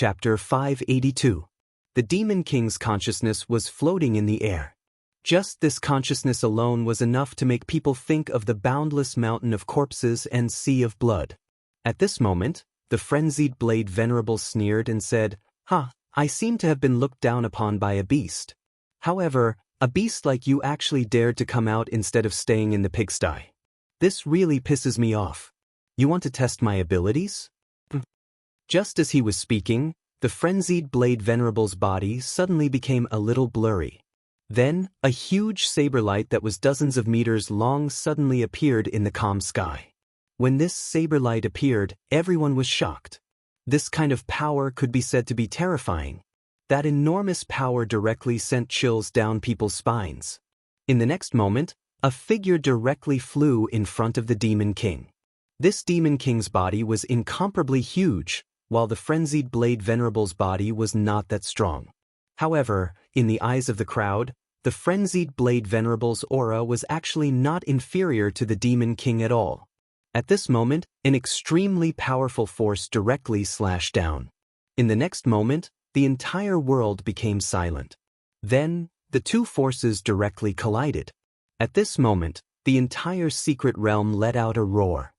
Chapter 582. The Demon King's consciousness was floating in the air. Just this consciousness alone was enough to make people think of the boundless mountain of corpses and sea of blood. At this moment, the frenzied blade venerable sneered and said, I seem to have been looked down upon by a beast. However, a beast like you actually dared to come out instead of staying in the pigsty. This really pisses me off. You want to test my abilities? Just as he was speaking, the frenzied blade venerable's body suddenly became a little blurry. Then, a huge saber light that was dozens of meters long suddenly appeared in the calm sky. When this saber light appeared, everyone was shocked. This kind of power could be said to be terrifying. That enormous power directly sent chills down people's spines. In the next moment, a figure directly flew in front of the Demon King. This Demon King's body was incomparably huge, while the frenzied blade venerable's body was not that strong. However, in the eyes of the crowd, the frenzied blade venerable's aura was actually not inferior to the Demon King at all. At this moment, an extremely powerful force directly slashed down. In the next moment, the entire world became silent. Then, the two forces directly collided. At this moment, the entire secret realm let out a roar.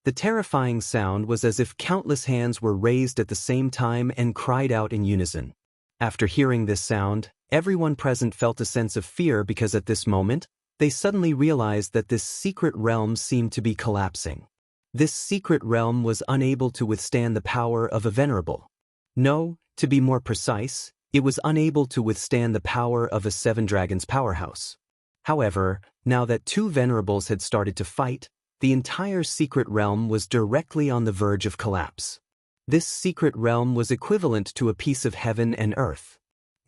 The terrifying sound was as if countless hands were raised at the same time and cried out in unison. After hearing this sound, everyone present felt a sense of fear because at this moment, they suddenly realized that this secret realm seemed to be collapsing. This secret realm was unable to withstand the power of a venerable. No, to be more precise, it was unable to withstand the power of a Seven Dragons powerhouse. However, now that two venerables had started to fight, the entire secret realm was directly on the verge of collapse. This secret realm was equivalent to a piece of heaven and earth.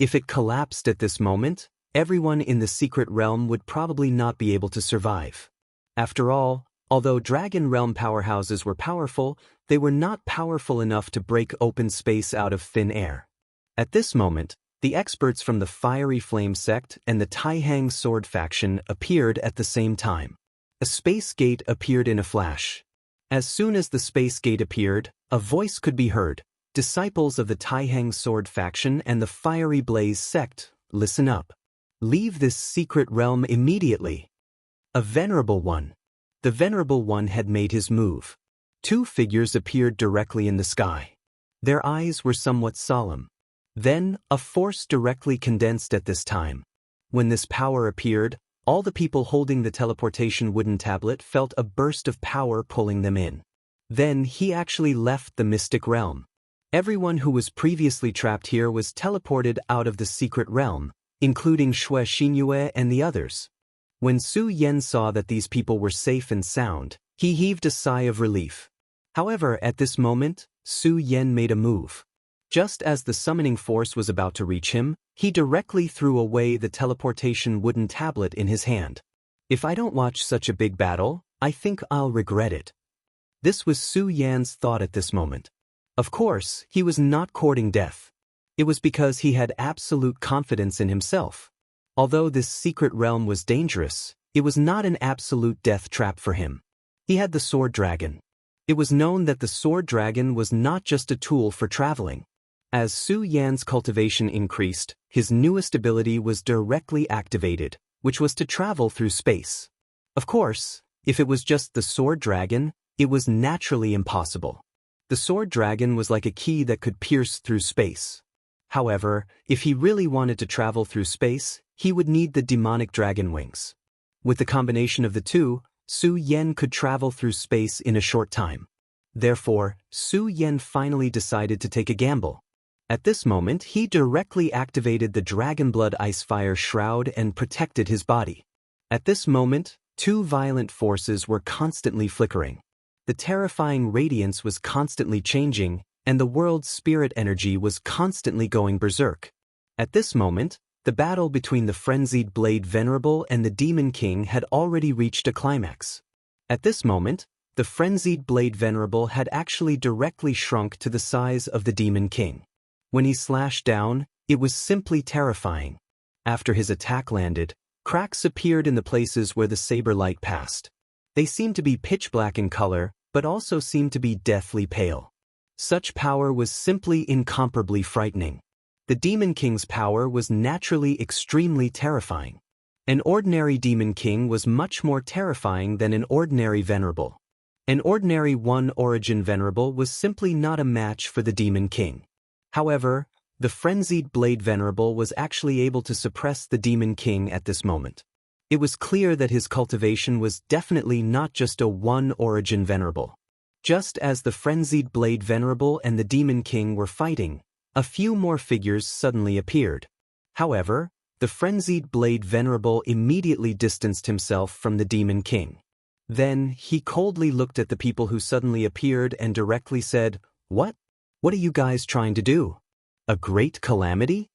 If it collapsed at this moment, everyone in the secret realm would probably not be able to survive. After all, although Dragon Realm powerhouses were powerful, they were not powerful enough to break open space out of thin air. At this moment, the experts from the Fiery Flame sect and the Taihang Sword faction appeared at the same time. A space gate appeared in a flash. As soon as the space gate appeared, a voice could be heard. Disciples of the Taihang Sword faction and the Fiery Blaze sect, listen up. Leave this secret realm immediately. A Venerable One. The Venerable One had made his move. Two figures appeared directly in the sky. Their eyes were somewhat solemn. Then, a force directly condensed at this time. When this power appeared, all the people holding the teleportation wooden tablet felt a burst of power pulling them in. Then he actually left the mystic realm. Everyone who was previously trapped here was teleported out of the secret realm, including Shui Xinyue and the others. When Su Yen saw that these people were safe and sound, he heaved a sigh of relief. However, at this moment, Su Yen made a move. Just as the summoning force was about to reach him, he directly threw away the teleportation wooden tablet in his hand. If I don't watch such a big battle, I think I'll regret it. This was Su Yan's thought at this moment. Of course, he was not courting death. It was because he had absolute confidence in himself. Although this secret realm was dangerous, it was not an absolute death trap for him. He had the Sword Dragon. It was known that the Sword Dragon was not just a tool for traveling. As Su Yan's cultivation increased, his newest ability was directly activated, which was to travel through space. Of course, if it was just the Sword Dragon, it was naturally impossible. The Sword Dragon was like a key that could pierce through space. However, if he really wanted to travel through space, he would need the demonic dragon wings. With the combination of the two, Su Yen could travel through space in a short time. Therefore, Su Yen finally decided to take a gamble. At this moment, he directly activated the Dragonblood Icefire Shroud and protected his body. At this moment, two violent forces were constantly flickering. The terrifying radiance was constantly changing, and the world's spirit energy was constantly going berserk. At this moment, the battle between the frenzied Blade Venerable and the Demon King had already reached a climax. At this moment, the frenzied Blade Venerable had actually directly shrunk to the size of the Demon King. When he slashed down, it was simply terrifying. After his attack landed, cracks appeared in the places where the saber light passed. They seemed to be pitch black in color, but also seemed to be deathly pale. Such power was simply incomparably frightening. The Demon King's power was naturally extremely terrifying. An ordinary Demon King was much more terrifying than an ordinary Venerable. An ordinary one-origin Venerable was simply not a match for the Demon King. However, the frenzied Blade Venerable was actually able to suppress the Demon King at this moment. It was clear that his cultivation was definitely not just a one-origin Venerable. Just as the frenzied Blade Venerable and the Demon King were fighting, a few more figures suddenly appeared. However, the frenzied Blade Venerable immediately distanced himself from the Demon King. Then, he coldly looked at the people who suddenly appeared and directly said, "What? What are you guys trying to do? A great calamity?"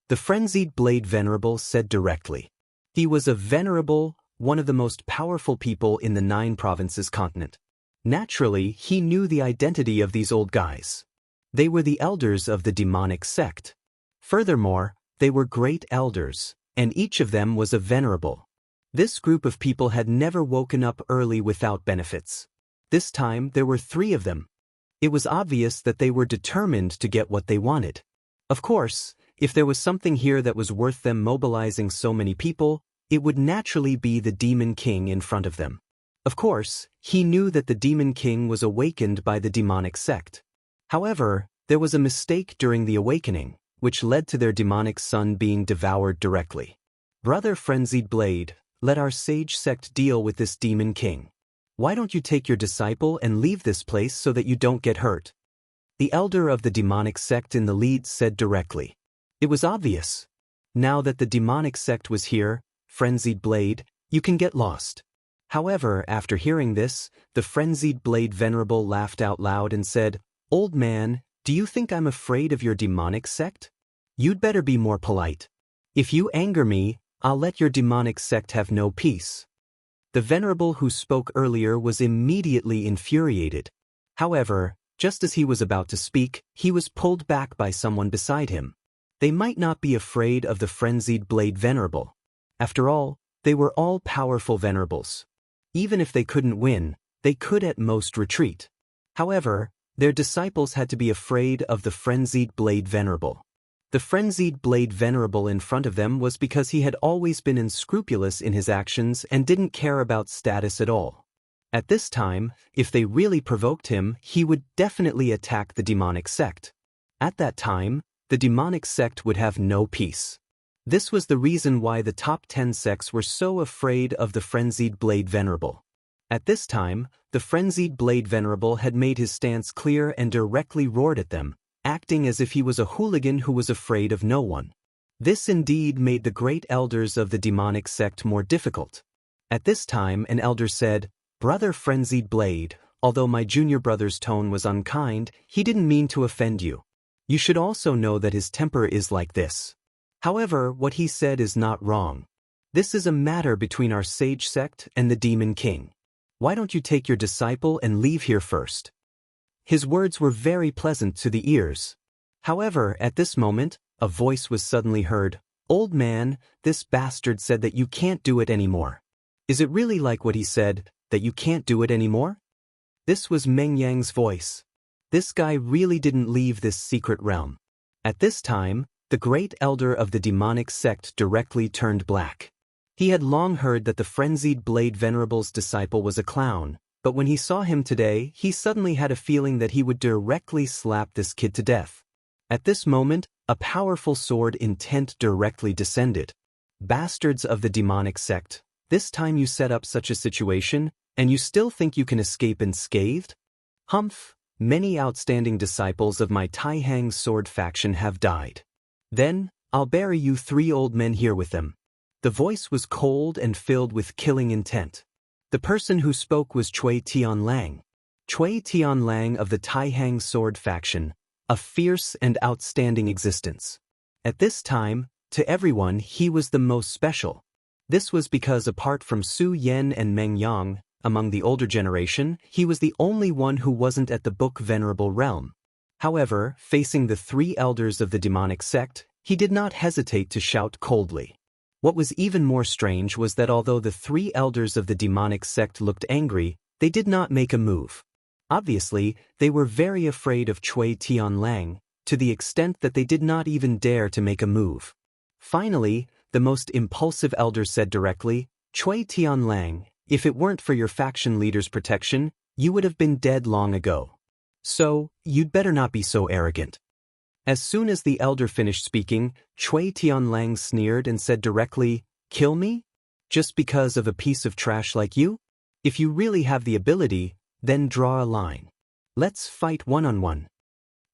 The frenzied Blade Venerable said directly. He was a venerable, one of the most powerful people in the 9 provinces continent. Naturally, he knew the identity of these old guys. They were the elders of the demonic sect. Furthermore, they were great elders, and each of them was a venerable. This group of people had never woken up early without benefits. This time there were 3 of them. It was obvious that they were determined to get what they wanted. Of course, if there was something here that was worth them mobilizing so many people, it would naturally be the Demon King in front of them. Of course, he knew that the Demon King was awakened by the demonic sect. However, there was a mistake during the awakening, which led to their demonic son being devoured directly. Brother Frenzied Blade, let our sage sect deal with this Demon King. Why don't you take your disciple and leave this place so that you don't get hurt? The elder of the demonic sect in the lead said directly. It was obvious. Now that the demonic sect was here, Frenzied Blade, you can get lost. However, after hearing this, the Frenzied Blade Venerable laughed out loud and said, "Old man, do you think I'm afraid of your demonic sect? You'd better be more polite. If you anger me, I'll let your demonic sect have no peace." The Venerable who spoke earlier was immediately infuriated. However, just as he was about to speak, he was pulled back by someone beside him. They might not be afraid of the Frenzied Blade Venerable. After all, they were all powerful Venerables. Even if they couldn't win, they could at most retreat. However, their disciples had to be afraid of the Frenzied Blade Venerable. The Frenzied Blade Venerable in front of them was because he had always been unscrupulous in his actions and didn't care about status at all. At this time, if they really provoked him, he would definitely attack the demonic sect. At that time, the demonic sect would have no peace. This was the reason why the top 10 sects were so afraid of the Frenzied Blade Venerable. At this time, the Frenzied Blade Venerable had made his stance clear and directly roared at them, acting as if he was a hooligan who was afraid of no one. This indeed made the great elders of the demonic sect more difficult. At this time an elder said, "Brother Frenzied Blade, although my junior brother's tone was unkind, he didn't mean to offend you. You should also know that his temper is like this. However, what he said is not wrong. This is a matter between our sage sect and the Demon King. Why don't you take your disciple and leave here first?" His words were very pleasant to the ears. However, at this moment, a voice was suddenly heard. "Old man, this bastard said that you can't do it anymore. Is it really like what he said, that you can't do it anymore?" This was Meng Yang's voice. This guy really didn't leave this secret realm. At this time, the great elder of the demonic sect directly turned black. He had long heard that the Frenzied Blade Venerable's disciple was a clown, but when he saw him today, he suddenly had a feeling that he would directly slap this kid to death. At this moment, a powerful sword intent directly descended. "Bastards of the demonic sect, this time you set up such a situation, and you still think you can escape unscathed? Humph, many outstanding disciples of my Taihang sword faction have died. Then, I'll bury you 3 old men here with them." The voice was cold and filled with killing intent. The person who spoke was Cui Tianlang. Cui Tianlang of the Taihang sword faction, a fierce and outstanding existence. At this time, to everyone he was the most special. This was because apart from Su Yen and Meng Yang, among the older generation, he was the only one who wasn't at the Book Venerable realm. However, facing the 3 elders of the demonic sect, he did not hesitate to shout coldly. What was even more strange was that although the 3 elders of the demonic sect looked angry, they did not make a move. Obviously, they were very afraid of Cui Tianlang, to the extent that they did not even dare to make a move. Finally, the most impulsive elder said directly, "Cui Tianlang, if it weren't for your faction leader's protection, you would have been dead long ago. So, you'd better not be so arrogant." As soon as the elder finished speaking, Cui Tianlang sneered and said directly, "Kill me? Just because of a piece of trash like you? If you really have the ability, then draw a line. Let's fight one-on-one."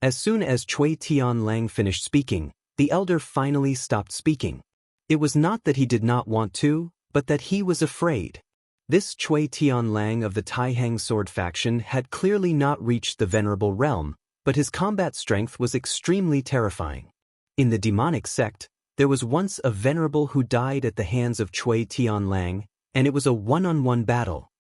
As soon as Cui Tianlang finished speaking, the elder finally stopped speaking. It was not that he did not want to, but that he was afraid. This Cui Tianlang of the Taihang sword faction had clearly not reached the venerable realm, but his combat strength was extremely terrifying. In the demonic sect, there was once a venerable who died at the hands of Cui Tianlang, and it was a one-on-one battle.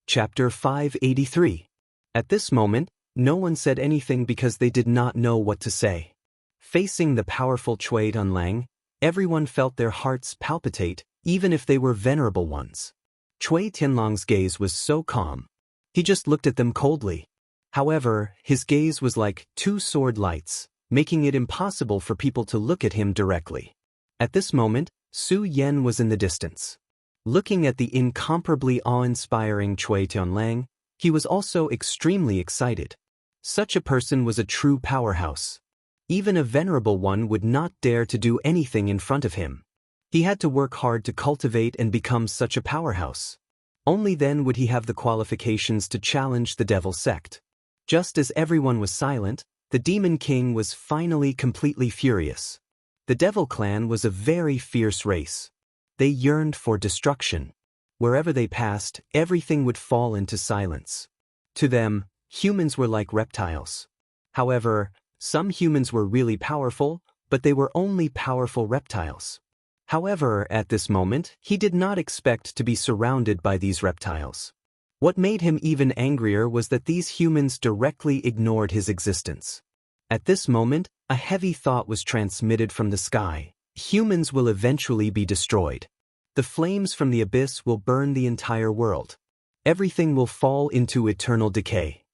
Chapter 583. At this moment, no one said anything because they did not know what to say. Facing the powerful Cui Tianlang, everyone felt their hearts palpitate, even if they were venerable ones. Cui Tianlang's gaze was so calm. He just looked at them coldly. However, his gaze was like two sword lights, making it impossible for people to look at him directly. At this moment, Su Yan was in the distance. Looking at the incomparably awe-inspiring Cui Tianlang, he was also extremely excited. Such a person was a true powerhouse. Even a venerable one would not dare to do anything in front of him. He had to work hard to cultivate and become such a powerhouse. Only then would he have the qualifications to challenge the devil sect. Just as everyone was silent, the Demon King was finally completely furious. The Devil Clan was a very fierce race. They yearned for destruction. Wherever they passed, everything would fall into silence. To them, humans were like reptiles. However, some humans were really powerful, but they were only powerful reptiles. However, at this moment, he did not expect to be surrounded by these reptiles. What made him even angrier was that these humans directly ignored his existence. At this moment, a heavy thought was transmitted from the sky. Humans will eventually be destroyed. The flames from the abyss will burn the entire world. Everything will fall into eternal decay.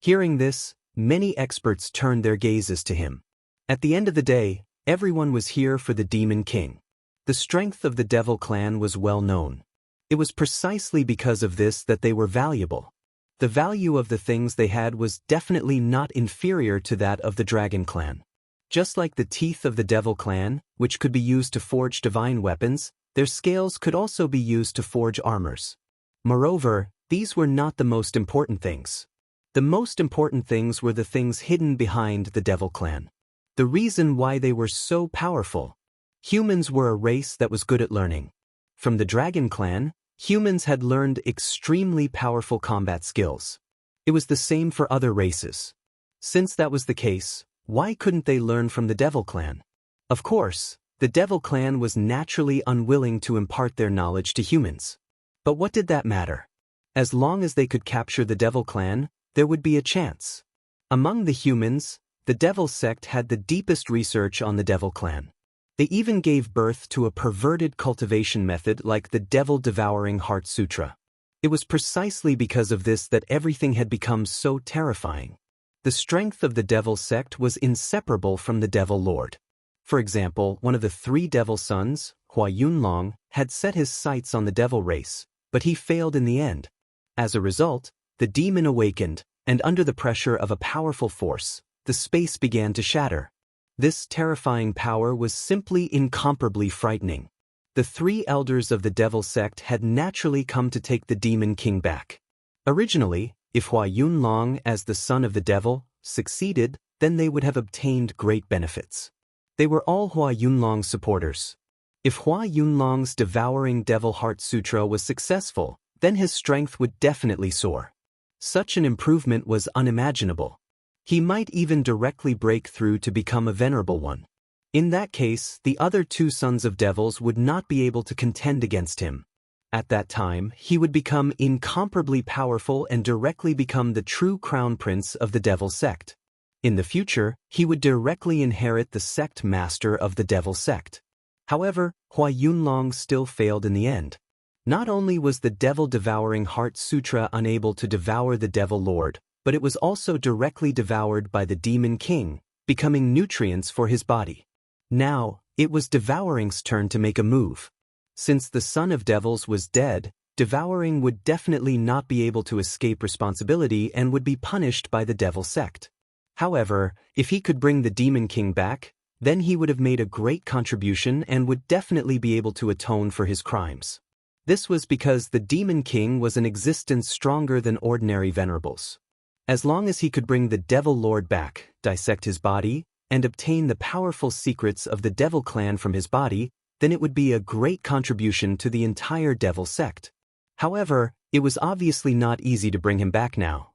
Hearing this, many experts turned their gazes to him. At the end of the day, everyone was here for the Demon King. The strength of the Devil Clan was well known. It was precisely because of this that they were valuable. The value of the things they had was definitely not inferior to that of the Dragon Clan. Just like the teeth of the Devil Clan, which could be used to forge divine weapons, their scales could also be used to forge armors. Moreover, these were not the most important things. The most important things were the things hidden behind the Devil Clan. The reason why they were so powerful. Humans were a race that was good at learning. From the Dragon Clan, humans had learned extremely powerful combat skills. It was the same for other races. Since that was the case, why couldn't they learn from the Devil Clan? Of course, the Devil Clan was naturally unwilling to impart their knowledge to humans. But what did that matter? As long as they could capture the Devil Clan, there would be a chance. Among the humans, the Devil sect had the deepest research on the Devil Clan. They even gave birth to a perverted cultivation method like the Devil-Devouring Heart Sutra. It was precisely because of this that everything had become so terrifying. The strength of the Devil sect was inseparable from the Devil Lord. For example, one of the three Devil sons, Hua Yunlong, had set his sights on the Devil race, but he failed in the end. As a result, the demon awakened, and under the pressure of a powerful force, the space began to shatter. This terrifying power was simply incomparably frightening. The three elders of the Devil sect had naturally come to take the Demon King back. Originally, if Hua Yunlong, as the son of the Devil, succeeded, then they would have obtained great benefits. They were all Hua Yunlong's supporters. If Hua Yunlong's Devouring Devil Heart Sutra was successful, then his strength would definitely soar. Such an improvement was unimaginable. He might even directly break through to become a venerable one. In that case, the other two sons of devils would not be able to contend against him. At that time, he would become incomparably powerful and directly become the true crown prince of the Devil sect. In the future, he would directly inherit the sect master of the Devil sect. However, Hua Yunlong still failed in the end. Not only was the Devil-Devouring Heart Sutra unable to devour the Devil Lord, but it was also directly devoured by the Demon King, becoming nutrients for his body. Now, it was Devouring's turn to make a move. Since the son of devils was dead, Devouring would definitely not be able to escape responsibility and would be punished by the devil sect. However, if he could bring the Demon King back, then he would have made a great contribution and would definitely be able to atone for his crimes. This was because the Demon King was an existence stronger than ordinary venerables. As long as he could bring the Devil Lord back, dissect his body, and obtain the powerful secrets of the Devil Clan from his body, then it would be a great contribution to the entire Devil sect. However, it was obviously not easy to bring him back now.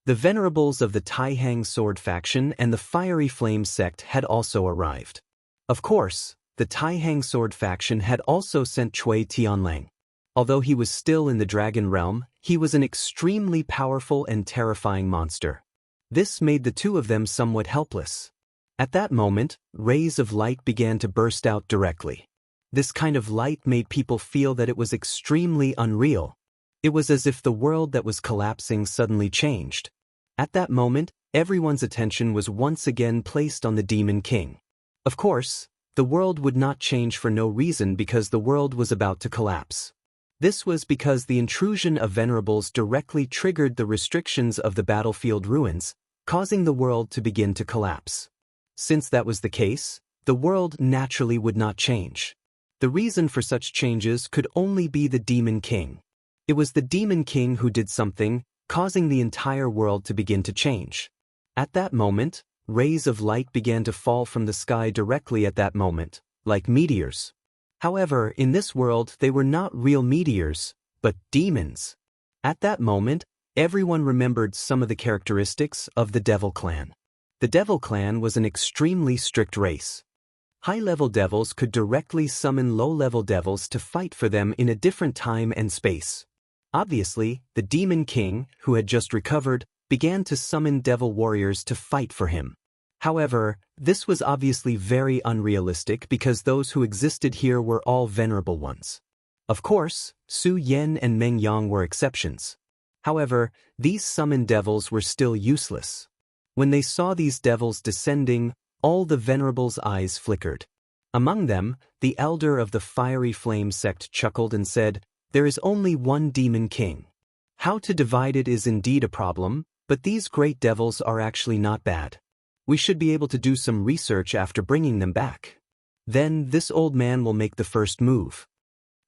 The venerables of the Taihang Sword faction and the Fiery Flame sect had also arrived. Of course, the Taihang Sword faction had also sent Cui Tianlang. Although he was still in the Dragon Realm, he was an extremely powerful and terrifying monster. This made the two of them somewhat helpless. At that moment, rays of light began to burst out directly. This kind of light made people feel that it was extremely unreal. It was as if the world that was collapsing suddenly changed. At that moment, everyone's attention was once again placed on the Demon King. Of course, the world would not change for no reason because the world was about to collapse. This was because the intrusion of venerables directly triggered the restrictions of the battlefield ruins, causing the world to begin to collapse. Since that was the case, the world naturally would not change. The reason for such changes could only be the Demon King. It was the Demon King who did something, causing the entire world to begin to change. At that moment, rays of light began to fall from the sky directly at that moment, like meteors. However, in this world they were not real meteors, but demons. At that moment, everyone remembered some of the characteristics of the Devil Clan. The Devil Clan was an extremely strict race. High-level devils could directly summon low-level devils to fight for them in a different time and space. Obviously, the Demon King, who had just recovered, began to summon devil warriors to fight for him. However, this was obviously very unrealistic because those who existed here were all venerable ones. Of course, Su Yan and Meng Yang were exceptions. However, these summoned devils were still useless. When they saw these devils descending, all the venerables' eyes flickered. Among them, the elder of the Fiery Flame sect chuckled and said, "There is only one Demon King. How to divide it is indeed a problem, but these great devils are actually not bad. We should be able to do some research after bringing them back. Then this old man will make the first move."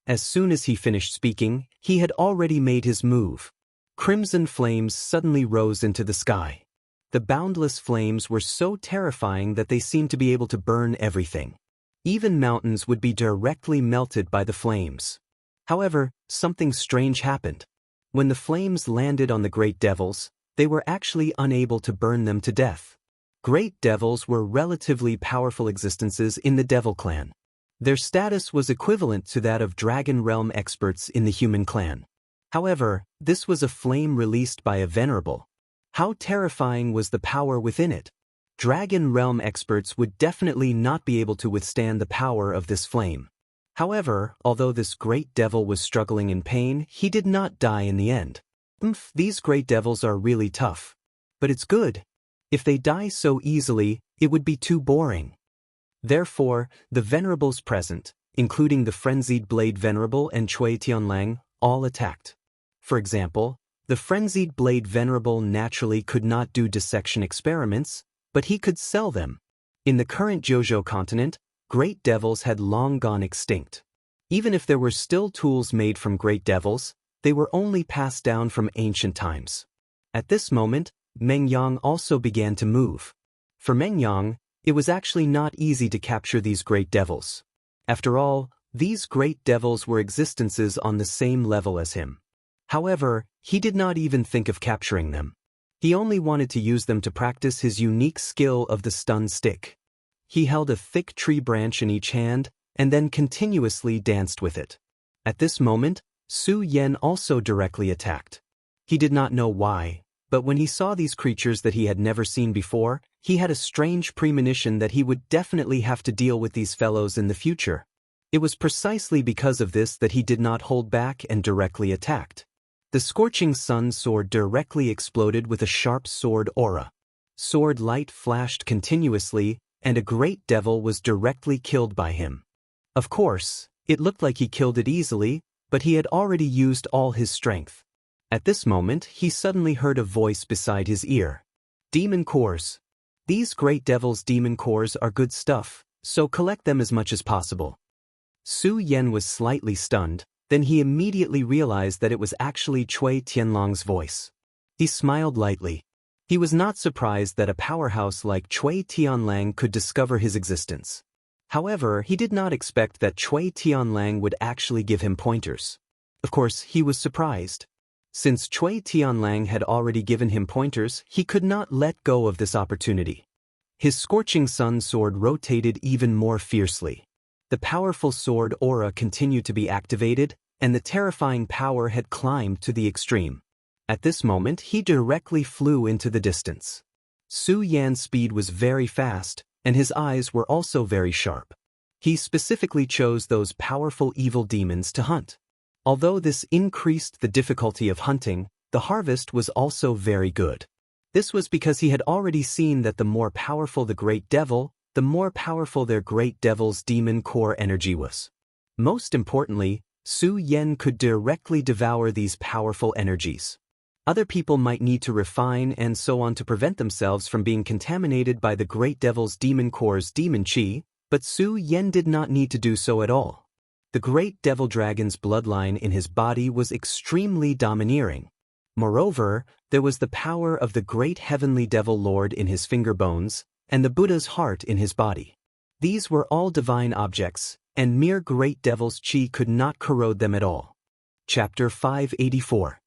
As soon as he finished speaking, he had already made his move. Crimson flames suddenly rose into the sky. The boundless flames were so terrifying that they seemed to be able to burn everything. Even mountains would be directly melted by the flames. However, something strange happened. When the flames landed on the great devils, they were actually unable to burn them to death. Great devils were relatively powerful existences in the Devil Clan. Their status was equivalent to that of Dragon Realm experts in the human clan. However, this was a flame released by a venerable. How terrifying was the power within it? Dragon Realm experts would definitely not be able to withstand the power of this flame. However, although this great devil was struggling in pain, he did not die in the end. These great devils are really tough. But it's good. If they die so easily, it would be too boring. Therefore, the venerables present, including the Frenzied Blade Venerable and Cui Tianlang, all attacked. For example, the Frenzied Blade Venerable naturally could not do dissection experiments, but he could sell them. In the current Jojo continent, great devils had long gone extinct. Even if there were still tools made from great devils, they were only passed down from ancient times. At this moment, Meng Yang also began to move. For Meng Yang, it was actually not easy to capture these great devils. After all, these great devils were existences on the same level as him. However, he did not even think of capturing them. He only wanted to use them to practice his unique skill of the stun stick. He held a thick tree branch in each hand and then continuously danced with it. At this moment, Su Yan also directly attacked. He did not know why, but when he saw these creatures that he had never seen before, he had a strange premonition that he would definitely have to deal with these fellows in the future. It was precisely because of this that he did not hold back and directly attacked. The scorching sun sword directly exploded with a sharp sword aura. Sword light flashed continuously, and a great devil was directly killed by him. Of course, it looked like he killed it easily, but he had already used all his strength. At this moment, he suddenly heard a voice beside his ear. Demon cores. These great devils' demon cores are good stuff, so collect them as much as possible. Su Yan was slightly stunned, then he immediately realized that it was actually Cui Tianlong's voice. He smiled lightly. He was not surprised that a powerhouse like Cui Tianlang could discover his existence. However, he did not expect that Cui Tianlang would actually give him pointers. Of course, he was surprised. Since Cui Tianlang had already given him pointers, he could not let go of this opportunity. His scorching sun sword rotated even more fiercely. The powerful sword aura continued to be activated, and the terrifying power had climbed to the extreme. At this moment, he directly flew into the distance. Su Yan's speed was very fast, and his eyes were also very sharp. He specifically chose those powerful evil demons to hunt. Although this increased the difficulty of hunting, the harvest was also very good. This was because he had already seen that the more powerful the great devil, the more powerful their great devil's demon core energy was. Most importantly, Su Yan could directly devour these powerful energies. Other people might need to refine and so on to prevent themselves from being contaminated by the great devil's demon core's demon chi, but Su Yan did not need to do so at all. The great devil dragon's bloodline in his body was extremely domineering. Moreover, there was the power of the great heavenly devil lord in his finger bones, and the Buddha's heart in his body. These were all divine objects, and mere great devil's chi could not corrode them at all. Chapter 584.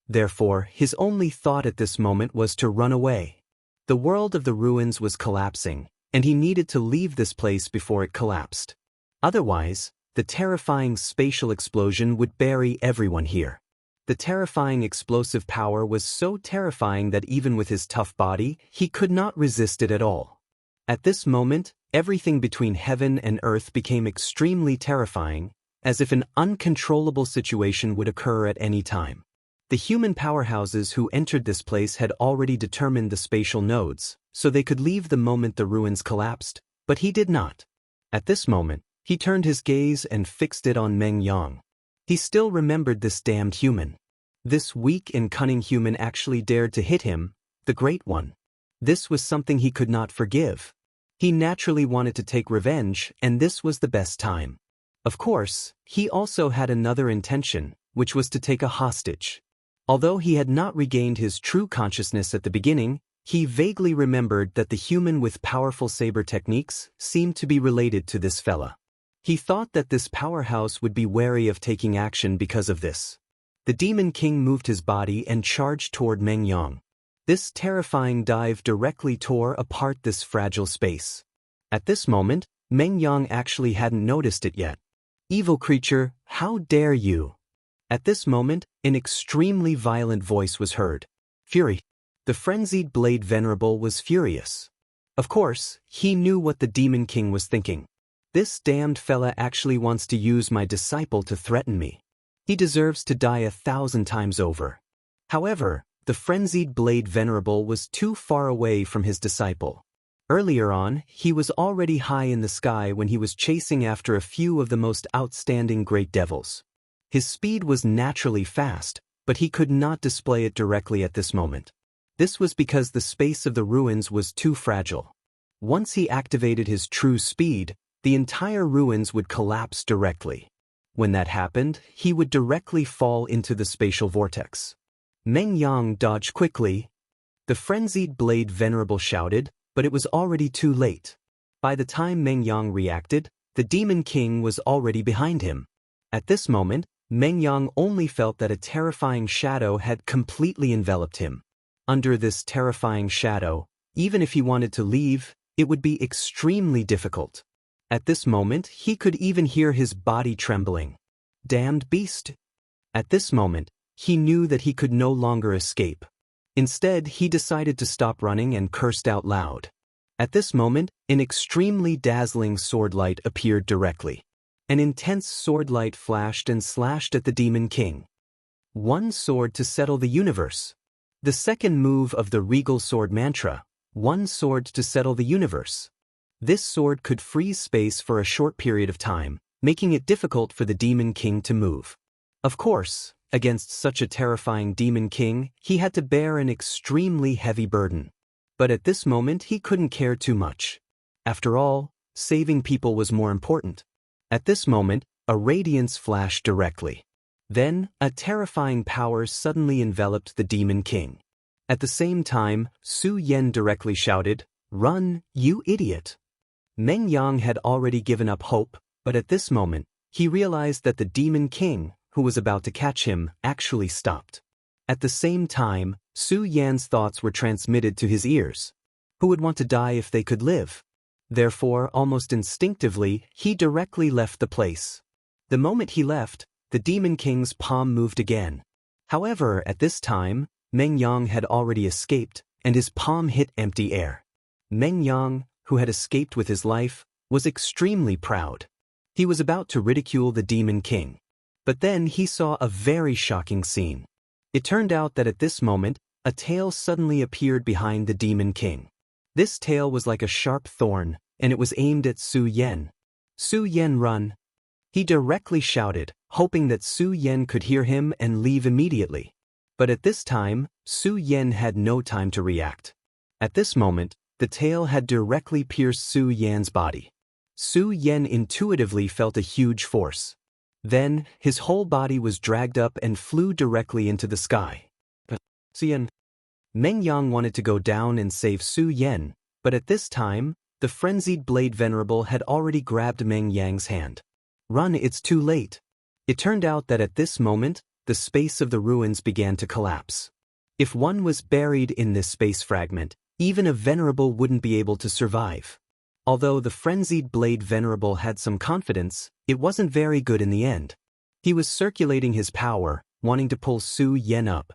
Therefore, his only thought at this moment was to run away. The world of the ruins was collapsing, and he needed to leave this place before it collapsed. Otherwise, the terrifying spatial explosion would bury everyone here. The terrifying explosive power was so terrifying that even with his tough body, he could not resist it at all. At this moment, everything between heaven and earth became extremely terrifying, as if an uncontrollable situation would occur at any time. The human powerhouses who entered this place had already determined the spatial nodes, so they could leave the moment the ruins collapsed, but he did not. At this moment, he turned his gaze and fixed it on Meng Yang. He still remembered this damned human. This weak and cunning human actually dared to hit him, the Great One. This was something he could not forgive. He naturally wanted to take revenge, and this was the best time. Of course, he also had another intention, which was to take a hostage. Although he had not regained his true consciousness at the beginning, he vaguely remembered that the human with powerful saber techniques seemed to be related to this fella. He thought that this powerhouse would be wary of taking action because of this. The Demon King moved his body and charged toward Meng Yang. This terrifying dive directly tore apart this fragile space. At this moment, Meng Yang actually hadn't noticed it yet. "Evil creature, how dare you!" At this moment, an extremely violent voice was heard. Fury. The frenzied Blade Venerable was furious. Of course, he knew what the Demon King was thinking. This damned fella actually wants to use my disciple to threaten me. He deserves to die 1,000 times over. However, the frenzied Blade Venerable was too far away from his disciple. Earlier on, he was already high in the sky when he was chasing after a few of the most outstanding great devils. His speed was naturally fast, but he could not display it directly at this moment. This was because the space of the ruins was too fragile. Once he activated his true speed, the entire ruins would collapse directly. When that happened, he would directly fall into the spatial vortex. Meng Yang dodged quickly. The frenzied Blade Venerable shouted, but it was already too late. By the time Meng Yang reacted, the Demon King was already behind him. At this moment, Meng Yang only felt that a terrifying shadow had completely enveloped him. Under this terrifying shadow, even if he wanted to leave, it would be extremely difficult. At this moment, he could even hear his body trembling. Damned beast! At this moment, he knew that he could no longer escape. Instead, he decided to stop running and cursed out loud. At this moment, an extremely dazzling sword light appeared directly. An intense sword light flashed and slashed at the Demon King. one sword to settle the universe. The second move of the regal sword mantra, one sword to settle the universe. This sword could freeze space for a short period of time, making it difficult for the Demon King to move. Of course, against such a terrifying Demon King, he had to bear an extremely heavy burden. But at this moment he couldn't care too much. After all, saving people was more important. At this moment, a radiance flashed directly. Then, a terrifying power suddenly enveloped the Demon King. At the same time, Su Yan directly shouted, "Run, you idiot!" Meng Yang had already given up hope, but at this moment, he realized that the Demon King, who was about to catch him, actually stopped. At the same time, Su Yan's thoughts were transmitted to his ears. Who would want to die if they could live? Therefore, almost instinctively, he directly left the place. The moment he left, the Demon King's palm moved again. However, at this time, Meng Yang had already escaped, and his palm hit empty air. Meng Yang, who had escaped with his life, was extremely proud. He was about to ridicule the Demon King. But then he saw a very shocking scene. It turned out that at this moment, a tail suddenly appeared behind the Demon King. This tail was like a sharp thorn, and it was aimed at Su Yan. "Su Yan, run!" He directly shouted, hoping that Su Yan could hear him and leave immediately. But at this time, Su Yan had no time to react. At this moment, the tail had directly pierced Su Yan's body. Su Yan intuitively felt a huge force. Then, his whole body was dragged up and flew directly into the sky. Su Yan. Meng Yang wanted to go down and save Su Yan, but at this time, the frenzied Blade Venerable had already grabbed Meng Yang's hand. "Run, it's too late." It turned out that at this moment, the space of the ruins began to collapse. If one was buried in this space fragment, even a Venerable wouldn't be able to survive. Although the frenzied Blade Venerable had some confidence, it wasn't very good in the end. He was circulating his power, wanting to pull Su Yan up.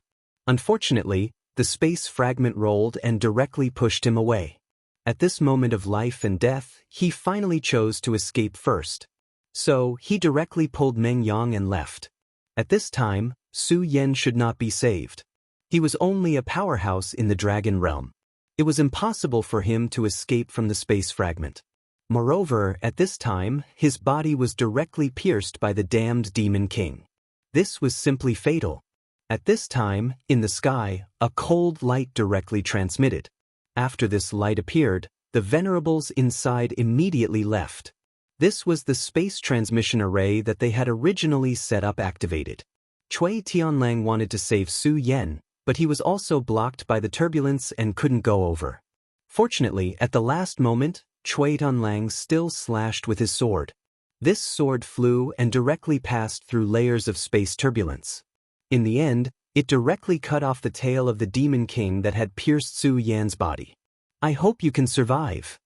Unfortunately, the space fragment rolled and directly pushed him away. At this moment of life and death, he finally chose to escape first. So, he directly pulled Meng Yang and left. At this time, Su Yan should not be saved. He was only a powerhouse in the dragon realm. It was impossible for him to escape from the space fragment. Moreover, at this time, his body was directly pierced by the damned Demon King. This was simply fatal. At this time, in the sky, a cold light directly transmitted. After this light appeared, the Venerables inside immediately left. This was the space transmission array that they had originally set up activated. Cui Tianlang wanted to save Su Yan, but he was also blocked by the turbulence and couldn't go over. Fortunately, at the last moment, Cui Tianlang still slashed with his sword. This sword flew and directly passed through layers of space turbulence. In the end, it directly cut off the tail of the Demon King that had pierced Su Yan's body. "I hope you can survive."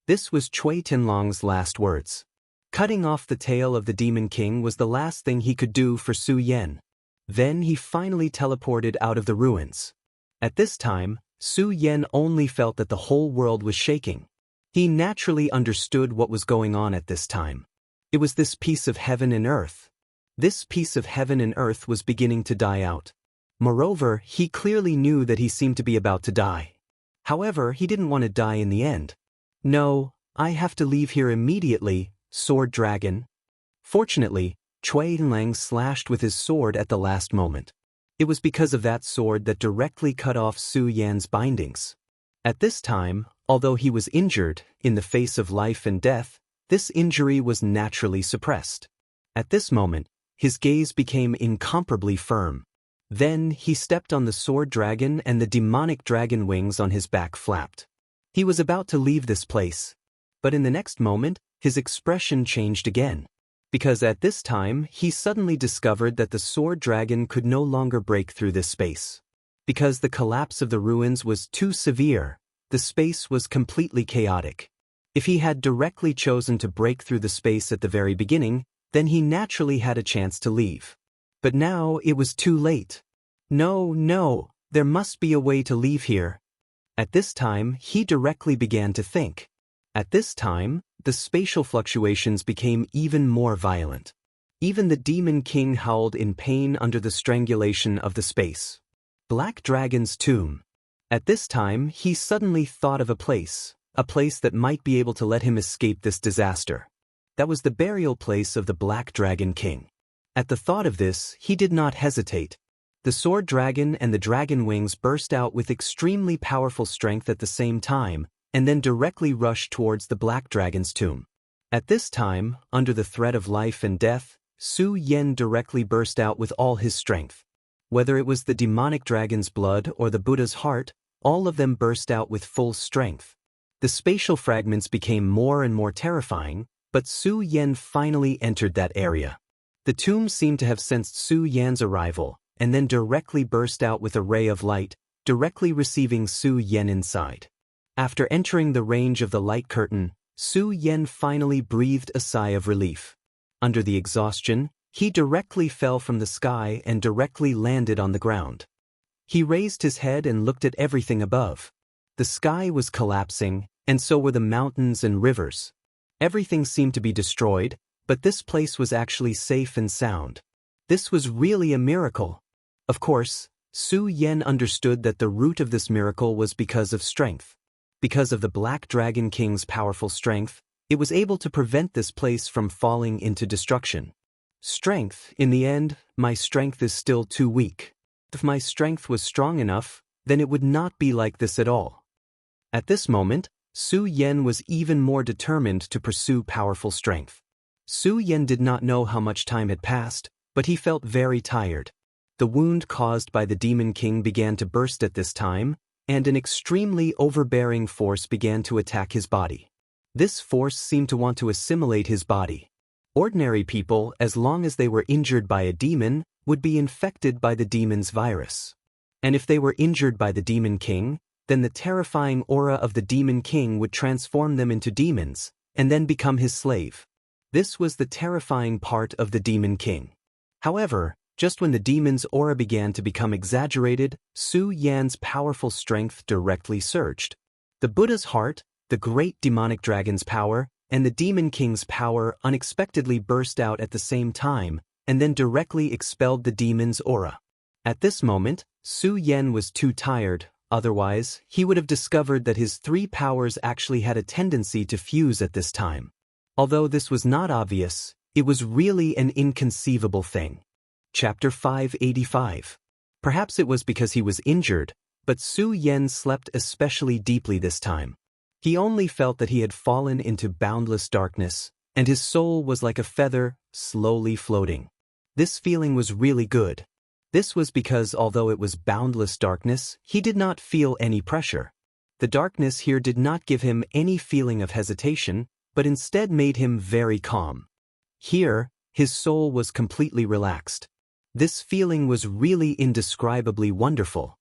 This was Cui Tianlang's last words. Cutting off the tail of the Demon King was the last thing he could do for Su Yan. Then he finally teleported out of the ruins. At this time, Su Yan only felt that the whole world was shaking. He naturally understood what was going on at this time. It was this piece of heaven and earth. This piece of heaven and earth was beginning to die out. Moreover, he clearly knew that he seemed to be about to die. However, he didn't want to die in the end. "No, I have to leave here immediately, Sword Dragon." Fortunately, Cui Tianlang slashed with his sword at the last moment. It was because of that sword that directly cut off Su Yan's bindings. At this time, although he was injured, in the face of life and death, this injury was naturally suppressed. At this moment, his gaze became incomparably firm. Then, he stepped on the sword dragon and the demonic dragon wings on his back flapped. He was about to leave this place. But in the next moment, his expression changed again. Because at this time, he suddenly discovered that the sword dragon could no longer break through this space. Because the collapse of the ruins was too severe, the space was completely chaotic. If he had directly chosen to break through the space at the very beginning, then he naturally had a chance to leave. But now it was too late. No, there must be a way to leave here. At this time, he directly began to think. At this time, the spatial fluctuations became even more violent. Even the Demon King howled in pain under the strangulation of the space. Black Dragon's tomb. At this time, he suddenly thought of a place that might be able to let him escape this disaster. That was the burial place of the Black Dragon King. At the thought of this, he did not hesitate. The sword dragon and the dragon wings burst out with extremely powerful strength at the same time, and then directly rushed towards the Black Dragon's tomb. At this time, under the threat of life and death, Su Yen directly burst out with all his strength. Whether it was the demonic dragon's blood or the Buddha's heart, all of them burst out with full strength. The spatial fragments became more and more terrifying, but Su Yen finally entered that area. The tomb seemed to have sensed Su Yan's arrival, and then directly burst out with a ray of light, directly receiving Su Yen inside. After entering the range of the light curtain, Su Yen finally breathed a sigh of relief. Under the exhaustion, he directly fell from the sky and directly landed on the ground. He raised his head and looked at everything above. The sky was collapsing, and so were the mountains and rivers. Everything seemed to be destroyed, but this place was actually safe and sound. This was really a miracle. Of course, Su Yen understood that the root of this miracle was because of strength. Because of the Black Dragon King's powerful strength, it was able to prevent this place from falling into destruction. Strength, in the end, my strength is still too weak. If my strength was strong enough, then it would not be like this at all. At this moment, Su Yen was even more determined to pursue powerful strength. Su Yen did not know how much time had passed, but he felt very tired. The wound caused by the Demon King began to burst at this time, and an extremely overbearing force began to attack his body. This force seemed to want to assimilate his body. Ordinary people, as long as they were injured by a demon, would be infected by the demon's virus. And if they were injured by the Demon King, then the terrifying aura of the Demon King would transform them into demons, and then become his slave. This was the terrifying part of the Demon King. However, just when the demon's aura began to become exaggerated, Su Yan's powerful strength directly surged. The Buddha's heart, the great demonic dragon's power, and the Demon King's power unexpectedly burst out at the same time, and then directly expelled the demon's aura. At this moment, Su Yen was too tired, otherwise, he would have discovered that his three powers actually had a tendency to fuse at this time. Although this was not obvious, it was really an inconceivable thing. Chapter 585. Perhaps it was because he was injured, but Su Yen slept especially deeply this time. He only felt that he had fallen into boundless darkness, and his soul was like a feather, slowly floating. This feeling was really good. This was because although it was boundless darkness, he did not feel any pressure. The darkness here did not give him any feeling of hesitation, but instead made him very calm. Here, his soul was completely relaxed. This feeling was really indescribably wonderful.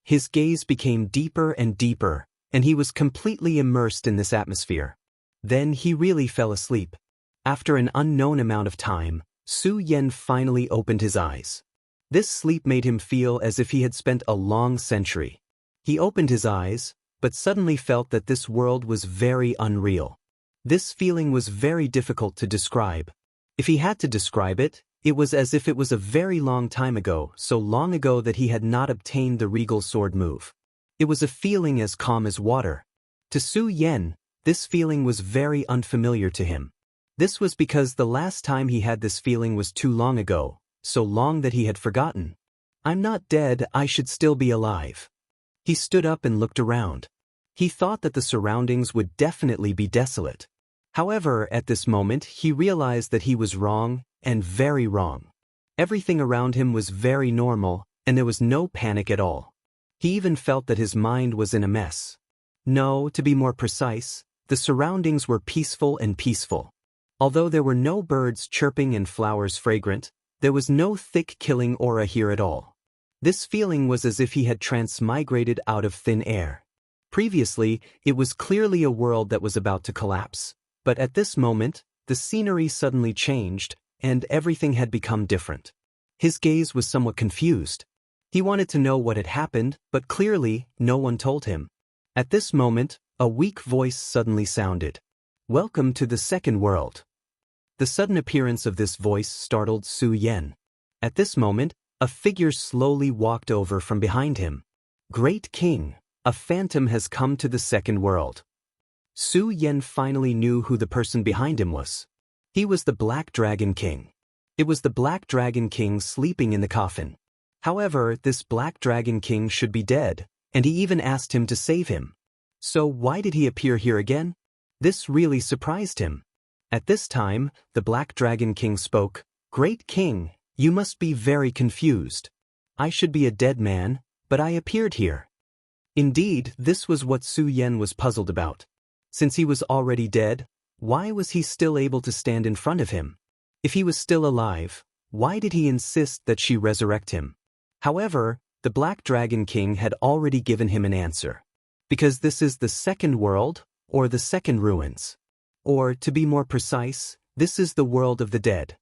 His gaze became deeper and deeper, and he was completely immersed in this atmosphere. Then he really fell asleep. After an unknown amount of time, Su Yen finally opened his eyes. This sleep made him feel as if he had spent a long century. He opened his eyes, but suddenly felt that this world was very unreal. This feeling was very difficult to describe. If he had to describe it, it was as if it was a very long time ago, so long ago that he had not obtained the regal sword move. It was a feeling as calm as water. To Su Yen, this feeling was very unfamiliar to him. This was because the last time he had this feeling was too long ago, so long that he had forgotten. I'm not dead, I should still be alive. He stood up and looked around. He thought that the surroundings would definitely be desolate. However, at this moment, he realized that he was wrong, and very wrong. Everything around him was very normal, and there was no panic at all. He even felt that his mind was in a mess. No, to be more precise, the surroundings were peaceful and peaceful. Although there were no birds chirping and flowers fragrant, there was no thick killing aura here at all. This feeling was as if he had transmigrated out of thin air. Previously, it was clearly a world that was about to collapse, but at this moment, the scenery suddenly changed, and everything had become different. His gaze was somewhat confused. He wanted to know what had happened, but clearly, no one told him. At this moment, a weak voice suddenly sounded. "Welcome to the second world." The sudden appearance of this voice startled Su Yen. At this moment, a figure slowly walked over from behind him. Great King, a phantom has come to the second world. Su Yen finally knew who the person behind him was. He was the Black Dragon King. It was the Black Dragon King sleeping in the coffin. However, this Black Dragon King should be dead, and he even asked him to save him. So why did he appear here again? This really surprised him. At this time, the Black Dragon King spoke, "Great King, you must be very confused. I should be a dead man, but I appeared here." Indeed, this was what Su Yen was puzzled about. Since he was already dead, why was he still able to stand in front of him? If he was still alive, why did he insist that she resurrect him? However, the Black Dragon King had already given him an answer. Because this is the second world, or the second ruins. Or, to be more precise, this is the world of the dead.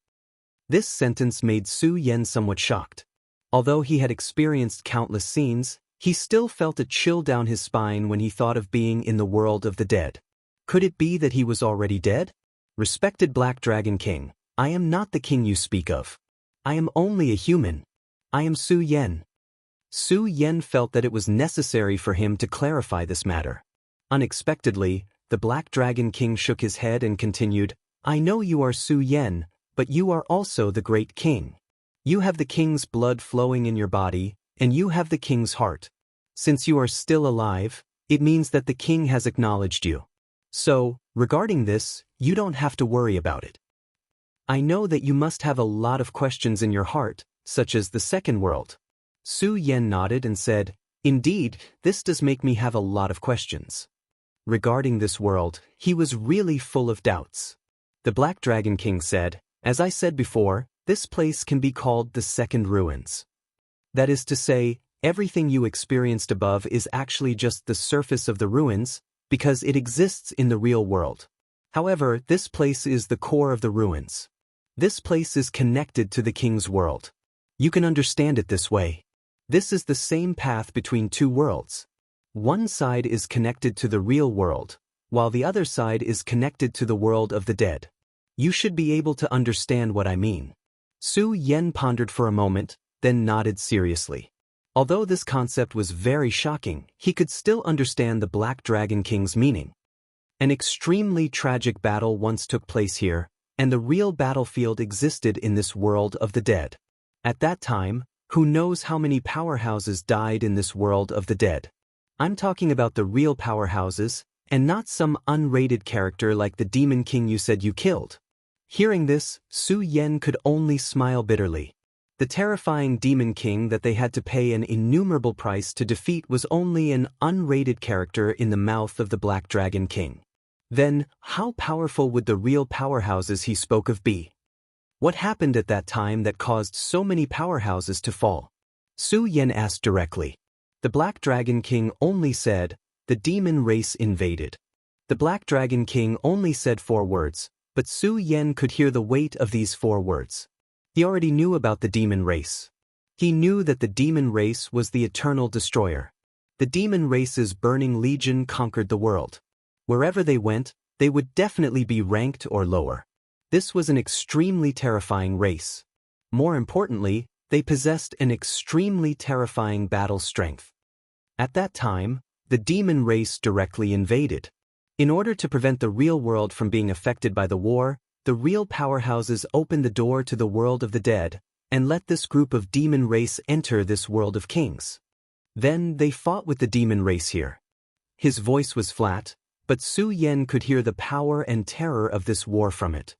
This sentence made Su Yen somewhat shocked. Although he had experienced countless scenes, he still felt a chill down his spine when he thought of being in the world of the dead. Could it be that he was already dead? Respected Black Dragon King, I am not the king you speak of. I am only a human. I am Su Yen. Su Yen felt that it was necessary for him to clarify this matter. Unexpectedly, the Black Dragon King shook his head and continued, "I know you are Su Yen, but you are also the great king. You have the king's blood flowing in your body, and you have the king's heart. Since you are still alive, it means that the king has acknowledged you. So, regarding this, you don't have to worry about it. I know that you must have a lot of questions in your heart, such as the second world." Su Yen nodded and said, "Indeed, this does make me have a lot of questions." Regarding this world, he was really full of doubts. The Black Dragon King said, "As I said before, this place can be called the second ruins. That is to say, everything you experienced above is actually just the surface of the ruins, because it exists in the real world. However, this place is the core of the ruins. This place is connected to the king's world. You can understand it this way. This is the same path between two worlds. One side is connected to the real world, while the other side is connected to the world of the dead. You should be able to understand what I mean." Su Yen pondered for a moment, then nodded seriously. Although this concept was very shocking, he could still understand the Black Dragon King's meaning. An extremely tragic battle once took place here, and the real battlefield existed in this world of the dead. At that time, who knows how many powerhouses died in this world of the dead? I'm talking about the real powerhouses, and not some unrated character like the Demon King you said you killed. Hearing this, Su Yen could only smile bitterly. The terrifying Demon King that they had to pay an innumerable price to defeat was only an unrated character in the mouth of the Black Dragon King. Then, how powerful would the real powerhouses he spoke of be? What happened at that time that caused so many powerhouses to fall? Su Yen asked directly. The Black Dragon King only said, "The demon race invaded." The Black Dragon King only said 4 words, but Su Yen could hear the weight of these 4 words. He already knew about the demon race. He knew that the demon race was the eternal destroyer. The demon race's burning legion conquered the world. Wherever they went, they would definitely be ranked or lower. This was an extremely terrifying race. More importantly, they possessed an extremely terrifying battle strength. At that time, the demon race directly invaded. In order to prevent the real world from being affected by the war, the real powerhouses opened the door to the world of the dead, and let this group of demon race enter this world of kings. Then they fought with the demon race here. His voice was flat, but Su Yen could hear the power and terror of this war from it.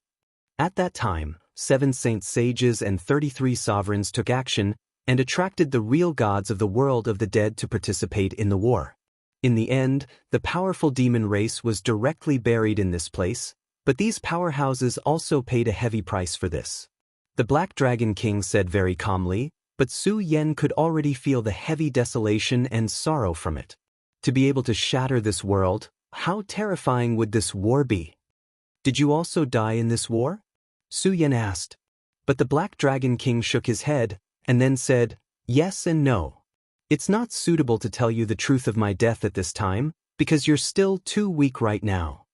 At that time, 7 saint sages and 33 sovereigns took action and attracted the real gods of the world of the dead to participate in the war. In the end, the powerful demon race was directly buried in this place, but these powerhouses also paid a heavy price for this. The Black Dragon King said very calmly, but Su Yen could already feel the heavy desolation and sorrow from it. To be able to shatter this world, how terrifying would this war be? Did you also die in this war? Su Yen asked. But the Black Dragon King shook his head, and then said, "Yes and no. It's not suitable to tell you the truth of my death at this time, because you're still too weak right now."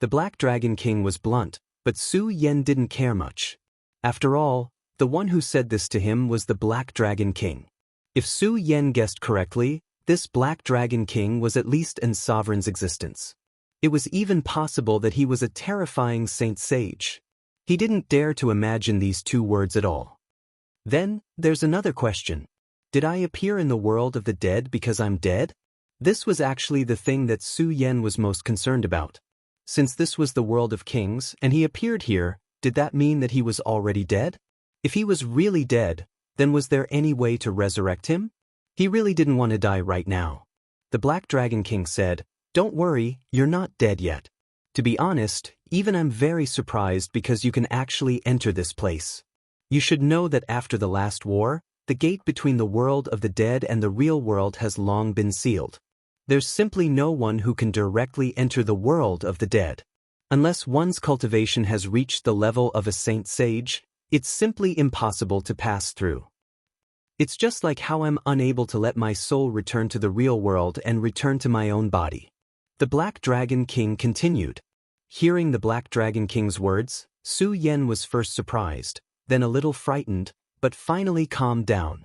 The Black Dragon King was blunt, But Su Yan didn't care much. After all, the one who said this to him was the Black Dragon King. If Su Yan guessed correctly, this Black Dragon King was at least in sovereign's existence. It was even possible that he was a terrifying saint sage. He didn't dare to imagine these two words at all. Then, there's another question. Did I appear in the world of the dead because I'm dead? This was actually the thing that Su Yan was most concerned about. Since this was the world of kings and he appeared here, did that mean that he was already dead? If he was really dead, then was there any way to resurrect him? He really didn't want to die right now. The Black Dragon King said, "Don't worry, you're not dead yet. To be honest, even I'm very surprised because you can actually enter this place. You should know that after the last war, the gate between the world of the dead and the real world has long been sealed. There's simply no one who can directly enter the world of the dead. Unless one's cultivation has reached the level of a saint sage, it's simply impossible to pass through. It's just like how I'm unable to let my soul return to the real world and return to my own body." The Black Dragon King continued. Hearing the Black Dragon King's words, Su Yan was first surprised, then a little frightened, but finally calmed down.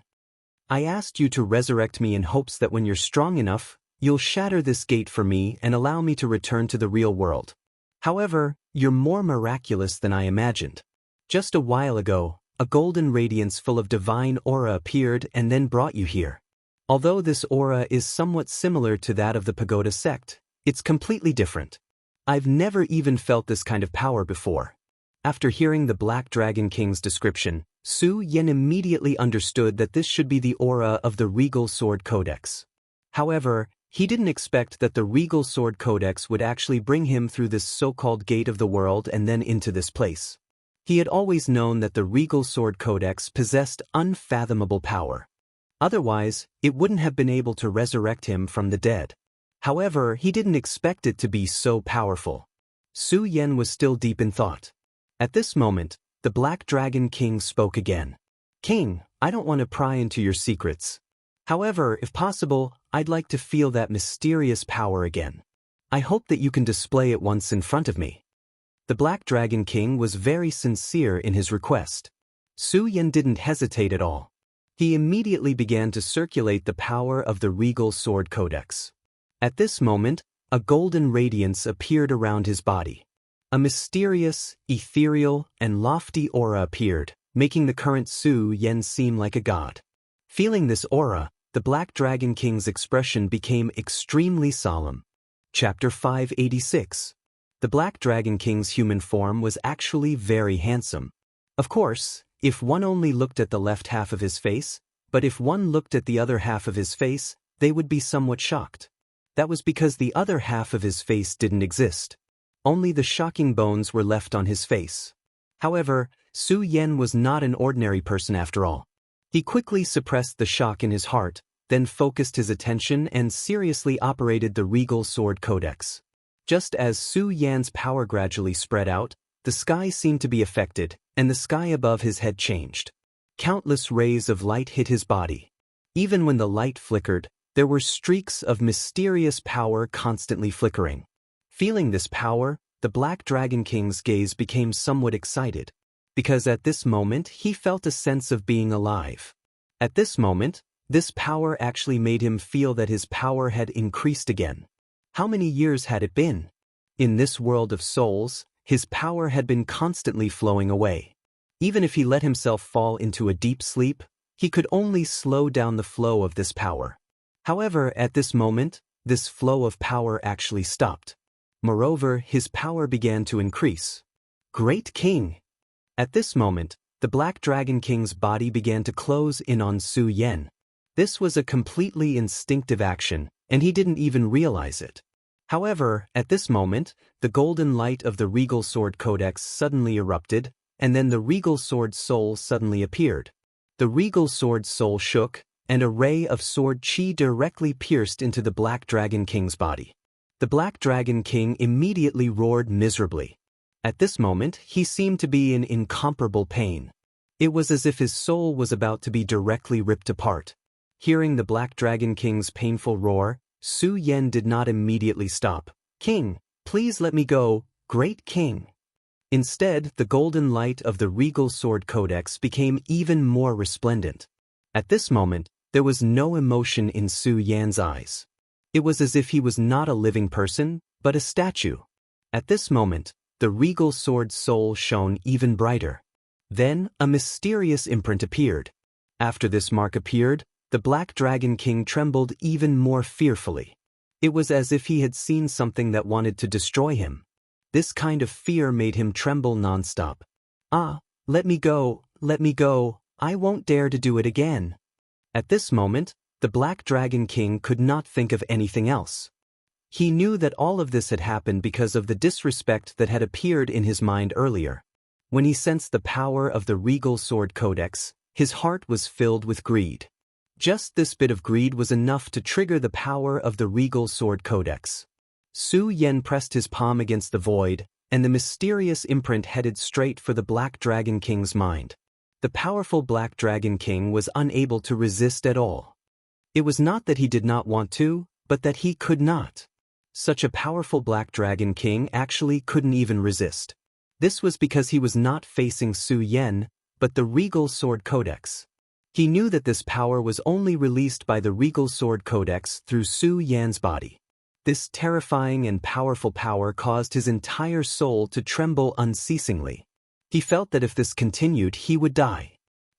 "I asked you to resurrect me in hopes that when you're strong enough, you'll shatter this gate for me and allow me to return to the real world. However, you're more miraculous than I imagined. Just a while ago, a golden radiance full of divine aura appeared and then brought you here. Although this aura is somewhat similar to that of the Pagoda sect, it's completely different. I've never even felt this kind of power before." After hearing the Black Dragon King's description, Su Yan immediately understood that this should be the aura of the Regal Sword Codex. However, he didn't expect that the Regal Sword Codex would actually bring him through this so-called gate of the world and then into this place. He had always known that the Regal Sword Codex possessed unfathomable power. Otherwise, it wouldn't have been able to resurrect him from the dead. However, he didn't expect it to be so powerful. Su Yan was still deep in thought. At this moment, the Black Dragon King spoke again. "King, I don't want to pry into your secrets. However, if possible, I'd like to feel that mysterious power again. I hope that you can display it once in front of me." The Black Dragon King was very sincere in his request. Su Yan didn't hesitate at all. He immediately began to circulate the power of the Regal Sword Codex. At this moment, a golden radiance appeared around his body. A mysterious, ethereal, and lofty aura appeared, making the current Su Yan seem like a god. Feeling this aura, the Black Dragon King's expression became extremely solemn. Chapter 586. The Black Dragon King's human form was actually very handsome. Of course, if one only looked at the left half of his face, but if one looked at the other half of his face, they would be somewhat shocked. That was because the other half of his face didn't exist. Only the shocking bones were left on his face. However, Su Yan was not an ordinary person after all. He quickly suppressed the shock in his heart, then focused his attention and seriously operated the Regal Sword Codex. Just as Su Yan's power gradually spread out, the sky seemed to be affected, and the sky above his head changed. Countless rays of light hit his body. Even when the light flickered, there were streaks of mysterious power constantly flickering. Feeling this power, the Black Dragon King's gaze became somewhat excited, because at this moment he felt a sense of being alive. At this moment, this power actually made him feel that his power had increased again. How many years had it been? In this world of souls, his power had been constantly flowing away. Even if he let himself fall into a deep sleep, he could only slow down the flow of this power. However, at this moment, this flow of power actually stopped. Moreover, his power began to increase. Great King! At this moment, the Black Dragon King's body began to close in on Su Yan. This was a completely instinctive action, and he didn't even realize it. However, at this moment, the golden light of the Regal Sword Codex suddenly erupted, and then the Regal Sword Soul suddenly appeared. The Regal Sword Soul shook, and a ray of sword chi directly pierced into the Black Dragon King's body. The Black Dragon King immediately roared miserably. At this moment, he seemed to be in incomparable pain. It was as if his soul was about to be directly ripped apart. Hearing the Black Dragon King's painful roar, Su Yan did not immediately stop. "King, please let me go, great King." Instead, the golden light of the regal sword codex became even more resplendent. At this moment, there was no emotion in Su Yan's eyes. It was as if he was not a living person, but a statue. At this moment, the regal sword's soul shone even brighter. Then, a mysterious imprint appeared. After this mark appeared, the Black Dragon King trembled even more fearfully. It was as if he had seen something that wanted to destroy him. This kind of fear made him tremble nonstop. "Ah, let me go, I won't dare to do it again." At this moment, the Black Dragon King could not think of anything else. He knew that all of this had happened because of the disrespect that had appeared in his mind earlier. When he sensed the power of the Regal Sword Codex, his heart was filled with greed. Just this bit of greed was enough to trigger the power of the Regal Sword Codex. Su Yan pressed his palm against the void, and the mysterious imprint headed straight for the Black Dragon King's mind. The powerful Black Dragon King was unable to resist at all. It was not that he did not want to, but that he could not. Such a powerful Black Dragon King actually couldn't even resist. This was because he was not facing Su Yan, but the Regal Sword Codex. He knew that this power was only released by the Regal Sword Codex through Su Yan's body. This terrifying and powerful power caused his entire soul to tremble unceasingly. He felt that if this continued, he would die.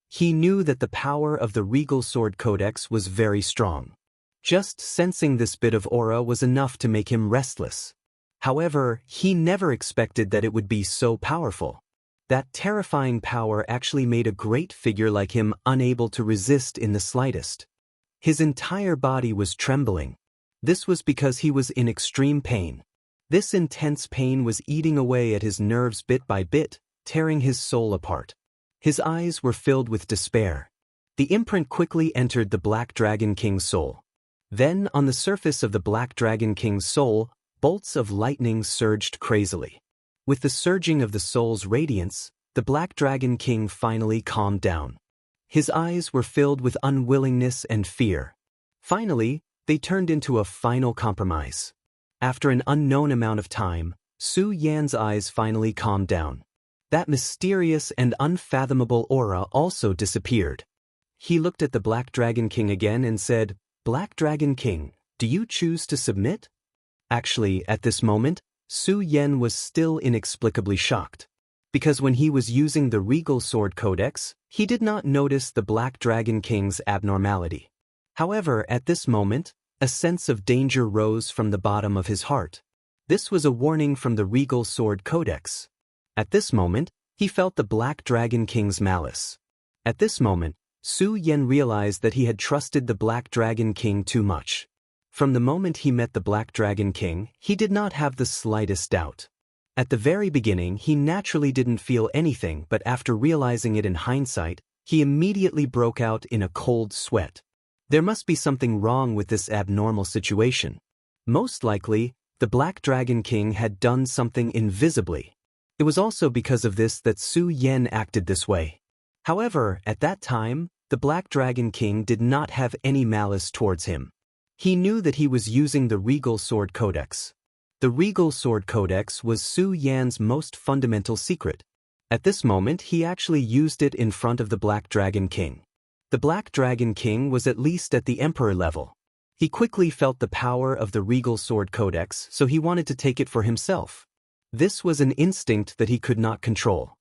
He knew that the power of the Regal Sword Codex was very strong. Just sensing this bit of aura was enough to make him restless. However, he never expected that it would be so powerful. That terrifying power actually made a great figure like him unable to resist in the slightest. His entire body was trembling. This was because he was in extreme pain. This intense pain was eating away at his nerves bit by bit, tearing his soul apart. His eyes were filled with despair. The imprint quickly entered the Black Dragon King's soul. Then, on the surface of the Black Dragon King's soul, bolts of lightning surged crazily. With the surging of the soul's radiance, the Black Dragon King finally calmed down. His eyes were filled with unwillingness and fear. Finally, they turned into a final compromise. After an unknown amount of time, Su Yan's eyes finally calmed down. That mysterious and unfathomable aura also disappeared. He looked at the Black Dragon King again and said, "Black Dragon King, do you choose to submit?" Actually, at this moment, Su Yan was still inexplicably shocked. Because when he was using the Regal Sword Codex, he did not notice the Black Dragon King's abnormality. However, at this moment, a sense of danger rose from the bottom of his heart. This was a warning from the Regal Sword Codex. At this moment, he felt the Black Dragon King's malice. At this moment, Su Yan realized that he had trusted the Black Dragon King too much. From the moment he met the Black Dragon King, he did not have the slightest doubt. At the very beginning, he naturally didn't feel anything, but after realizing it in hindsight, he immediately broke out in a cold sweat. There must be something wrong with this abnormal situation. Most likely, the Black Dragon King had done something invisibly. It was also because of this that Su Yan acted this way. However, at that time, the Black Dragon King did not have any malice towards him. He knew that he was using the Regal Sword Codex. The Regal Sword Codex was Su Yan's most fundamental secret. At this moment, he actually used it in front of the Black Dragon King. The Black Dragon King was at least at the Emperor level. He quickly felt the power of the Regal Sword Codex, so he wanted to take it for himself. This was an instinct that he could not control.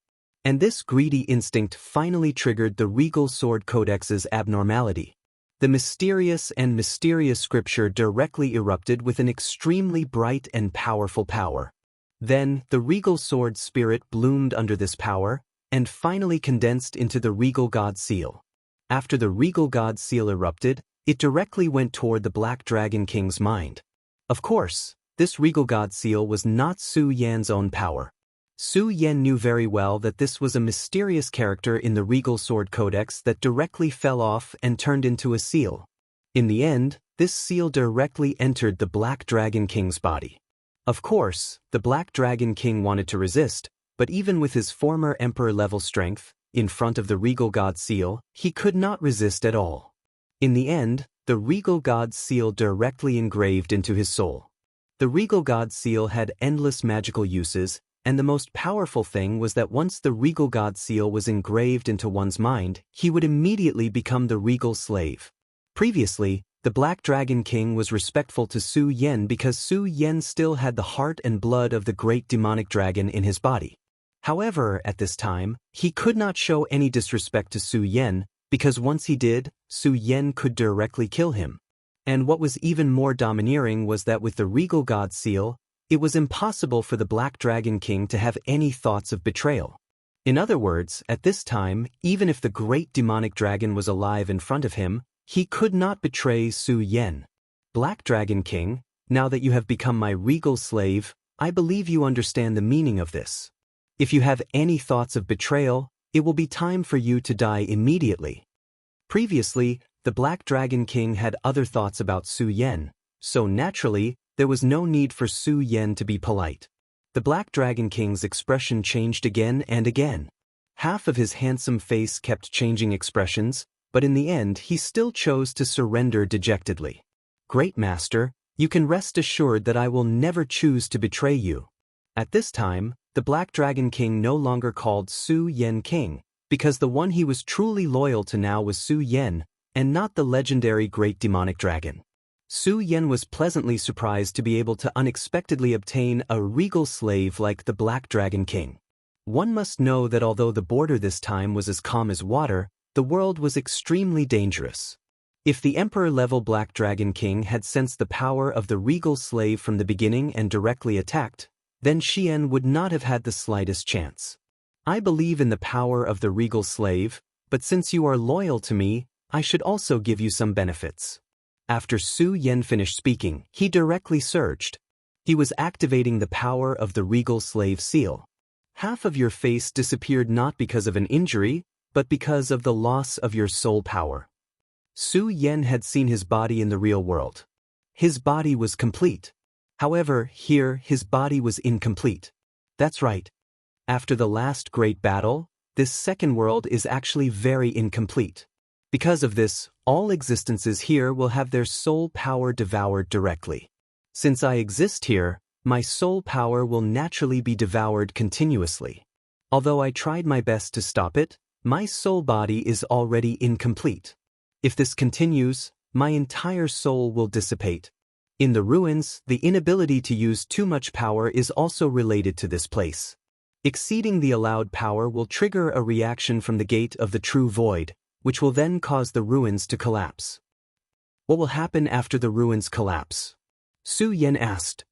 And this greedy instinct finally triggered the Regal Sword Codex's abnormality. The mysterious scripture directly erupted with an extremely bright and powerful power. Then, the Regal Sword spirit bloomed under this power, and finally condensed into the Regal God Seal. After the Regal God Seal erupted, it directly went toward the Black Dragon King's mind. Of course, this Regal God Seal was not Su Yan's own power. Su Yan knew very well that this was a mysterious character in the Regal Sword Codex that directly fell off and turned into a seal. In the end, this seal directly entered the Black Dragon King's body. Of course, the Black Dragon King wanted to resist, but even with his former Emperor-level strength, in front of the Regal God Seal, he could not resist at all. In the end, the Regal God Seal directly engraved into his soul. The Regal God Seal had endless magical uses, And the most powerful thing was that once the regal god seal was engraved into one's mind, he would immediately become the regal slave. Previously, the Black Dragon King was respectful to Su Yen because Su Yen still had the heart and blood of the great demonic dragon in his body. However, at this time, he could not show any disrespect to Su Yen, because once he did, Su Yen could directly kill him. And what was even more domineering was that with the regal god seal, it was impossible for the Black Dragon King to have any thoughts of betrayal. In other words, at this time, even if the great demonic dragon was alive in front of him, he could not betray Su Yen. Black Dragon King, now that you have become my regal slave, I believe you understand the meaning of this. If you have any thoughts of betrayal, it will be time for you to die immediately. Previously, the Black Dragon King had other thoughts about Su Yen, so naturally, there was no need for Su Yen to be polite. The Black Dragon King's expression changed again and again. Half of his handsome face kept changing expressions, but in the end he still chose to surrender dejectedly. Great Master, you can rest assured that I will never choose to betray you. At this time, the Black Dragon King no longer called Su Yen King, because the one he was truly loyal to now was Su Yen, and not the legendary great demonic dragon. Su Yen was pleasantly surprised to be able to unexpectedly obtain a regal slave like the Black Dragon King. One must know that although the border this time was as calm as water, the world was extremely dangerous. If the Emperor-level Black Dragon King had sensed the power of the regal slave from the beginning and directly attacked, then Xian would not have had the slightest chance. I believe in the power of the regal slave, but since you are loyal to me, I should also give you some benefits. After Su Yen finished speaking, he directly surged. He was activating the power of the regal slave seal. Half of your face disappeared not because of an injury, but because of the loss of your soul power. Su Yen had seen his body in the real world. His body was complete. However, here his body was incomplete. That's right. After the last great battle, this second world is actually very incomplete. Because of this, all existences here will have their soul power devoured directly. Since I exist here, my soul power will naturally be devoured continuously. Although I tried my best to stop it, my soul body is already incomplete. If this continues, my entire soul will dissipate. In the ruins, the inability to use too much power is also related to this place. Exceeding the allowed power will trigger a reaction from the gate of the true void, which will then cause the ruins to collapse. What will happen after the ruins collapse? Su Yen asked.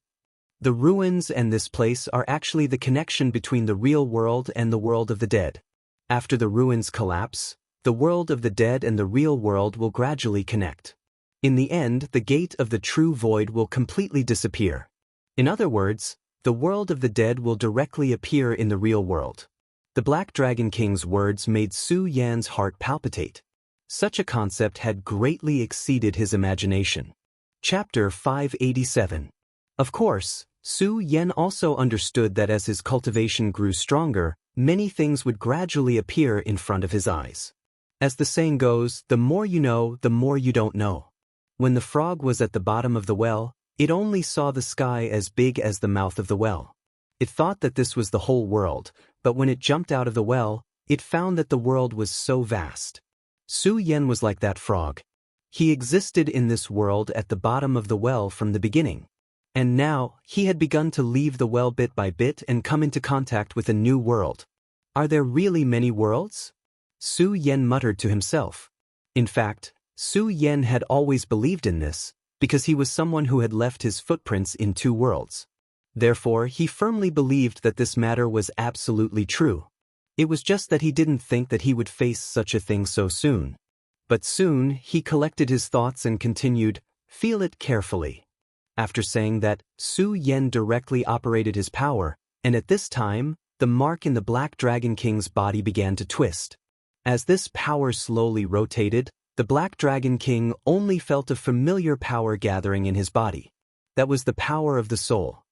The ruins and this place are actually the connection between the real world and the world of the dead. After the ruins collapse, the world of the dead and the real world will gradually connect. In the end, the gate of the true void will completely disappear. In other words, the world of the dead will directly appear in the real world. The Black Dragon King's words made Su Yan's heart palpitate. Such a concept had greatly exceeded his imagination. Chapter 587. Of course, Su Yan also understood that as his cultivation grew stronger, many things would gradually appear in front of his eyes. As the saying goes, the more you know, the more you don't know. When the frog was at the bottom of the well, it only saw the sky as big as the mouth of the well. It thought that this was the whole world, but when it jumped out of the well, it found that the world was so vast. Su Yan was like that frog. He existed in this world at the bottom of the well from the beginning. And now, he had begun to leave the well bit by bit and come into contact with a new world. Are there really many worlds? Su Yan muttered to himself. In fact, Su Yan had always believed in this, because he was someone who had left his footprints in two worlds. Therefore, he firmly believed that this matter was absolutely true. It was just that he didn't think that he would face such a thing so soon. But soon, he collected his thoughts and continued, "Feel it carefully." After saying that, Su Yan directly operated his power, and at this time, the mark in the Black Dragon King's body began to twist. As this power slowly rotated, the Black Dragon King only felt a familiar power gathering in his body. That was the power of the soul.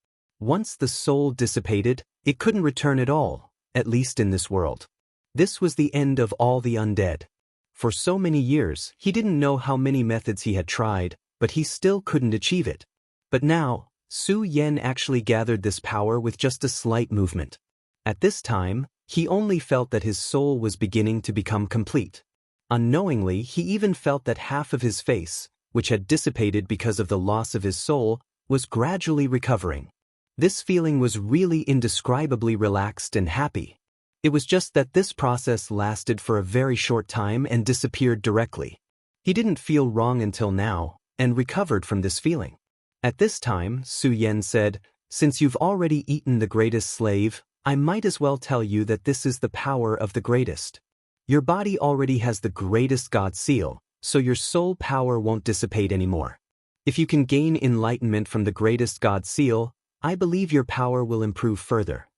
Once the soul dissipated, it couldn't return at all, at least in this world. This was the end of all the undead. For so many years, he didn't know how many methods he had tried, but he still couldn't achieve it. But now, Su Yan actually gathered this power with just a slight movement. At this time, he only felt that his soul was beginning to become complete. Unknowingly, he even felt that half of his face, which had dissipated because of the loss of his soul, was gradually recovering. This feeling was really indescribably relaxed and happy. It was just that this process lasted for a very short time and disappeared directly. He didn't feel wrong until now, and recovered from this feeling. At this time, Su Yan said, "Since you've already eaten the greatest slave, I might as well tell you that this is the power of the greatest. Your body already has the greatest God seal, so your soul power won't dissipate anymore. If you can gain enlightenment from the greatest God seal, I believe your power will improve further.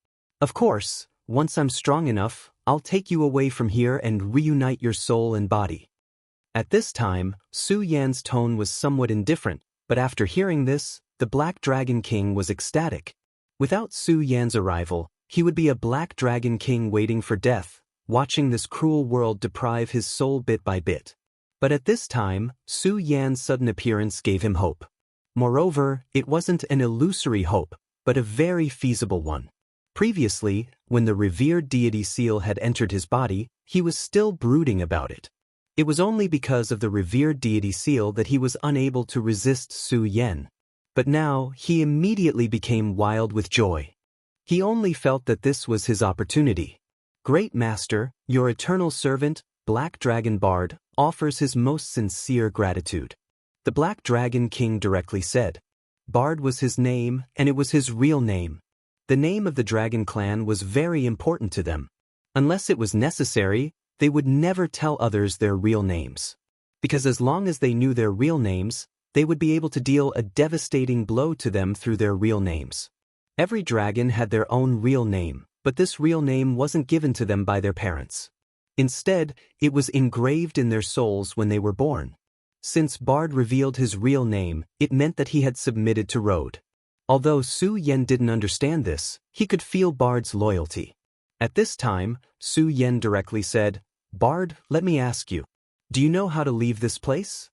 Of course, once I'm strong enough, I'll take you away from here and reunite your soul and body." At this time, Su Yan's tone was somewhat indifferent, but after hearing this, the Black Dragon King was ecstatic. Without Su Yan's arrival, he would be a Black Dragon King waiting for death, watching this cruel world deprive his soul bit by bit. But at this time, Su Yan's sudden appearance gave him hope. Moreover, it wasn't an illusory hope, but a very feasible one. Previously, when the revered deity seal had entered his body, he was still brooding about it. It was only because of the revered deity seal that he was unable to resist Su Yan. But now, he immediately became wild with joy. He only felt that this was his opportunity. "Great Master, your eternal servant, Black Dragon Bard, offers his most sincere gratitude," the Black Dragon King directly said. Bard was his name, and it was his real name. The name of the Dragon Clan was very important to them. Unless it was necessary, they would never tell others their real names. Because as long as they knew their real names, they would be able to deal a devastating blow to them through their real names. Every dragon had their own real name, but this real name wasn't given to them by their parents. Instead, it was engraved in their souls when they were born. Since Bard revealed his real name, it meant that he had submitted to Road. Although Su Yan didn't understand this, he could feel Bard's loyalty. At this time, Su Yan directly said, "Bard, let me ask you, do you know how to leave this place?"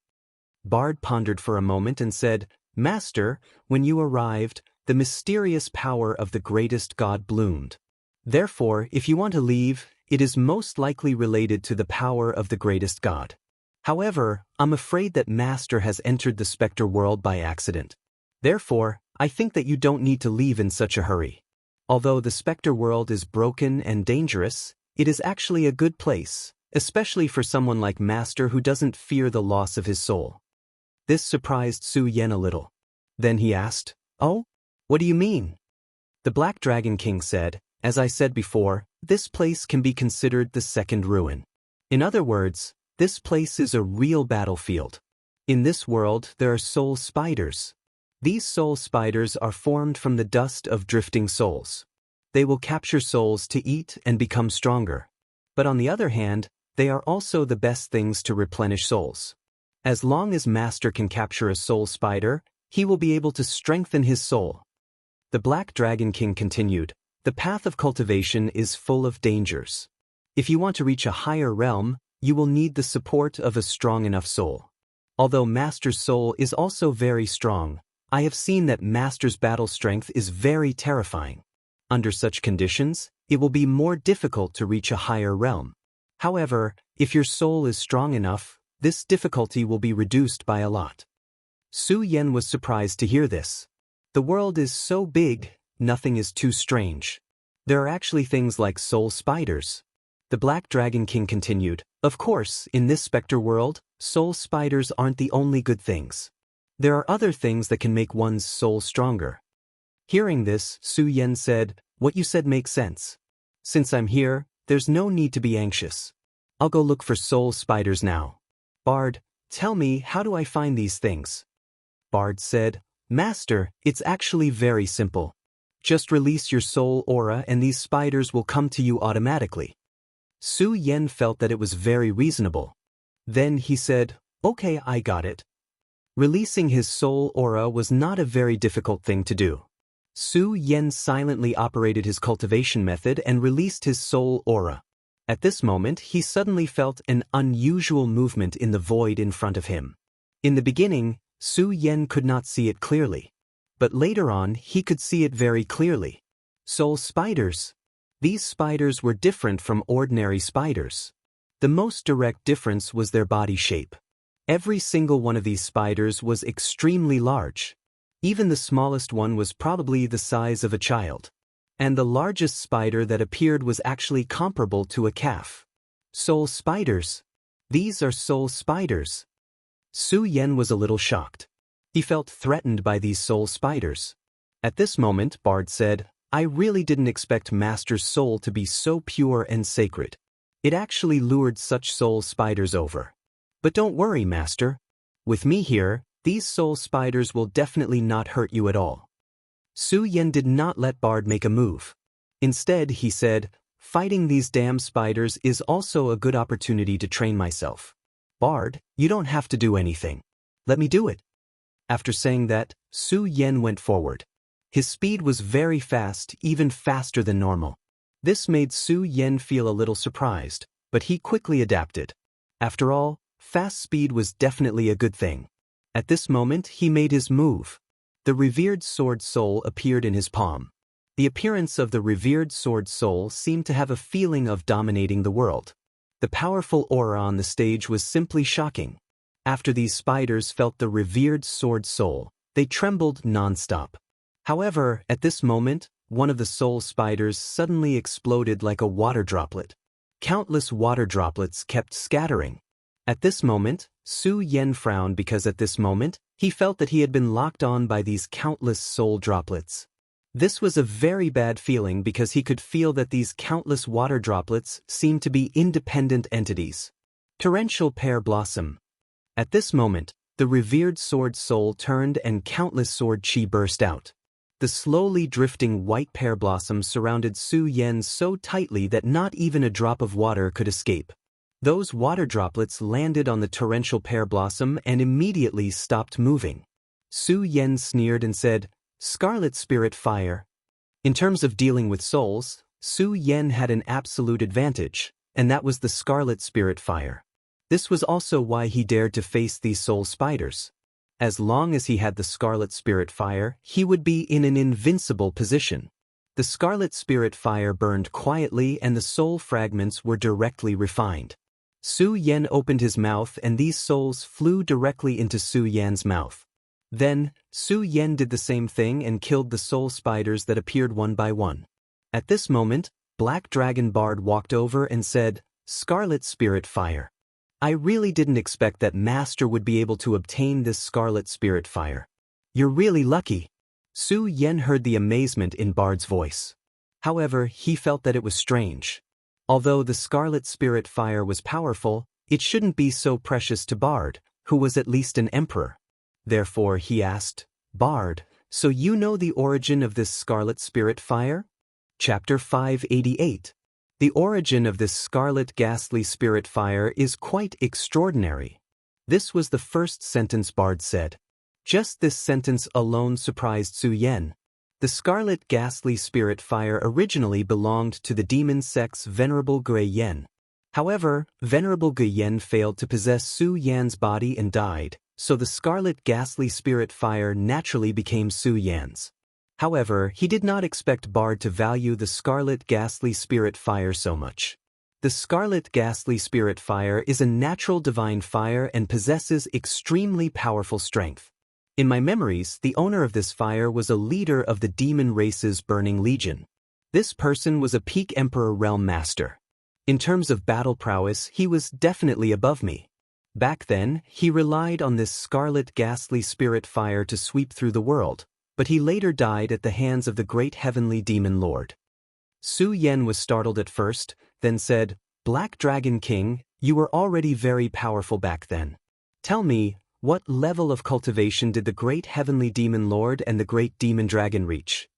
Bard pondered for a moment and said, "Master, when you arrived, the mysterious power of the greatest God bloomed. Therefore, if you want to leave, it is most likely related to the power of the greatest God. However, I'm afraid that Master has entered the Spectre world by accident. Therefore, I think that you don't need to leave in such a hurry. Although the Spectre world is broken and dangerous, it is actually a good place, especially for someone like Master who doesn't fear the loss of his soul." This surprised Su Yan a little. Then he asked, "Oh? What do you mean?" The Black Dragon King said, "As I said before, this place can be considered the second ruin. In other words, this place is a real battlefield. In this world, there are soul spiders. These soul spiders are formed from the dust of drifting souls. They will capture souls to eat and become stronger. But on the other hand, they are also the best things to replenish souls. As long as Master can capture a soul spider, he will be able to strengthen his soul." The Black Dragon King continued, "The path of cultivation is full of dangers. If you want to reach a higher realm, you will need the support of a strong enough soul. Although Master's soul is also very strong, I have seen that Master's battle strength is very terrifying. Under such conditions, it will be more difficult to reach a higher realm. However, if your soul is strong enough, this difficulty will be reduced by a lot." Su Yan was surprised to hear this. The world is so big, nothing is too strange. There are actually things like soul spiders. The Black Dragon King continued, "Of course, in this Spectre world, soul spiders aren't the only good things. There are other things that can make one's soul stronger." Hearing this, Su Yan said, "What you said makes sense. Since I'm here, there's no need to be anxious. I'll go look for soul spiders now. Bard, tell me, how do I find these things?" Bard said, "Master, it's actually very simple. Just release your soul aura and these spiders will come to you automatically." Su Yan felt that it was very reasonable. Then he said, "Okay, I got it." Releasing his soul aura was not a very difficult thing to do. Su Yan silently operated his cultivation method and released his soul aura. At this moment, he suddenly felt an unusual movement in the void in front of him. In the beginning, Su Yan could not see it clearly. But later on he could see it very clearly. Soul spiders. These spiders were different from ordinary spiders. The most direct difference was their body shape. Every single one of these spiders was extremely large. Even the smallest one was probably the size of a child. And the largest spider that appeared was actually comparable to a calf. Soul spiders. These are soul spiders. Su Yen was a little shocked. He felt threatened by these soul spiders. At this moment, Bard said, "I really didn't expect Master's soul to be so pure and sacred. It actually lured such soul spiders over. But don't worry, Master. With me here, these soul spiders will definitely not hurt you at all." Su Yen did not let Bard make a move. Instead, he said, "Fighting these damn spiders is also a good opportunity to train myself. Bard, you don't have to do anything. Let me do it." After saying that, Su Yen went forward. His speed was very fast, even faster than normal. This made Su Yen feel a little surprised, but he quickly adapted. After all, fast speed was definitely a good thing. At this moment, he made his move. The revered sword soul appeared in his palm. The appearance of the revered sword soul seemed to have a feeling of dominating the world. The powerful aura on the stage was simply shocking. After these spiders felt the revered sword soul, they trembled non-stop. However, at this moment, one of the soul spiders suddenly exploded like a water droplet. Countless water droplets kept scattering. At this moment, Su Yen frowned because at this moment, he felt that he had been locked on by these countless soul droplets. This was a very bad feeling because he could feel that these countless water droplets seemed to be independent entities. Torrential pear blossom. At this moment, the revered sword soul turned and countless sword chi burst out. The slowly drifting white pear blossom surrounded Su Yen so tightly that not even a drop of water could escape. Those water droplets landed on the torrential pear blossom and immediately stopped moving. Su Yen sneered and said, "Scarlet Spirit Fire." In terms of dealing with souls, Su Yen had an absolute advantage, and that was the Scarlet Spirit Fire. This was also why he dared to face these soul spiders. As long as he had the Scarlet Spirit Fire, he would be in an invincible position. The Scarlet Spirit Fire burned quietly and the soul fragments were directly refined. Su Yen opened his mouth and these souls flew directly into Su Yen's mouth. Then, Su Yen did the same thing and killed the soul spiders that appeared one by one. At this moment, Black Dragon Bard walked over and said, "Scarlet Spirit Fire. I really didn't expect that Master would be able to obtain this Scarlet Spirit Fire. You're really lucky." Su Yen heard the amazement in Bard's voice. However, he felt that it was strange. Although the Scarlet Spirit Fire was powerful, it shouldn't be so precious to Bard, who was at least an emperor. Therefore, he asked, "Bard, so you know the origin of this Scarlet Spirit Fire?" Chapter 588. The origin of this scarlet ghastly spirit fire is quite extraordinary. This was the first sentence Bard said. Just this sentence alone surprised Su Yen. The scarlet ghastly spirit fire originally belonged to the demon sect's Venerable Gui Yen. However, Venerable Gui Yen failed to possess Su Yan's body and died, so the scarlet ghastly spirit fire naturally became Su Yan's. However, he did not expect Bard to value the scarlet ghastly spirit fire so much. The scarlet ghastly spirit fire is a natural divine fire and possesses extremely powerful strength. In my memories, the owner of this fire was a leader of the demon race's Burning Legion. This person was a peak Emperor Realm Master. In terms of battle prowess, he was definitely above me. Back then, he relied on this scarlet ghastly spirit fire to sweep through the world, but he later died at the hands of the great heavenly demon lord. Su Yen was startled at first, then said, "Black Dragon King, you were already very powerful back then. Tell me, what level of cultivation did the great heavenly demon lord and the great demon dragon reach?"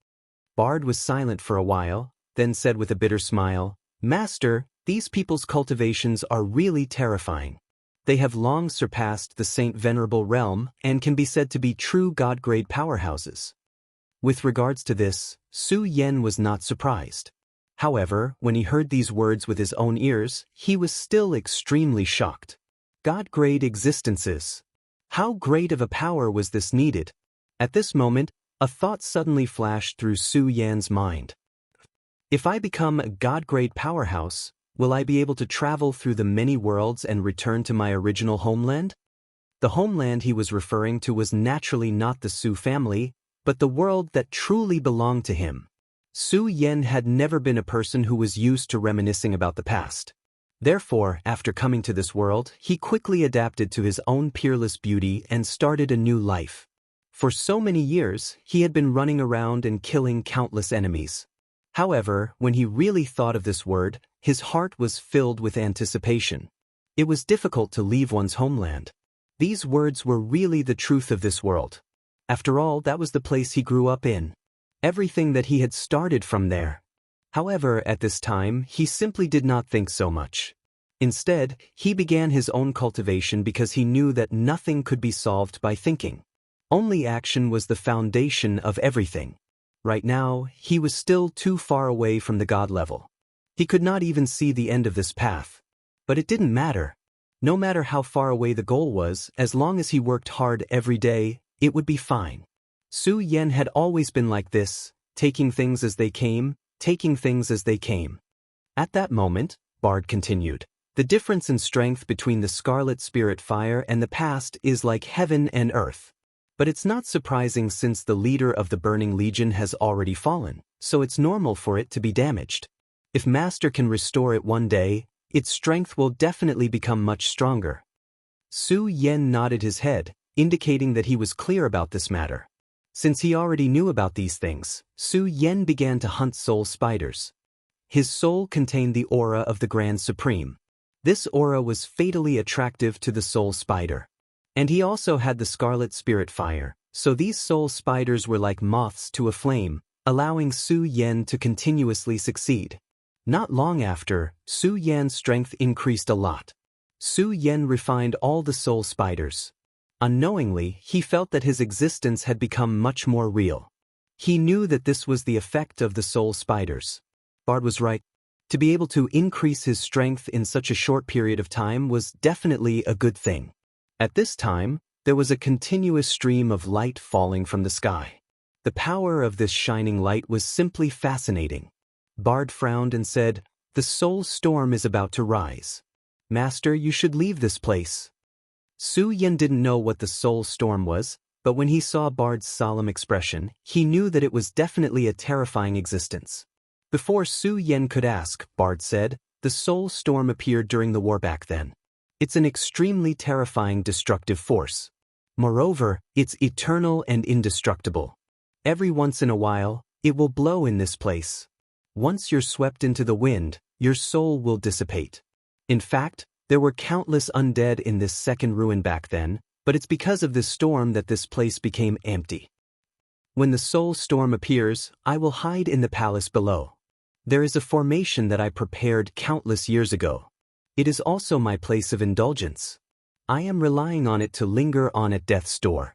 Bard was silent for a while, then said with a bitter smile, "Master, these people's cultivations are really terrifying. They have long surpassed the Saint Venerable realm and can be said to be true god-grade powerhouses." With regards to this, Su Yen was not surprised. However, when he heard these words with his own ears, he was still extremely shocked. God-grade existences. How great of a power was this needed? At this moment, A thought suddenly flashed through Su Yan's mind. If I become a god-grade powerhouse, will I be able to travel through the many worlds and return to my original homeland? The homeland he was referring to was naturally not the Su family, but the world that truly belonged to him. Su Yan had never been a person who was used to reminiscing about the past. Therefore, after coming to this world, he quickly adapted to his own peerless beauty and started a new life. For so many years, he had been running around and killing countless enemies. However, when he really thought of this word, his heart was filled with anticipation. It was difficult to leave one's homeland. These words were really the truth of this world. After all, that was the place he grew up in. Everything that he had started from there. However, at this time, he simply did not think so much. Instead, he began his own cultivation because he knew that nothing could be solved by thinking. Only action was the foundation of everything. Right now, he was still too far away from the God level. He could not even see the end of this path. But it didn't matter. No matter how far away the goal was, as long as he worked hard every day, it would be fine. Su Yan had always been like this, taking things as they came. At that moment, Bard continued, the difference in strength between the Scarlet Spirit Fire and the past is like heaven and earth. But it's not surprising since the leader of the Burning Legion has already fallen, so it's normal for it to be damaged. If Master can restore it one day, its strength will definitely become much stronger. Su Yan nodded his head, indicating that he was clear about this matter. Since he already knew about these things, Su Yan began to hunt soul spiders. His soul contained the aura of the Grand Supreme. This aura was fatally attractive to the soul spider. And he also had the Scarlet Spirit Fire, so these soul spiders were like moths to a flame, allowing Su Yan to continuously succeed. Not long after, Su Yan's strength increased a lot. Su Yan refined all the soul spiders. Unknowingly, he felt that his existence had become much more real. He knew that this was the effect of the soul spiders. Bard was right. To be able to increase his strength in such a short period of time was definitely a good thing. At this time, there was a continuous stream of light falling from the sky. The power of this shining light was simply fascinating. Bard frowned and said, "The soul storm is about to rise. Master, you should leave this place." Su Yan didn't know what the soul storm was, but when he saw Bard's solemn expression, he knew that it was definitely a terrifying existence. Before Su Yan could ask, Bard said, "The soul storm appeared during the war back then. It's an extremely terrifying destructive force. Moreover, it's eternal and indestructible. Every once in a while, it will blow in this place. Once you're swept into the wind, your soul will dissipate. In fact, there were countless undead in this second ruin back then, but it's because of this storm that this place became empty. When the soul storm appears, I will hide in the palace below. There is a formation that I prepared countless years ago. It is also my place of indulgence. I am relying on it to linger on at death's door.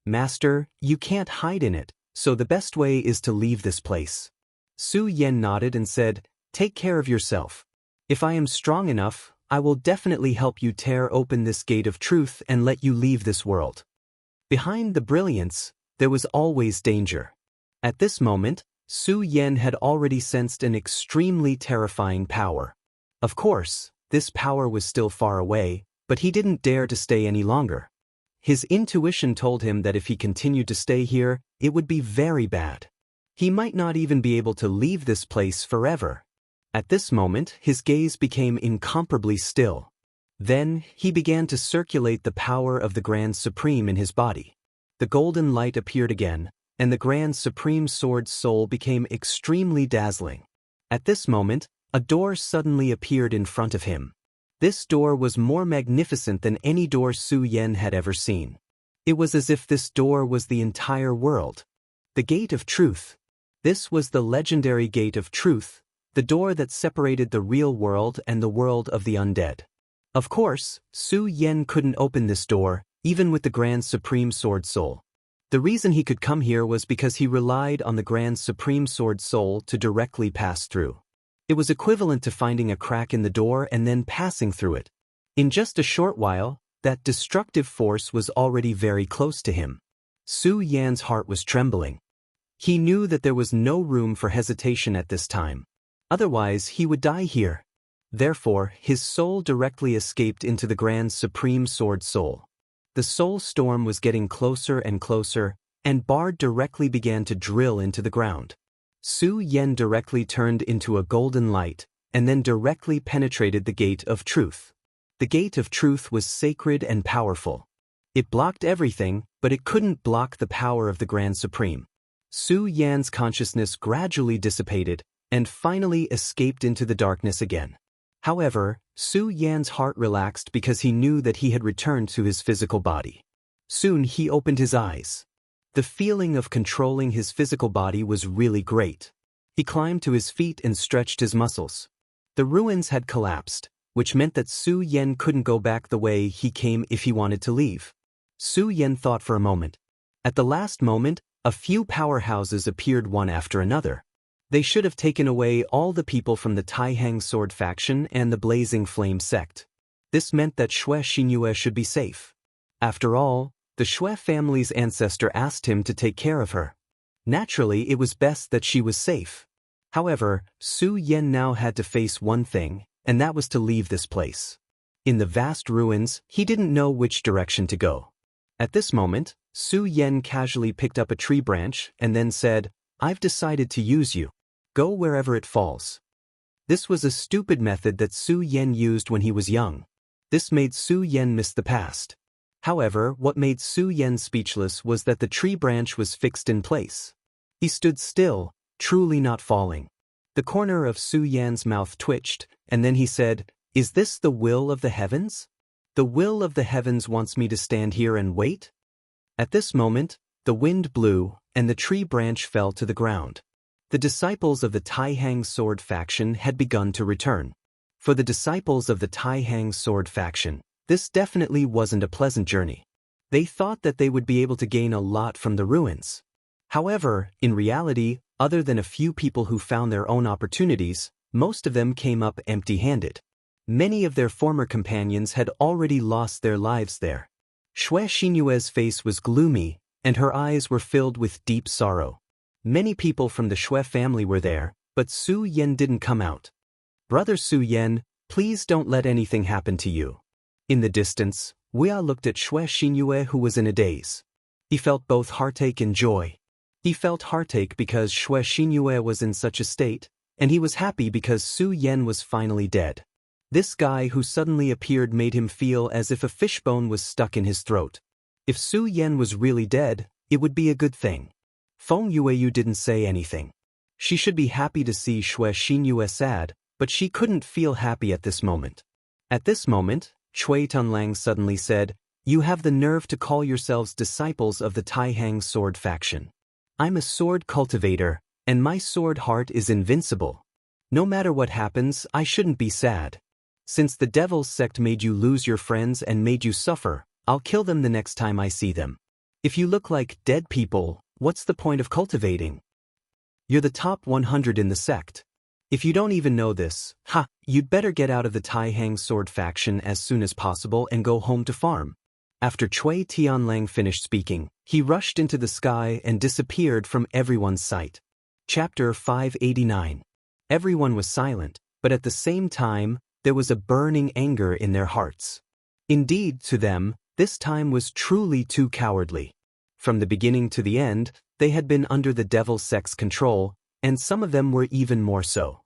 Master, you can't hide in it, so the best way is to leave this place." Su Yan nodded and said, "Take care of yourself. If I am strong enough, I will definitely help you tear open this gate of truth and let you leave this world." Behind the brilliance, there was always danger. At this moment, Su Yan had already sensed an extremely terrifying power. Of course, this power was still far away, but he didn't dare to stay any longer. His intuition told him that if he continued to stay here, it would be very bad. He might not even be able to leave this place forever. At this moment, his gaze became incomparably still. Then, he began to circulate the power of the Grand Supreme in his body. The golden light appeared again, and the Grand Supreme Sword's soul became extremely dazzling. At this moment, a door suddenly appeared in front of him. This door was more magnificent than any door Su Yan had ever seen. It was as if this door was the entire world. The Gate of Truth. This was the legendary Gate of Truth, the door that separated the real world and the world of the undead. Of course, Su Yan couldn't open this door, even with the Grand Supreme Sword Soul. The reason he could come here was because he relied on the Grand Supreme Sword Soul to directly pass through. It was equivalent to finding a crack in the door and then passing through it. In just a short while, that destructive force was already very close to him. Su Yan's heart was trembling. He knew that there was no room for hesitation at this time. Otherwise, he would die here. Therefore, his soul directly escaped into the Grand Supreme Sword Soul. The soul storm was getting closer and closer, and Bard directly began to drill into the ground. Su Yen directly turned into a golden light, and then directly penetrated the Gate of Truth. The Gate of Truth was sacred and powerful. It blocked everything, but it couldn't block the power of the Grand Supreme. Su Yan's consciousness gradually dissipated, and finally escaped into the darkness again. However, Su Yan's heart relaxed because he knew that he had returned to his physical body. Soon he opened his eyes. The feeling of controlling his physical body was really great. He climbed to his feet and stretched his muscles. The ruins had collapsed, which meant that Su Yen couldn't go back the way he came if he wanted to leave. Su Yen thought for a moment. At the last moment, a few powerhouses appeared one after another. They should have taken away all the people from the Taihang Sword faction and the Blazing Flame sect. This meant that Xue Xinyue should be safe. After all, the Xue family's ancestor asked him to take care of her. Naturally, it was best that she was safe. However, Su Yen now had to face one thing, and that was to leave this place. In the vast ruins, he didn't know which direction to go. At this moment, Su Yen casually picked up a tree branch and then said, "I've decided to use you. Go wherever it falls." This was a stupid method that Su Yen used when he was young. This made Su Yen miss the past. However, what made Su Yen speechless was that the tree branch was fixed in place. He stood still, truly not falling. The corner of Su Yan's mouth twitched, and then he said, "Is this the will of the heavens? The will of the heavens wants me to stand here and wait?" At this moment, the wind blew, and the tree branch fell to the ground. The disciples of the Taihang Sword faction had begun to return. For the disciples of the Taihang Sword faction, this definitely wasn't a pleasant journey. They thought that they would be able to gain a lot from the ruins. However, in reality, other than a few people who found their own opportunities, most of them came up empty-handed. Many of their former companions had already lost their lives there. Xue Xinyue's face was gloomy, and her eyes were filled with deep sorrow. Many people from the Xue family were there, but Su Yen didn't come out. "Brother Su Yen, please don't let anything happen to you." In the distance, Weia looked at Xue Xinyue, who was in a daze. He felt both heartache and joy. He felt heartache because Xue Xinyue was in such a state, and he was happy because Su Yen was finally dead. This guy who suddenly appeared made him feel as if a fishbone was stuck in his throat. If Su Yen was really dead, it would be a good thing. Feng Yueyu didn't say anything. She should be happy to see Xue Xinyue sad, but she couldn't feel happy at this moment. At this moment, Chui Tunlang suddenly said, "You have the nerve to call yourselves disciples of the Taihang Sword faction. I'm a sword cultivator, and my sword heart is invincible. No matter what happens, I shouldn't be sad. Since the Devil's sect made you lose your friends and made you suffer, I'll kill them the next time I see them. If you look like dead people, what's the point of cultivating? You're the top 100 in the sect. If you don't even know this, you'd better get out of the Taihang Sword faction as soon as possible and go home to farm." After Chui Tianlang finished speaking, he rushed into the sky and disappeared from everyone's sight. Chapter 589. Everyone was silent, but at the same time, there was a burning anger in their hearts. Indeed, to them, this time was truly too cowardly. From the beginning to the end, they had been under the Devil's sect's control, and some of them were even more so.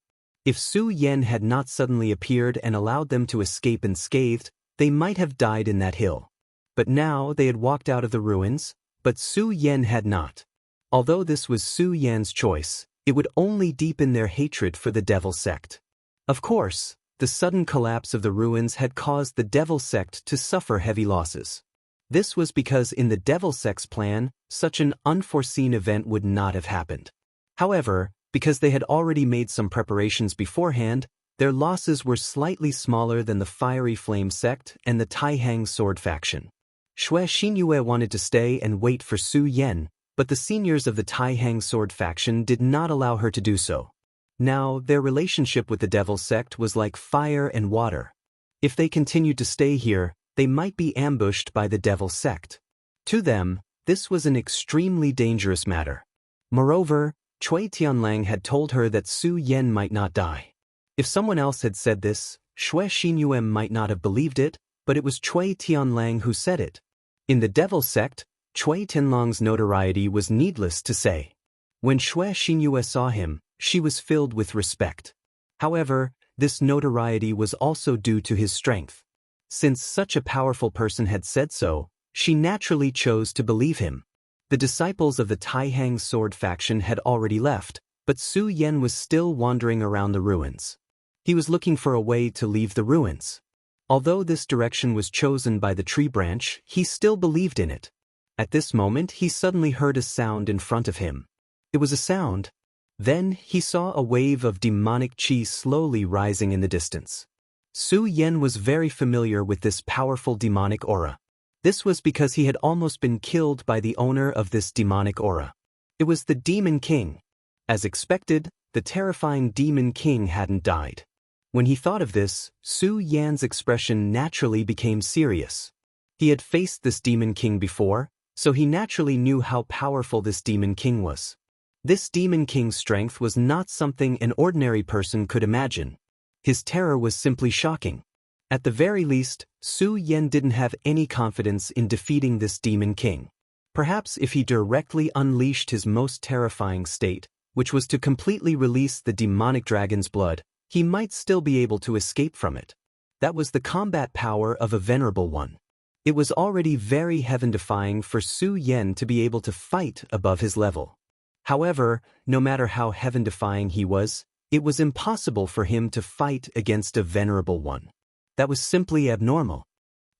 If Su Yen had not suddenly appeared and allowed them to escape unscathed, they might have died in that hill. But now they had walked out of the ruins, but Su Yen had not. Although this was Su Yan's choice, it would only deepen their hatred for the Devil sect. Of course, the sudden collapse of the ruins had caused the Devil sect to suffer heavy losses. This was because in the Devil sect's plan, such an unforeseen event would not have happened. However, because they had already made some preparations beforehand, their losses were slightly smaller than the Fiery Flame sect and the Taihang Sword faction. Xue Xinyue wanted to stay and wait for Su Yen, but the seniors of the Taihang Sword faction did not allow her to do so. Now, their relationship with the Devil sect was like fire and water. If they continued to stay here, they might be ambushed by the Devil sect. To them, this was an extremely dangerous matter. Moreover, Cui Tianlang had told her that Su Yan might not die. If someone else had said this, Xue Xinyuem might not have believed it, but it was Cui Tianlang who said it. In the devil sect, Cui Tianlang's notoriety was needless to say. When Xue Xinyue saw him, she was filled with respect. However, this notoriety was also due to his strength. Since such a powerful person had said so, she naturally chose to believe him. The disciples of the Taihang sword faction had already left, but Su Yan was still wandering around the ruins. He was looking for a way to leave the ruins. Although this direction was chosen by the tree branch, he still believed in it. At this moment he suddenly heard a sound in front of him. It was a sound. Then he saw a wave of demonic qi slowly rising in the distance. Su Yan was very familiar with this powerful demonic aura. This was because he had almost been killed by the owner of this demonic aura. It was the Demon King. As expected, the terrifying Demon King hadn't died. When he thought of this, Su Yan's expression naturally became serious. He had faced this Demon King before, so he naturally knew how powerful this Demon King was. This Demon King's strength was not something an ordinary person could imagine. His terror was simply shocking. At the very least, Su Yan didn't have any confidence in defeating this Demon King. Perhaps if he directly unleashed his most terrifying state, which was to completely release the demonic dragon's blood, he might still be able to escape from it. That was the combat power of a venerable one. It was already very heaven-defying for Su Yan to be able to fight above his level. However, no matter how heaven-defying he was, it was impossible for him to fight against a venerable one. That was simply abnormal.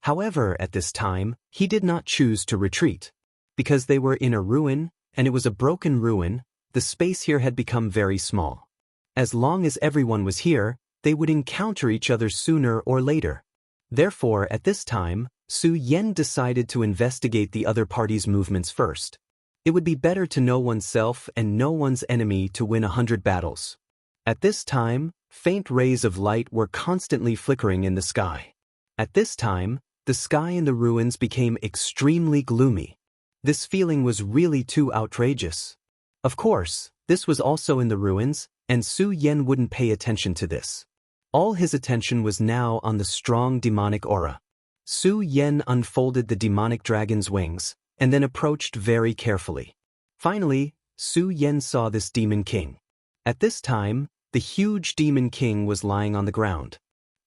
However, at this time, he did not choose to retreat. Because they were in a ruin, and it was a broken ruin, the space here had become very small. As long as everyone was here, they would encounter each other sooner or later. Therefore, at this time, Su Yan decided to investigate the other party's movements first. It would be better to know oneself and know one's enemy to win 100 battles. At this time, faint rays of light were constantly flickering in the sky. At this time, the sky in the ruins became extremely gloomy. This feeling was really too outrageous. Of course, this was also in the ruins, and Su Yan wouldn't pay attention to this. All his attention was now on the strong demonic aura. Su Yan unfolded the demonic dragon's wings, and then approached very carefully. Finally, Su Yan saw this Demon King. At this time, the huge Demon King was lying on the ground.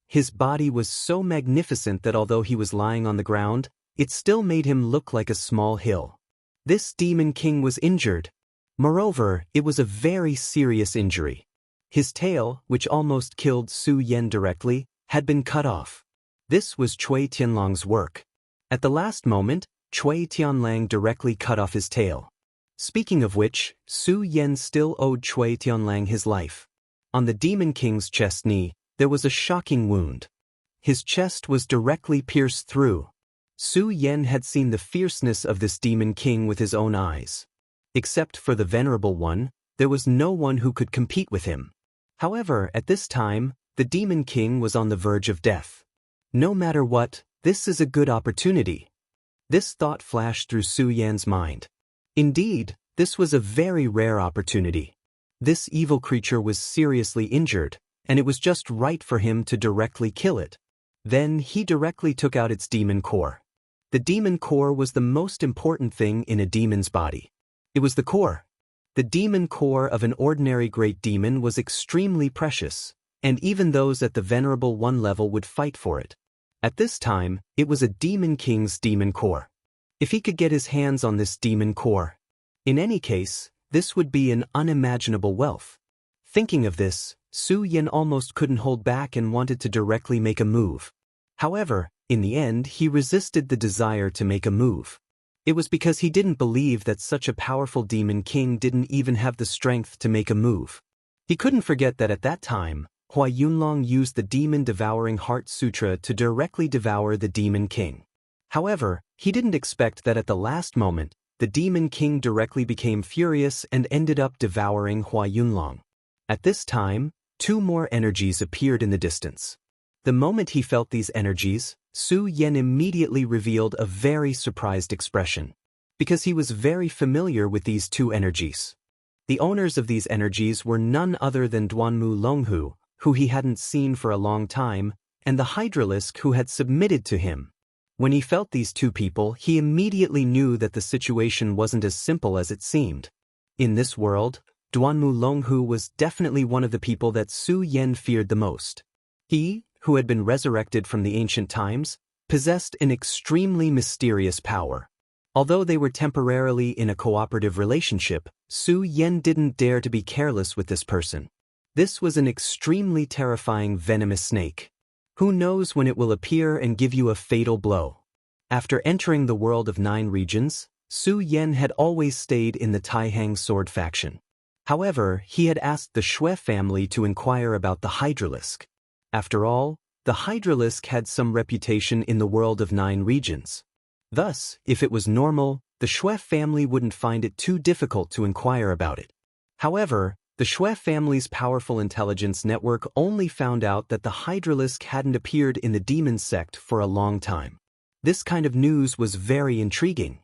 His body was so magnificent that although he was lying on the ground, it still made him look like a small hill. This Demon King was injured. Moreover, it was a very serious injury. His tail, which almost killed Su Yan directly, had been cut off. This was Cui Tianlang's work. At the last moment, Cui Tianlang directly cut off his tail. Speaking of which, Su Yan still owed Cui Tianlang his life. On the Demon King's chest knee, there was a shocking wound. His chest was directly pierced through. Su Yan had seen the fierceness of this Demon King with his own eyes. Except for the Venerable One, there was no one who could compete with him. However, at this time, the Demon King was on the verge of death. No matter what, this is a good opportunity. This thought flashed through Su Yan's mind. Indeed, this was a very rare opportunity. This evil creature was seriously injured, and it was just right for him to directly kill it. Then he directly took out its demon core. The demon core was the most important thing in a demon's body. It was the core. The demon core of an ordinary great demon was extremely precious, and even those at the Venerable One level would fight for it. At this time, it was a Demon King's demon core. If he could get his hands on this demon core, in any case, this would be an unimaginable wealth. Thinking of this, Su Yan almost couldn't hold back and wanted to directly make a move. However, in the end, he resisted the desire to make a move. It was because he didn't believe that such a powerful Demon King didn't even have the strength to make a move. He couldn't forget that at that time, Hua Yunlong used the Demon Devouring Heart Sutra to directly devour the Demon King. However, he didn't expect that at the last moment, the Demon King directly became furious and ended up devouring Hua Yunlong. At this time, two more energies appeared in the distance. The moment he felt these energies, Su Yan immediately revealed a very surprised expression. Because he was very familiar with these two energies. The owners of these energies were none other than Duanmu Longhu, who he hadn't seen for a long time, and the Hydralisk who had submitted to him. When he felt these two people, he immediately knew that the situation wasn't as simple as it seemed. In this world, Duanmu Longhu was definitely one of the people that Su Yan feared the most. He, who had been resurrected from the ancient times, possessed an extremely mysterious power. Although they were temporarily in a cooperative relationship, Su Yan didn't dare to be careless with this person. This was an extremely terrifying venomous snake. Who knows when it will appear and give you a fatal blow? After entering the world of 9 regions, Su Yan had always stayed in the Taihang sword faction. However, he had asked the Shui family to inquire about the Hydralisk. After all, the Hydralisk had some reputation in the world of 9 regions. Thus, if it was normal, the Shui family wouldn't find it too difficult to inquire about it. However, the Shui family's powerful intelligence network only found out that the Hydralisk hadn't appeared in the demon sect for a long time. This kind of news was very intriguing.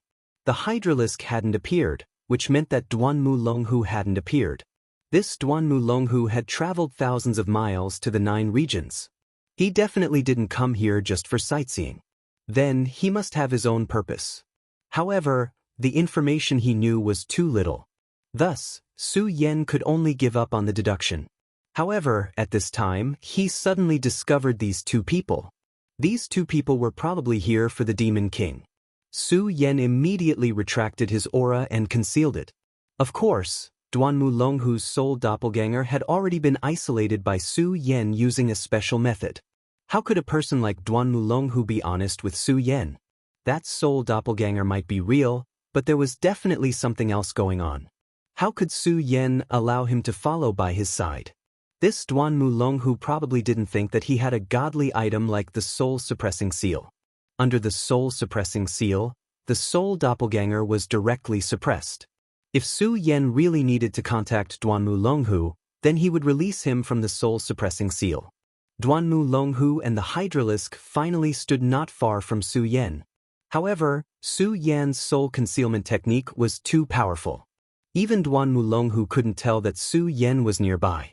The Hydralisk hadn't appeared, which meant that Duanmu Longhu hadn't appeared. This Duanmu Longhu had traveled thousands of miles to the 9 regions. He definitely didn't come here just for sightseeing. Then he must have his own purpose. However, the information he knew was too little. Thus, Su Yan could only give up on the deduction. However, at this time, he suddenly discovered these two people. These two people were probably here for the Demon King. Su Yan immediately retracted his aura and concealed it. Of course, Duanmu Longhu's soul doppelganger had already been isolated by Su Yan using a special method. How could a person like Duanmu Longhu be honest with Su Yan? That soul doppelganger might be real, but there was definitely something else going on. How could Su Yan allow him to follow by his side? This Duanmu Longhu probably didn't think that he had a godly item like the soul-suppressing seal. Under the soul-suppressing seal, the soul doppelganger was directly suppressed. If Su Yan really needed to contact Duanmu Longhu, then he would release him from the soul-suppressing seal. Duanmu Longhu and the Hydralisk finally stood not far from Su Yan. However, Su Yan's soul concealment technique was too powerful. Even Duanmu Longhu couldn't tell that Su Yan was nearby.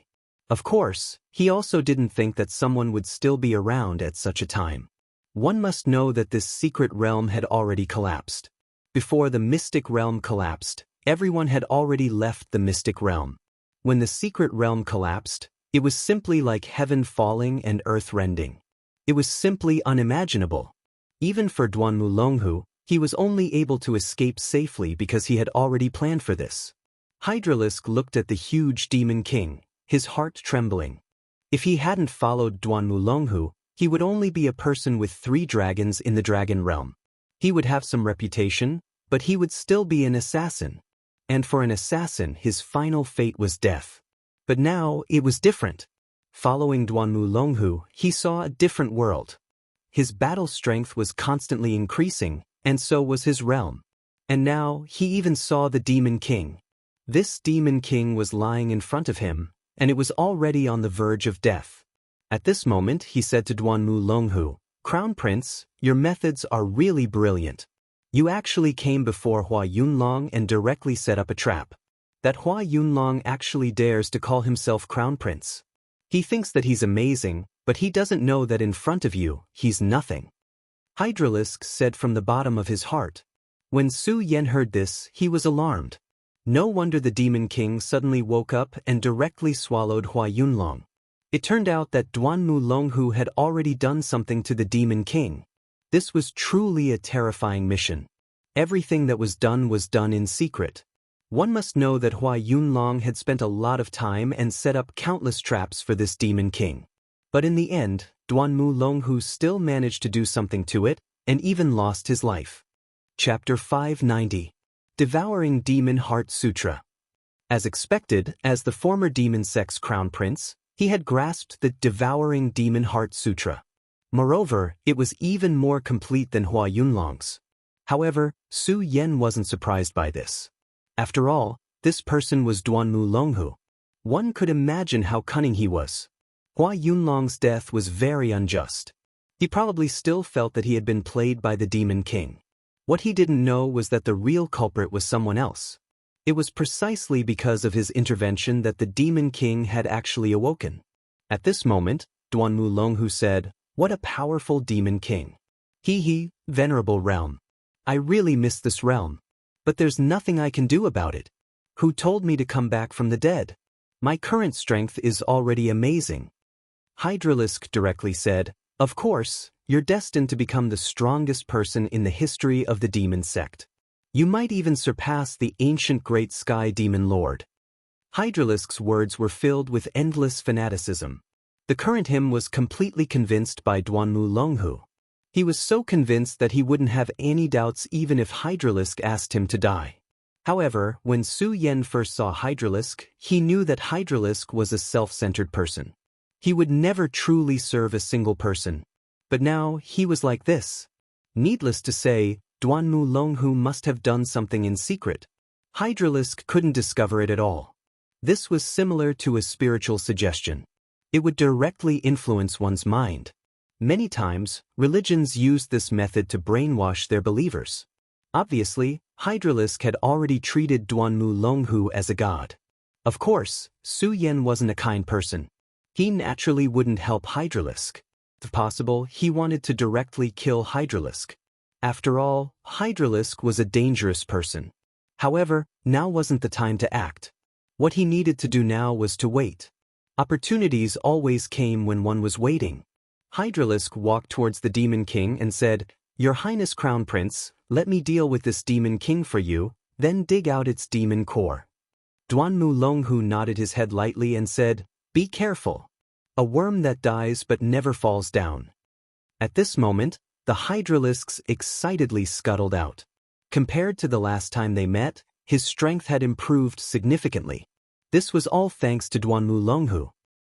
Of course, he also didn't think that someone would still be around at such a time. One must know that this secret realm had already collapsed. Before the mystic realm collapsed, everyone had already left the mystic realm. When the secret realm collapsed, it was simply like heaven falling and earth rending. It was simply unimaginable. Even for Duanmu Longhu, he was only able to escape safely because he had already planned for this. Hydralisk looked at the huge Demon King, his heart trembling. If he hadn't followed Duanmu Longhu, he would only be a person with 3 dragons in the dragon realm. He would have some reputation, but he would still be an assassin. And for an assassin, his final fate was death. But now, it was different. Following Duanmu Longhu, he saw a different world. His battle strength was constantly increasing, and so was his realm. And now, he even saw the Demon King. This Demon King was lying in front of him, and it was already on the verge of death. At this moment, he said to Duanmu Longhu, "Crown Prince, your methods are really brilliant. You actually came before Hua Yunlong and directly set up a trap. That Hua Yunlong actually dares to call himself Crown Prince. He thinks that he's amazing, but he doesn't know that in front of you, he's nothing." Hydralisk said from the bottom of his heart. When Su Yan heard this, he was alarmed. No wonder the Demon King suddenly woke up and directly swallowed Hua Yunlong. It turned out that Duanmu Longhu had already done something to the Demon King. This was truly a terrifying mission. Everything that was done in secret. One must know that Hua Yunlong had spent a lot of time and set up countless traps for this Demon King. But in the end, Duanmu Longhu still managed to do something to it, and even lost his life. Chapter 590. Devouring Demon Heart Sutra. As expected, as the former Demon Sect's Crown Prince, he had grasped the Devouring Demon Heart Sutra. Moreover, it was even more complete than Hua Yunlong's. However, Su Yan wasn't surprised by this. After all, this person was Duanmu Longhu. One could imagine how cunning he was. Hua Yunlong's death was very unjust. He probably still felt that he had been played by the Demon King. What he didn't know was that the real culprit was someone else. It was precisely because of his intervention that the Demon King had actually awoken. At this moment, Duanmu Longhu said, "What a powerful Demon King. He, venerable realm. I really miss this realm. But there's nothing I can do about it. Who told me to come back from the dead? My current strength is already amazing." Hydralisk directly said, "Of course, you're destined to become the strongest person in the history of the demon sect. You might even surpass the ancient great sky demon lord." Hydralisk's words were filled with endless fanaticism. The current him was completely convinced by Duanmu Longhu. He was so convinced that he wouldn't have any doubts even if Hydralisk asked him to die. However, when Su Yen first saw Hydralisk, he knew that Hydralisk was a self-centered person. He would never truly serve a single person. But now, he was like this. Needless to say, Duanmu Longhu must have done something in secret. Hydralisk couldn't discover it at all. This was similar to a spiritual suggestion. It would directly influence one's mind. Many times, religions used this method to brainwash their believers. Obviously, Hydralisk had already treated Duanmu Longhu as a god. Of course, Su Yen wasn't a kind person. He naturally wouldn't help Hydralisk. If possible, he wanted to directly kill Hydralisk. After all, Hydralisk was a dangerous person. However, now wasn't the time to act. What he needed to do now was to wait. Opportunities always came when one was waiting. Hydralisk walked towards the Demon King and said, "Your Highness Crown Prince, let me deal with this Demon King for you, then dig out its demon core." Duanmu Longhu nodded his head lightly and said, "Be careful. A worm that dies but never falls down." At this moment, the Hydralisks excitedly scuttled out. Compared to the last time they met, his strength had improved significantly. This was all thanks to Duanmu Longhu.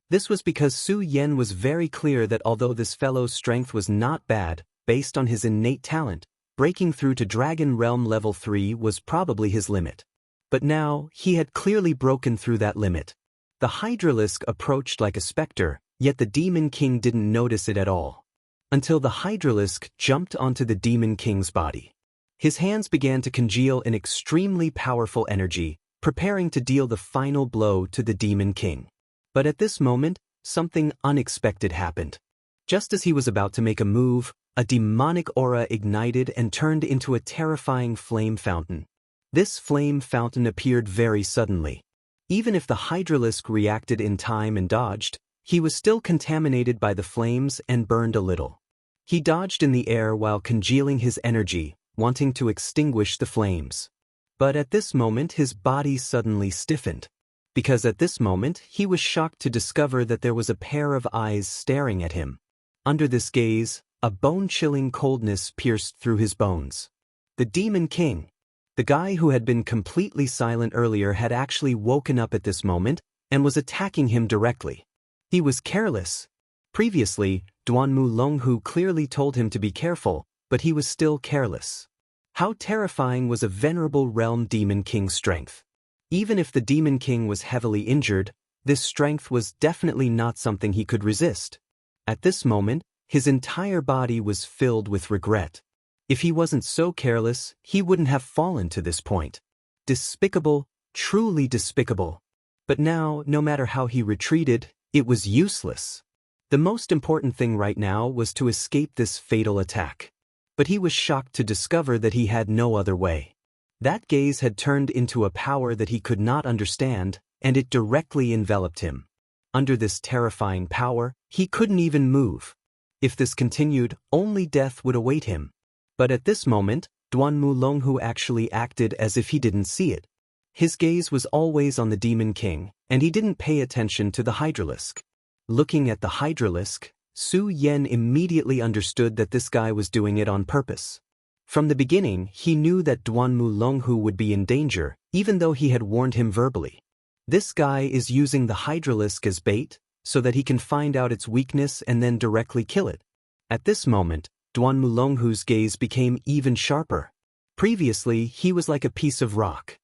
This was because Su Yen was very clear that although this fellow's strength was not bad, based on his innate talent, breaking through to Dragon Realm Level 3 was probably his limit. But now, he had clearly broken through that limit. The Hydralisk approached like a specter, yet the Demon King didn't notice it at all. Until the Hydralisk jumped onto the Demon King's body. His hands began to congeal in extremely powerful energy, preparing to deal the final blow to the Demon King. But at this moment, something unexpected happened. Just as he was about to make a move, a demonic aura ignited and turned into a terrifying flame fountain. This flame fountain appeared very suddenly. Even if the Hydralisk reacted in time and dodged, he was still contaminated by the flames and burned a little. He dodged in the air while congealing his energy, wanting to extinguish the flames. But at this moment his body suddenly stiffened. Because at this moment he was shocked to discover that there was a pair of eyes staring at him. Under this gaze, a bone-chilling coldness pierced through his bones. The Demon King, the guy who had been completely silent earlier, had actually woken up at this moment and was attacking him directly. He was careless. Previously, Duanmu Longhu clearly told him to be careful, but he was still careless. How terrifying was a venerable realm Demon King's strength. Even if the Demon King was heavily injured, this strength was definitely not something he could resist. At this moment, his entire body was filled with regret. If he wasn't so careless, he wouldn't have fallen to this point. Despicable, truly despicable. But now, no matter how he retreated, it was useless. The most important thing right now was to escape this fatal attack. But he was shocked to discover that he had no other way. That gaze had turned into a power that he could not understand, and it directly enveloped him. Under this terrifying power, he couldn't even move. If this continued, only death would await him. But at this moment, Duanmu Longhu actually acted as if he didn't see it. His gaze was always on the Demon King, and he didn't pay attention to the Hydralisk. Looking at the Hydralisk, Su Yen immediately understood that this guy was doing it on purpose. From the beginning, he knew that Duanmu Longhu would be in danger, even though he had warned him verbally. This guy is using the Hydralisk as bait, so that he can find out its weakness and then directly kill it. At this moment, Duanmu Longhu's gaze became even sharper. Previously, he was like a piece of rock.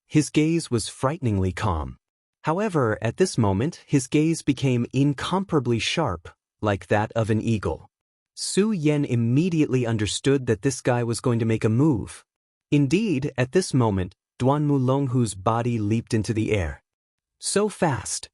His gaze was frighteningly calm. However, at this moment, his gaze became incomparably sharp, like that of an eagle. Su Yen immediately understood that this guy was going to make a move. Indeed, at this moment, Duan Mulonghu's body leaped into the air. So fast!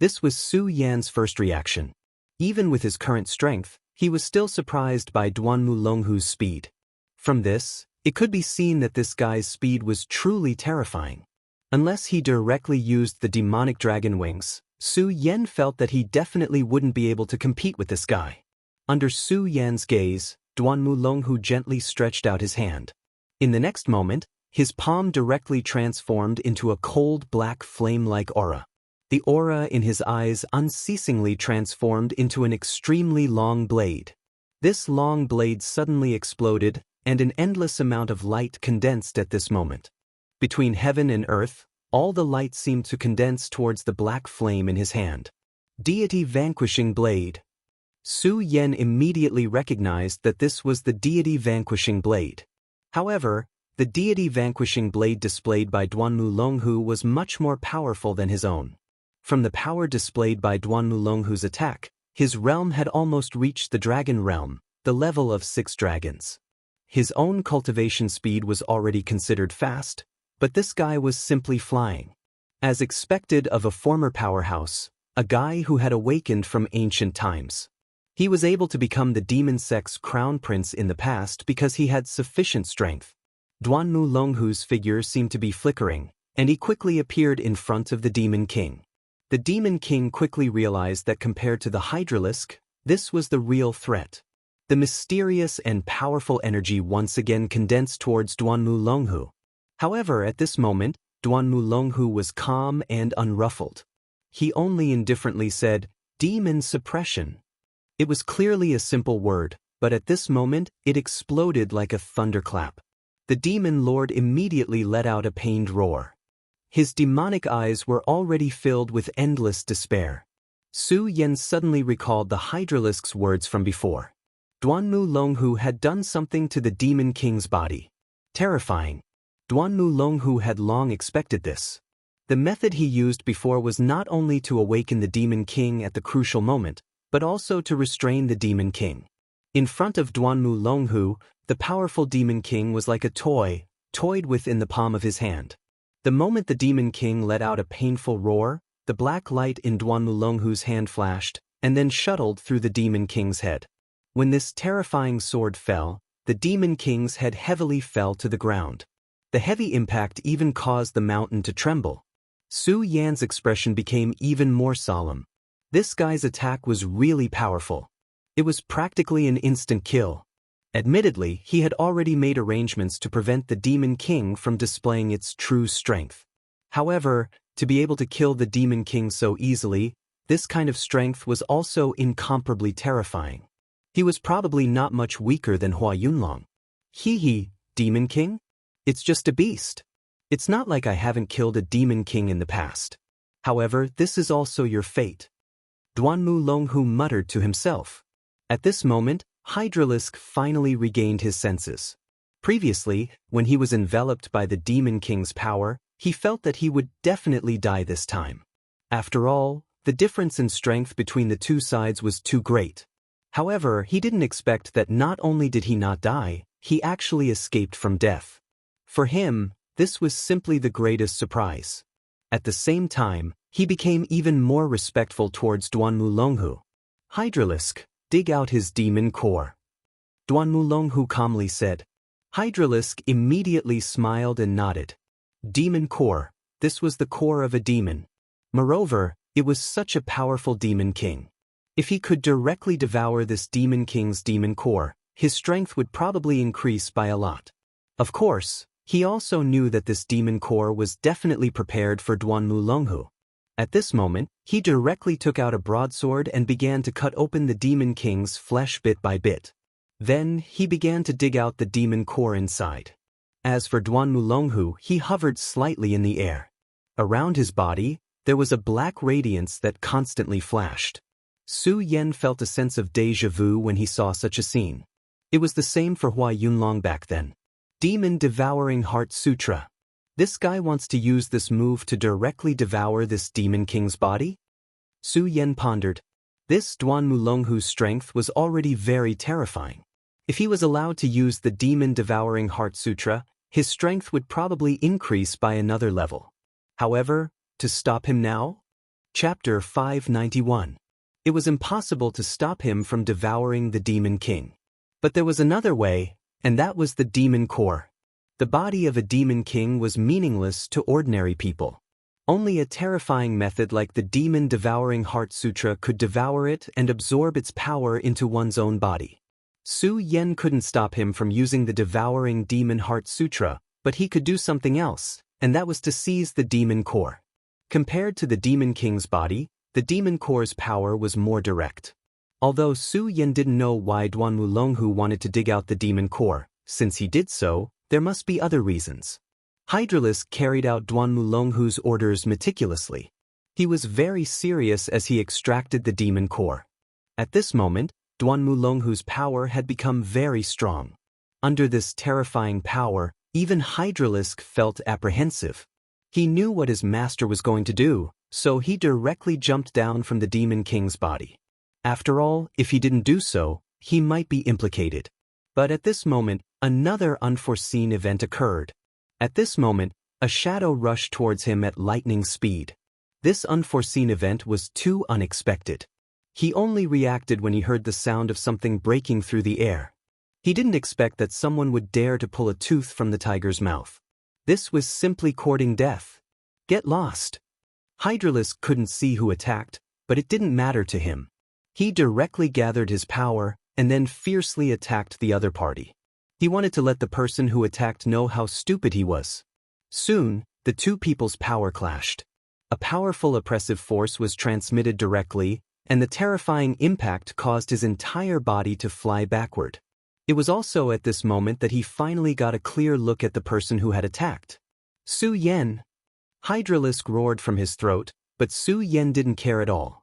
This was Su Yan's first reaction. Even with his current strength, he was still surprised by Duan Mulonghu's speed. From this, it could be seen that this guy's speed was truly terrifying. Unless he directly used the demonic dragon wings, Su Yan felt that he definitely wouldn't be able to compete with this guy. Under Su Yan's gaze, Duan Mulonghu gently stretched out his hand. In the next moment, his palm directly transformed into a cold black flame-like aura. The aura in his eyes unceasingly transformed into an extremely long blade. This long blade suddenly exploded, and an endless amount of light condensed at this moment. Between heaven and earth, all the light seemed to condense towards the black flame in his hand. Deity Vanquishing Blade. Su Yan immediately recognized that this was the Deity Vanquishing Blade. However, the Deity Vanquishing Blade displayed by Duan Mulonghu was much more powerful than his own. From the power displayed by Duan Mulonghu's attack, his realm had almost reached the dragon realm, the level of 6 dragons. His own cultivation speed was already considered fast, but this guy was simply flying. As expected of a former powerhouse, a guy who had awakened from ancient times. He was able to become the demon sect's crown prince in the past because he had sufficient strength. Duan Mulonghu's figure seemed to be flickering, and he quickly appeared in front of the Demon King. The Demon King quickly realized that compared to the Hydralisk, this was the real threat. The mysterious and powerful energy once again condensed towards Duan Mulonghu. However, at this moment, Duan Mulonghu was calm and unruffled. He only indifferently said, "Demon suppression." It was clearly a simple word, but at this moment, it exploded like a thunderclap. The Demon Lord immediately let out a pained roar. His demonic eyes were already filled with endless despair. Su Yan suddenly recalled the Hydralisk's words from before. Duan Mulonghu had done something to the Demon King's body. Terrifying. Duan Mulonghu had long expected this. The method he used before was not only to awaken the Demon King at the crucial moment, but also to restrain the Demon King. In front of Duan Mulonghu, the powerful Demon King was like a toy, toyed with in the palm of his hand. The moment the Demon King let out a painful roar, the black light in Duan Mulonghu's hand flashed, and then shuttled through the Demon King's head. When this terrifying sword fell, the Demon King's head heavily fell to the ground. The heavy impact even caused the mountain to tremble. Su Yan's expression became even more solemn. This guy's attack was really powerful. It was practically an instant kill. Admittedly, he had already made arrangements to prevent the Demon King from displaying its true strength. However, to be able to kill the Demon King so easily, this kind of strength was also incomparably terrifying. He was probably not much weaker than Hua Yunlong. Hee, Demon King? It's just a beast. It's not like I haven't killed a Demon King in the past. However, this is also your fate. Duan Mulonghu muttered to himself. At this moment, Hydralisk finally regained his senses. Previously, when he was enveloped by the Demon King's power, he felt that he would definitely die this time. After all, the difference in strength between the two sides was too great. However, he didn't expect that not only did he not die, he actually escaped from death. For him, this was simply the greatest surprise. At the same time, he became even more respectful towards Duan Mulonghu. Hydralisk, dig out his demon core. Duan Mulonghu calmly said. Hydralisk immediately smiled and nodded. Demon core, this was the core of a demon. Moreover, it was such a powerful Demon King. If he could directly devour this Demon King's demon core, his strength would probably increase by a lot. Of course, he also knew that this demon core was definitely prepared for Duan Mulonghu. At this moment, he directly took out a broadsword and began to cut open the Demon King's flesh bit by bit. Then, he began to dig out the demon core inside. As for Duan Mulonghu, he hovered slightly in the air. Around his body, there was a black radiance that constantly flashed. Su Yan felt a sense of déjà vu when he saw such a scene. It was the same for Hua Yunlong back then. Demon Devouring Heart Sutra. This guy wants to use this move to directly devour this Demon King's body? Su Yan pondered. This Duan Mulonghu's strength was already very terrifying. If he was allowed to use the Demon Devouring Heart Sutra, his strength would probably increase by another level. However, to stop him now? Chapter 591. It was impossible to stop him from devouring the Demon King. But there was another way, and that was the Demon Core. The body of a Demon King was meaningless to ordinary people. Only a terrifying method like the Demon Devouring Heart Sutra could devour it and absorb its power into one's own body. Su Yen couldn't stop him from using the Devouring Demon Heart Sutra, but he could do something else, and that was to seize the Demon Core. Compared to the Demon King's body, the Demon Core's power was more direct. Although Su Yen didn't know why Duan Wulonghu wanted to dig out the Demon Core, since he did so, there must be other reasons. Hydralisk carried out Duan Wulonghu's orders meticulously. He was very serious as he extracted the Demon Core. At this moment, Duan Wulonghu's power had become very strong. Under this terrifying power, even Hydralisk felt apprehensive. He knew what his master was going to do, so he directly jumped down from the Demon King's body. After all, if he didn't do so, he might be implicated. But at this moment, another unforeseen event occurred. At this moment, a shadow rushed towards him at lightning speed. This unforeseen event was too unexpected. He only reacted when he heard the sound of something breaking through the air. He didn't expect that someone would dare to pull a tooth from the tiger's mouth. This was simply courting death. Get lost. Hydralisk couldn't see who attacked, but it didn't matter to him. He directly gathered his power and then fiercely attacked the other party. He wanted to let the person who attacked know how stupid he was. Soon, the two people's power clashed. A powerful oppressive force was transmitted directly, and the terrifying impact caused his entire body to fly backward. It was also at this moment that he finally got a clear look at the person who had attacked. Su Yen. Hydralisk roared from his throat, but Su Yen didn't care at all.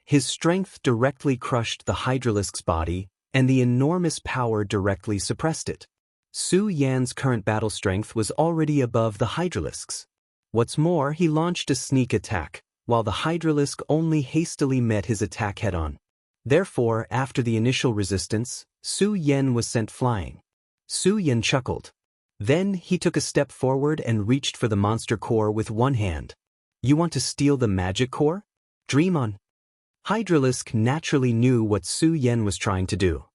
His strength directly crushed the Hydralisk's body, and the enormous power directly suppressed it. Su Yan's current battle strength was already above the Hydralisk's. What's more, he launched a sneak attack, while the Hydralisk only hastily met his attack head-on. Therefore, after the initial resistance, Su Yen was sent flying. Su Yen chuckled. Then he took a step forward and reached for the monster core with one hand. You want to steal the magic core? Dream on. Hydralisk naturally knew what Su Yen was trying to do.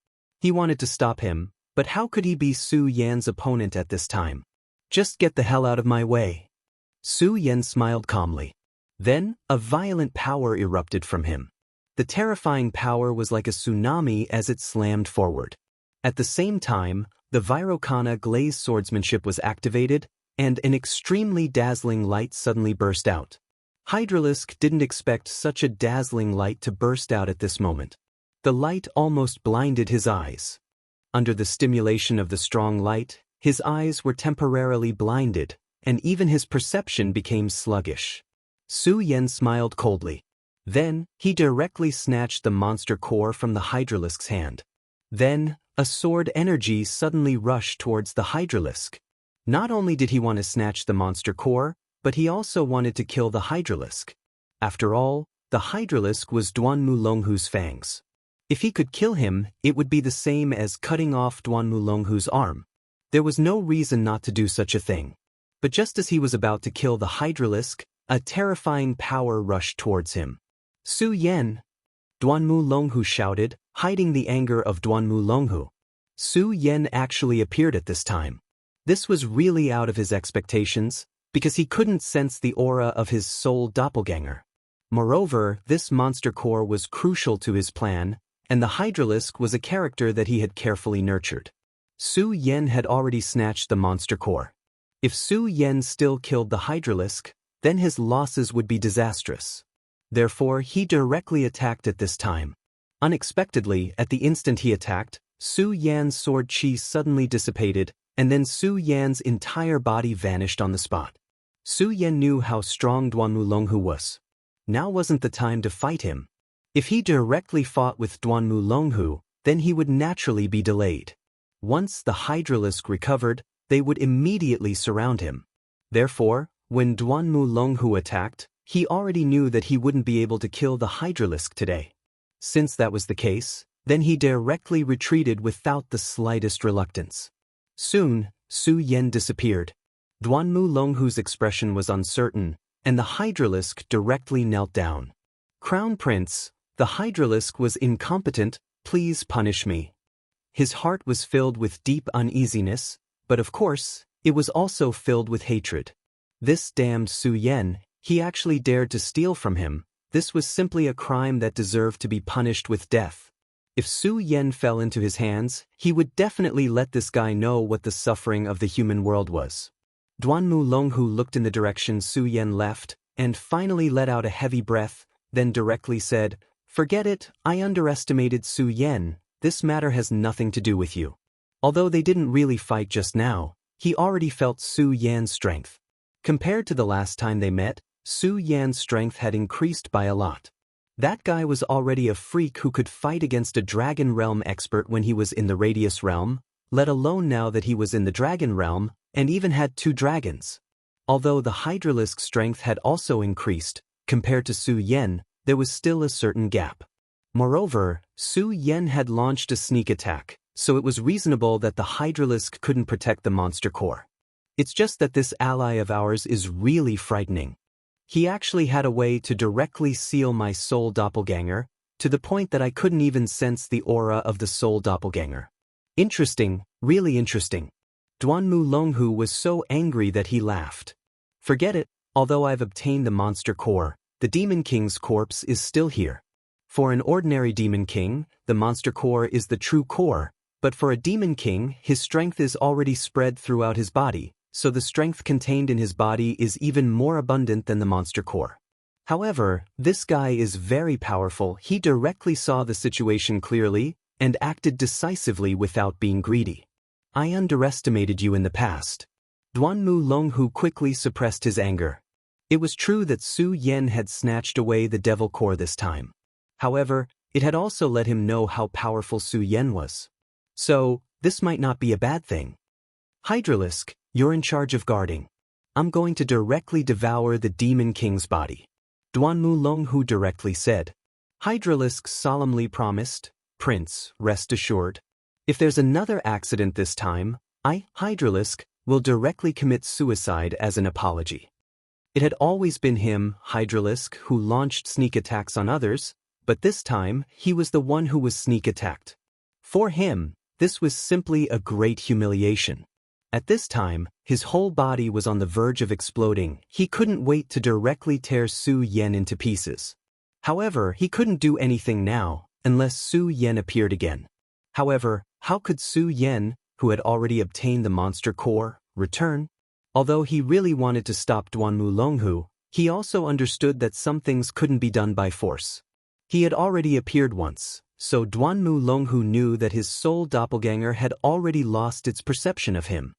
He wanted to stop him, but how could he be Su Yan's opponent at this time? Just get the hell out of my way. Su Yen smiled calmly. Then, a violent power erupted from him. The terrifying power was like a tsunami as it slammed forward. At the same time, the Vairocana glazed swordsmanship was activated, and an extremely dazzling light suddenly burst out. Hydralisk didn't expect such a dazzling light to burst out at this moment. The light almost blinded his eyes. Under the stimulation of the strong light, his eyes were temporarily blinded, and even his perception became sluggish. Su Yen smiled coldly. Then, he directly snatched the monster core from the Hydralisk's hand. Then, a sword energy suddenly rushed towards the Hydralisk. Not only did he want to snatch the monster core, but he also wanted to kill the Hydralisk. After all, the Hydralisk was Duan Wulonghu's fangs. If he could kill him, it would be the same as cutting off Duan Wulonghu's arm. There was no reason not to do such a thing. But just as he was about to kill the Hydralisk, a terrifying power rushed towards him. Su Yen! Duan Wulonghu shouted, hiding the anger of Duan Wulonghu. Su Yen actually appeared at this time. This was really out of his expectations, because he couldn't sense the aura of his soul doppelganger. Moreover, this monster core was crucial to his plan, and the Hydralisk was a character that he had carefully nurtured. Su Yen had already snatched the monster core. If Su Yen still killed the Hydralisk, then his losses would be disastrous. Therefore, he directly attacked at this time. Unexpectedly, at the instant he attacked, Su Yan's sword chi suddenly dissipated, and then Su Yan's entire body vanished on the spot. Su Yen knew how strong Duan Wulonghu was. Now wasn't the time to fight him. If he directly fought with Duan Wulonghu, then he would naturally be delayed. Once the Hydralisk recovered, they would immediately surround him. Therefore, when Duan Wulonghu attacked, he already knew that he wouldn't be able to kill the Hydralisk today. Since that was the case, then he directly retreated without the slightest reluctance. Soon, Su Yen disappeared. Duanmu Longhu's expression was uncertain, and the hydralisk directly knelt down. Crown Prince, the hydralisk was incompetent, please punish me. His heart was filled with deep uneasiness, but of course, it was also filled with hatred. This damned Su Yen, he actually dared to steal from him. This was simply a crime that deserved to be punished with death. If Su Yen fell into his hands, he would definitely let this guy know what the suffering of the human world was. Duanmu Longhu looked in the direction Su Yen left, and finally let out a heavy breath, then directly said, "Forget it, I underestimated Su Yen, this matter has nothing to do with you." Although they didn't really fight just now, he already felt Su Yan's strength. Compared to the last time they met, Su Yan's strength had increased by a lot. That guy was already a freak who could fight against a Dragon Realm expert when he was in the Radius Realm, let alone now that he was in the Dragon Realm, and even had 2 dragons. Although the hydralisk strength had also increased, compared to Su Yen, there was still a certain gap. Moreover, Su Yen had launched a sneak attack, so it was reasonable that the hydralisk couldn't protect the monster core. It's just that this ally of ours is really frightening. He actually had a way to directly seal my soul doppelganger, to the point that I couldn't even sense the aura of the soul doppelganger. Interesting, really interesting. Duanmu Longhu was so angry that he laughed. Forget it, although I've obtained the monster core, the Demon King's corpse is still here. For an ordinary Demon King, the monster core is the true core, but for a Demon King, his strength is already spread throughout his body, so the strength contained in his body is even more abundant than the monster core. However, this guy is very powerful. He directly saw the situation clearly and acted decisively without being greedy. I underestimated you in the past. Duanmu Longhu quickly suppressed his anger. It was true that Su Yen had snatched away the devil core this time. However, it had also let him know how powerful Su Yen was. So, this might not be a bad thing. Hydralisk, you're in charge of guarding. I'm going to directly devour the Demon King's body. Duanmu Longhu directly said. Hydralisk solemnly promised, Prince, rest assured. If there's another accident this time, I, Hydralisk, will directly commit suicide as an apology. It had always been him, Hydralisk, who launched sneak attacks on others, but this time, he was the one who was sneak attacked. For him, this was simply a great humiliation. At this time, his whole body was on the verge of exploding. He couldn't wait to directly tear Su Yen into pieces. However, he couldn't do anything now, unless Su Yen appeared again. However, how could Su Yen, who had already obtained the monster core, return? Although he really wanted to stop Duanmu Longhu, he also understood that some things couldn't be done by force. He had already appeared once, so Duanmu Longhu knew that his soul doppelganger had already lost its perception of him.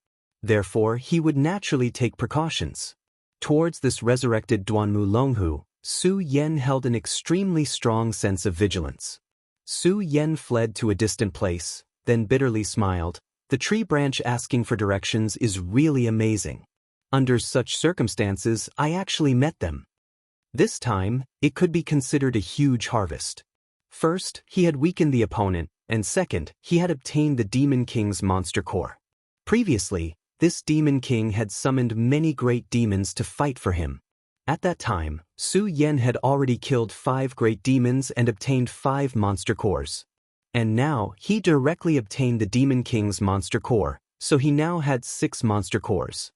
Therefore, he would naturally take precautions. Towards this resurrected Duanmu Longhu, Su Yen held an extremely strong sense of vigilance. Su Yen fled to a distant place, then bitterly smiled. The tree branch asking for directions is really amazing. Under such circumstances, I actually met them. This time, it could be considered a huge harvest. First, he had weakened the opponent, and second, he had obtained the Demon King's monster core. Previously, this Demon King had summoned many great demons to fight for him. At that time, Su Yen had already killed 5 great demons and obtained 5 monster cores. And now, he directly obtained the Demon King's monster core, so he now had 6 monster cores.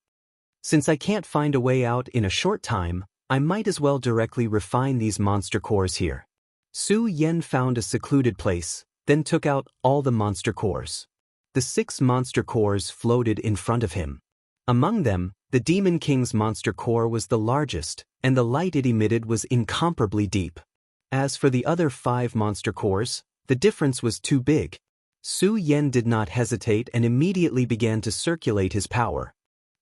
Since I can't find a way out in a short time, I might as well directly refine these monster cores here. Su Yen found a secluded place, then took out all the monster cores. The 6 monster cores floated in front of him. Among them, the Demon King's monster core was the largest, and the light it emitted was incomparably deep. As for the other 5 monster cores, the difference was too big. Su Yen did not hesitate and immediately began to circulate his power.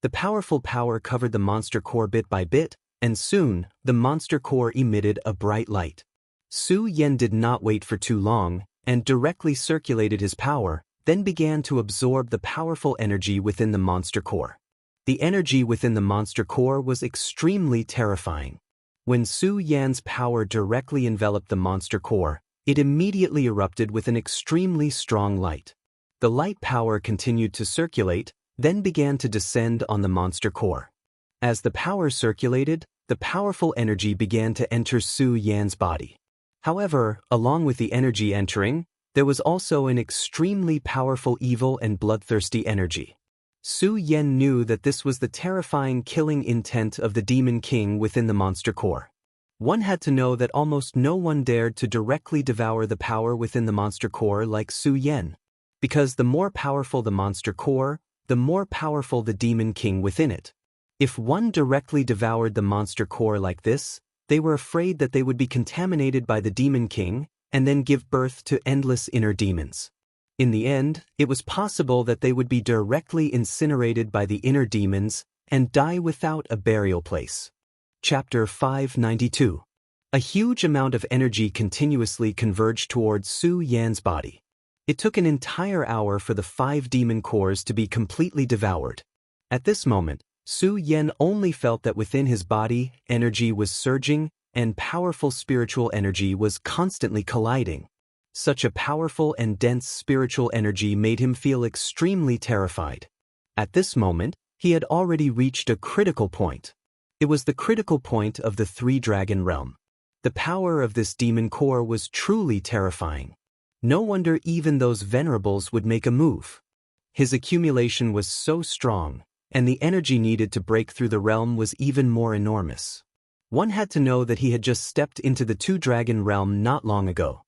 The powerful power covered the monster core bit by bit, and soon, the monster core emitted a bright light. Su Yen did not wait for too long, and directly circulated his power, then began to absorb the powerful energy within the monster core. The energy within the monster core was extremely terrifying. When Su Yan's power directly enveloped the monster core, it immediately erupted with an extremely strong light. The light power continued to circulate, then began to descend on the monster core. As the power circulated, the powerful energy began to enter Su Yan's body. However, along with the energy entering, there was also an extremely powerful evil and bloodthirsty energy. Su Yan knew that this was the terrifying killing intent of the Demon King within the monster core. One had to know that almost no one dared to directly devour the power within the monster core like Su Yan. Because the more powerful the monster core, the more powerful the Demon King within it. If one directly devoured the monster core like this, they were afraid that they would be contaminated by the Demon King and then give birth to endless inner demons. In the end, it was possible that they would be directly incinerated by the inner demons and die without a burial place. Chapter 592. A huge amount of energy continuously converged towards Su Yan's body. It took an entire hour for the 5 demon cores to be completely devoured. At this moment, Su Yan only felt that within his body, energy was surging, and powerful spiritual energy was constantly colliding. Such a powerful and dense spiritual energy made him feel extremely terrified. At this moment, he had already reached a critical point. It was the critical point of the 3-dragon realm. The power of this demon core was truly terrifying. No wonder even those venerables would make a move. His accumulation was so strong, and the energy needed to break through the realm was even more enormous. One had to know that he had just stepped into the 2-dragon realm not long ago.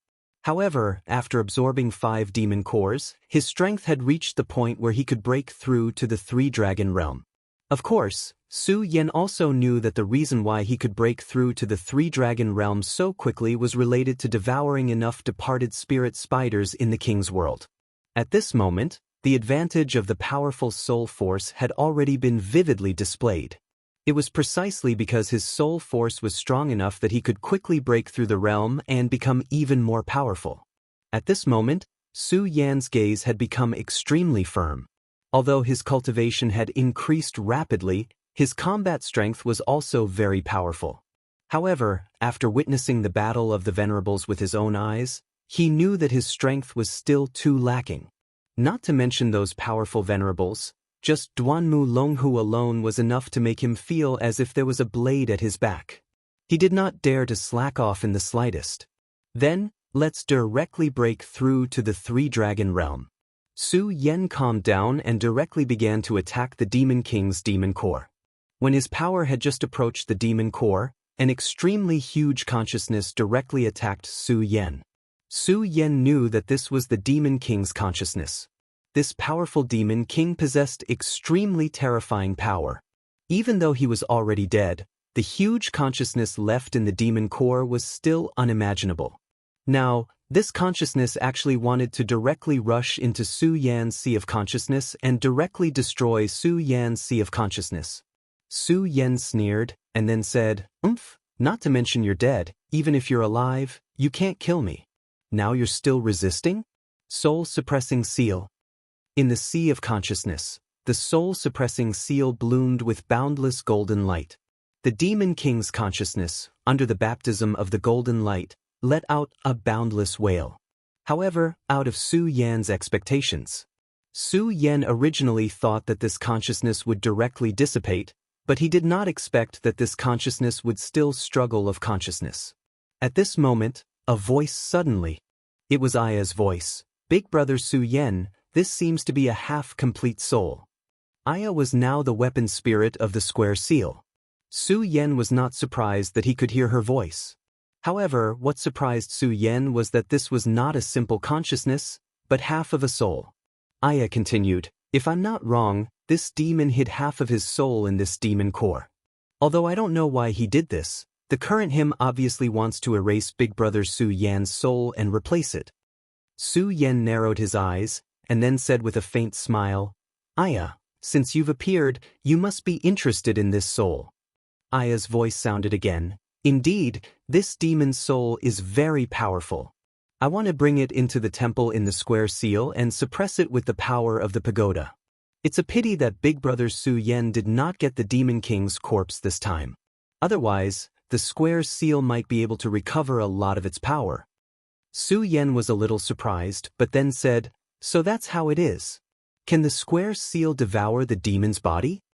However, after absorbing 5 demon cores, his strength had reached the point where he could break through to the 3-dragon realm. Of course, Su Yan also knew that the reason why he could break through to the 3-dragon realm so quickly was related to devouring enough departed spirit spiders in the king's world. At this moment, the advantage of the powerful soul force had already been vividly displayed. It was precisely because his soul force was strong enough that he could quickly break through the realm and become even more powerful. At this moment, Su Yan's gaze had become extremely firm. Although his cultivation had increased rapidly, his combat strength was also very powerful. However, after witnessing the battle of the venerables with his own eyes, he knew that his strength was still too lacking. Not to mention those powerful venerables, just Duanmu Longhu alone was enough to make him feel as if there was a blade at his back. He did not dare to slack off in the slightest. Then, let's directly break through to the 3-dragon realm. Su Yan calmed down and directly began to attack the Demon King's demon core. When his power had just approached the demon core, an extremely huge consciousness directly attacked Su Yan. Su Yan knew that this was the Demon King's consciousness. This powerful Demon King possessed extremely terrifying power. Even though he was already dead, the huge consciousness left in the demon core was still unimaginable. Now, this consciousness actually wanted to directly rush into Su Yan's Sea of Consciousness and directly destroy Su Yan's Sea of Consciousness. Su Yan sneered, and then said, not to mention you're dead, even if you're alive, you can't kill me. Now you're still resisting? Soul-suppressing seal. In the Sea of Consciousness, the soul-suppressing seal bloomed with boundless golden light. The Demon King's consciousness, under the baptism of the golden light, let out a boundless wail. However, out of Su Yan's expectations. Su Yan originally thought that this consciousness would directly dissipate, but he did not expect that this consciousness would still struggle of consciousness. At this moment, a voice suddenly. It was Aya's voice. Big brother Su Yan, this seems to be a half-complete soul. Aya was now the weapon spirit of the square seal. Su Yan was not surprised that he could hear her voice. However, what surprised Su Yan was that this was not a simple consciousness, but half of a soul. Aya continued, if I'm not wrong, this demon hid half of his soul in this demon core. Although I don't know why he did this, the current him obviously wants to erase Big Brother Su Yan's soul and replace it. Su Yan narrowed his eyes, and then said with a faint smile, Aya, since you've appeared, you must be interested in this soul. Aya's voice sounded again. Indeed, this demon's soul is very powerful. I want to bring it into the temple in the square seal and suppress it with the power of the pagoda. It's a pity that Big Brother Su Yan did not get the Demon King's corpse this time. Otherwise, the square seal might be able to recover a lot of its power. Su Yan was a little surprised, but then said, so that's how it is. Can the square seal devour the demon's body?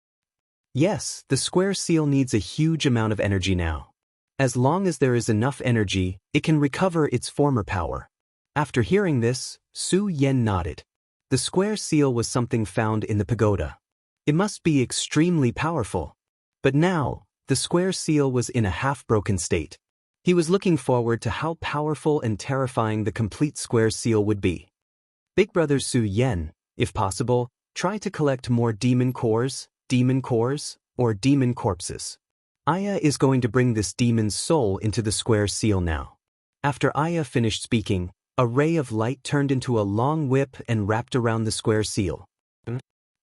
Yes, the square seal needs a huge amount of energy now. As long as there is enough energy, it can recover its former power. After hearing this, Su Yen nodded. The square seal was something found in the pagoda. It must be extremely powerful. But now, the square seal was in a half-broken state. He was looking forward to how powerful and terrifying the complete square seal would be. Big brother Su Yen, if possible, try to collect more demon cores, or demon corpses. Aya is going to bring this demon's soul into the square seal now. After Aya finished speaking, a ray of light turned into a long whip and wrapped around the square seal.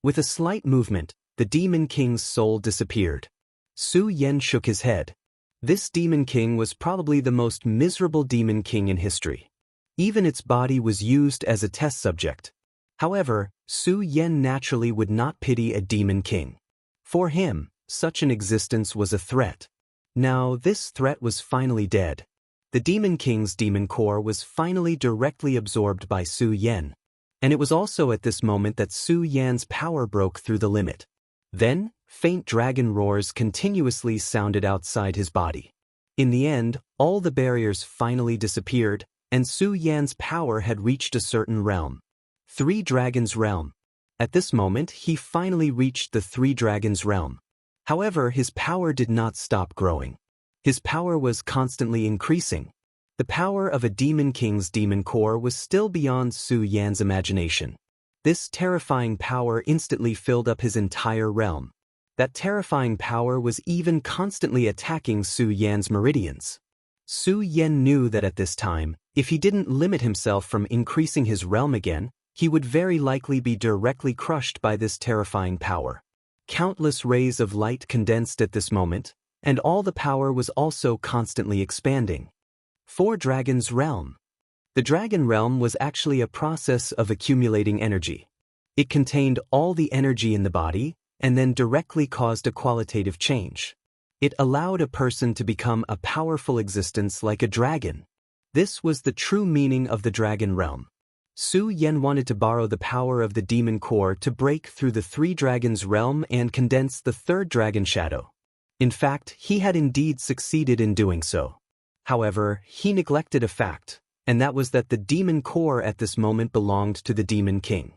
With a slight movement, the Demon King's soul disappeared. Su Yen shook his head. This Demon King was probably the most miserable Demon King in history. Even its body was used as a test subject. However, Su Yen naturally would not pity a Demon King. For him, such an existence was a threat. Now, this threat was finally dead. The Demon King's demon core was finally directly absorbed by Su Yen. And it was also at this moment that Su Yan's power broke through the limit. Then, faint dragon roars continuously sounded outside his body. In the end, all the barriers finally disappeared, and Su Yan's power had reached a certain realm. Three Dragons Realm. At this moment, he finally reached the Three Dragons Realm. However, his power did not stop growing. His power was constantly increasing. The power of a Demon King's demon core was still beyond Su Yan's imagination. This terrifying power instantly filled up his entire realm. That terrifying power was even constantly attacking Su Yan's meridians. Su Yen knew that at this time, if he didn't limit himself from increasing his realm again, he would very likely be directly crushed by this terrifying power. Countless rays of light condensed at this moment, and all the power was also constantly expanding. Four Dragons Realm. The Dragon Realm was actually a process of accumulating energy. It contained all the energy in the body, and then directly caused a qualitative change. It allowed a person to become a powerful existence like a dragon. This was the true meaning of the Dragon Realm. Su Yen wanted to borrow the power of the demon core to break through the Three Dragons Realm and condense the third dragon shadow. In fact, he had indeed succeeded in doing so. However, he neglected a fact, and that was that the demon core at this moment belonged to the Demon King.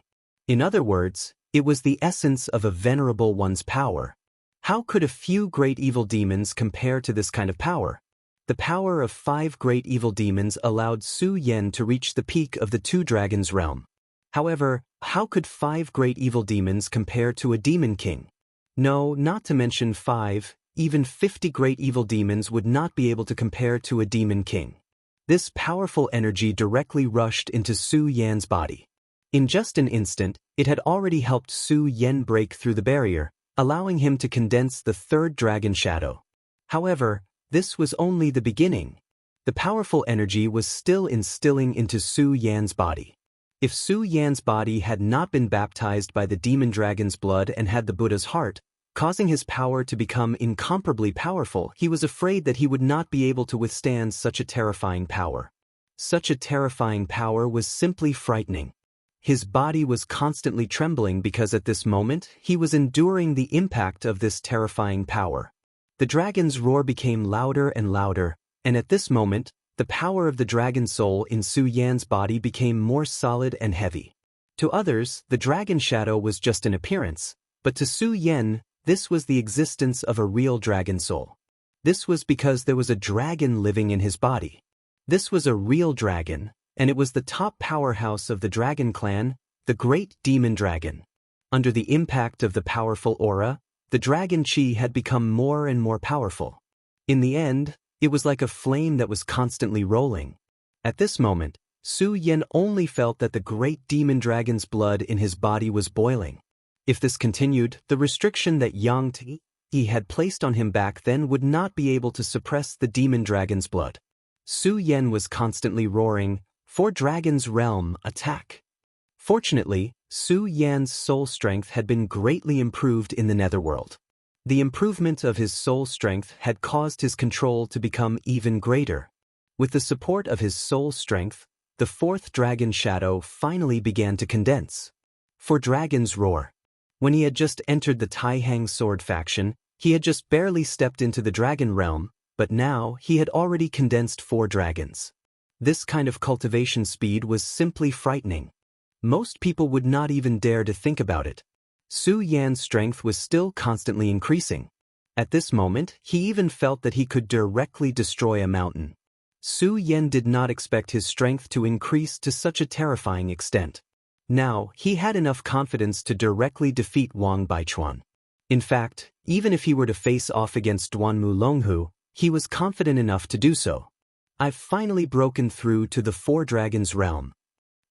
In other words, it was the essence of a venerable one's power. How could a few great evil demons compare to this kind of power? The power of 5 great evil demons allowed Su Yen to reach the peak of the Two Dragons Realm. However, how could 5 great evil demons compare to a Demon King? No, not to mention 5, even 50 great evil demons would not be able to compare to a Demon King. This powerful energy directly rushed into Su Yan's body. In just an instant, it had already helped Su Yen break through the barrier, allowing him to condense the third dragon shadow. However, this was only the beginning. The powerful energy was still instilling into Su Yan's body. If Su Yan's body had not been baptized by the demon dragon's blood and had the Buddha's heart, causing his power to become incomparably powerful, he was afraid that he would not be able to withstand such a terrifying power. Such a terrifying power was simply frightening. His body was constantly trembling because at this moment he was enduring the impact of this terrifying power. The dragon's roar became louder and louder, and at this moment, the power of the dragon soul in Su Yan's body became more solid and heavy. To others, the dragon shadow was just an appearance, but to Su Yen, this was the existence of a real dragon soul. This was because there was a dragon living in his body. This was a real dragon, and it was the top powerhouse of the dragon clan, the great demon dragon. Under the impact of the powerful aura, the dragon chi had become more and more powerful. In the end, it was like a flame that was constantly rolling. At this moment, Su Yen only felt that the great demon dragon's blood in his body was boiling. If this continued, the restriction that Yang Ti had placed on him back then would not be able to suppress the demon dragon's blood. Su Yen was constantly roaring, "For Dragon's Realm, attack!" Fortunately, Su Yan's soul strength had been greatly improved in the netherworld. The improvement of his soul strength had caused his control to become even greater. With the support of his soul strength, the fourth dragon shadow finally began to condense. For dragons roar. When he had just entered the Taihang sword faction, he had just barely stepped into the dragon realm, but now he had already condensed 4 dragons. This kind of cultivation speed was simply frightening. Most people would not even dare to think about it. Su Yan's strength was still constantly increasing. At this moment, he even felt that he could directly destroy a mountain. Su Yan did not expect his strength to increase to such a terrifying extent. Now, he had enough confidence to directly defeat Wang Baichuan. In fact, even if he were to face off against Duanmu Longhu, he was confident enough to do so. I've finally broken through to the 4 dragons realm.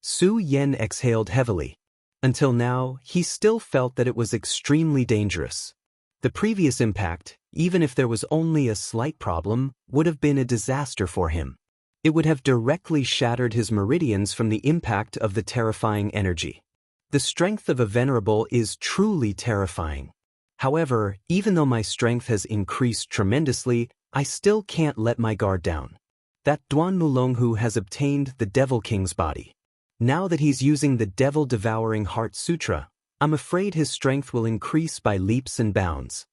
Su Yan exhaled heavily. Until now, he still felt that it was extremely dangerous. The previous impact, even if there was only a slight problem, would have been a disaster for him. It would have directly shattered his meridians from the impact of the terrifying energy. The strength of a venerable is truly terrifying. However, even though my strength has increased tremendously, I still can't let my guard down. That Duanmu Longhu has obtained the Devil King's body. Now that he's using the Devil-Devouring Heart Sutra, I'm afraid his strength will increase by leaps and bounds.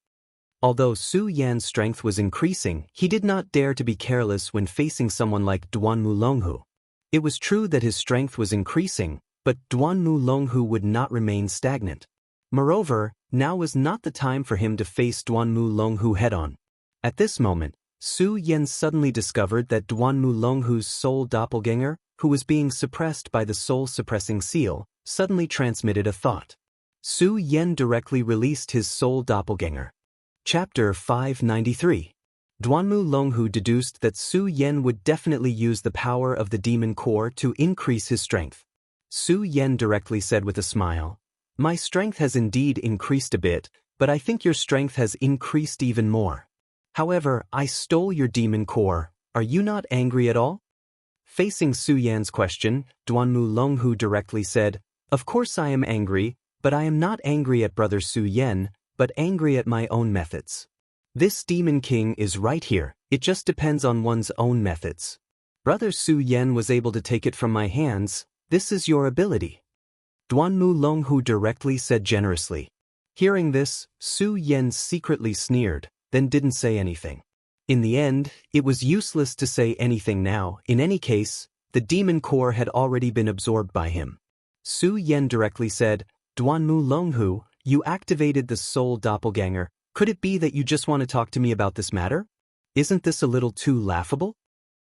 Although Su Yan's strength was increasing, he did not dare to be careless when facing someone like Duanmu Longhu. It was true that his strength was increasing, but Duanmu Longhu would not remain stagnant. Moreover, now was not the time for him to face Duanmu Longhu head-on. At this moment, Su Yan suddenly discovered that Duanmu Longhu's soul doppelganger, who was being suppressed by the soul-suppressing seal, suddenly transmitted a thought. Su Yan directly released his soul doppelganger. Chapter 593. Duanmu Longhu deduced that Su Yan would definitely use the power of the demon core to increase his strength. Su Yan directly said with a smile, "My strength has indeed increased a bit, but I think your strength has increased even more. However, I stole your demon core. Are you not angry at all?" Facing Su Yan's question, Duanmu Longhu directly said, "Of course I am angry, but I am not angry at Brother Su Yan, but angry at my own methods. This Demon King is right here, it just depends on one's own methods. Brother Su Yan was able to take it from my hands, this is your ability." Duanmu Longhu directly said generously. Hearing this, Su Yan secretly sneered, then didn't say anything. In the end, it was useless to say anything now. In any case, the demon core had already been absorbed by him. Su Yan directly said, "Duanmu Longhu, you activated the soul doppelganger. Could it be that you just want to talk to me about this matter? Isn't this a little too laughable?"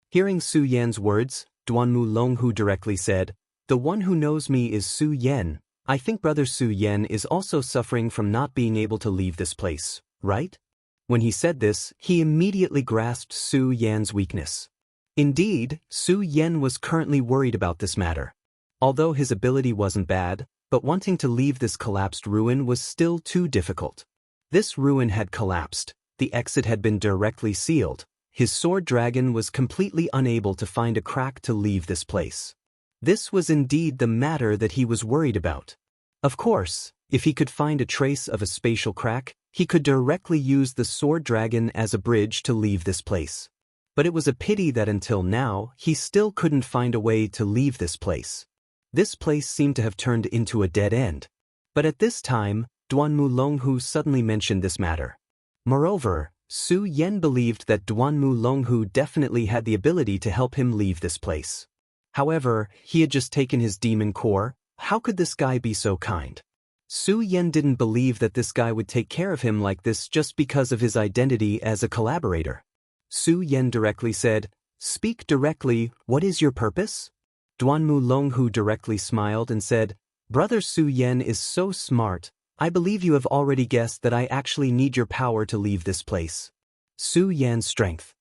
Hearing Su Yan's words, Duanmu Longhu directly said, "The one who knows me is Su Yan. I think Brother Su Yan is also suffering from not being able to leave this place, right?" When he said this, he immediately grasped Su Yan's weakness. Indeed, Su Yan was currently worried about this matter. Although his ability wasn't bad, but wanting to leave this collapsed ruin was still too difficult. This ruin had collapsed, the exit had been directly sealed, his sword dragon was completely unable to find a crack to leave this place. This was indeed the matter that he was worried about. Of course, if he could find a trace of a spatial crack, he could directly use the sword dragon as a bridge to leave this place. But it was a pity that until now, he still couldn't find a way to leave this place. This place seemed to have turned into a dead end. But at this time, Duanmu Longhu suddenly mentioned this matter. Moreover, Su Yan believed that Duanmu Longhu definitely had the ability to help him leave this place. However, he had just taken his demon core. How could this guy be so kind? Su Yan didn't believe that this guy would take care of him like this just because of his identity as a collaborator. Su Yan directly said, "Speak directly, what is your purpose?" Duanmu Longhu directly smiled and said, "Brother Su Yan is so smart, I believe you have already guessed that I actually need your power to leave this place." Su Yan's strength.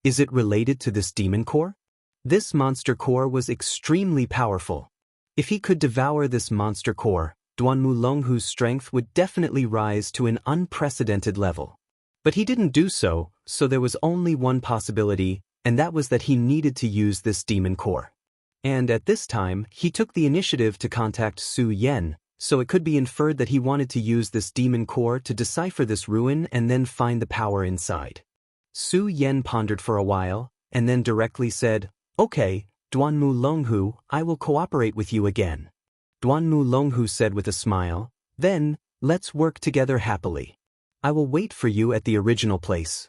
Is it related to this demon core? This monster core was extremely powerful. If he could devour this monster core, Duanmu Longhu's strength would definitely rise to an unprecedented level. But he didn't do so, so there was only one possibility, and that was that he needed to use this demon core. And at this time, he took the initiative to contact Su Yan, so it could be inferred that he wanted to use this demon core to decipher this ruin and then find the power inside. Su Yan pondered for a while, and then directly said, "Okay, Duanmu Longhu, I will cooperate with you again." Duanmu Longhu said with a smile. Then, let's work together happily. I will wait for you at the original place.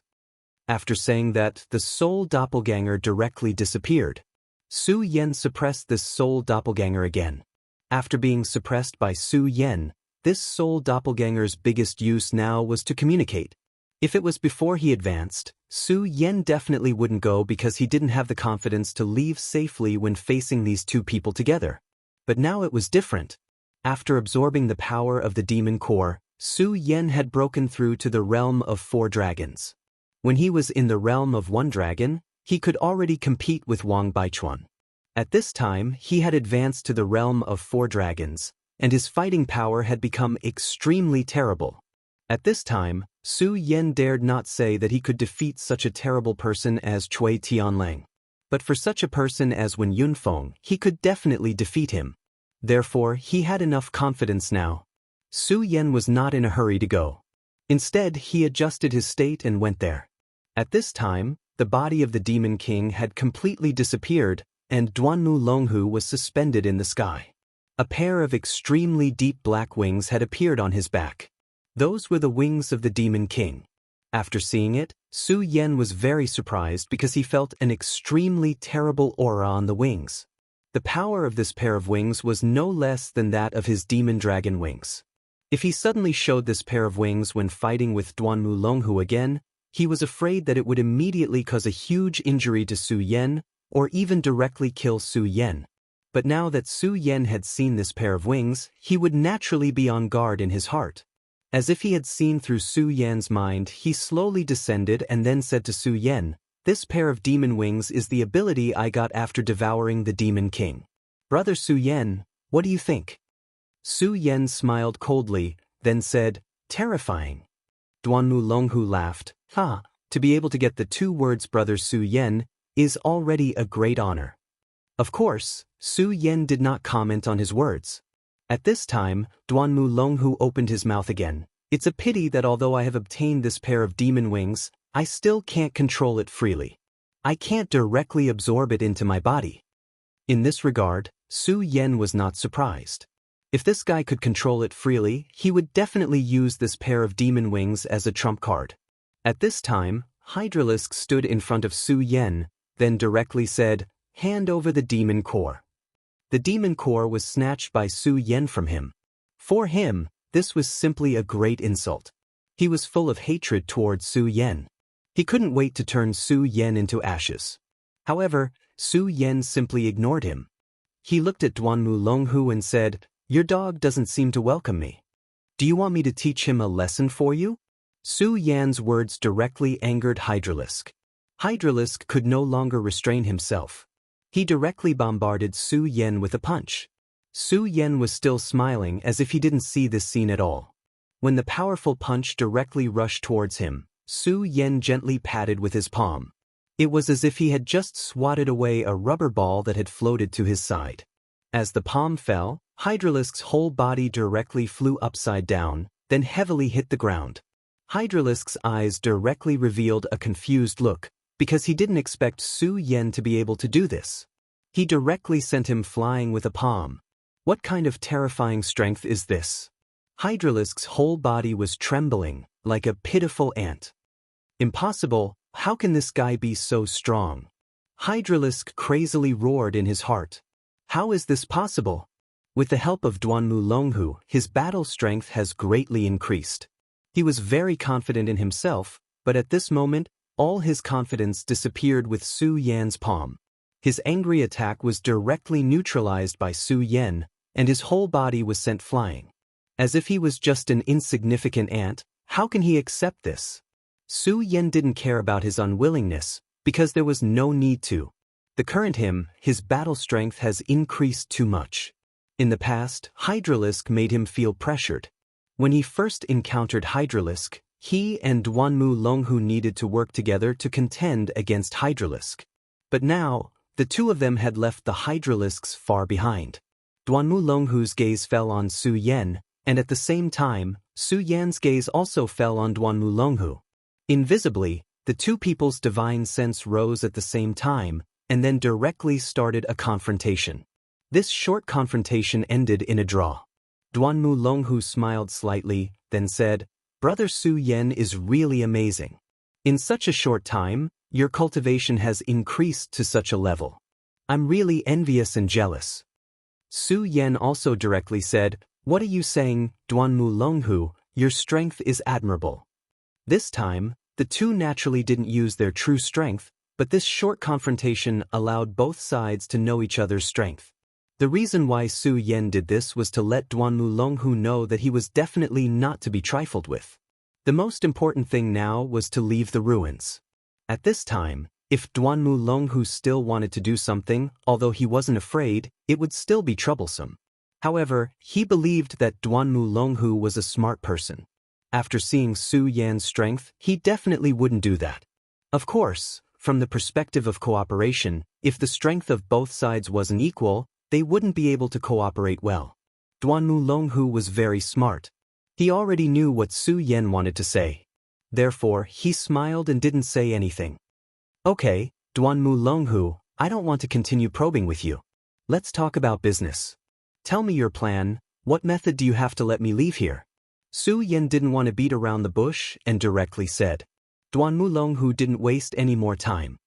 After saying that, the soul doppelganger directly disappeared. Su Yen suppressed this soul doppelganger again. After being suppressed by Su Yen, this soul doppelganger's biggest use now was to communicate. If it was before he advanced, Su Yen definitely wouldn't go because he didn't have the confidence to leave safely when facing these two people together. But now it was different. After absorbing the power of the demon core, Su Yen had broken through to the realm of 4 dragons. When he was in the realm of 1 dragon, he could already compete with Wang Baichuan. At this time, he had advanced to the realm of 4 dragons, and his fighting power had become extremely terrible. At this time, Su Yen dared not say that he could defeat such a terrible person as Cui Tianlang. But for such a person as Wen Yunfeng, he could definitely defeat him. Therefore, he had enough confidence now. Su Yen was not in a hurry to go. Instead, he adjusted his state and went there. At this time, the body of the Demon King had completely disappeared, and Duanmu Longhu was suspended in the sky. A pair of extremely deep black wings had appeared on his back. Those were the wings of the Demon King. After seeing it, Su Yen was very surprised because he felt an extremely terrible aura on the wings. The power of this pair of wings was no less than that of his demon dragon wings. If he suddenly showed this pair of wings when fighting with Duanmu Longhu again, he was afraid that it would immediately cause a huge injury to Su Yen, or even directly kill Su Yen. But now that Su Yen had seen this pair of wings, he would naturally be on guard in his heart. As if he had seen through Su Yen's mind, he slowly descended and then said to Su Yen, "This pair of demon wings is the ability I got after devouring the Demon King. Brother Su Yen, what do you think?" Su Yen smiled coldly, then said, "Terrifying." Duanmu Longhu laughed. To be able to get the 2 words Brother Su Yen is already a great honor. Of course, Su Yen did not comment on his words. At this time, Duanmu Longhu opened his mouth again. "It's a pity that although I have obtained this pair of demon wings, I still can't control it freely. I can't directly absorb it into my body." In this regard, Su Yen was not surprised. If this guy could control it freely, he would definitely use this pair of demon wings as a trump card. At this time, Hydralisk stood in front of Su Yen, then directly said, "Hand over the demon core." The demon core was snatched by Su Yen from him. For him, this was simply a great insult. He was full of hatred towards Su Yen. He couldn't wait to turn Su Yen into ashes. However, Su Yen simply ignored him. He looked at Duanmu Longhu and said, "Your dog doesn't seem to welcome me. Do you want me to teach him a lesson for you?" Su Yan's words directly angered Hydralisk. Hydralisk could no longer restrain himself. He directly bombarded Su Yen with a punch. Su Yen was still smiling as if he didn't see this scene at all. When the powerful punch directly rushed towards him, Su Yen gently patted with his palm. It was as if he had just swatted away a rubber ball that had floated to his side. As the palm fell, Hydralisk's whole body directly flew upside down, then heavily hit the ground. Hydralisk's eyes directly revealed a confused look, because he didn't expect Su Yen to be able to do this. He directly sent him flying with a palm. What kind of terrifying strength is this? Hydralisk's whole body was trembling, like a pitiful ant. Impossible, how can this guy be so strong? Hydralisk crazily roared in his heart. How is this possible? With the help of Duanmu Longhu, his battle strength has greatly increased. He was very confident in himself, but at this moment, all his confidence disappeared with Su Yan's palm. His angry attack was directly neutralized by Su Yen, and his whole body was sent flying. As if he was just an insignificant ant, how can he accept this? Su Yen didn't care about his unwillingness, because there was no need to. The current him, his battle strength has increased too much. In the past, Hydralisk made him feel pressured. When he first encountered Hydralisk, he and Duanmu Longhu needed to work together to contend against Hydralisk. But now, the two of them had left the Hydralisks far behind. Duanmu Longhu's gaze fell on Su Yen, and at the same time, Su Yan's gaze also fell on Duanmu Longhu. Invisibly, the two people's divine sense rose at the same time, and then directly started a confrontation. This short confrontation ended in a draw. Duanmu Longhu smiled slightly, then said, "Brother Su Yan is really amazing. In such a short time, your cultivation has increased to such a level. I'm really envious and jealous." Su Yan also directly said, "What are you saying, Duanmu Longhu? Your strength is admirable." This time, the two naturally didn't use their true strength, but this short confrontation allowed both sides to know each other's strength. The reason why Su Yan did this was to let Duanmu Longhu know that he was definitely not to be trifled with. The most important thing now was to leave the ruins. At this time, if Duanmu Longhu still wanted to do something, although he wasn't afraid, it would still be troublesome. However, he believed that Duanmu Longhu was a smart person. After seeing Su Yan's strength, he definitely wouldn't do that. Of course, from the perspective of cooperation, if the strength of both sides wasn't equal, they wouldn't be able to cooperate well. Duanmu Longhu was very smart. He already knew what Su Yan wanted to say. Therefore, he smiled and didn't say anything. "Okay, Duanmu Longhu, I don't want to continue probing with you. Let's talk about business. Tell me your plan. What method do you have to let me leave here?" Su Yan didn't want to beat around the bush and directly said. Duanmu Longhu didn't waste any more time.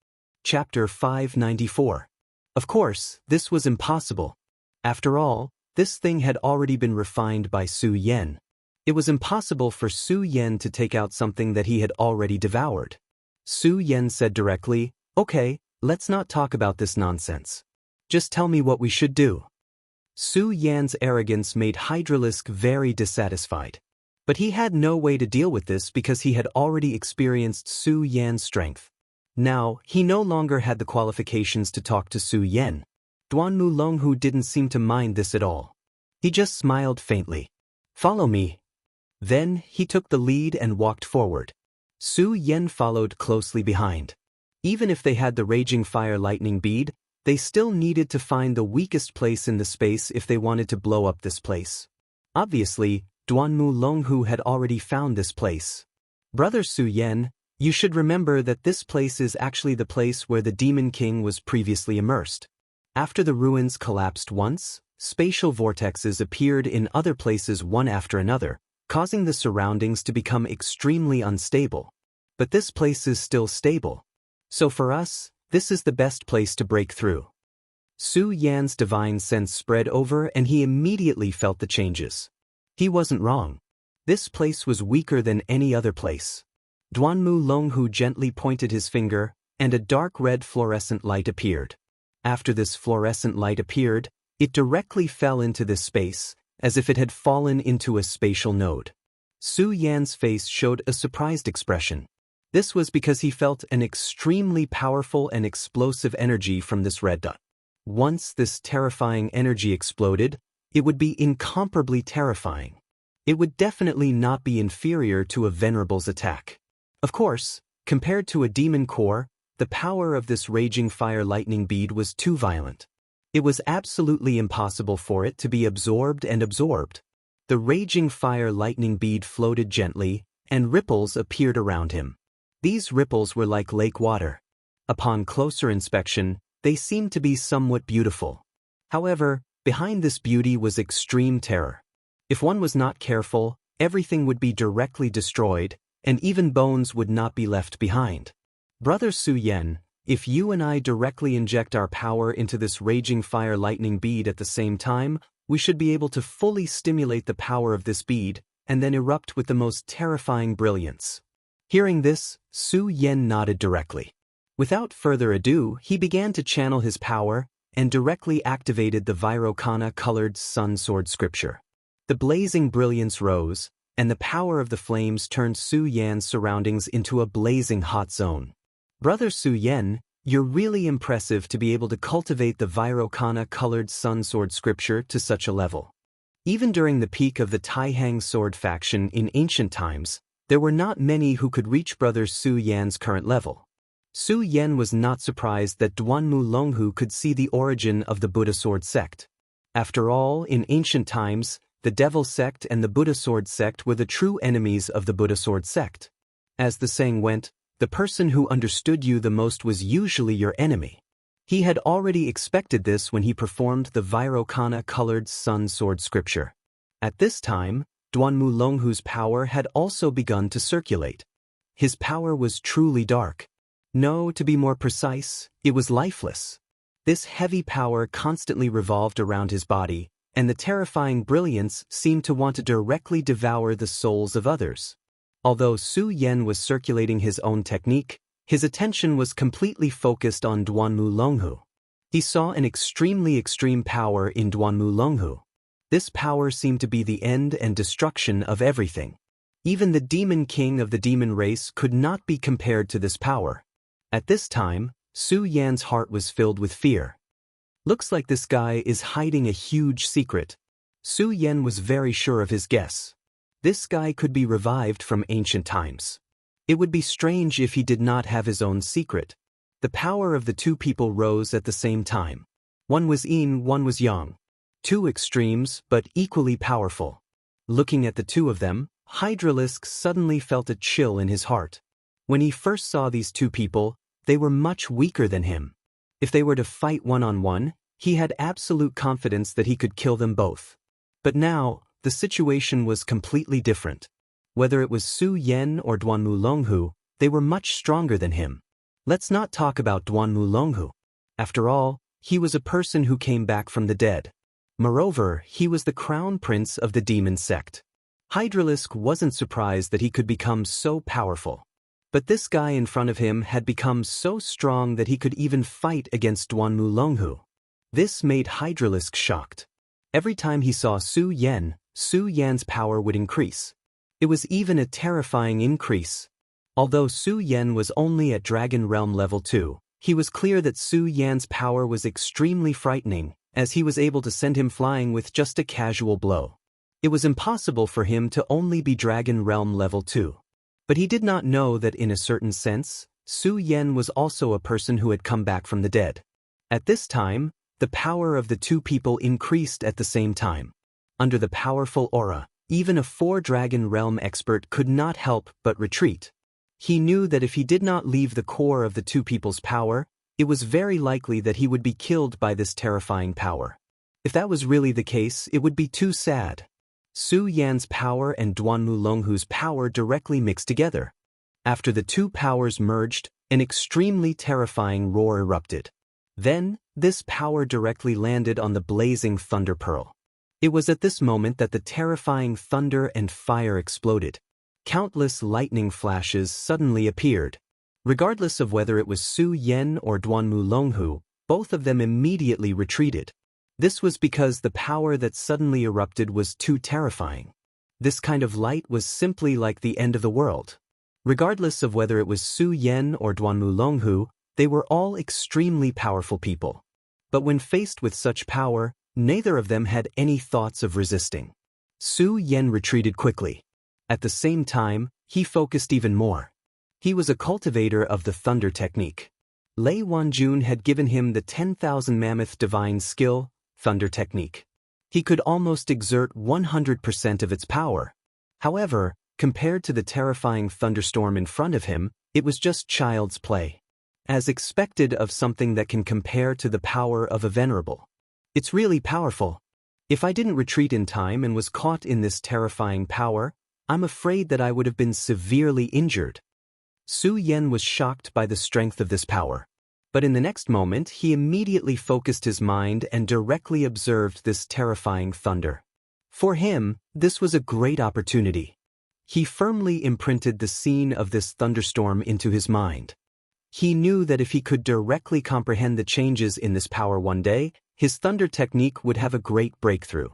Chapter 594. Of course, this was impossible. After all, this thing had already been refined by Su Yan. It was impossible for Su Yan to take out something that he had already devoured. Su Yan said directly, "Okay, let's not talk about this nonsense. Just tell me what we should do." Su Yan's arrogance made Hydralisk very dissatisfied. But he had no way to deal with this because he had already experienced Su Yan's strength. Now, he no longer had the qualifications to talk to Su Yan. Duanmu Longhu didn't seem to mind this at all. He just smiled faintly. "Follow me." Then, he took the lead and walked forward. Su Yan followed closely behind. Even if they had the Raging Fire Lightning Bead, they still needed to find the weakest place in the space if they wanted to blow up this place. Obviously, Duanmu Longhu had already found this place. "Brother Su Yan, you should remember that this place is actually the place where the Demon King was previously immersed. After the ruins collapsed once, spatial vortexes appeared in other places one after another, causing the surroundings to become extremely unstable. But this place is still stable. So for us, this is the best place to break through." Su Yan's divine sense spread over and he immediately felt the changes. He wasn't wrong. This place was weaker than any other place. Duanmu Longhu gently pointed his finger, and a dark red fluorescent light appeared. After this fluorescent light appeared, it directly fell into this space, as if it had fallen into a spatial node. Su Yan's face showed a surprised expression. This was because he felt an extremely powerful and explosive energy from this red dot. Once this terrifying energy exploded, it would be incomparably terrifying. It would definitely not be inferior to a Venerable's attack. Of course, compared to a demon core, the power of this Raging Fire Lightning Bead was too violent. It was absolutely impossible for it to be absorbed and absorbed. The Raging Fire Lightning Bead floated gently, and ripples appeared around him. These ripples were like lake water. Upon closer inspection, they seemed to be somewhat beautiful. However, behind this beauty was extreme terror. If one was not careful, everything would be directly destroyed, and even bones would not be left behind. "Brother Su Yan, if you and I directly inject our power into this Raging Fire Lightning Bead at the same time, we should be able to fully stimulate the power of this bead, and then erupt with the most terrifying brilliance." Hearing this, Su Yan nodded directly. Without further ado, he began to channel his power, and directly activated the Vairocana-colored Sun Sword scripture. The blazing brilliance rose, and the power of the flames turned Su Yan's surroundings into a blazing hot zone. "Brother Su Yan, you're really impressive to be able to cultivate the Vairocana-colored Sun Sword scripture to such a level." Even during the peak of the Taihang sword faction in ancient times, there were not many who could reach Brother Su Yan's current level. Su Yan was not surprised that Duanmu Longhu could see the origin of the Buddha sword sect. After all, in ancient times, the Devil sect and the Buddha sword sect were the true enemies of the Buddha sword sect. As the saying went, the person who understood you the most was usually your enemy. He had already expected this when he performed the Vairocana-colored sun sword scripture. At this time, Duanmu Longhu's power had also begun to circulate. His power was truly dark. No, to be more precise, it was lifeless. This heavy power constantly revolved around his body, and the terrifying brilliance seemed to want to directly devour the souls of others. Although Su Yan was circulating his own technique, his attention was completely focused on Duanmu Longhu. He saw an extremely extreme power in Duanmu Longhu. This power seemed to be the end and destruction of everything. Even the demon king of the demon race could not be compared to this power. At this time, Su Yan's heart was filled with fear. Looks like this guy is hiding a huge secret. Su Yan was very sure of his guess. This guy could be revived from ancient times. It would be strange if he did not have his own secret. The power of the two people rose at the same time. One was yin, one was yang. Two extremes, but equally powerful. Looking at the two of them, Hydralisk suddenly felt a chill in his heart. When he first saw these two people, they were much weaker than him. If they were to fight one-on-one, he had absolute confidence that he could kill them both. But now, the situation was completely different. Whether it was Su Yan or Duanmu Longhu, they were much stronger than him. Let's not talk about Duanmu Longhu. After all, he was a person who came back from the dead. Moreover, he was the crown prince of the demon sect. Hydralisk wasn't surprised that he could become so powerful. But this guy in front of him had become so strong that he could even fight against Duanmu Longhu. This made Hydralisk shocked. Every time he saw Su Yan's power would increase. It was even a terrifying increase. Although Su Yan was only at Dragon Realm level 2, he was clear that Su Yan's power was extremely frightening, as he was able to send him flying with just a casual blow. It was impossible for him to only be Dragon Realm level 2. But he did not know that in a certain sense, Su Yan was also a person who had come back from the dead. At this time, the power of the two people increased at the same time. Under the powerful aura, even a 4-Dragon Realm expert could not help but retreat. He knew that if he did not leave the core of the two people's power, it was very likely that he would be killed by this terrifying power. If that was really the case, it would be too sad. Su Yan's power and Duanmu Longhu's power directly mixed together. After the two powers merged, an extremely terrifying roar erupted. Then, this power directly landed on the blazing thunder pearl. It was at this moment that the terrifying thunder and fire exploded. Countless lightning flashes suddenly appeared. Regardless of whether it was Su Yan or Duanmu Longhu, both of them immediately retreated. This was because the power that suddenly erupted was too terrifying. This kind of light was simply like the end of the world. Regardless of whether it was Su Yan or Duanmu Longhu, they were all extremely powerful people. But when faced with such power, neither of them had any thoughts of resisting. Su Yan retreated quickly. At the same time, he focused even more. He was a cultivator of the thunder technique. Lei Wanjun had given him the 10,000 mammoth divine skill, thunder technique. He could almost exert 100% of its power. However, compared to the terrifying thunderstorm in front of him, it was just child's play. As expected of something that can compare to the power of a venerable. It's really powerful. If I didn't retreat in time and was caught in this terrifying power, I'm afraid that I would have been severely injured. Su Yan was shocked by the strength of this power. But in the next moment, he immediately focused his mind and directly observed this terrifying thunder. For him, this was a great opportunity. He firmly imprinted the scene of this thunderstorm into his mind. He knew that if he could directly comprehend the changes in this power one day, his thunder technique would have a great breakthrough.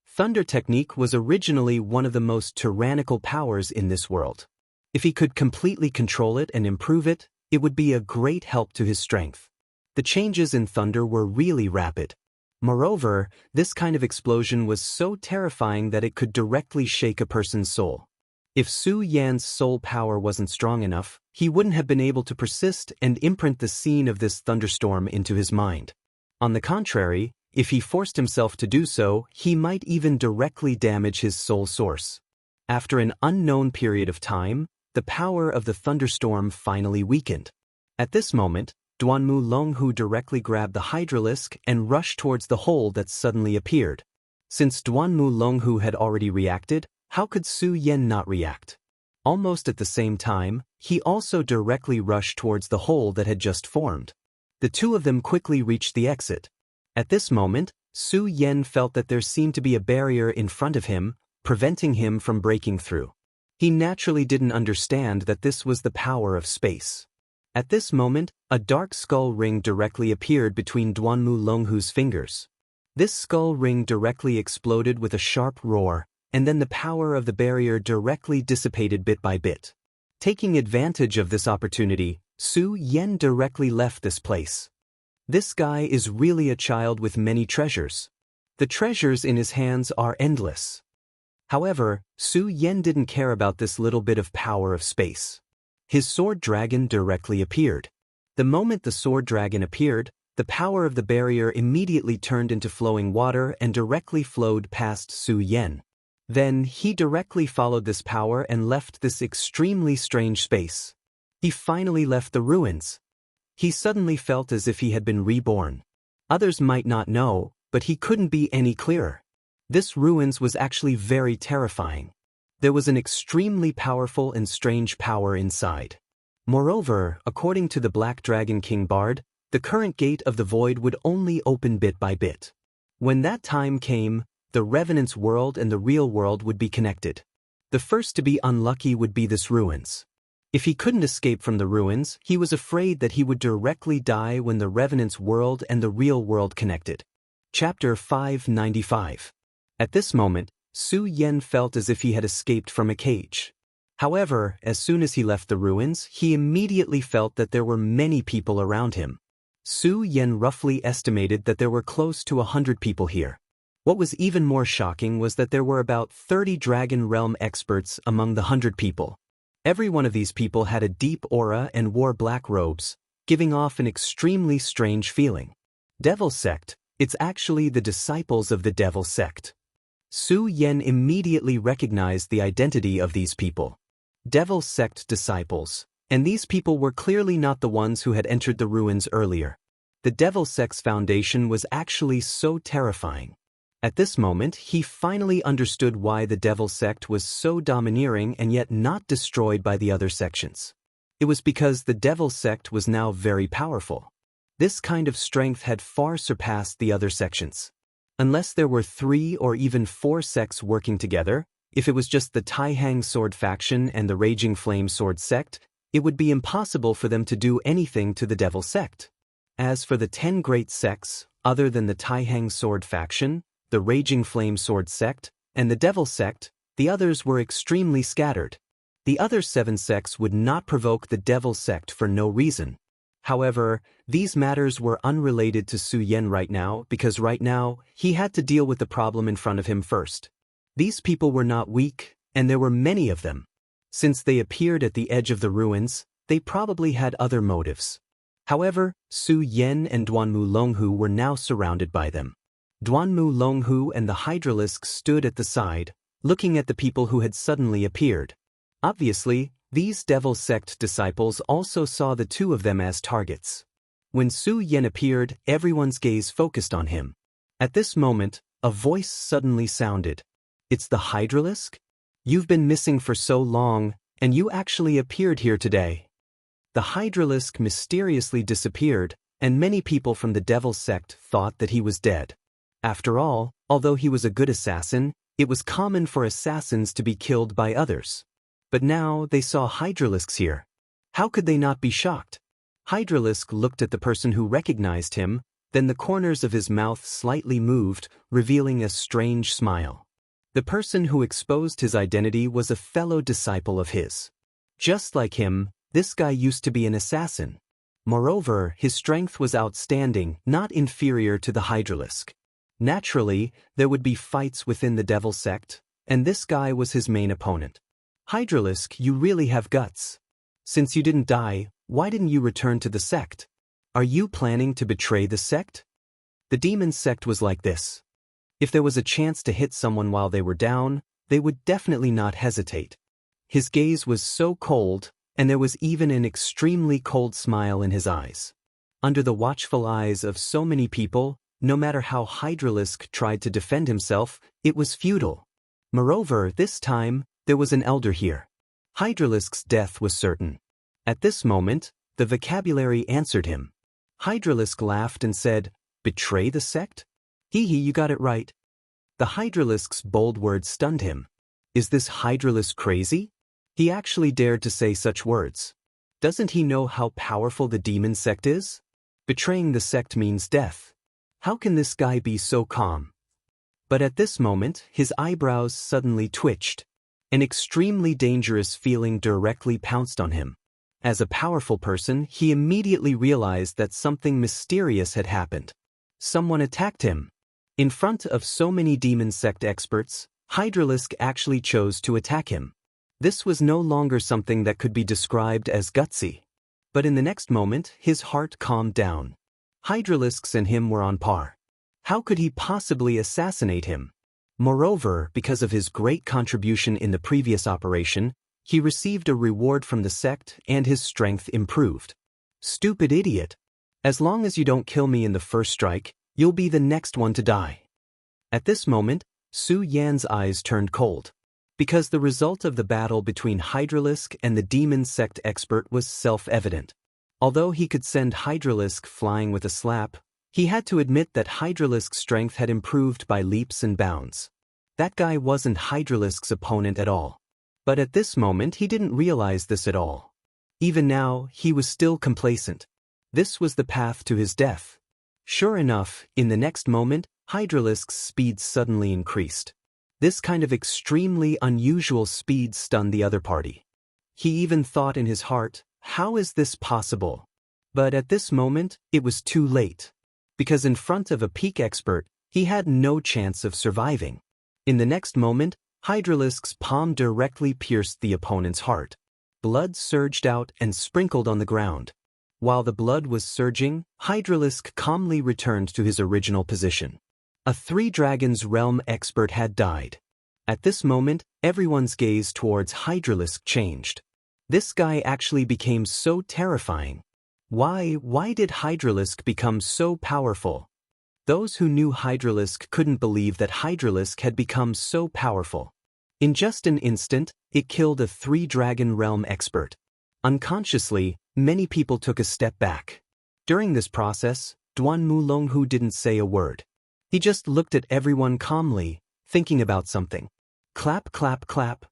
Thunder technique was originally one of the most tyrannical powers in this world. If he could completely control it and improve it, it would be a great help to his strength. The changes in thunder were really rapid. Moreover, this kind of explosion was so terrifying that it could directly shake a person's soul. If Su Yan's soul power wasn't strong enough, he wouldn't have been able to persist and imprint the scene of this thunderstorm into his mind. On the contrary, if he forced himself to do so, he might even directly damage his soul source. After an unknown period of time, the power of the thunderstorm finally weakened. At this moment, Duanmu Longhu directly grabbed the hydralisk and rushed towards the hole that suddenly appeared. Since Duanmu Longhu had already reacted, how could Su Yen not react? Almost at the same time, he also directly rushed towards the hole that had just formed. The two of them quickly reached the exit. At this moment, Su Yen felt that there seemed to be a barrier in front of him, preventing him from breaking through. He naturally didn't understand that this was the power of space. At this moment, a dark skull ring directly appeared between Duanmu Longhu's fingers. This skull ring directly exploded with a sharp roar, and then the power of the barrier directly dissipated bit by bit. Taking advantage of this opportunity, Su Yen directly left this place. This guy is really a child with many treasures. The treasures in his hands are endless. However, Su Yen didn't care about this little bit of power of space. His sword dragon directly appeared. The moment the sword dragon appeared, the power of the barrier immediately turned into flowing water and directly flowed past Su Yen. Then he directly followed this power and left this extremely strange space. He finally left the ruins. He suddenly felt as if he had been reborn. Others might not know, but he couldn't be any clearer. This ruins was actually very terrifying. There was an extremely powerful and strange power inside. Moreover, according to the Black Dragon King Bard, the current gate of the void would only open bit by bit. When that time came, the Revenant's world and the real world would be connected. The first to be unlucky would be this ruins. If he couldn't escape from the ruins, he was afraid that he would directly die when the Revenant's world and the real world connected. Chapter 595. At this moment, Su Yen felt as if he had escaped from a cage. However, as soon as he left the ruins, he immediately felt that there were many people around him. Su Yen roughly estimated that there were close to 100 people here. What was even more shocking was that there were about 30 Dragon Realm experts among the 100 people. Every one of these people had a deep aura and wore black robes, giving off an extremely strange feeling. Devil Sect, it's actually the disciples of the Devil Sect. Su Yen immediately recognized the identity of these people. Devil Sect disciples. And these people were clearly not the ones who had entered the ruins earlier. The Devil Sect's foundation was actually so terrifying. At this moment, he finally understood why the Devil Sect was so domineering and yet not destroyed by the other sections. It was because the Devil Sect was now very powerful. This kind of strength had far surpassed the other sections. Unless there were 3 or even 4 sects working together, if it was just the Taihang Sword faction and the Raging Flame Sword sect, it would be impossible for them to do anything to the Devil Sect. As for the 10 great sects, other than the Taihang Sword faction, the Raging Flame Sword sect, and the Devil Sect, the others were extremely scattered. The other 7 sects would not provoke the Devil Sect for no reason. However, these matters were unrelated to Su Yen right now because right now, he had to deal with the problem in front of him first. These people were not weak, and there were many of them. Since they appeared at the edge of the ruins, they probably had other motives. However, Su Yen and Duanmu Longhu were now surrounded by them. Duanmu Longhu and the Hydralisk stood at the side, looking at the people who had suddenly appeared. Obviously, these Devil Sect disciples also saw the two of them as targets. When Su Yen appeared, everyone's gaze focused on him. At this moment, a voice suddenly sounded. "It's the Hydralisk? You've been missing for so long, and you actually appeared here today." The Hydralisk mysteriously disappeared, and many people from the Devil Sect thought that he was dead. After all, although he was a good assassin, it was common for assassins to be killed by others. But now they saw Hydralisks here. How could they not be shocked? Hydralisk looked at the person who recognized him, then the corners of his mouth slightly moved, revealing a strange smile. The person who exposed his identity was a fellow disciple of his. Just like him, this guy used to be an assassin. Moreover, his strength was outstanding, not inferior to the Hydralisk. Naturally, there would be fights within the Devil Sect, and this guy was his main opponent. "Hydralisk, you really have guts. Since you didn't die, why didn't you return to the sect? Are you planning to betray the sect?" The demon sect was like this. If there was a chance to hit someone while they were down, they would definitely not hesitate. His gaze was so cold, and there was even an extremely cold smile in his eyes. Under the watchful eyes of so many people, no matter how Hydralisk tried to defend himself, it was futile. Moreover, this time, there was an elder here. Hydralisk's death was certain. At this moment, the vocabulary answered him. Hydralisk laughed and said, "Betray the sect? Hee hee, you got it right." The Hydralisk's bold words stunned him. Is this Hydralisk crazy? He actually dared to say such words. Doesn't he know how powerful the demon sect is? Betraying the sect means death. How can this guy be so calm? But at this moment, his eyebrows suddenly twitched. An extremely dangerous feeling directly pounced on him. As a powerful person, he immediately realized that something mysterious had happened. Someone attacked him. In front of so many demon sect experts, Hydralisk actually chose to attack him. This was no longer something that could be described as gutsy. But in the next moment, his heart calmed down. Hydralisk's and him were on par. How could he possibly assassinate him? Moreover, because of his great contribution in the previous operation, he received a reward from the sect and his strength improved. Stupid idiot. As long as you don't kill me in the first strike, you'll be the next one to die. At this moment, Su Yan's eyes turned cold. Because the result of the battle between Hydralisk and the demon sect expert was self-evident. Although he could send Hydralisk flying with a slap, he had to admit that Hydralisk's strength had improved by leaps and bounds. That guy wasn't Hydralisk's opponent at all. But at this moment he didn't realize this at all. Even now, he was still complacent. This was the path to his death. Sure enough, in the next moment, Hydralisk's speed suddenly increased. This kind of extremely unusual speed stunned the other party. He even thought in his heart, how is this possible? But at this moment, it was too late. Because in front of a peak expert, he had no chance of surviving. In the next moment, Hydralisk's palm directly pierced the opponent's heart. Blood surged out and sprinkled on the ground. While the blood was surging, Hydralisk calmly returned to his original position. A Three Dragons Realm expert had died. At this moment, everyone's gaze towards Hydralisk changed. This guy actually became so terrifying. Why did Hydralisk become so powerful? Those who knew Hydralisk couldn't believe that Hydralisk had become so powerful. In just an instant, it killed a Three-Dragon Realm expert. Unconsciously, many people took a step back. During this process, Duan Mulonghu didn't say a word. He just looked at everyone calmly, thinking about something. Clap, clap, clap.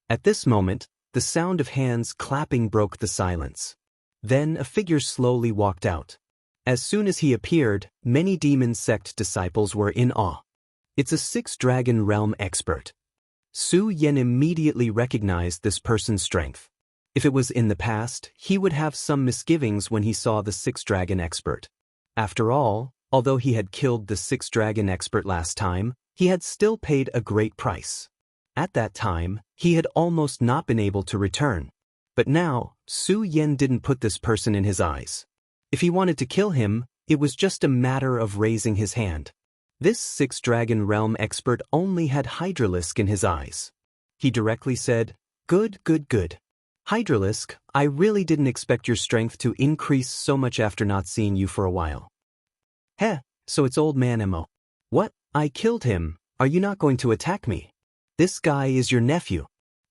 At this moment, the sound of hands clapping broke the silence. Then a figure slowly walked out. As soon as he appeared, many demon sect disciples were in awe. It's a Six-Dragon Realm expert. Su Yan immediately recognized this person's strength. If it was in the past, he would have some misgivings when he saw the Six-Dragon expert. After all, although he had killed the Six-Dragon expert last time, he had still paid a great price. At that time, he had almost not been able to return. But now, Su Yan didn't put this person in his eyes. If he wanted to kill him, it was just a matter of raising his hand. This Six-Dragon Realm expert only had Hydralisk in his eyes. He directly said, "Good, good, good. Hydralisk, I really didn't expect your strength to increase so much after not seeing you for a while." "Heh, so it's old man Emo. What? I killed him. Are you not going to attack me? This guy is your nephew,"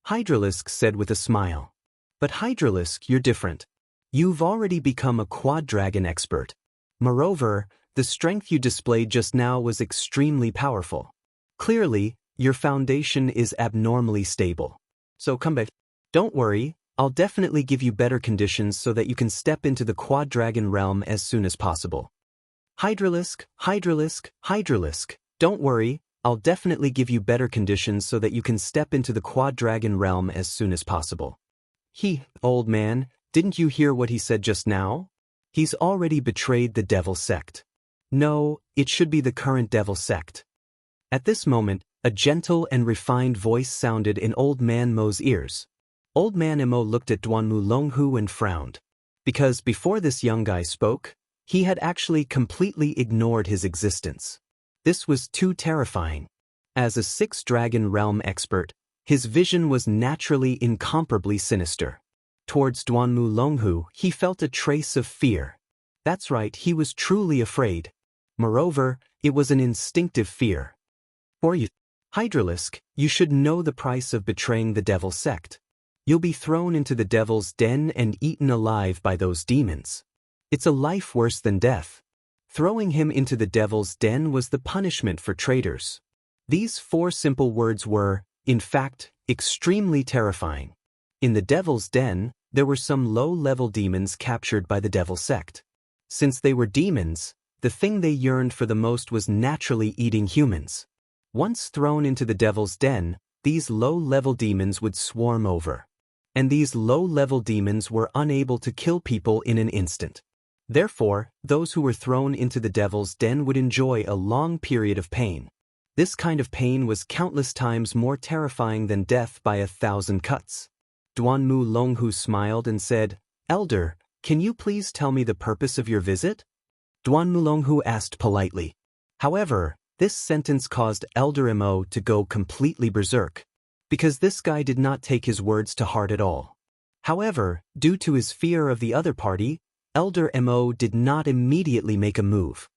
Hydralisk said with a smile. "But Hydralisk, you're different. You've already become a Quad-Dragon expert. Moreover, the strength you displayed just now was extremely powerful. Clearly, your foundation is abnormally stable. So come back. Don't worry, I'll definitely give you better conditions so that you can step into the Quad-Dragon realm as soon as possible." Hydralisk, Hydralisk, Hydralisk, don't worry, I'll definitely give you better conditions so that you can step into the Quad-Dragon realm as soon as possible. Old man, didn't you hear what he said just now? He's already betrayed the Devil Sect. No, it should be the current Devil Sect. At this moment, a gentle and refined voice sounded in Old Man Mo's ears. Old Man Mo looked at Duan Mulonghu and frowned. Because before this young guy spoke, he had actually completely ignored his existence. This was too terrifying. As a Six-Dragon Realm expert, his vision was naturally incomparably sinister. Towards Duan Mulonghu, he felt a trace of fear. That's right, he was truly afraid. Moreover, it was an instinctive fear. For you, Hydralisk, you should know the price of betraying the devil sect. You'll be thrown into the devil's den and eaten alive by those demons. It's a life worse than death. Throwing him into the devil's den was the punishment for traitors. These 4 simple words were, in fact, extremely terrifying. In the devil's den, there were some low-level demons captured by the devil sect. Since they were demons, the thing they yearned for the most was naturally eating humans. Once thrown into the devil's den, these low-level demons would swarm over. And these low-level demons were unable to kill people in an instant. Therefore, those who were thrown into the devil's den would enjoy a long period of pain. This kind of pain was countless times more terrifying than death by 1,000 cuts. Duanmu Longhu smiled and said, "Elder, can you please tell me the purpose of your visit?" Duanmu Longhu asked politely. However, this sentence caused Elder Mo to go completely berserk, because this guy did not take his words to heart at all. However, due to his fear of the other party, Elder Mo did not immediately make a move.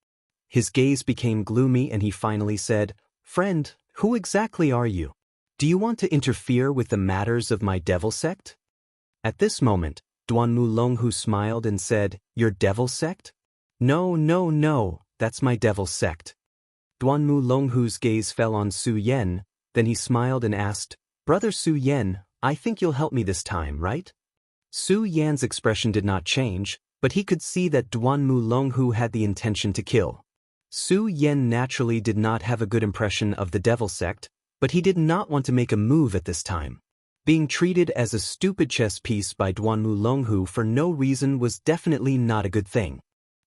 His gaze became gloomy and he finally said, "Friend, who exactly are you? Do you want to interfere with the matters of my devil sect?" At this moment, Duanmu Longhu smiled and said, "Your devil sect?" No, that's my devil sect." Duanmu Longhu's gaze fell on Su Yen, then he smiled and asked, "Brother Su Yen, I think you'll help me this time, right?" Su Yan's expression did not change, but he could see that Duanmu Longhu had the intention to kill. Su Yen naturally did not have a good impression of the devil sect, but he did not want to make a move at this time. Being treated as a stupid chess piece by Duanmu Longhu for no reason was definitely not a good thing.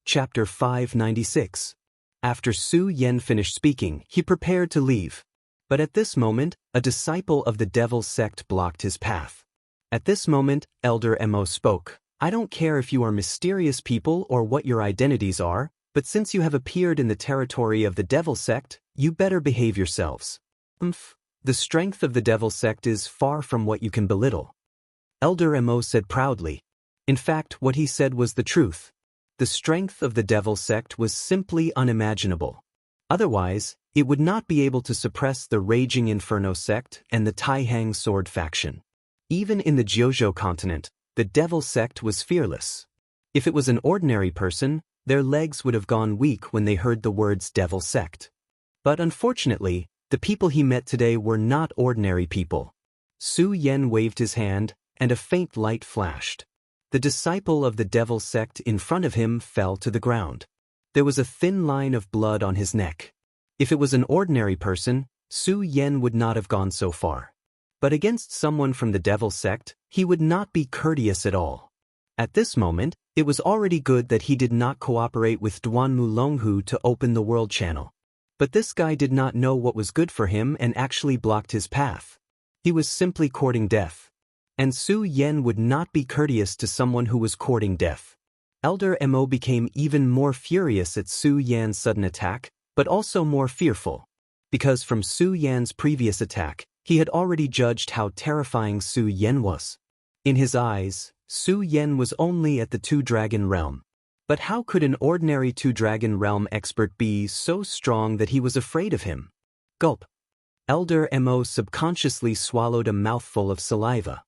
Chapter 596. After Su Yen finished speaking, he prepared to leave. But at this moment, a disciple of the devil sect blocked his path. At this moment, Elder Mo spoke. "I don't care if you are mysterious people or what your identities are, but since you have appeared in the territory of the devil sect, you better behave yourselves." The strength of the devil sect is far from what you can belittle. Elder Mo said proudly. In fact, what he said was the truth. The strength of the devil sect was simply unimaginable. Otherwise, it would not be able to suppress the Raging Inferno sect and the Taihang sword faction. Even in the Jiuzhou continent, the devil sect was fearless. If it was an ordinary person, their legs would have gone weak when they heard the words devil sect. But unfortunately, the people he met today were not ordinary people. Su Yen waved his hand, and a faint light flashed. The disciple of the devil sect in front of him fell to the ground. There was a thin line of blood on his neck. If it was an ordinary person, Su Yen would not have gone so far. But against someone from the devil sect, he would not be courteous at all. At this moment, it was already good that he did not cooperate with Duanmu Longhu to open the world channel. But this guy did not know what was good for him and actually blocked his path. He was simply courting death. And Su Yen would not be courteous to someone who was courting death. Elder Mo became even more furious at Su Yan's sudden attack, but also more fearful. Because from Su Yan's previous attack, he had already judged how terrifying Su Yen was. In his eyes, Su Yen was only at the Two-Dragon realm. But how could an ordinary Two-Dragon realm expert be so strong that he was afraid of him? Gulp. Elder Mo subconsciously swallowed a mouthful of saliva.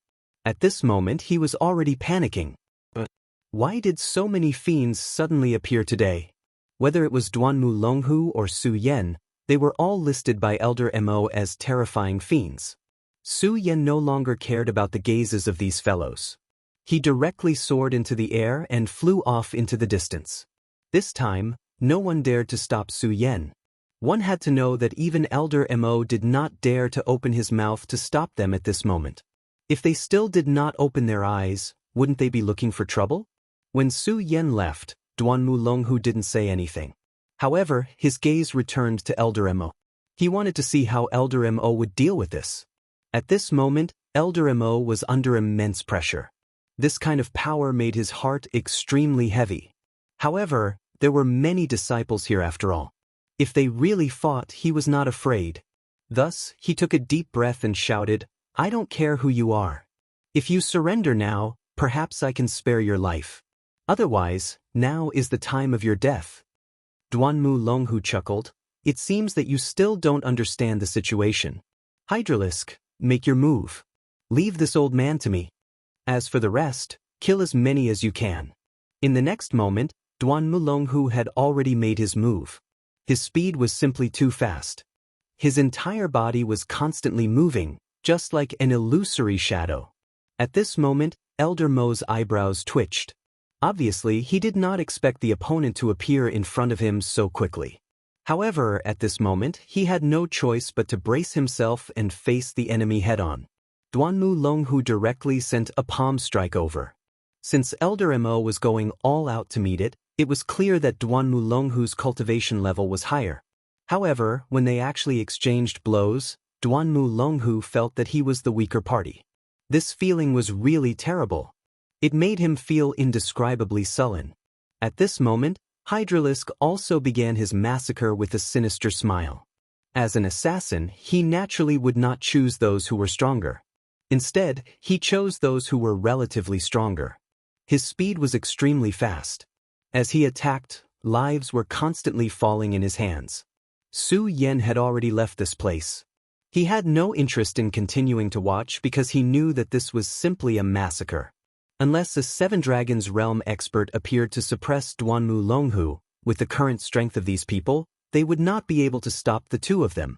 At this moment he was already panicking. But why did so many fiends suddenly appear today? Whether it was Duanmu Longhu or Su Yen, they were all listed by Elder Mo as terrifying fiends. Su Yen no longer cared about the gazes of these fellows. He directly soared into the air and flew off into the distance. This time, no one dared to stop Su Yen. One had to know that even Elder Mo did not dare to open his mouth to stop them at this moment. If they still did not open their eyes, wouldn't they be looking for trouble? When Su Yen left, Duanmu Longhu didn't say anything. However, his gaze returned to Elder Mo. He wanted to see how Elder Mo would deal with this. At this moment, Elder Mo was under immense pressure. This kind of power made his heart extremely heavy. However, there were many disciples here after all. If they really fought, he was not afraid. Thus, he took a deep breath and shouted, "I don't care who you are. If you surrender now, perhaps I can spare your life. Otherwise, now is the time of your death. Duanmu Longhu chuckled. It seems that you still don't understand the situation. Hydralisk, make your move. Leave this old man to me. As for the rest, kill as many as you can. In the next moment, Duanmu Longhu had already made his move. His speed was simply too fast. His entire body was constantly moving, just like an illusory shadow. At this moment, Elder Mo's eyebrows twitched. Obviously, he did not expect the opponent to appear in front of him so quickly. However, at this moment, he had no choice but to brace himself and face the enemy head-on. Duanmu Longhu directly sent a palm strike over. Since Elder Mo was going all out to meet it, it was clear that Duanmu Longhu's cultivation level was higher. However, when they actually exchanged blows, Duanmu Longhu felt that he was the weaker party. This feeling was really terrible. It made him feel indescribably sullen. At this moment, Hydralisk also began his massacre with a sinister smile. As an assassin, he naturally would not choose those who were stronger. Instead, he chose those who were relatively stronger. His speed was extremely fast. As he attacked, lives were constantly falling in his hands. Su Yen had already left this place. He had no interest in continuing to watch because he knew that this was simply a massacre. Unless a Seven Dragons Realm expert appeared to suppress Duanmu Longhu, with the current strength of these people, they would not be able to stop the two of them.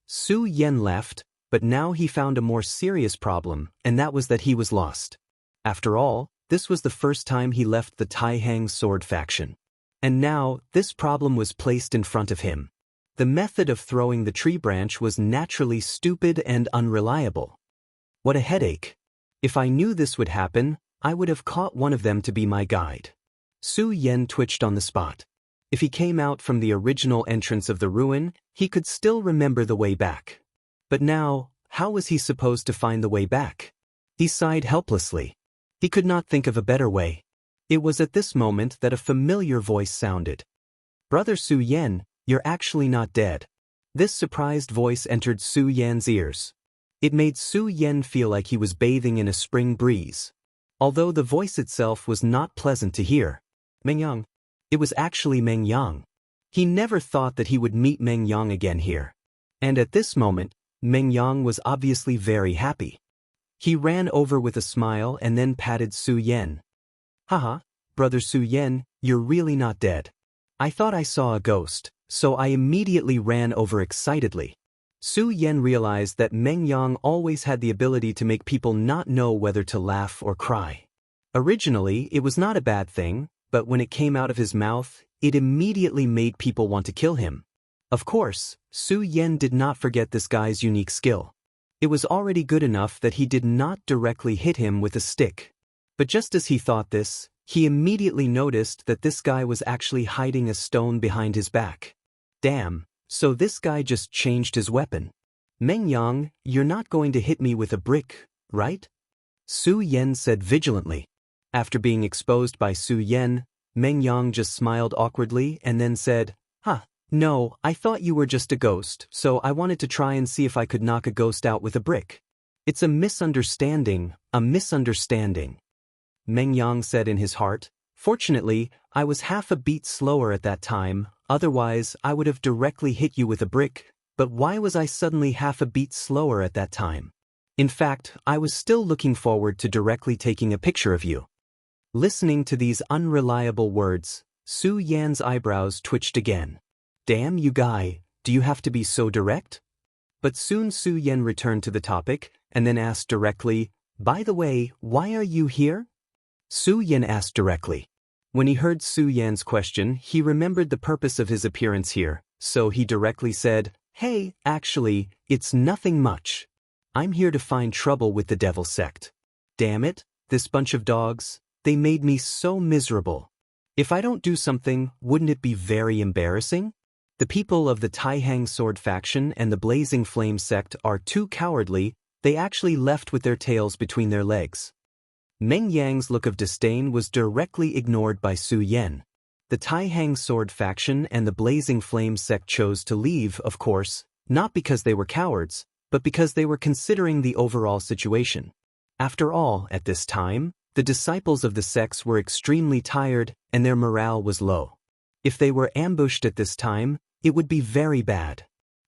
Su Yen left, but now he found a more serious problem, and that was that he was lost. After all, this was the first time he left the Taihang Sword faction. And now, this problem was placed in front of him. The method of throwing the tree branch was naturally stupid and unreliable. What a headache. If I knew this would happen, I would have caught one of them to be my guide. Su Yen twitched on the spot. If he came out from the original entrance of the ruin, he could still remember the way back. But now, how was he supposed to find the way back? He sighed helplessly. He could not think of a better way. It was at this moment that a familiar voice sounded. "Brother Su Yen, you're actually not dead." This surprised voice entered Su Yen's ears. It made Su Yen feel like he was bathing in a spring breeze. Although the voice itself was not pleasant to hear. Meng Yang. It was actually Meng Yang. He never thought that he would meet Meng Yang again here. And at this moment, Meng Yang was obviously very happy. He ran over with a smile and then patted Su Yen. "Haha, brother Su Yen, you're really not dead. I thought I saw a ghost, so I immediately ran over excitedly." Su Yen realized that Meng Yang always had the ability to make people not know whether to laugh or cry. Originally, it was not a bad thing, but when it came out of his mouth, it immediately made people want to kill him. Of course, Su Yen did not forget this guy's unique skill. It was already good enough that he did not directly hit him with a stick. But just as he thought this, he immediately noticed that this guy was actually hiding a stone behind his back. Damn, so this guy just changed his weapon. "Meng Yang, you're not going to hit me with a brick, right?" Su Yen said vigilantly. After being exposed by Su Yen, Meng Yang just smiled awkwardly and then said, "No, I thought you were just a ghost, so I wanted to try and see if I could knock a ghost out with a brick. It's a misunderstanding, a misunderstanding." Meng Yang said in his heart, "Fortunately, I was half a beat slower at that time, otherwise I would have directly hit you with a brick, but why was I suddenly half a beat slower at that time? In fact, I was still looking forward to directly taking a picture of you." Listening to these unreliable words, Su Yan's eyebrows twitched again. "Damn you guy, do you have to be so direct?" But soon Su Yen returned to the topic, and then asked directly, "By the way, why are you here?" Su Yen asked directly. When he heard Su Yan's question, he remembered the purpose of his appearance here, so he directly said, "Hey, actually, it's nothing much. I'm here to find trouble with the Devil Sect. Damn it, this bunch of dogs, they made me so miserable. If I don't do something, wouldn't it be very embarrassing? The people of the Taihang Sword faction and the Blazing Flame sect are too cowardly, they actually left with their tails between their legs." Meng Yang's look of disdain was directly ignored by Su Yen. The Taihang Sword faction and the Blazing Flame sect chose to leave, of course, not because they were cowards, but because they were considering the overall situation. After all, at this time, The disciples of the sects were extremely tired and their morale was low. If they were ambushed at this time, it would be very bad.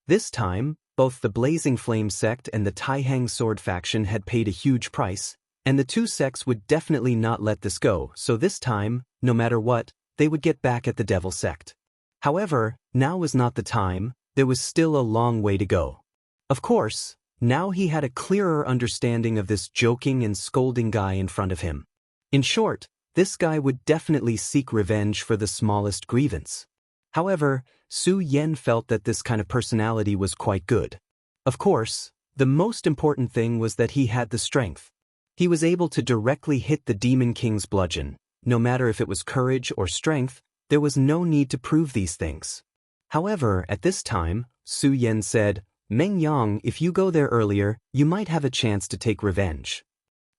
This time, both the Blazing Flame sect and the Taihang Sword faction had paid a huge price, and the two sects would definitely not let this go, so this time, no matter what, they would get back at the Devil sect. However, now was not the time, there was still a long way to go. Of course, now he had a clearer understanding of this joking and scolding guy in front of him. In short, this guy would definitely seek revenge for the smallest grievance. However, Su Yen felt that this kind of personality was quite good. Of course, the most important thing was that he had the strength. He was able to directly hit the Demon King's bludgeon. No matter if it was courage or strength, there was no need to prove these things. However, at this time, Su Yen said, "Meng Yang, if you go there earlier, you might have a chance to take revenge."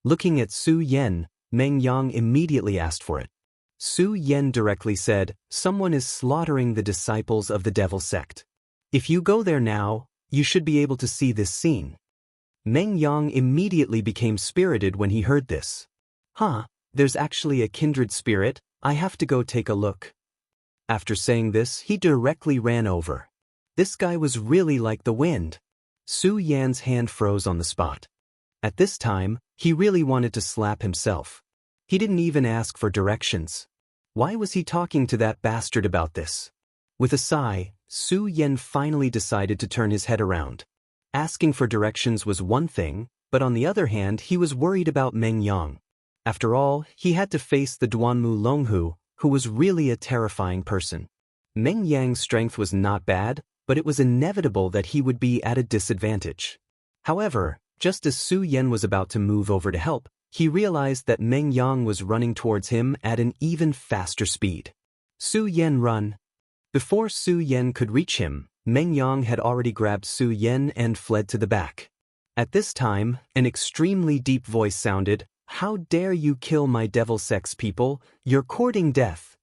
Looking at Su Yen, Meng Yang immediately asked for it. Su Yen directly said, "Someone is slaughtering the disciples of the Devil sect. If you go there now, you should be able to see this scene." Meng Yang immediately became spirited when he heard this. "Huh, there's actually a kindred spirit, I have to go take a look." After saying this, he directly ran over. This guy was really like the wind. Su Yan's hand froze on the spot. At this time, he really wanted to slap himself. He didn't even ask for directions. Why was he talking to that bastard about this? With a sigh, Su Yen finally decided to turn his head around. Asking for directions was one thing, but on the other hand, he was worried about Meng Yang. After all, he had to face the Duanmu Longhu, who was really a terrifying person. Meng Yang's strength was not bad, but it was inevitable that he would be at a disadvantage. However, just as Su Yen was about to move over to help, he realized that Meng Yang was running towards him at an even faster speed. "Su Yen, run!" Before Su Yen could reach him, Meng Yang had already grabbed Su Yen and fled to the back. At this time, an extremely deep voice sounded, "How dare you kill my devil sex people, you're courting death."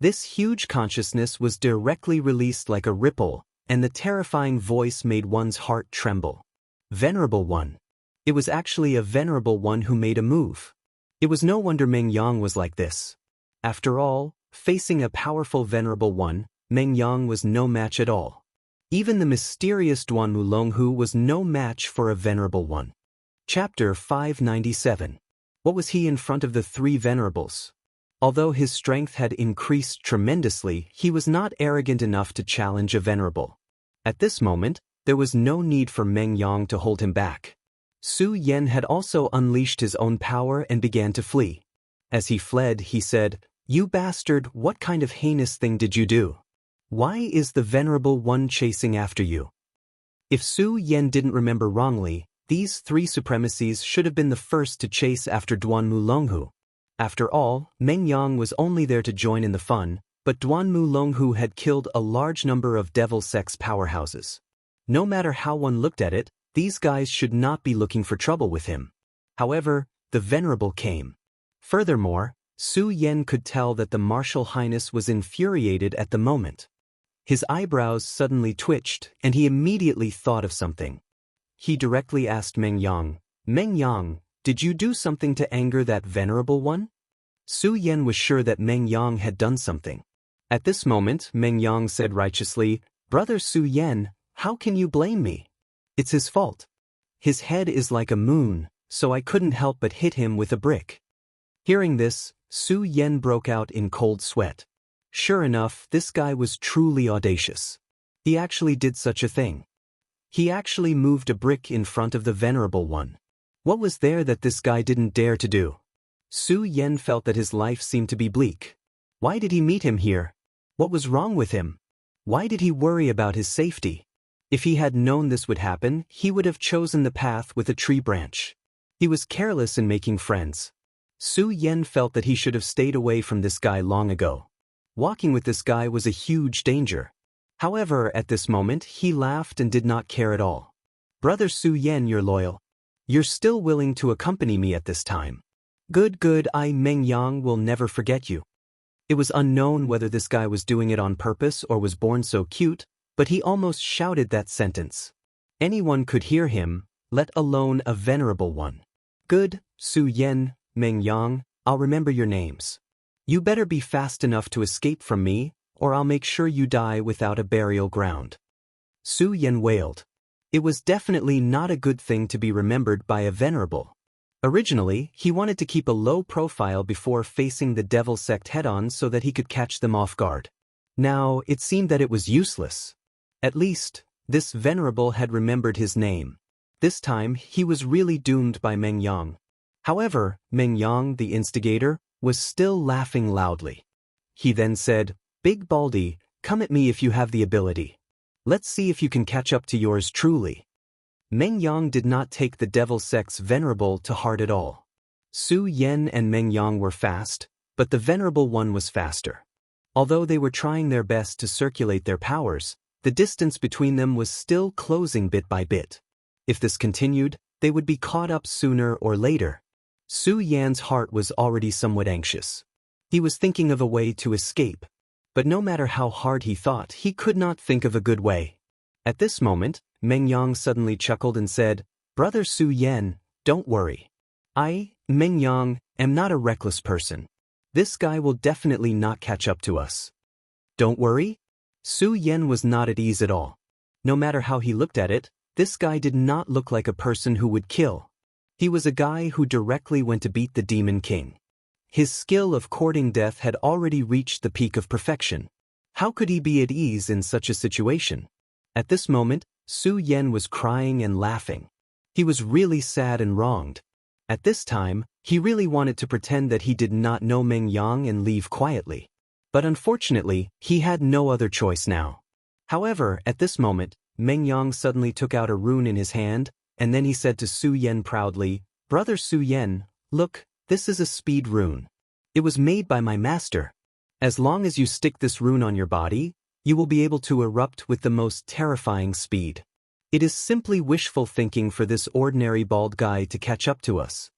This huge consciousness was directly released like a ripple, and the terrifying voice made one's heart tremble. Venerable One. It was actually a Venerable One who made a move. It was no wonder Meng Yang was like this. After all, facing a powerful Venerable One, Meng Yang was no match at all. Even the mysterious Duanmu Longhu was no match for a Venerable One. Chapter 597. What was he in front of the three venerables? Although his strength had increased tremendously, he was not arrogant enough to challenge a venerable. At this moment, there was no need for Meng Yang to hold him back. Su Yen had also unleashed his own power and began to flee. As he fled, he said, "You bastard, what kind of heinous thing did you do? Why is the Venerable One chasing after you?" If Su Yen didn't remember wrongly, these three supremacies should have been the first to chase after Duanmu Longhu. After all, Meng Yang was only there to join in the fun, but Duanmu Longhu had killed a large number of devil sex powerhouses. No matter how one looked at it, these guys should not be looking for trouble with him. However, the Venerable came. Furthermore, Su Yen could tell that the Martial Highness was infuriated at the moment. His eyebrows suddenly twitched, and he immediately thought of something. He directly asked Meng Yang, "Meng Yang, did you do something to anger that Venerable One?" Su Yen was sure that Meng Yang had done something. At this moment, Meng Yang said righteously, "Brother Su Yen, how can you blame me? It's his fault. His head is like a moon, so I couldn't help but hit him with a brick." Hearing this, Su Yen broke out in cold sweat. Sure enough, this guy was truly audacious. He actually did such a thing. He actually moved a brick in front of the Venerable One. What was there that this guy didn't dare to do? Su Yen felt that his life seemed to be bleak. Why did he meet him here? What was wrong with him? Why did he worry about his safety? If he had known this would happen, he would have chosen the path with a tree branch. He was careless in making friends. Su Yen felt that he should have stayed away from this guy long ago. Walking with this guy was a huge danger. However, at this moment, he laughed and did not care at all. "Brother Su Yen, you're loyal. You're still willing to accompany me at this time. Good, I Meng Yang will never forget you." It was unknown whether this guy was doing it on purpose or was born so cute, but he almost shouted that sentence. Anyone could hear him, let alone a Venerable One. "Good, Su Yen, Meng Yang, I'll remember your names. You better be fast enough to escape from me, or I'll make sure you die without a burial ground." Su Yan wailed. It was definitely not a good thing to be remembered by a venerable. Originally, he wanted to keep a low profile before facing the devil sect head-on so that he could catch them off guard. Now, it seemed that it was useless. At least, this venerable had remembered his name. This time, he was really doomed by Meng Yang. However, Meng Yang, the instigator, was still laughing loudly. He then said, "Big Baldy, come at me if you have the ability. Let's see if you can catch up to yours truly." Meng Yang did not take the devil sect's venerable to heart at all. Su Yan and Meng Yang were fast, but the venerable one was faster. Although they were trying their best to circulate their powers, the distance between them was still closing bit by bit. If this continued, they would be caught up sooner or later. Su Yan's heart was already somewhat anxious. He was thinking of a way to escape. But no matter how hard he thought, he could not think of a good way. At this moment, Meng Yang suddenly chuckled and said, "Brother Su Yan, don't worry. I, Meng Yang, am not a reckless person. This guy will definitely not catch up to us." "Don't worry?" Su Yan was not at ease at all. No matter how he looked at it, this guy did not look like a person who would kill. He was a guy who directly went to beat the Demon King. His skill of courting death had already reached the peak of perfection. How could he be at ease in such a situation? At this moment, Su Yan was crying and laughing. He was really sad and wronged. At this time, he really wanted to pretend that he did not know Meng Yang and leave quietly. But unfortunately, he had no other choice now. However, at this moment, Meng Yang suddenly took out a rune in his hand, and then he said to Su Yan proudly, "Brother Su Yan, look, this is a speed rune. It was made by my master. As long as you stick this rune on your body, you will be able to erupt with the most terrifying speed. It is simply wishful thinking for this ordinary bald guy to catch up to us."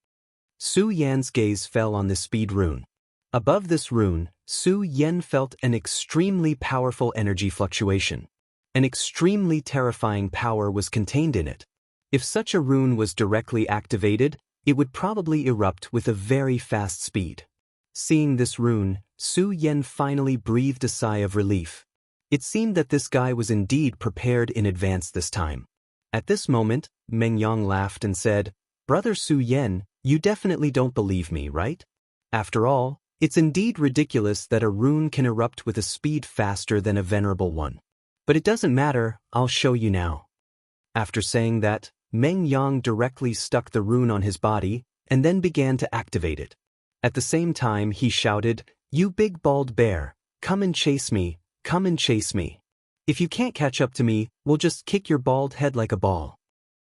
Su Yan's gaze fell on the speed rune. Above this rune, Su Yan felt an extremely powerful energy fluctuation. An extremely terrifying power was contained in it. If such a rune was directly activated, it would probably erupt with a very fast speed. Seeing this rune, Su Yan finally breathed a sigh of relief. It seemed that this guy was indeed prepared in advance this time. At this moment, Meng Yang laughed and said, "Brother Su Yan, you definitely don't believe me, right? After all, it's indeed ridiculous that a rune can erupt with a speed faster than a venerable one. But it doesn't matter, I'll show you now." After saying that, Meng Yang directly stuck the rune on his body, and then began to activate it. At the same time he shouted, "You big bald bear, come and chase me, come and chase me. If you can't catch up to me, we'll just kick your bald head like a ball."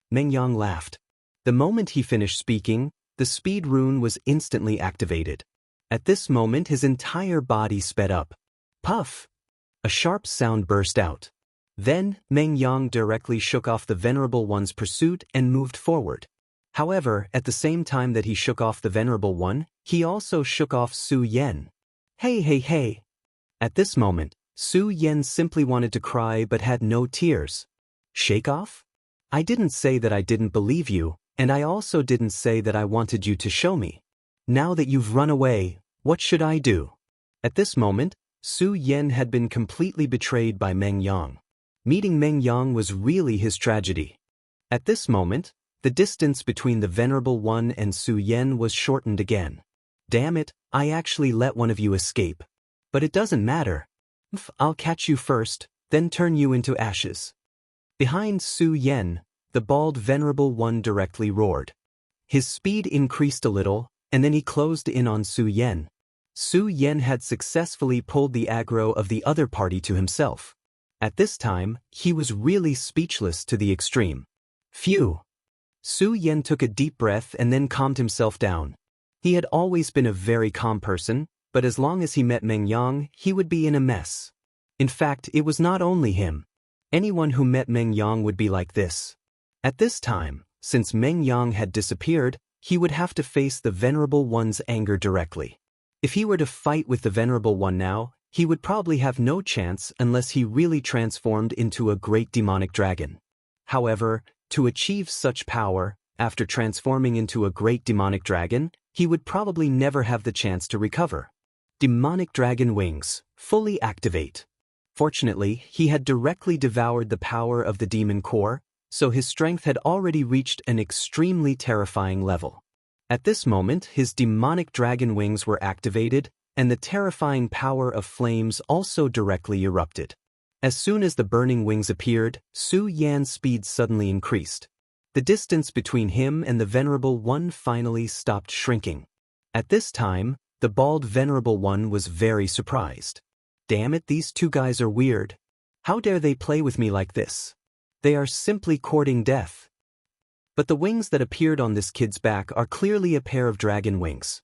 Meng Yang laughed. The moment he finished speaking, the speed rune was instantly activated. At this moment his entire body sped up. Puff! A sharp sound burst out. Then, Meng Yang directly shook off the Venerable One's pursuit and moved forward. However, at the same time that he shook off the Venerable One, he also shook off Su Yan. "Hey, hey, hey!" At this moment, Su Yan simply wanted to cry but had no tears. "Shake off? I didn't say that I didn't believe you, and I also didn't say that I wanted you to show me. Now that you've run away, what should I do?" At this moment, Su Yan had been completely betrayed by Meng Yang. Meeting Meng Yang was really his tragedy. At this moment, the distance between the Venerable One and Su Yan was shortened again. "Damn it, I actually let one of you escape. But it doesn't matter. I'll catch you first, then turn you into ashes." Behind Su Yan, the bald Venerable One directly roared. His speed increased a little, and then he closed in on Su Yan. Su Yan had successfully pulled the aggro of the other party to himself. At this time, he was really speechless to the extreme. Phew! Su Yan took a deep breath and then calmed himself down. He had always been a very calm person, but as long as he met Meng Yang, he would be in a mess. In fact, it was not only him. Anyone who met Meng Yang would be like this. At this time, since Meng Yang had disappeared, he would have to face the Venerable One's anger directly. If he were to fight with the Venerable One now, he would probably have no chance unless he really transformed into a great demonic dragon. However, to achieve such power, after transforming into a great demonic dragon, he would probably never have the chance to recover. Demonic dragon wings, fully activate. Fortunately, he had directly devoured the power of the demon core, so his strength had already reached an extremely terrifying level. At this moment, his demonic dragon wings were activated, and the terrifying power of flames also directly erupted. As soon as the burning wings appeared, Su Yan's speed suddenly increased. The distance between him and the Venerable One finally stopped shrinking. At this time, the bald Venerable One was very surprised. Damn it, these two guys are weird. How dare they play with me like this? They are simply courting death. But the wings that appeared on this kid's back are clearly a pair of dragon wings.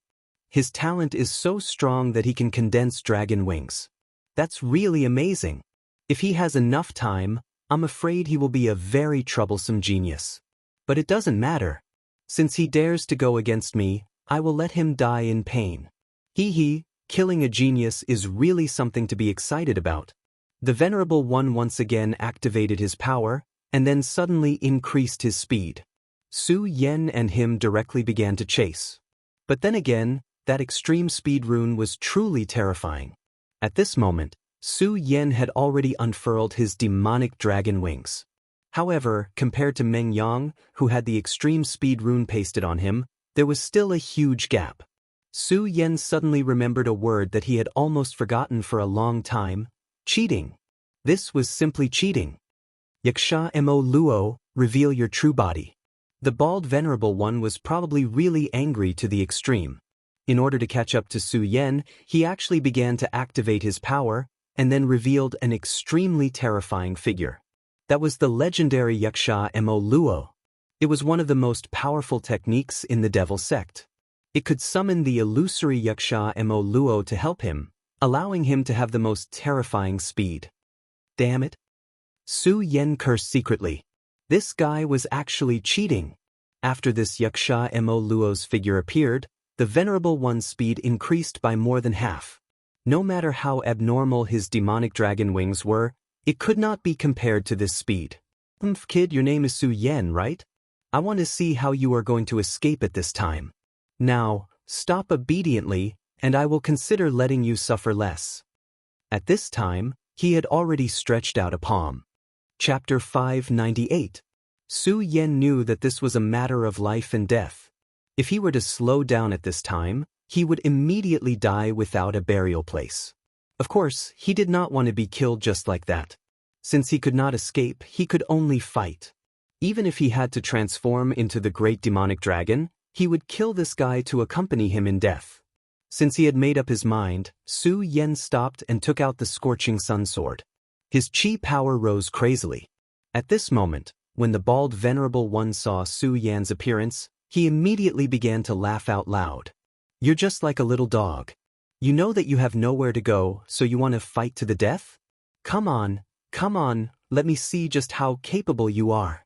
His talent is so strong that he can condense dragon wings. That's really amazing. If he has enough time, I'm afraid he will be a very troublesome genius. But it doesn't matter. Since he dares to go against me, I will let him die in pain. Hee, killing a genius is really something to be excited about. The Venerable One once again activated his power, and then suddenly increased his speed. Su Yan and him directly began to chase. But then again, that extreme speed rune was truly terrifying. At this moment, Su Yan had already unfurled his demonic dragon wings. However, compared to Meng Yang, who had the extreme speed rune pasted on him, there was still a huge gap. Su Yan suddenly remembered a word that he had almost forgotten for a long time: cheating. This was simply cheating. Yaksha Mo Luo, reveal your true body. The bald Venerable One was probably really angry to the extreme. In order to catch up to Su Yan, he actually began to activate his power, and then revealed an extremely terrifying figure. That was the legendary Yaksha Mo Luo. It was one of the most powerful techniques in the Devil Sect. It could summon the illusory Yaksha Mo Luo to help him, allowing him to have the most terrifying speed. Damn it. Su Yan cursed secretly. This guy was actually cheating. After this Yaksha Mo Luo's figure appeared, the Venerable One's speed increased by more than half. No matter how abnormal his demonic dragon wings were, it could not be compared to this speed. Kid, your name is Su Yan, right? I want to see how you are going to escape at this time. Now, stop obediently, and I will consider letting you suffer less. At this time, he had already stretched out a palm. Chapter 598. Su Yan knew that this was a matter of life and death. If he were to slow down at this time, he would immediately die without a burial place. Of course, he did not want to be killed just like that. Since he could not escape, he could only fight. Even if he had to transform into the great demonic dragon, he would kill this guy to accompany him in death. Since he had made up his mind, Su Yan stopped and took out the scorching sun sword. His chi power rose crazily. At this moment, when the bald Venerable One saw Su Yan's appearance, he immediately began to laugh out loud. You're just like a little dog. You know that you have nowhere to go, so you want to fight to the death? Come on, let me see just how capable you are.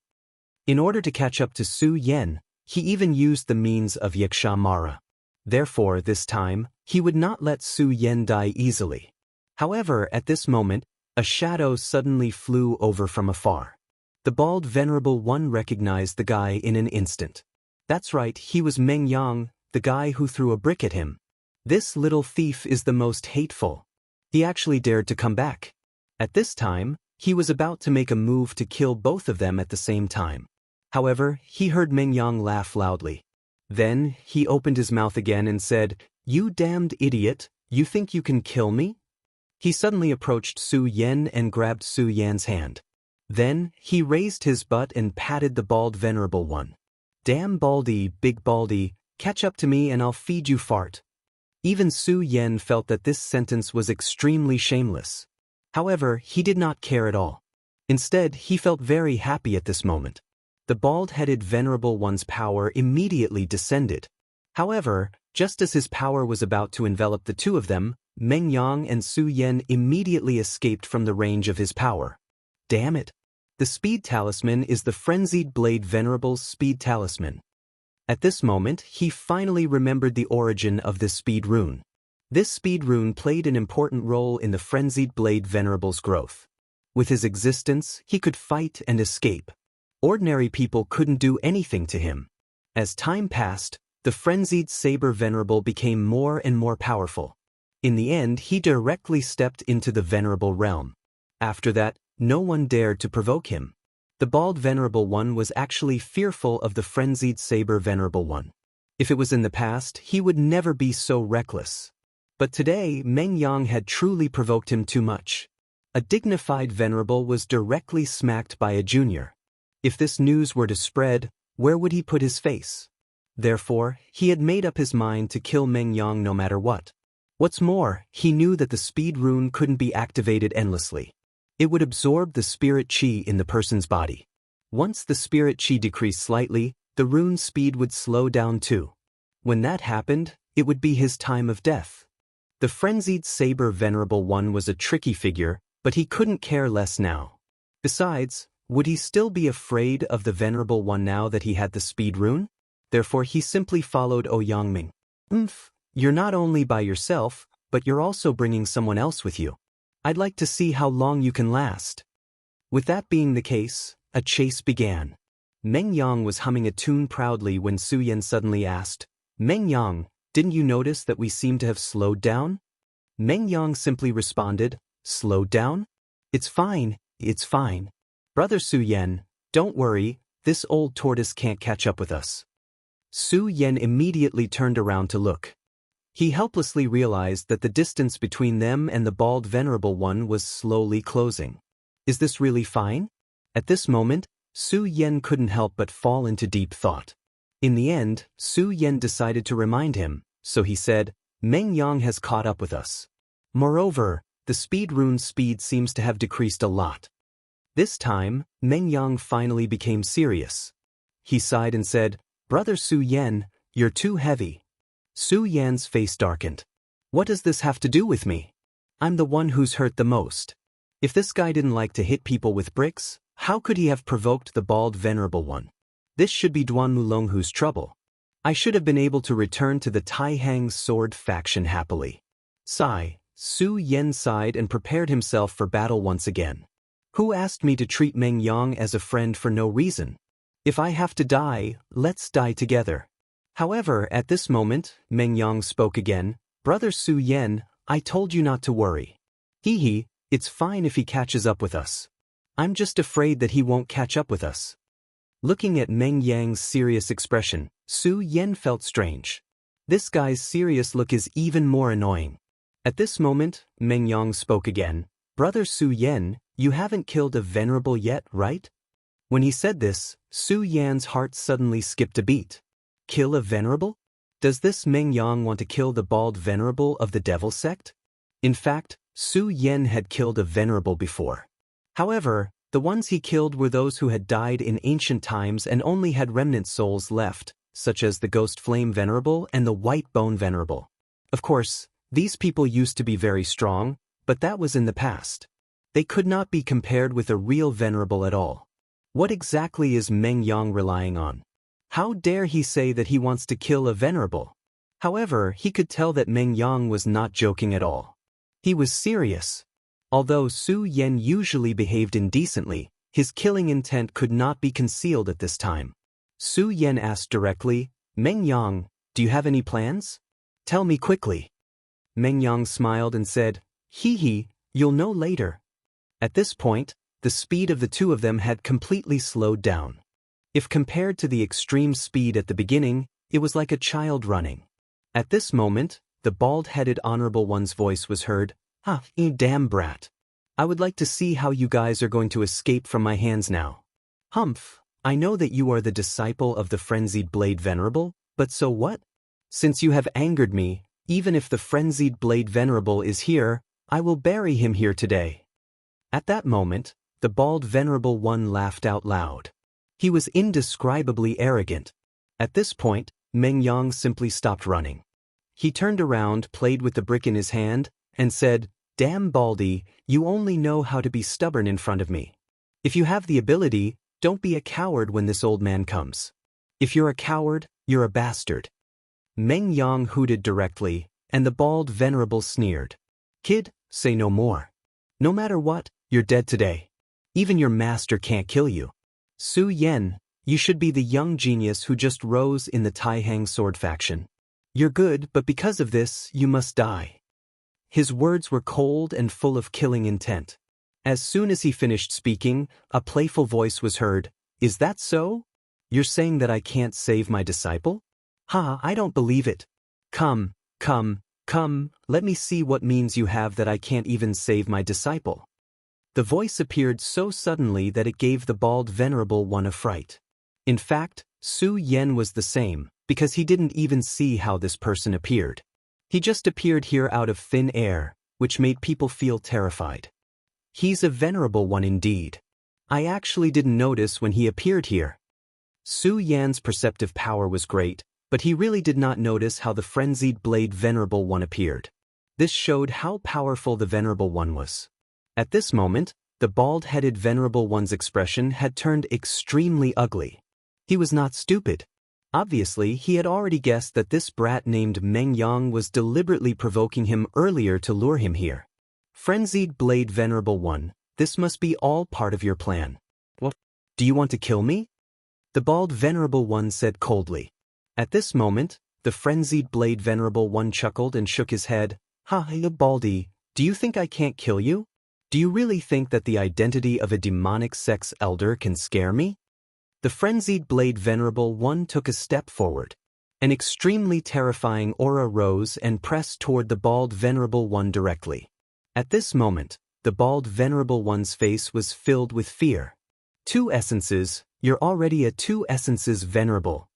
In order to catch up to Su Yan, he even used the means of Yaksha Mara. Therefore, this time, he would not let Su Yan die easily. However, at this moment, a shadow suddenly flew over from afar. The bald Venerable One recognized the guy in an instant. That's right, he was Meng Yang, the guy who threw a brick at him. This little thief is the most hateful. He actually dared to come back. At this time, he was about to make a move to kill both of them at the same time. However, he heard Meng Yang laugh loudly. Then, he opened his mouth again and said, "You damned idiot, you think you can kill me?" He suddenly approached Su Yan and grabbed Su Yan's hand. Then, he raised his butt and patted the bald Venerable One. "Damn baldy, big baldy, catch up to me and I'll feed you fart." Even Su Yan felt that this sentence was extremely shameless. However, he did not care at all. Instead, he felt very happy at this moment. The bald-headed Venerable One's power immediately descended. However, just as his power was about to envelop the two of them, Meng Yang and Su Yan immediately escaped from the range of his power. Damn it! The Speed Talisman is the Frenzied Blade Venerable's Speed Talisman. At this moment, he finally remembered the origin of this speed rune. This speed rune played an important role in the Frenzied Blade Venerable's growth. With his existence, he could fight and escape. Ordinary people couldn't do anything to him. As time passed, The frenzied saber venerable became more and more powerful. In the end, he directly stepped into the venerable realm. After that, no one dared to provoke him. The bald venerable one was actually fearful of the frenzied saber venerable one. If it was in the past, he would never be so reckless. But today, Meng Yang had truly provoked him too much. A dignified venerable was directly smacked by a junior. If this news were to spread, where would he put his face? Therefore, he had made up his mind to kill Meng Yang no matter what. What's more, he knew that the speed rune couldn't be activated endlessly. It would absorb the spirit chi in the person's body. Once the spirit chi decreased slightly, the rune's speed would slow down too. When that happened, it would be his time of death. The frenzied saber venerable one was a tricky figure, but he couldn't care less now. Besides, would he still be afraid of the venerable one now that he had the speed rune? Therefore he simply followed Ouyangming. You're not only by yourself, but you're also bringing someone else with you. I'd like to see how long you can last. With that being the case, a chase began. Meng Yang was humming a tune proudly when Su Yan suddenly asked, Meng Yang, didn't you notice that we seem to have slowed down? Meng Yang simply responded, slowed down? It's fine, it's fine. Brother Su Yan, don't worry, this old tortoise can't catch up with us. Su Yan immediately turned around to look. He helplessly realized that the distance between them and the bald venerable one was slowly closing. Is this really fine? At this moment, Su Yan couldn't help but fall into deep thought. In the end, Su Yan decided to remind him, so he said, Meng Yang has caught up with us. Moreover, the speed rune's speed seems to have decreased a lot. This time, Meng Yang finally became serious. He sighed and said, Brother Su Yan, you're too heavy. Su Yan's face darkened. What does this have to do with me? I'm the one who's hurt the most. If this guy didn't like to hit people with bricks, how could he have provoked the bald venerable one? This should be Duan Mulong who's trouble. I should have been able to return to the Tai Hang's sword faction happily. Sigh, Su Yan sighed and prepared himself for battle once again. Who asked me to treat Meng Yang as a friend for no reason? If I have to die, let's die together. However, at this moment, Meng Yang spoke again, Brother Su Yan, I told you not to worry. It's fine if he catches up with us. I'm just afraid that he won't catch up with us. Looking at Meng Yang's serious expression, Su Yan felt strange. This guy's serious look is even more annoying. At this moment, Meng Yang spoke again, Brother Su Yan, you haven't killed a venerable yet, right? When he said this, Su Yan's heart suddenly skipped a beat. Kill a venerable? Does this Meng Yang want to kill the bald venerable of the devil sect? In fact, Su Yan had killed a venerable before. However, the ones he killed were those who had died in ancient times and only had remnant souls left, such as the Ghost Flame Venerable and the White Bone Venerable. Of course, these people used to be very strong, but that was in the past. They could not be compared with a real venerable at all. What exactly is Meng Yang relying on? How dare he say that he wants to kill a venerable? However, he could tell that Meng Yang was not joking at all. He was serious. Although Su Yan usually behaved indecently, his killing intent could not be concealed at this time. Su Yan asked directly, Meng Yang, do you have any plans? Tell me quickly. Meng Yang smiled and said, you'll know later. At this point, the speed of the two of them had completely slowed down. If compared to the extreme speed at the beginning, it was like a child running. At this moment, the bald-headed honorable one's voice was heard, you damn brat. I would like to see how you guys are going to escape from my hands now. Humph, I know that you are the disciple of the frenzied blade venerable, but so what? Since you have angered me, even if the frenzied blade venerable is here, I will bury him here today. At that moment, the bald venerable one laughed out loud. He was indescribably arrogant. At this point, Meng Yang simply stopped running. He turned around, played with the brick in his hand, and said, Damn Baldy, you only know how to be stubborn in front of me. If you have the ability, don't be a coward when this old man comes. If you're a coward, you're a bastard. Meng Yang hooted directly, and the bald venerable sneered. Kid, say no more. No matter what, you're dead today. Even your master can't kill you. Su Yan, You should be the young genius who just rose in the Taihang sword faction. You're good, but because of this, you must die. His words were cold and full of killing intent. As soon as he finished speaking, a playful voice was heard. Is that so? You're saying that I can't save my disciple? Ha, I don't believe it. Come, let me see what means you have that I can't even save my disciple. The voice appeared so suddenly that it gave the bald venerable one a fright. In fact, Su Yen was the same, because he didn't even see how this person appeared. He just appeared here out of thin air, which made people feel terrified. He's a venerable one indeed. I actually didn't notice when he appeared here. Su Yan's perceptive power was great, but he really did not notice how the frenzied blade venerable one appeared. This showed how powerful the venerable one was. At this moment, the bald-headed venerable one's expression had turned extremely ugly. He was not stupid. Obviously, he had already guessed that this brat named Meng Yang was deliberately provoking him earlier to lure him here. Frenzied blade venerable one, this must be all part of your plan. What? Do you want to kill me? The bald venerable one said coldly. At this moment, the frenzied blade venerable one chuckled and shook his head. Ha, Baldy, do you think I can't kill you? Do you really think that the identity of a demonic sex elder can scare me? The frenzied blade venerable one took a step forward. An extremely terrifying aura rose and pressed toward the bald venerable one directly. At this moment, the bald venerable one's face was filled with fear. 2 essences, you're already a 2 essences venerable.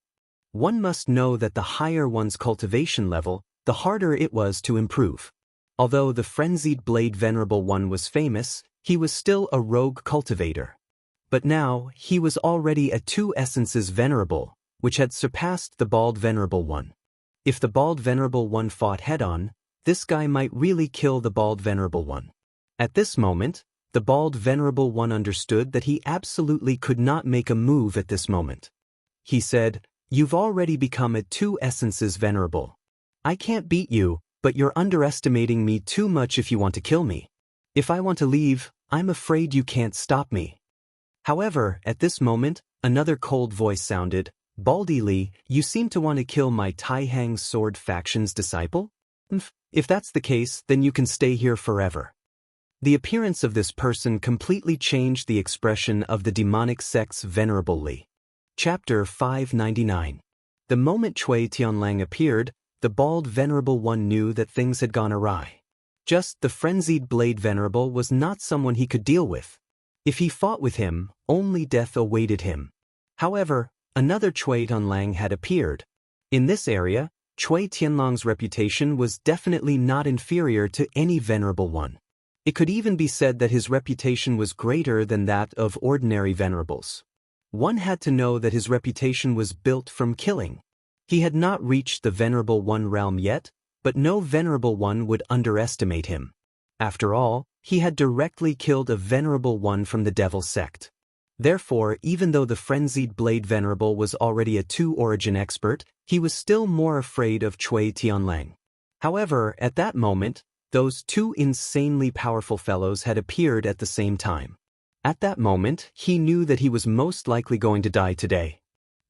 One must know that the higher one's cultivation level, the harder it was to improve. Although the frenzied blade venerable one was famous, he was still a rogue cultivator. But now, he was already a 2 essences venerable, which had surpassed the bald venerable one. If the bald venerable one fought head-on, this guy might really kill the bald venerable one. At this moment, the bald venerable one understood that he absolutely could not make a move at this moment. He said, "You've already become a 2 essences venerable. I can't beat you, but you're underestimating me too much if you want to kill me. If I want to leave, I'm afraid you can't stop me." However, at this moment, another cold voice sounded. "Baldy Li, you seem to want to kill my Taihang sword faction's disciple? If that's the case, then you can stay here forever." The appearance of this person completely changed the expression of the demonic sex venerable Li. Chapter 599. The moment Cui Tianlang appeared, the bald venerable one knew that things had gone awry. Just the frenzied blade venerable was not someone he could deal with. If he fought with him, only death awaited him. However, another Cui Tianlang had appeared. In this area, Cui Tianlang's reputation was definitely not inferior to any venerable one. It could even be said that his reputation was greater than that of ordinary venerables. One had to know that his reputation was built from killing. He had not reached the venerable one realm yet, but no venerable one would underestimate him. After all, he had directly killed a venerable one from the devil sect. Therefore, even though the frenzied blade venerable was already a 2 origin expert, he was still more afraid of Cui Tianlang. However, at that moment, those 2 insanely powerful fellows had appeared at the same time. At that moment, he knew that he was most likely going to die today.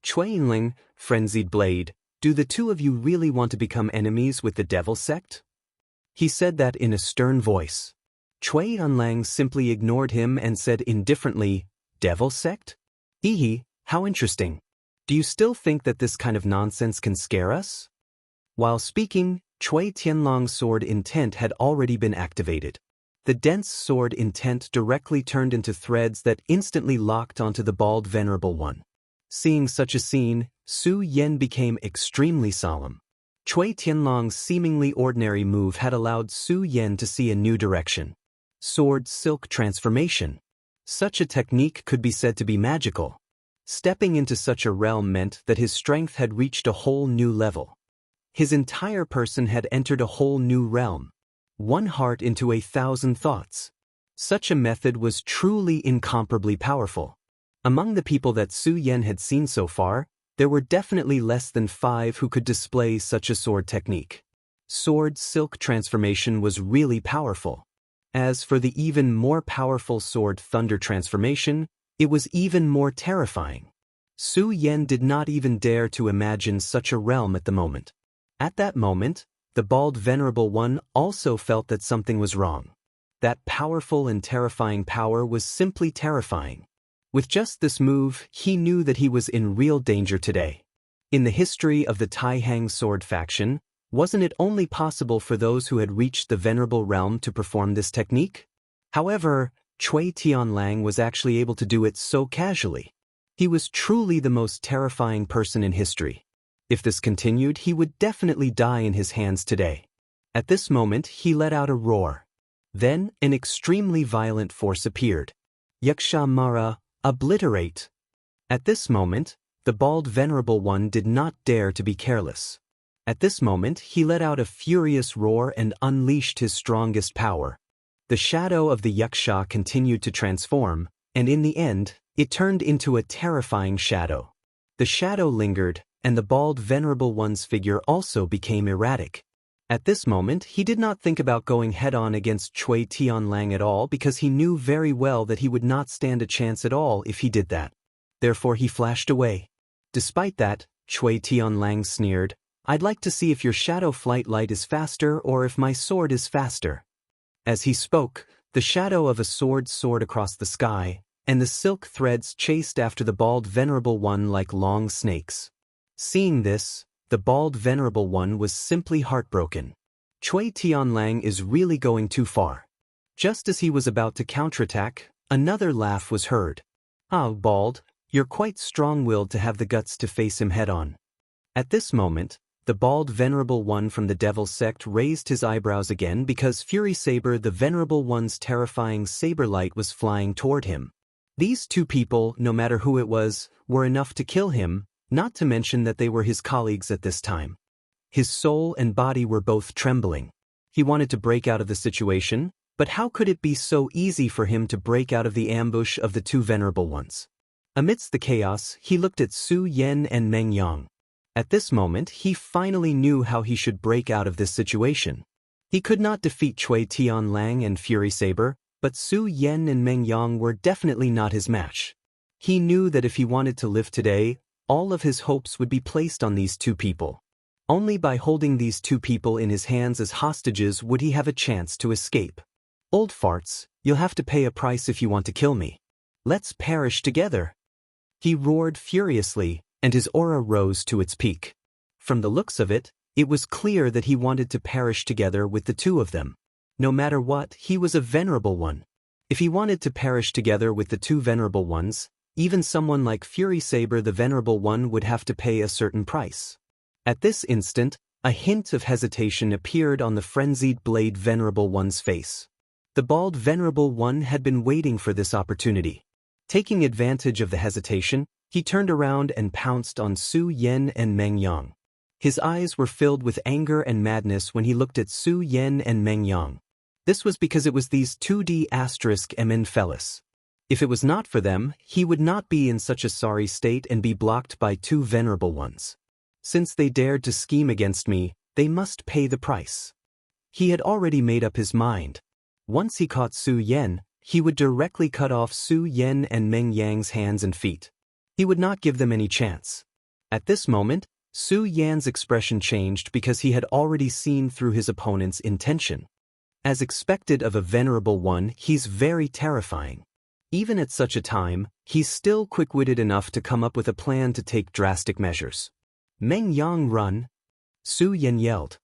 Cui Tianlang, frenzied blade, do the 2 of you really want to become enemies with the devil sect? He said that in a stern voice. Cui Tianlang simply ignored him and said indifferently, "Devil sect? Hee, how interesting. Do you still think that this kind of nonsense can scare us?" While speaking, Cui Tianlang's sword intent had already been activated. The dense sword intent directly turned into threads that instantly locked onto the bald venerable one. Seeing such a scene, Su Yen became extremely solemn. Cui Tianlang's seemingly ordinary move had allowed Su Yen to see a new direction. Sword silk transformation. Such a technique could be said to be magical. Stepping into such a realm meant that his strength had reached a whole new level. His entire person had entered a whole new realm. 1 heart into 1,000 thoughts. Such a method was truly incomparably powerful. Among the people that Su Yen had seen so far, there were definitely less than 5 who could display such a sword technique. Sword silk transformation was really powerful. As for the even more powerful sword thunder transformation, it was even more terrifying. Su Yen did not even dare to imagine such a realm at the moment. At that moment, the bald Venerable One also felt that something was wrong. That powerful and terrifying power was simply terrifying. With just this move, he knew that he was in real danger today. In the history of the Taihang sword faction, wasn't it only possible for those who had reached the Venerable Realm to perform this technique? However, Cui Tianlang was actually able to do it so casually. He was truly the most terrifying person in history. If this continued, he would definitely die in his hands today. At this moment, he let out a roar. Then, an extremely violent force appeared. Yaksha Mara, obliterate! At this moment, the bald Venerable One did not dare to be careless. At this moment, he let out a furious roar and unleashed his strongest power. The shadow of the Yaksha continued to transform, and in the end, it turned into a terrifying shadow. The shadow lingered, and the bald Venerable One's figure also became erratic. At this moment, he did not think about going head-on against Cui Tianlang at all because he knew very well that he would not stand a chance at all if he did that. Therefore he flashed away. Despite that, Cui Tianlang sneered, "I'd like to see if your shadow flight light is faster or if my sword is faster." As he spoke, the shadow of a sword soared across the sky, and the silk threads chased after the bald Venerable One like long snakes. Seeing this, the bald Venerable One was simply heartbroken. Cui Tianlang is really going too far. Just as he was about to counterattack, another laugh was heard. "Ah, Bald, you're quite strong-willed to have the guts to face him head-on." At this moment, the bald Venerable One from the Devil sect raised his eyebrows again because Fury Saber, the Venerable One's terrifying saber light, was flying toward him. These two people, no matter who it was, were enough to kill him, not to mention that they were his colleagues at this time. His soul and body were both trembling. He wanted to break out of the situation, but how could it be so easy for him to break out of the ambush of the two Venerable Ones? Amidst the chaos, he looked at Su Yen and Meng Yang. At this moment, he finally knew how he should break out of this situation. He could not defeat Cui Tianlang and Fury Saber, but Su Yen and Meng Yang were definitely not his match. He knew that if he wanted to live today, all of his hopes would be placed on these two people. Only by holding these two people in his hands as hostages would he have a chance to escape. "Old farts, you'll have to pay a price if you want to kill me. Let's perish together." He roared furiously, and his aura rose to its peak. From the looks of it, it was clear that he wanted to perish together with the two of them. No matter what, he was a Venerable One. If he wanted to perish together with the two Venerable Ones, even someone like Fury Saber the Venerable One would have to pay a certain price. At this instant, a hint of hesitation appeared on the frenzied Blade Venerable One's face. The bald Venerable One had been waiting for this opportunity. Taking advantage of the hesitation, he turned around and pounced on Su Yen and Meng Yang. His eyes were filled with anger and madness when he looked at Su Yen and Meng Yang. This was because it was these 2D*MN fellas. If it was not for them, he would not be in such a sorry state and be blocked by two Venerable Ones. Since they dared to scheme against me, they must pay the price. He had already made up his mind. Once he caught Su Yen, he would directly cut off Su Yen and Meng Yang's hands and feet. He would not give them any chance. At this moment, Su Yan's expression changed because he had already seen through his opponent's intention. As expected of a Venerable One, he's very terrifying. Even at such a time, he's still quick-witted enough to come up with a plan to take drastic measures. "Meng Yang, run!" Su Yen yelled.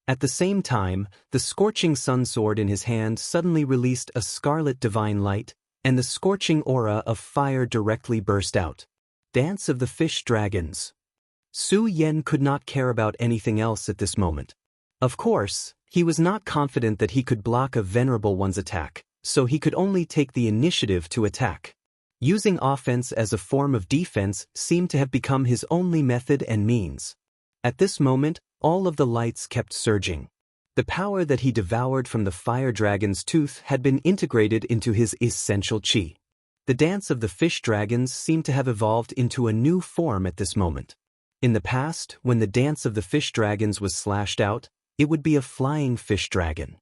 At the same time, the scorching sun sword in his hand suddenly released a scarlet divine light, and the scorching aura of fire directly burst out. Dance of the Fish Dragons. Su Yen could not care about anything else at this moment. Of course, he was not confident that he could block a Venerable One's attack, so he could only take the initiative to attack. Using offense as a form of defense seemed to have become his only method and means. At this moment, all of the lights kept surging. The power that he devoured from the fire dragon's tooth had been integrated into his essential chi. The dance of the fish dragons seemed to have evolved into a new form at this moment. In the past, when the dance of the fish dragons was slashed out, it would be a flying fish dragon.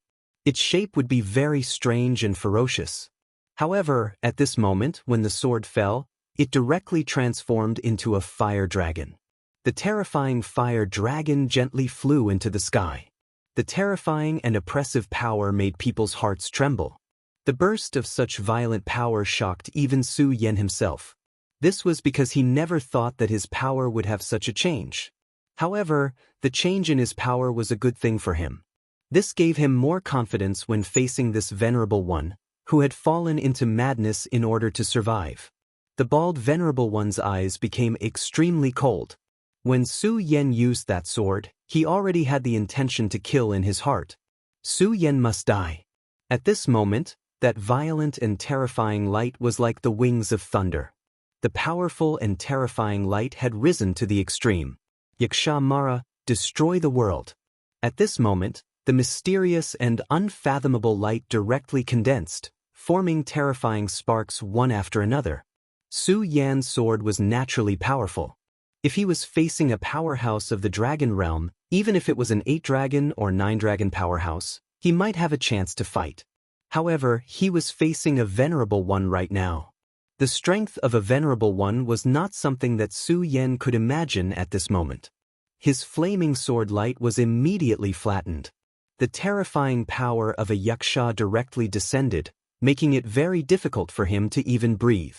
Its shape would be very strange and ferocious. However, at this moment, when the sword fell, it directly transformed into a fire dragon. The terrifying fire dragon gently flew into the sky. The terrifying and oppressive power made people's hearts tremble. The burst of such violent power shocked even Su Yan himself. This was because he never thought that his power would have such a change. However, the change in his power was a good thing for him. This gave him more confidence when facing this venerable one, who had fallen into madness in order to survive. The bald venerable one's eyes became extremely cold. When Su Yan used that sword, he already had the intention to kill in his heart. Su Yan must die. At this moment, that violent and terrifying light was like the wings of thunder. The powerful and terrifying light had risen to the extreme. Yaksha Mara, destroy the world. At this moment, the mysterious and unfathomable light directly condensed, forming terrifying sparks one after another. Su Yan's sword was naturally powerful. If he was facing a powerhouse of the dragon realm, even if it was an 8-dragon or 9-dragon powerhouse, he might have a chance to fight. However, he was facing a venerable one right now. The strength of a venerable one was not something that Su Yan could imagine at this moment. His flaming sword light was immediately flattened. The terrifying power of a yaksha directly descended, making it very difficult for him to even breathe.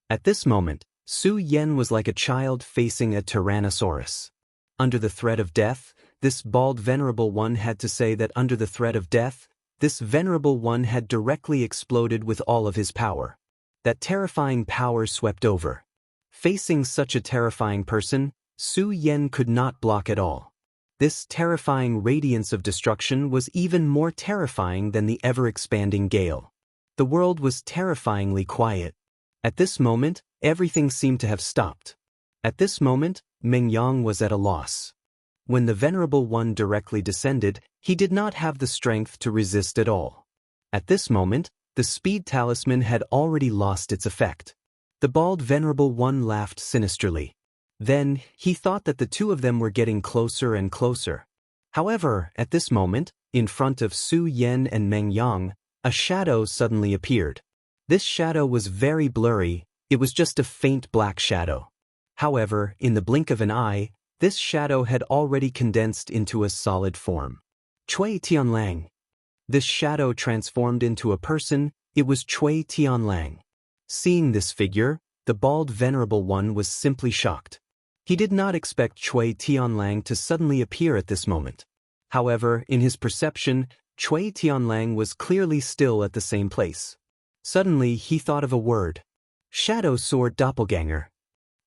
At this moment, Su Yan was like a child facing a tyrannosaurus. Under the threat of death, this bald venerable one had to say that under the threat of death, this venerable one had directly exploded with all of his power. That terrifying power swept over. Facing such a terrifying person, Su Yan could not block at all. This terrifying radiance of destruction was even more terrifying than the ever-expanding gale. The world was terrifyingly quiet. At this moment, everything seemed to have stopped. At this moment, Meng Yang was at a loss. When the Venerable One directly descended, he did not have the strength to resist at all. At this moment, the speed talisman had already lost its effect. The bald Venerable One laughed sinisterly. Then, he thought that the two of them were getting closer and closer. However, at this moment, in front of Su Yan and Meng Yang, a shadow suddenly appeared. This shadow was very blurry, it was just a faint black shadow. However, in the blink of an eye, this shadow had already condensed into a solid form. Cui Tianlang. This shadow transformed into a person, it was Cui Tianlang. Seeing this figure, the bald Venerable One was simply shocked. He did not expect Cui Tianlang to suddenly appear at this moment. However, in his perception, Cui Tianlang was clearly still at the same place. Suddenly, he thought of a word. Shadow Sword Doppelganger.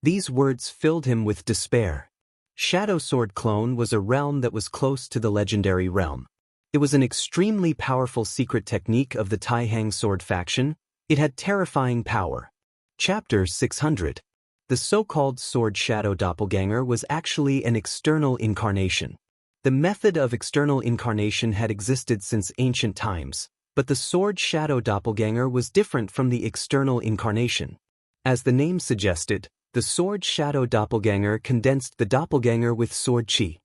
These words filled him with despair. Shadow Sword Clone was a realm that was close to the legendary realm. It was an extremely powerful secret technique of the Taihang Sword faction. It had terrifying power. Chapter 600. The so-called Sword Shadow Doppelganger was actually an external incarnation. The method of external incarnation had existed since ancient times, but the Sword Shadow Doppelganger was different from the external incarnation. As the name suggested, the Sword Shadow Doppelganger condensed the doppelganger with sword chi.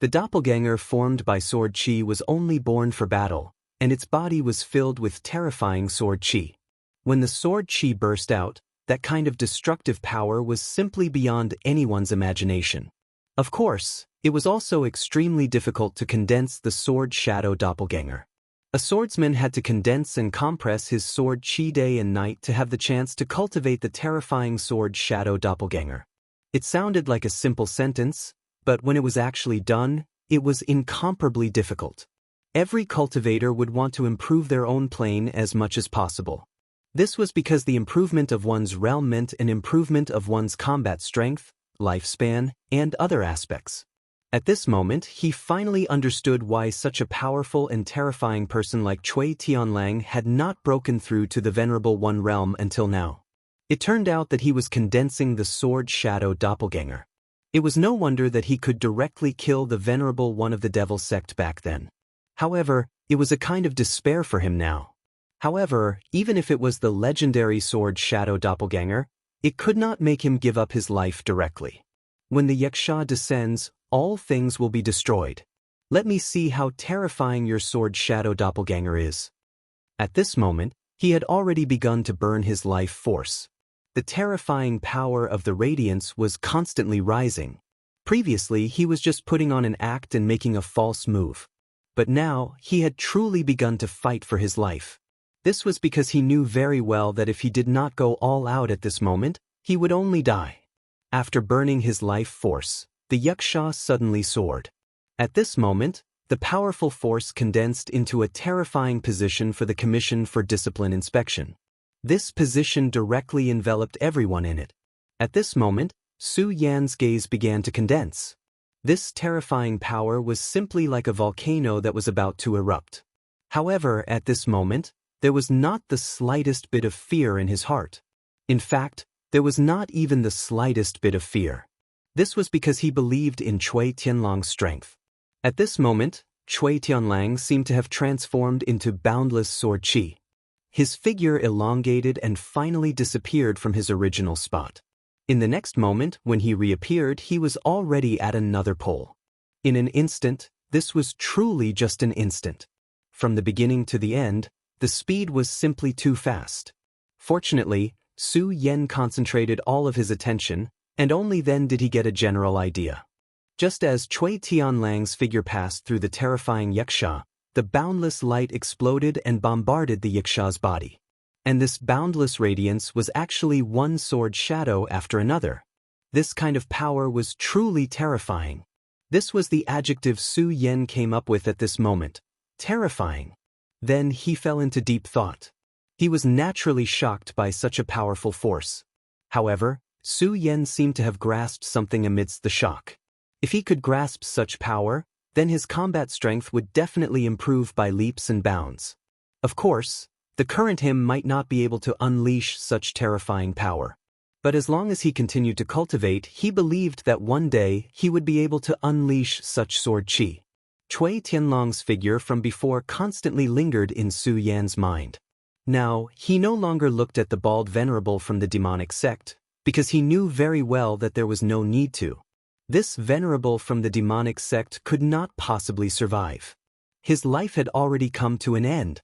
The doppelganger formed by sword chi was only born for battle, and its body was filled with terrifying sword chi. When the sword chi burst out, that kind of destructive power was simply beyond anyone's imagination. Of course, it was also extremely difficult to condense the Sword Shadow Doppelganger. A swordsman had to condense and compress his sword chi day and night to have the chance to cultivate the terrifying Sword Shadow Doppelganger. It sounded like a simple sentence, but when it was actually done, it was incomparably difficult. Every cultivator would want to improve their own plane as much as possible. This was because the improvement of one's realm meant an improvement of one's combat strength, lifespan, and other aspects. At this moment, he finally understood why such a powerful and terrifying person like Cui Tianlang had not broken through to the Venerable One realm until now. It turned out that he was condensing the Sword Shadow Doppelganger. It was no wonder that he could directly kill the Venerable One of the Devil sect back then. However, it was a kind of despair for him now. However, even if it was the legendary Sword Shadow Doppelganger, it could not make him give up his life directly. When the Yaksha descends, all things will be destroyed. Let me see how terrifying your Sword Shadow Doppelganger is. At this moment, he had already begun to burn his life force. The terrifying power of the radiance was constantly rising. Previously, he was just putting on an act and making a false move. But now, he had truly begun to fight for his life. This was because he knew very well that if he did not go all out at this moment, he would only die. After burning his life force, the yaksha suddenly soared. At this moment, the powerful force condensed into a terrifying position for the Commission for Discipline Inspection. This position directly enveloped everyone in it. At this moment, Su Yan's gaze began to condense. This terrifying power was simply like a volcano that was about to erupt. However, at this moment, there was not the slightest bit of fear in his heart. In fact, there was not even the slightest bit of fear. This was because he believed in Cui Tianlang's strength. At this moment, Cui Tianlang seemed to have transformed into boundless sword qi. His figure elongated and finally disappeared from his original spot. In the next moment, when he reappeared, he was already at another pole. In an instant, this was truly just an instant. From the beginning to the end, the speed was simply too fast. Fortunately, Su Yan concentrated all of his attention, and only then did he get a general idea. Just as Cui Tianlang's figure passed through the terrifying yaksha, the boundless light exploded and bombarded the yaksha's body. And this boundless radiance was actually one sword shadow after another. This kind of power was truly terrifying. This was the adjective Su Yan came up with at this moment. Terrifying. Then he fell into deep thought. He was naturally shocked by such a powerful force. However, Su Yan seemed to have grasped something amidst the shock. If he could grasp such power, then his combat strength would definitely improve by leaps and bounds. Of course, the current him might not be able to unleash such terrifying power. But as long as he continued to cultivate, he believed that one day he would be able to unleash such sword qi. Cui Tianlang's figure from before constantly lingered in Su Yan's mind. Now, he no longer looked at the bald venerable from the demonic sect, because he knew very well that there was no need to. This venerable from the demonic sect could not possibly survive. His life had already come to an end.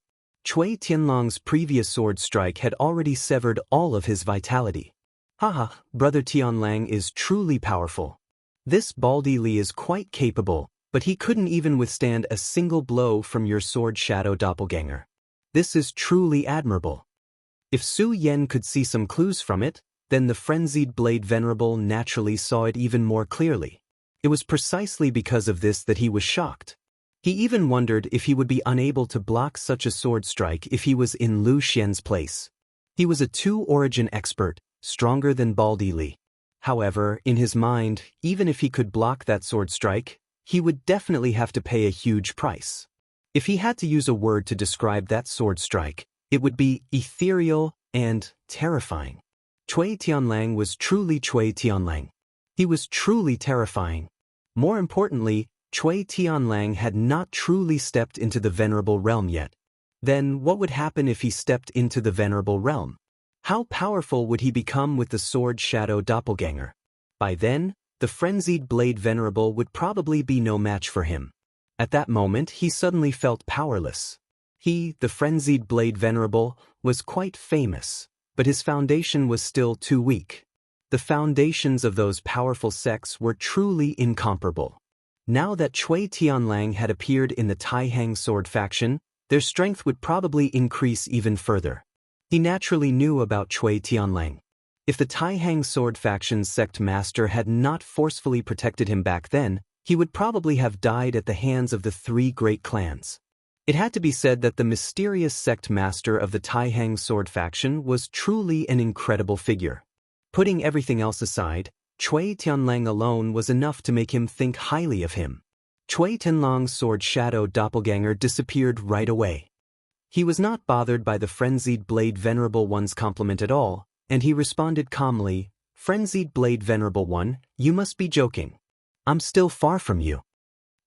Cui Tianlang's previous sword strike had already severed all of his vitality. Haha, Brother Tianlang is truly powerful. This Baldi Li is quite capable, but he couldn't even withstand a single blow from your sword shadow doppelganger. This is truly admirable. If Su Yan could see some clues from it, then the frenzied blade venerable naturally saw it even more clearly. It was precisely because of this that he was shocked. He even wondered if he would be unable to block such a sword strike if he was in Lu Xian's place. He was a two-origin expert, stronger than Baldi Li. However, in his mind, even if he could block that sword strike, he would definitely have to pay a huge price. If he had to use a word to describe that sword strike, it would be ethereal and terrifying. Cui Tianlang was truly Cui Tianlang. He was truly terrifying. More importantly, Cui Tianlang had not truly stepped into the venerable realm yet. Then what would happen if he stepped into the venerable realm? How powerful would he become with the sword shadow doppelganger? By then, the frenzied blade venerable would probably be no match for him. At that moment, he suddenly felt powerless. He, the frenzied blade venerable, was quite famous, but his foundation was still too weak. The foundations of those powerful sects were truly incomparable. Now that Cui Tianlang had appeared in the Taihang sword faction, their strength would probably increase even further. He naturally knew about Cui Tianlang. If the Taihang sword faction's sect master had not forcefully protected him back then, he would probably have died at the hands of the three great clans. It had to be said that the mysterious sect master of the Taihang sword faction was truly an incredible figure. Putting everything else aside, Cui Tianlang alone was enough to make him think highly of him. Cui Tianlang's sword shadow doppelganger disappeared right away. He was not bothered by the frenzied blade venerable one's compliment at all, and he responded calmly, "Frenzied blade venerable one, you must be joking. I'm still far from you."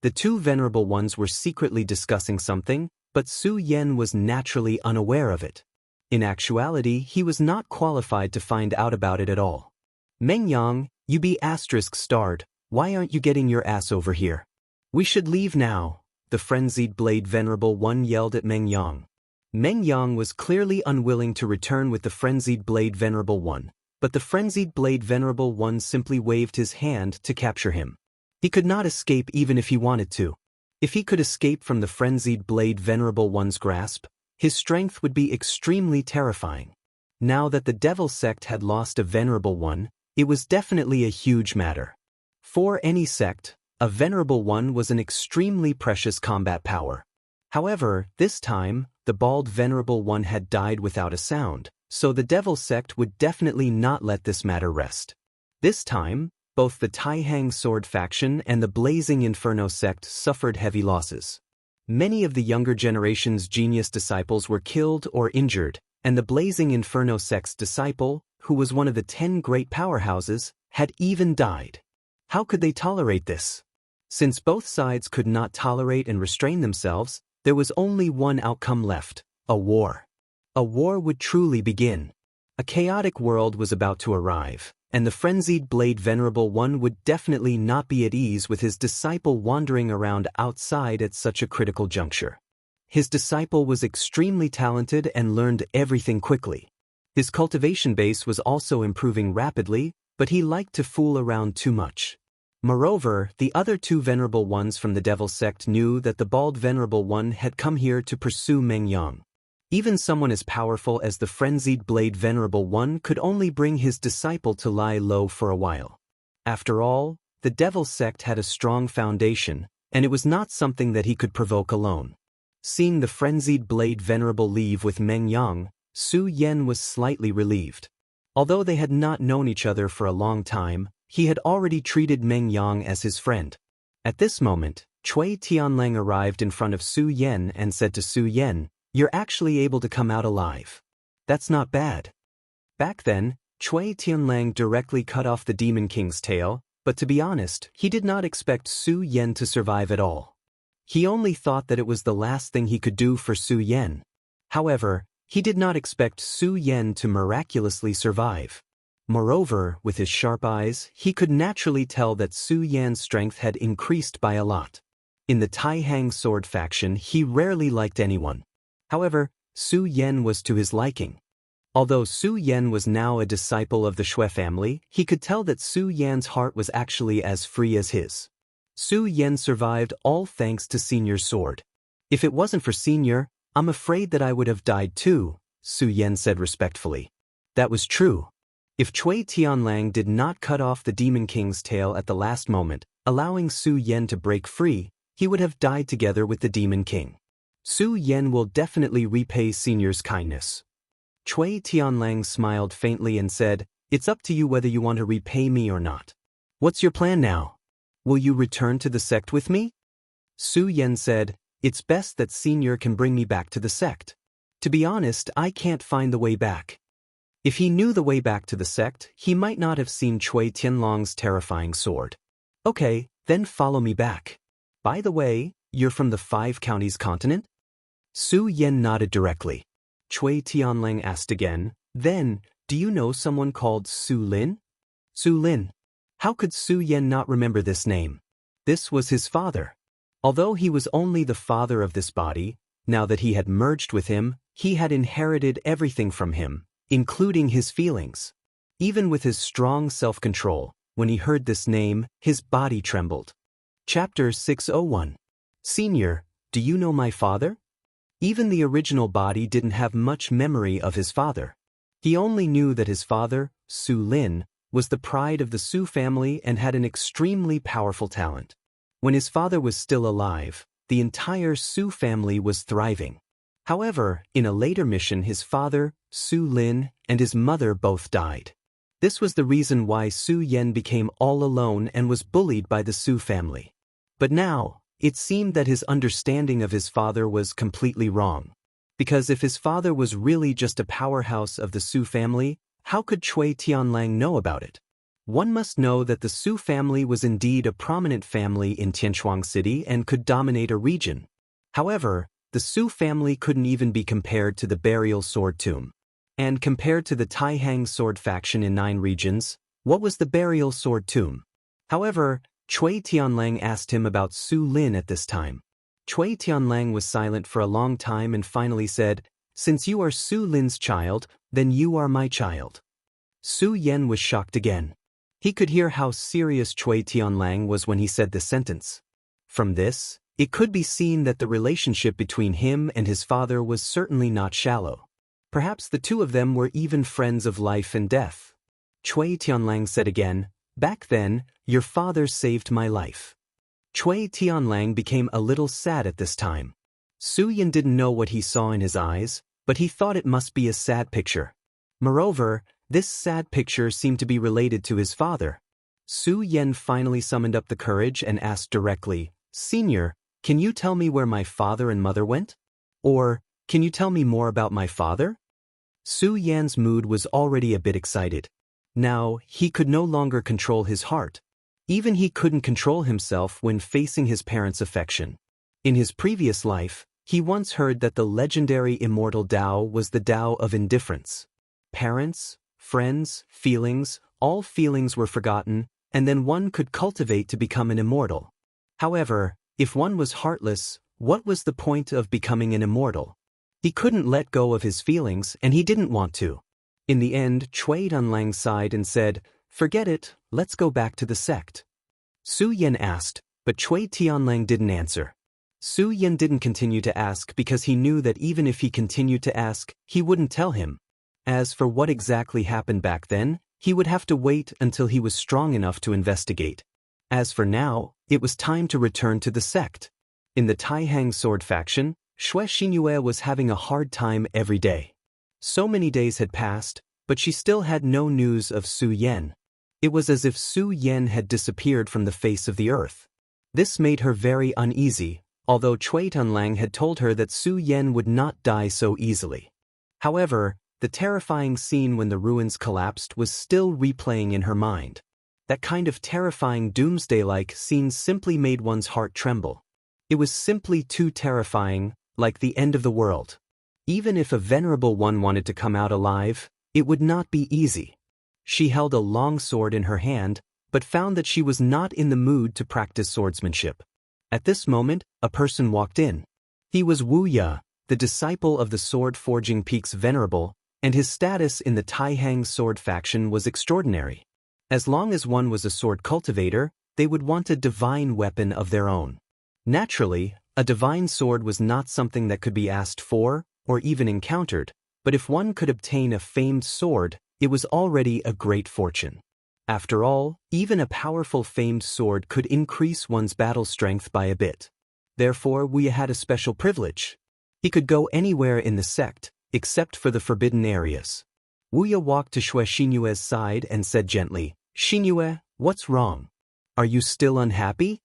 The two venerable ones were secretly discussing something, but Su Yan was naturally unaware of it. In actuality, he was not qualified to find out about it at all. "Meng Yang, you be **starred, why aren't you getting your ass over here? We should leave now," the frenzied blade venerable one yelled at Meng Yang. Meng Yang was clearly unwilling to return with the frenzied blade venerable one, But the frenzied blade Venerable One simply waved his hand to capture him. He could not escape even if he wanted to. If he could escape from the frenzied blade Venerable One's grasp, his strength would be extremely terrifying. Now that the Devil sect had lost a Venerable One, it was definitely a huge matter. For any sect, a Venerable One was an extremely precious combat power. However, this time, the bald Venerable One had died without a sound, so the Devil sect would definitely not let this matter rest. This time, both the Taihang Sword faction and the Blazing Inferno sect suffered heavy losses. Many of the younger generation's genius disciples were killed or injured, and the Blazing Inferno sect's disciple, who was one of the 10 great powerhouses, had even died. How could they tolerate this? Since both sides could not tolerate and restrain themselves, there was only one outcome left: a war. A war would truly begin. A chaotic world was about to arrive, and the frenzied blade Venerable One would definitely not be at ease with his disciple wandering around outside at such a critical juncture. His disciple was extremely talented and learned everything quickly. His cultivation base was also improving rapidly, but he liked to fool around too much. Moreover, the other 2 Venerable Ones from the Devil sect knew that the bald Venerable One had come here to pursue Meng Yang. Even someone as powerful as the frenzied blade Venerable One could only bring his disciple to lie low for a while. After all, the Devil sect had a strong foundation, and it was not something that he could provoke alone. Seeing the frenzied blade Venerable leave with Meng Yang, Su Yen was slightly relieved. Although they had not known each other for a long time, he had already treated Meng Yang as his friend. At this moment, Cui Tianlang arrived in front of Su Yen and said to Su Yen, "You're actually able to come out alive. That's not bad." Back then, Cui Tianlang directly cut off the Demon King's tail, but to be honest, he did not expect Su Yen to survive at all. He only thought that it was the last thing he could do for Su Yen. However, he did not expect Su Yen to miraculously survive. Moreover, with his sharp eyes, he could naturally tell that Su Yan's strength had increased by a lot. In the Taihang Sword faction, he rarely liked anyone. However, Su Yen was to his liking. Although Su Yen was now a disciple of the Shui family, he could tell that Su Yan's heart was actually as free as his. Su Yen survived all thanks to Senior's sword. "If it wasn't for Senior, I'm afraid that I would have died too," Su Yen said respectfully. That was true. If Cui Tianlang did not cut off the Demon King's tail at the last moment, allowing Su Yen to break free, he would have died together with the Demon King. Su Yen will definitely repay Senior's kindness. Cui Tianlang smiled faintly and said, "It's up to you whether you want to repay me or not. What's your plan now? Will you return to the sect with me?" Su Yen said, "It's best that Senior can bring me back to the sect. To be honest, I can't find the way back." If he knew the way back to the sect, he might not have seen Cui Tianlang's terrifying sword. "Okay, then follow me back. By the way, you're from the 5 counties continent?" Su Yen nodded directly. Cui Tianlang asked again, "Then, do you know someone called Su Lin?" Su Lin. How could Su Yen not remember this name? This was his father. Although he was only the father of this body, now that he had merged with him, he had inherited everything from him, including his feelings. Even with his strong self-control, when he heard this name, his body trembled. Chapter 601. Senior, do you know my father? Even the original body didn't have much memory of his father. He only knew that his father, Su Lin, was the pride of the Su family and had an extremely powerful talent. When his father was still alive, the entire Su family was thriving. However, in a later mission his father, Su Lin, and his mother both died. This was the reason why Su Yen became all alone and was bullied by the Su family. But now, it seemed that his understanding of his father was completely wrong. Because if his father was really just a powerhouse of the Su family, how could Cui Tianlang know about it? One must know that the Su family was indeed a prominent family in Tianchuang City and could dominate a region. However, the Su family couldn't even be compared to the burial sword tomb. And compared to the Taihang sword faction in 9 regions, what was the burial sword tomb? However, Cui Tianlang asked him about Su Lin at this time. Cui Tianlang was silent for a long time and finally said, "Since you are Su Lin's child, then you are my child." Su Yan was shocked again. He could hear how serious Cui Tianlang was when he said this sentence. From this, it could be seen that the relationship between him and his father was certainly not shallow. Perhaps the two of them were even friends of life and death. Cui Tianlang said again, "Back then, your father saved my life." Cui Tianlang became a little sad at this time. Su Yan didn't know what he saw in his eyes, but he thought it must be a sad picture. Moreover, this sad picture seemed to be related to his father. Su Yan finally summoned up the courage and asked directly, "Senior, can you tell me where my father and mother went? Or, can you tell me more about my father?" Su Yan's mood was already a bit excited. Now, he could no longer control his heart. Even he couldn't control himself when facing his parents' affection. In his previous life, he once heard that the legendary immortal Tao was the Tao of indifference. Parents, friends, feelings, all feelings were forgotten, and then one could cultivate to become an immortal. However, if one was heartless, what was the point of becoming an immortal? He couldn't let go of his feelings, and he didn't want to. In the end, Cui Tianlang sighed and said, "Forget it, let's go back to the sect." Su Yan asked, but Cui Tianlang didn't answer. Su Yan didn't continue to ask because he knew that even if he continued to ask, he wouldn't tell him. As for what exactly happened back then, he would have to wait until he was strong enough to investigate. As for now, it was time to return to the sect. In the Taihang sword faction, Xue Xinyue was having a hard time every day. So many days had passed, but she still had no news of Su Yan. It was as if Su Yan had disappeared from the face of the earth. This made her very uneasy, although Cui Tianlang had told her that Su Yan would not die so easily. However, the terrifying scene when the ruins collapsed was still replaying in her mind. That kind of terrifying doomsday-like scene simply made one's heart tremble. It was simply too terrifying, like the end of the world. Even if a venerable one wanted to come out alive, it would not be easy. She held a long sword in her hand, but found that she was not in the mood to practice swordsmanship. At this moment, a person walked in. He was Wu Ya, the disciple of the sword-forging peak's venerable, and his status in the Taihang sword faction was extraordinary. As long as one was a sword cultivator, they would want a divine weapon of their own. Naturally, a divine sword was not something that could be asked for, or even encountered, but if one could obtain a famed sword, it was already a great fortune. After all, even a powerful famed sword could increase one's battle strength by a bit. Therefore, Wu Ye had a special privilege. He could go anywhere in the sect, except for the forbidden areas. Wu Ye walked to Xue Xinyue's side and said gently, "Xinyue, what's wrong? Are you still unhappy?"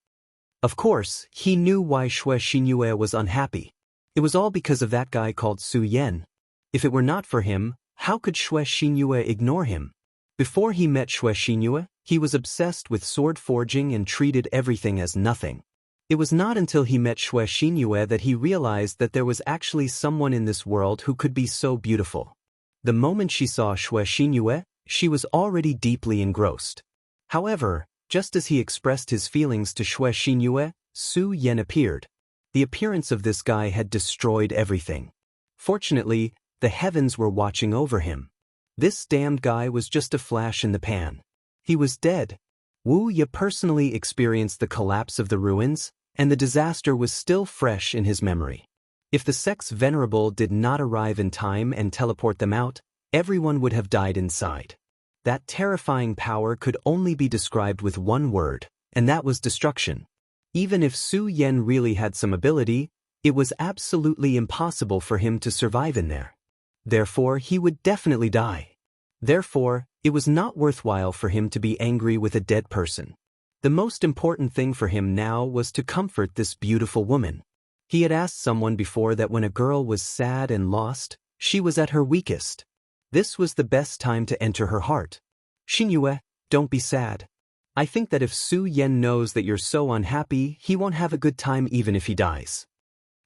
Of course, he knew why Xue Xinyue was unhappy. It was all because of that guy called Su Yan. If it were not for him, how could Xue Xinyue ignore him? Before he met Xue Xinyue, he was obsessed with sword forging and treated everything as nothing. It was not until he met Xue Xinyue that he realized that there was actually someone in this world who could be so beautiful. The moment she saw Xue Xinyue, she was already deeply engrossed. However, just as he expressed his feelings to Xue Xinyue, Su Yan appeared. The appearance of this guy had destroyed everything. Fortunately, the heavens were watching over him. This damned guy was just a flash in the pan. He was dead. Wu Ye personally experienced the collapse of the ruins, and the disaster was still fresh in his memory. If the sect's venerable did not arrive in time and teleport them out, everyone would have died inside. That terrifying power could only be described with one word, and that was destruction. Even if Su Yan really had some ability, it was absolutely impossible for him to survive in there. Therefore, he would definitely die. Therefore, it was not worthwhile for him to be angry with a dead person. The most important thing for him now was to comfort this beautiful woman. He had asked someone before that when a girl was sad and lost, she was at her weakest. This was the best time to enter her heart. "Xinyue, don't be sad. I think that if Su Yan knows that you're so unhappy, he won't have a good time even if he dies."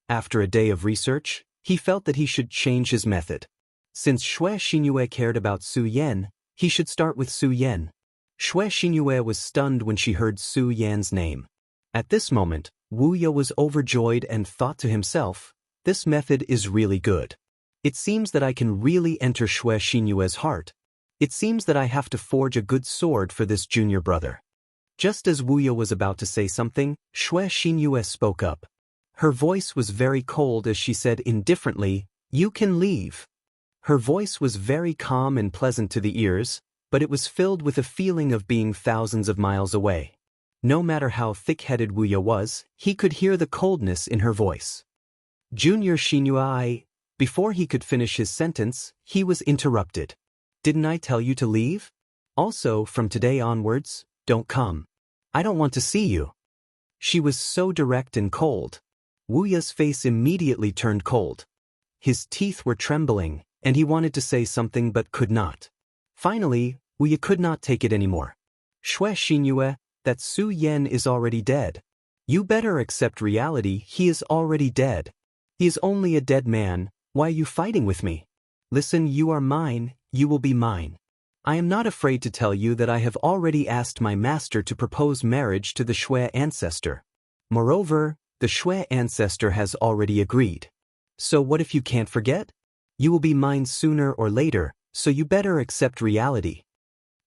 After a day of research, he felt that he should change his method. Since Xue Xinyue cared about Su Yan, he should start with Su Yan. Xue Xinyue was stunned when she heard Su Yan's name. At this moment, Wu Ye was overjoyed and thought to himself, "This method is really good. It seems that I can really enter Xue Xinyue's heart." It seems that I have to forge a good sword for this junior brother. Just as Wu Ye was about to say something, Xue Xinyue spoke up. Her voice was very cold as she said indifferently, "You can leave." Her voice was very calm and pleasant to the ears, but it was filled with a feeling of being thousands of miles away. No matter how thick-headed Wu Ye was, he could hear the coldness in her voice. Junior Xinyue. Before he could finish his sentence, he was interrupted. "Didn't I tell you to leave? Also, from today onwards, don't come. I don't want to see you." She was so direct and cold. Wu Ye's face immediately turned cold. His teeth were trembling, and he wanted to say something but could not. Finally, Wu Ye could not take it anymore. "Xue Xinyue, that Su Yan is already dead. You better accept reality, he is already dead. He is only a dead man, why are you fighting with me? Listen, you are mine, you will be mine. I am not afraid to tell you that I have already asked my master to propose marriage to the Xue ancestor. Moreover, the Xue ancestor has already agreed. So what if you can't forget? You will be mine sooner or later, so you better accept reality."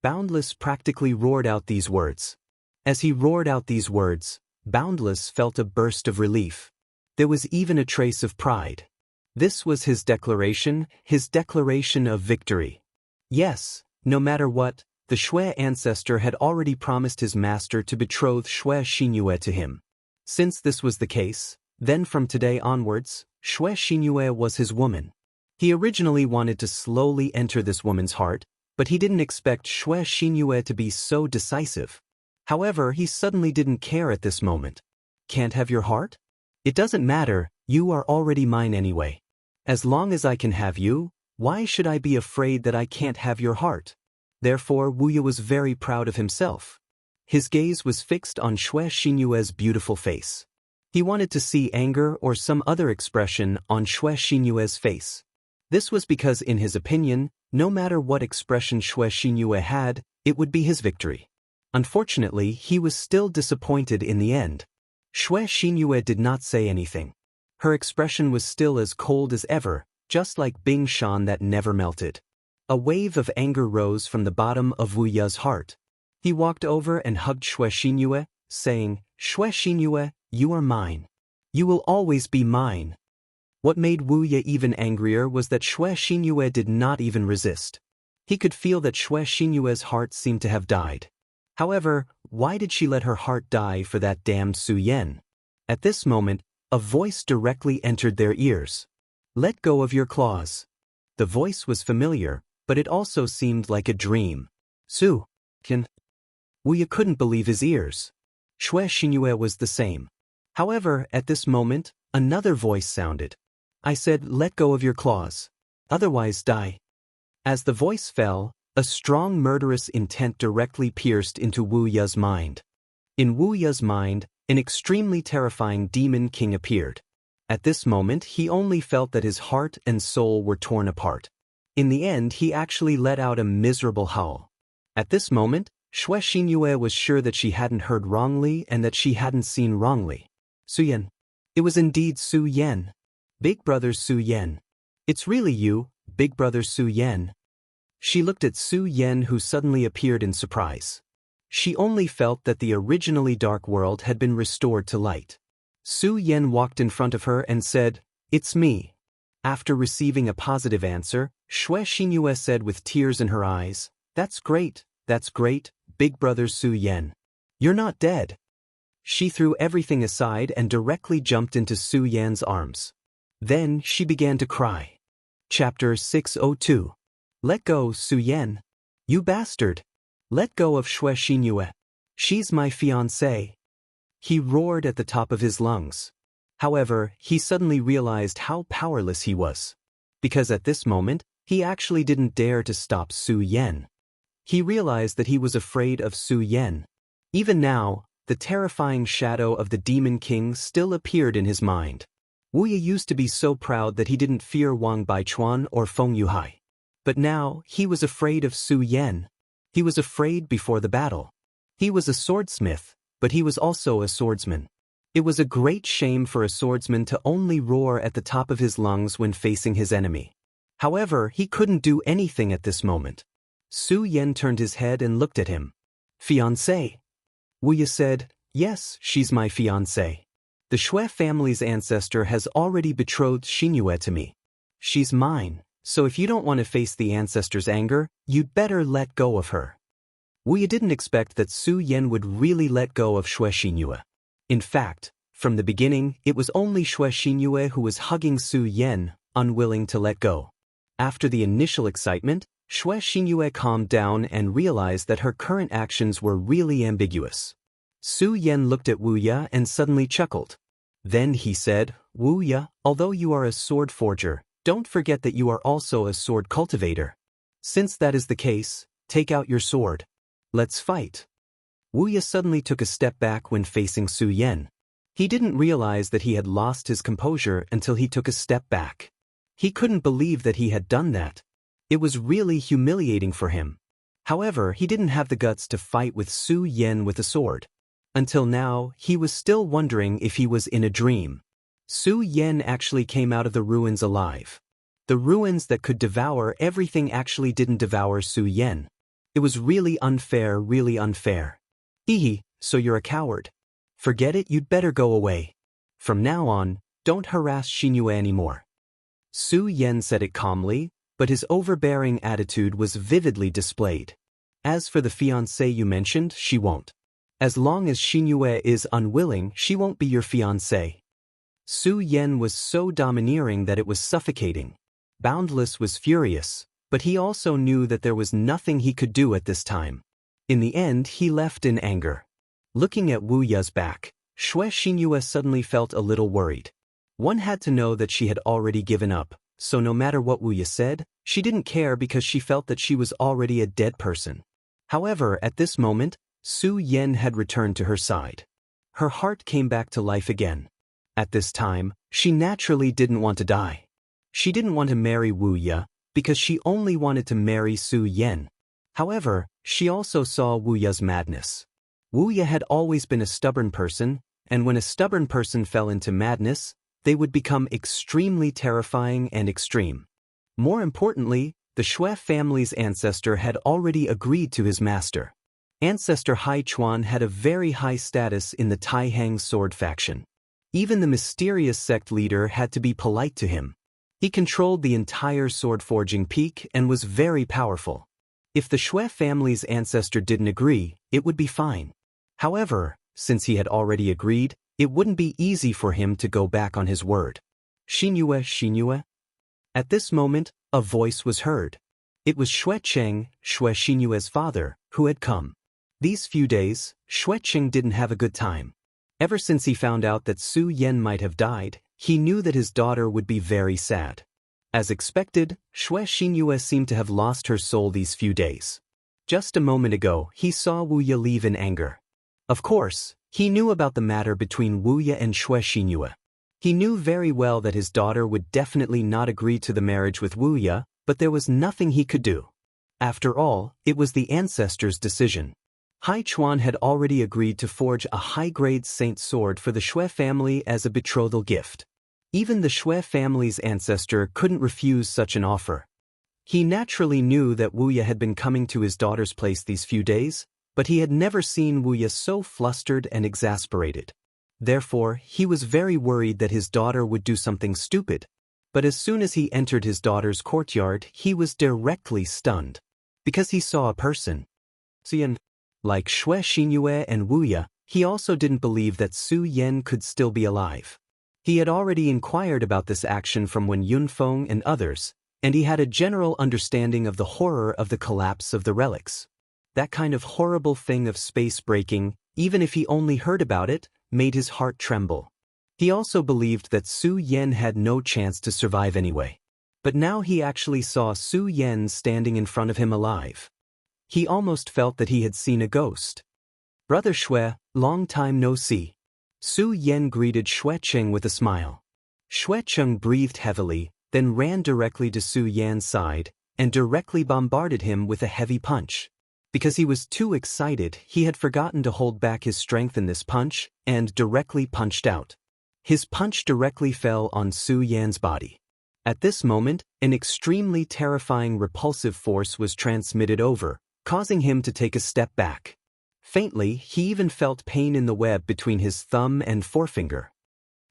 Boundless practically roared out these words. As he roared out these words, Boundless felt a burst of relief. There was even a trace of pride. This was his declaration of victory. Yes, no matter what, the Xue ancestor had already promised his master to betroth Xue Xinyue to him. Since this was the case, then from today onwards, Xue Xinyue was his woman. He originally wanted to slowly enter this woman's heart, but he didn't expect Xue Xinyue to be so decisive. However, he suddenly didn't care at this moment. "Can't have your heart? It doesn't matter, you are already mine anyway. As long as I can have you, why should I be afraid that I can't have your heart?" Therefore, Wu Ye was very proud of himself. His gaze was fixed on Xue Xinyue's beautiful face. He wanted to see anger or some other expression on Xue Xinyue's face. This was because in his opinion, no matter what expression Xue Xinyue had, it would be his victory. Unfortunately, he was still disappointed in the end. Xue Xinyue did not say anything. Her expression was still as cold as ever, just like Bing Shan that never melted. A wave of anger rose from the bottom of Wu Ye's heart. He walked over and hugged Xue Xinyue, saying, "Xue Xinyue, you are mine. You will always be mine." What made Wu Ye even angrier was that Xue Xinyue did not even resist. He could feel that Xue Xinyue's heart seemed to have died. However, why did she let her heart die for that damned Su Yan? At this moment, a voice directly entered their ears. "Let go of your claws." The voice was familiar, but it also seemed like a dream. "Su Yan." Wu Ye couldn't believe his ears. Xue Xinyue was the same. However, at this moment, another voice sounded. "I said, let go of your claws. Otherwise die." As the voice fell, a strong murderous intent directly pierced into Wu Ye's mind. In Wu Ye's mind, an extremely terrifying demon king appeared. At this moment, he only felt that his heart and soul were torn apart. In the end, he actually let out a miserable howl. At this moment, Xue Xinyue was sure that she hadn't heard wrongly and that she hadn't seen wrongly. Su Yan. It was indeed Su Yan. Big brother Su Yan. It's really you, big brother Su Yan. She looked at Su Yan, who suddenly appeared in surprise. She only felt that the originally dark world had been restored to light. Su Yan walked in front of her and said, "It's me." After receiving a positive answer, Xue Xinyue said with tears in her eyes, that's great, big brother Su Yan. You're not dead." She threw everything aside and directly jumped into Su Yan's arms. Then she began to cry. Chapter 602. Let go, Su Yan. You bastard. Let go of Xue Xinyue. She's my fiancée. He roared at the top of his lungs. However, he suddenly realized how powerless he was. Because at this moment, he actually didn't dare to stop Su Yan. He realized that he was afraid of Su Yan. Even now, the terrifying shadow of the Demon King still appeared in his mind. Wu Ye used to be so proud that he didn't fear Wang Baichuan or Feng Yuhai. But now, he was afraid of Su Yan. He was afraid before the battle. He was a swordsmith, but he was also a swordsman. It was a great shame for a swordsman to only roar at the top of his lungs when facing his enemy. However, he couldn't do anything at this moment. Su Yan turned his head and looked at him. Fiancé? Wu Ye said, yes, she's my fiancé. The Shui family's ancestor has already betrothed Xinyue to me. She's mine, so if you don't want to face the ancestor's anger, you'd better let go of her. Wu Ye didn't expect that Su Yan would really let go of Shui Xinyue. In fact, from the beginning, it was only Shui Xinyue who was hugging Su Yan, unwilling to let go. After the initial excitement, Shui Xinyue calmed down and realized that her current actions were really ambiguous. Su Yan looked at Wu Ye and suddenly chuckled. Then he said, Wu Ye, although you are a sword forger, don't forget that you are also a sword cultivator. Since that is the case, take out your sword. Let's fight. Wu Ye suddenly took a step back when facing Su Yan. He didn't realize that he had lost his composure until he took a step back. He couldn't believe that he had done that. It was really humiliating for him. However, he didn't have the guts to fight with Su Yan with a sword. Until now, he was still wondering if he was in a dream. Su Yan actually came out of the ruins alive. The ruins that could devour everything actually didn't devour Su Yan. It was really unfair, really unfair. Hehe, so you're a coward. Forget it, you'd better go away. From now on, don't harass Xinyue anymore. Su Yan said it calmly, but his overbearing attitude was vividly displayed. As for the fiancé you mentioned, she won't. As long as Xinyue is unwilling, she won't be your fiancé. Su Yan was so domineering that it was suffocating. Boundless was furious, but he also knew that there was nothing he could do at this time. In the end, he left in anger. Looking at Wu Ye's back, Shui Xinyue suddenly felt a little worried. One had to know that she had already given up, so no matter what Wu Ye said, she didn't care because she felt that she was already a dead person. However, at this moment, Su Yan had returned to her side. Her heart came back to life again. At this time, she naturally didn't want to die. She didn't want to marry Wu Ye, because she only wanted to marry Su Yan. However, she also saw Wu Ye's madness. Wu Ye had always been a stubborn person, and when a stubborn person fell into madness, they would become extremely terrifying and extreme. More importantly, the Shui family's ancestor had already agreed to his master. Ancestor Hai Chuan had a very high status in the Taihang sword faction. Even the mysterious sect leader had to be polite to him. He controlled the entire sword forging peak and was very powerful. If the Shui family's ancestor didn't agree, it would be fine. However, since he had already agreed, it wouldn't be easy for him to go back on his word. Xinyue, Xinyue. At this moment, a voice was heard. It was Shui Cheng, Shui Xinyue's father, who had come. These few days, Shui Cheng didn't have a good time. Ever since he found out that Su Yan might have died, he knew that his daughter would be very sad. As expected, Shui Xinyue seemed to have lost her soul these few days. Just a moment ago, he saw Wu Ye leave in anger. Of course, he knew about the matter between Wu Ye and Shui Xinyue. He knew very well that his daughter would definitely not agree to the marriage with Wu Ye, but there was nothing he could do. After all, it was the ancestor's decision. Hai Chuan had already agreed to forge a high-grade saint sword for the Shui family as a betrothal gift. Even the Shui family's ancestor couldn't refuse such an offer. He naturally knew that Wu Ye had been coming to his daughter's place these few days, but he had never seen Wu Ye so flustered and exasperated. Therefore, he was very worried that his daughter would do something stupid. But as soon as he entered his daughter's courtyard, he was directly stunned. Because he saw a person. Like Shui Xinyue and Wu Ye, he also didn't believe that Su Yan could still be alive. He had already inquired about this action from Wen Yunfeng and others, and he had a general understanding of the horror of the collapse of the relics. That kind of horrible thing of space breaking, even if he only heard about it, made his heart tremble. He also believed that Su Yan had no chance to survive anyway. But now he actually saw Su Yan standing in front of him alive. He almost felt that he had seen a ghost. Brother Shui, long time no see. Su Yan greeted Shui Cheng with a smile. Shui Cheng breathed heavily, then ran directly to Su Yan's side, and directly bombarded him with a heavy punch. Because he was too excited, he had forgotten to hold back his strength in this punch, and directly punched out. His punch directly fell on Su Yan's body. At this moment, an extremely terrifying repulsive force was transmitted over, causing him to take a step back. Faintly, he even felt pain in the web between his thumb and forefinger.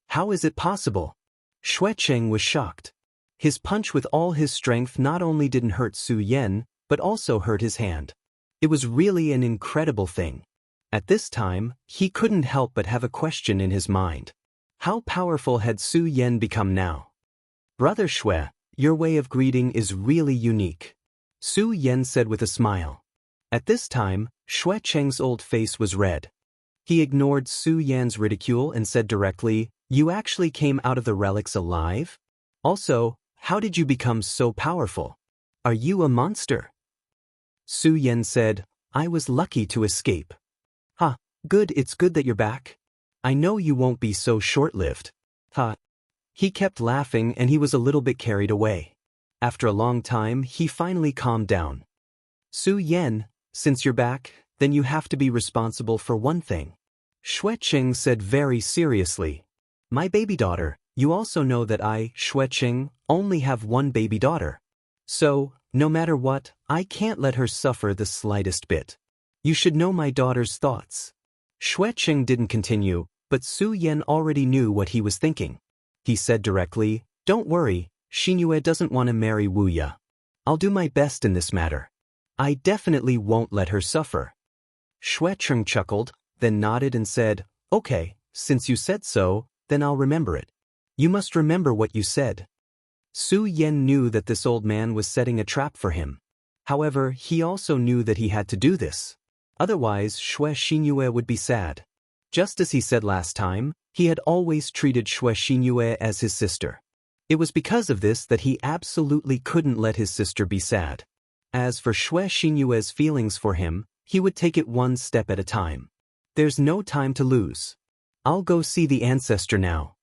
How is it possible? Xue Cheng was shocked. His punch with all his strength not only didn't hurt Su Yan, but also hurt his hand. It was really an incredible thing. At this time, he couldn't help but have a question in his mind. How powerful had Su Yan become now? Brother Xue, your way of greeting is really unique, Su Yan said with a smile. At this time, Xue Cheng's old face was red. He ignored Su Yan's ridicule and said directly, "You actually came out of the relics alive? Also, how did you become so powerful? Are you a monster?" Su Yan said, "I was lucky to escape." "Ha, good, it's good that you're back. I know you won't be so short-lived." "Ha." He kept laughing and he was a little bit carried away. After a long time, he finally calmed down. "Su Yan, since you're back, then you have to be responsible for one thing," Xue Cheng said very seriously. "My baby daughter, you also know that I, Xue Cheng, only have one baby daughter. So, no matter what, I can't let her suffer the slightest bit. You should know my daughter's thoughts." Xue Cheng didn't continue, but Su Yan already knew what he was thinking. He said directly, "Don't worry, Xinyue doesn't want to marry Wu Ya. I'll do my best in this matter. I definitely won't let her suffer." Xue Cheng chuckled, then nodded and said, "Okay, since you said so, then I'll remember it. You must remember what you said." Su Yan knew that this old man was setting a trap for him. However, he also knew that he had to do this. Otherwise, Xinyue would be sad. Just as he said last time, he had always treated Xinyue as his sister. It was because of this that he absolutely couldn't let his sister be sad. As for Xinyue's feelings for him, he would take it one step at a time. There's no time to lose. I'll go see the ancestor now.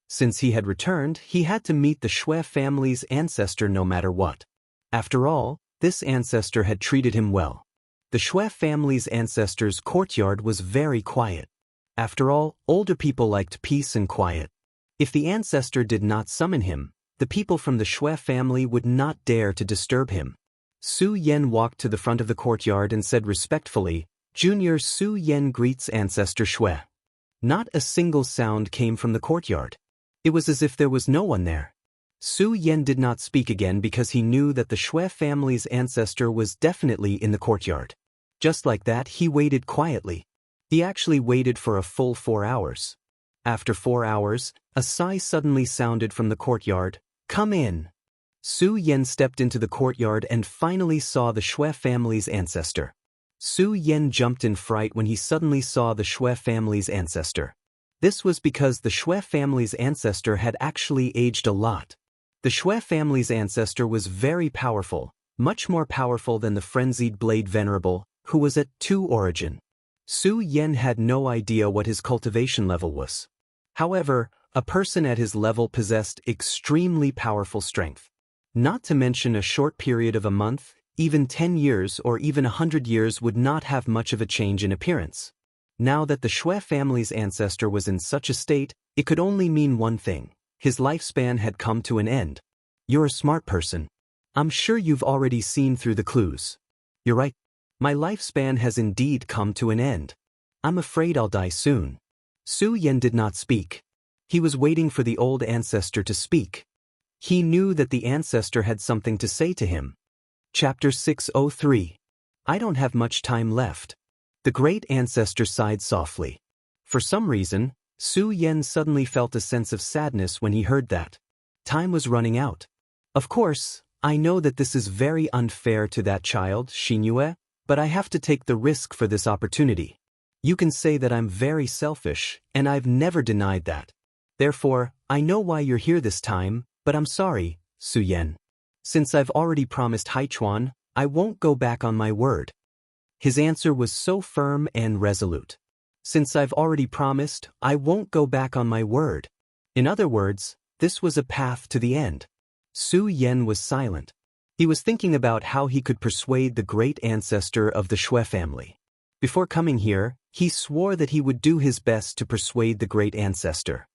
Since he had returned, he had to meet the Xue family's ancestor no matter what. After all, this ancestor had treated him well. The Xue family's ancestor's courtyard was very quiet. After all, older people liked peace and quiet. If the ancestor did not summon him, the people from the Xue family would not dare to disturb him. Su Yan walked to the front of the courtyard and said respectfully, "Junior Su Yan greets Ancestor Xue." Not a single sound came from the courtyard. It was as if there was no one there. Su Yan did not speak again because he knew that the Xue family's ancestor was definitely in the courtyard. Just like that, he waited quietly. He actually waited for a full 4 hours. After 4 hours, a sigh suddenly sounded from the courtyard. "Come in." Su Yan stepped into the courtyard and finally saw the Xue family's ancestor. Su Yan jumped in fright when he suddenly saw the Xue family's ancestor. This was because the Xue family's ancestor had actually aged a lot. The Xue family's ancestor was very powerful, much more powerful than the frenzied Blade Venerable, who was at 2 origin. Su Yan had no idea what his cultivation level was. However, a person at his level possessed extremely powerful strength. Not to mention a short period of a month, even 10 years or even 100 years would not have much of a change in appearance. Now that the Xue family's ancestor was in such a state, it could only mean one thing. His lifespan had come to an end. "You're a smart person. I'm sure you've already seen through the clues." "You're right. My lifespan has indeed come to an end. I'm afraid I'll die soon." Su Yan did not speak. He was waiting for the old ancestor to speak. He knew that the ancestor had something to say to him. Chapter 603. I don't have much time left. The great ancestor sighed softly. For some reason, Su Yan suddenly felt a sense of sadness when he heard that. Time was running out. Of course, I know that this is very unfair to that child, Xinyue, but I have to take the risk for this opportunity. You can say that I'm very selfish, and I've never denied that. Therefore, I know why you're here this time, but I'm sorry, Su Yan. Since I've already promised Haichuan, I won't go back on my word. His answer was so firm and resolute. Since I've already promised, I won't go back on my word. In other words, this was a path to the end. Su Yan was silent. He was thinking about how he could persuade the great ancestor of the Xue family. Before coming here, he swore that he would do his best to persuade the great ancestor.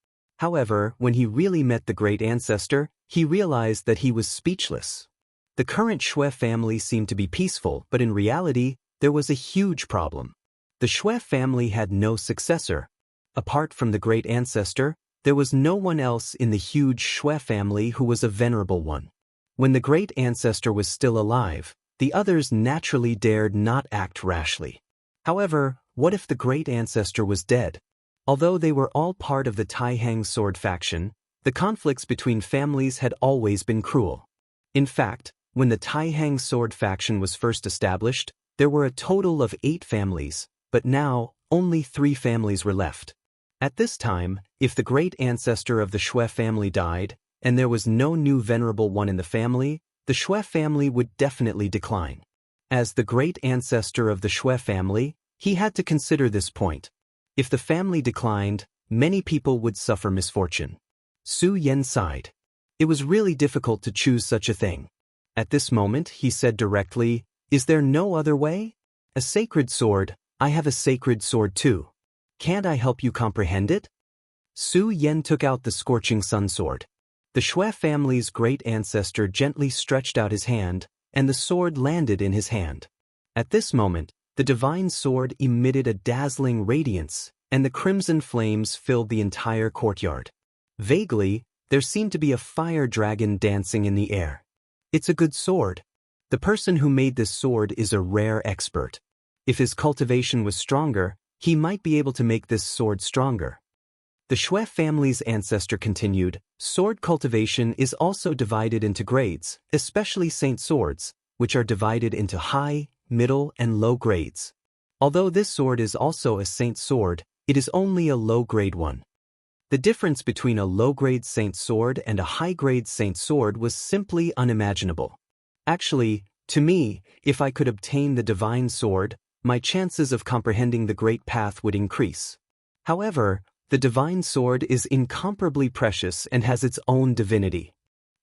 However, when he really met the great ancestor, he realized that he was speechless. The current Shui family seemed to be peaceful, but in reality, there was a huge problem. The Shui family had no successor. Apart from the great ancestor, there was no one else in the huge Shui family who was a venerable one. When the great ancestor was still alive, the others naturally dared not act rashly. However, what if the great ancestor was dead? Although they were all part of the Taihang sword faction, the conflicts between families had always been cruel. In fact, when the Taihang sword faction was first established, there were a total of 8 families, but now only 3 families were left. At this time, if the great ancestor of the Shui family died, and there was no new venerable one in the family, the Shui family would definitely decline. As the great ancestor of the Shui family, he had to consider this point. If the family declined, many people would suffer misfortune. Su Yan sighed. It was really difficult to choose such a thing. At this moment, he said directly, "Is there no other way? A sacred sword, I have a sacred sword too. Can't I help you comprehend it?" Su Yan took out the scorching sun sword. The Shui family's great ancestor gently stretched out his hand, and the sword landed in his hand. At this moment, the divine sword emitted a dazzling radiance, and the crimson flames filled the entire courtyard. Vaguely, there seemed to be a fire dragon dancing in the air. It's a good sword. The person who made this sword is a rare expert. If his cultivation was stronger, he might be able to make this sword stronger. The Shui family's ancestor continued, sword cultivation is also divided into grades, especially saint swords, which are divided into high, middle, and low grades. Although this sword is also a saint sword, it is only a low-grade one. The difference between a low-grade saint sword and a high-grade saint sword was simply unimaginable. Actually, to me, if I could obtain the divine sword, my chances of comprehending the great path would increase. However, the divine sword is incomparably precious and has its own divinity.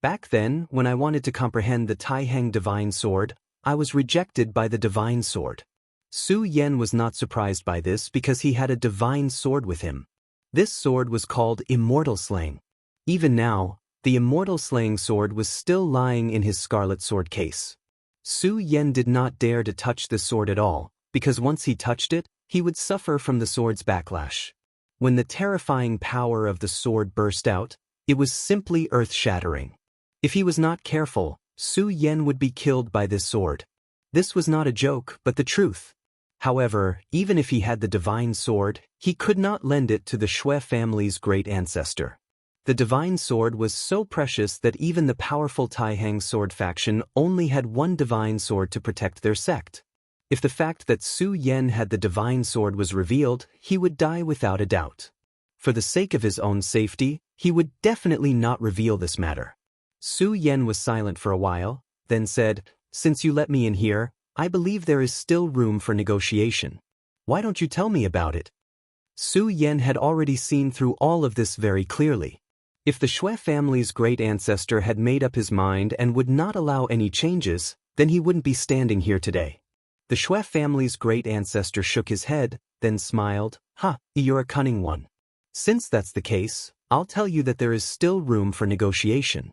Back then, when I wanted to comprehend the Taihang divine sword, I was rejected by the divine sword. Su Yan was not surprised by this because he had a divine sword with him. This sword was called Immortal Slaying. Even now, the Immortal Slaying sword was still lying in his scarlet sword case. Su Yan did not dare to touch the sword at all, because once he touched it, he would suffer from the sword's backlash. When the terrifying power of the sword burst out, it was simply earth-shattering. If he was not careful, Su Yan would be killed by this sword. This was not a joke, but the truth. However, even if he had the divine sword, he could not lend it to the Shui family's great ancestor. The divine sword was so precious that even the powerful Taihang sword faction only had one divine sword to protect their sect. If the fact that Su Yan had the divine sword was revealed, he would die without a doubt. For the sake of his own safety, he would definitely not reveal this matter. Su Yan was silent for a while, then said, "Since you let me in here, I believe there is still room for negotiation. Why don't you tell me about it?" Su Yan had already seen through all of this very clearly. If the Shui family's great ancestor had made up his mind and would not allow any changes, then he wouldn't be standing here today. The Shui family's great ancestor shook his head, then smiled, "You're a cunning one. Since that's the case, I'll tell you that there is still room for negotiation."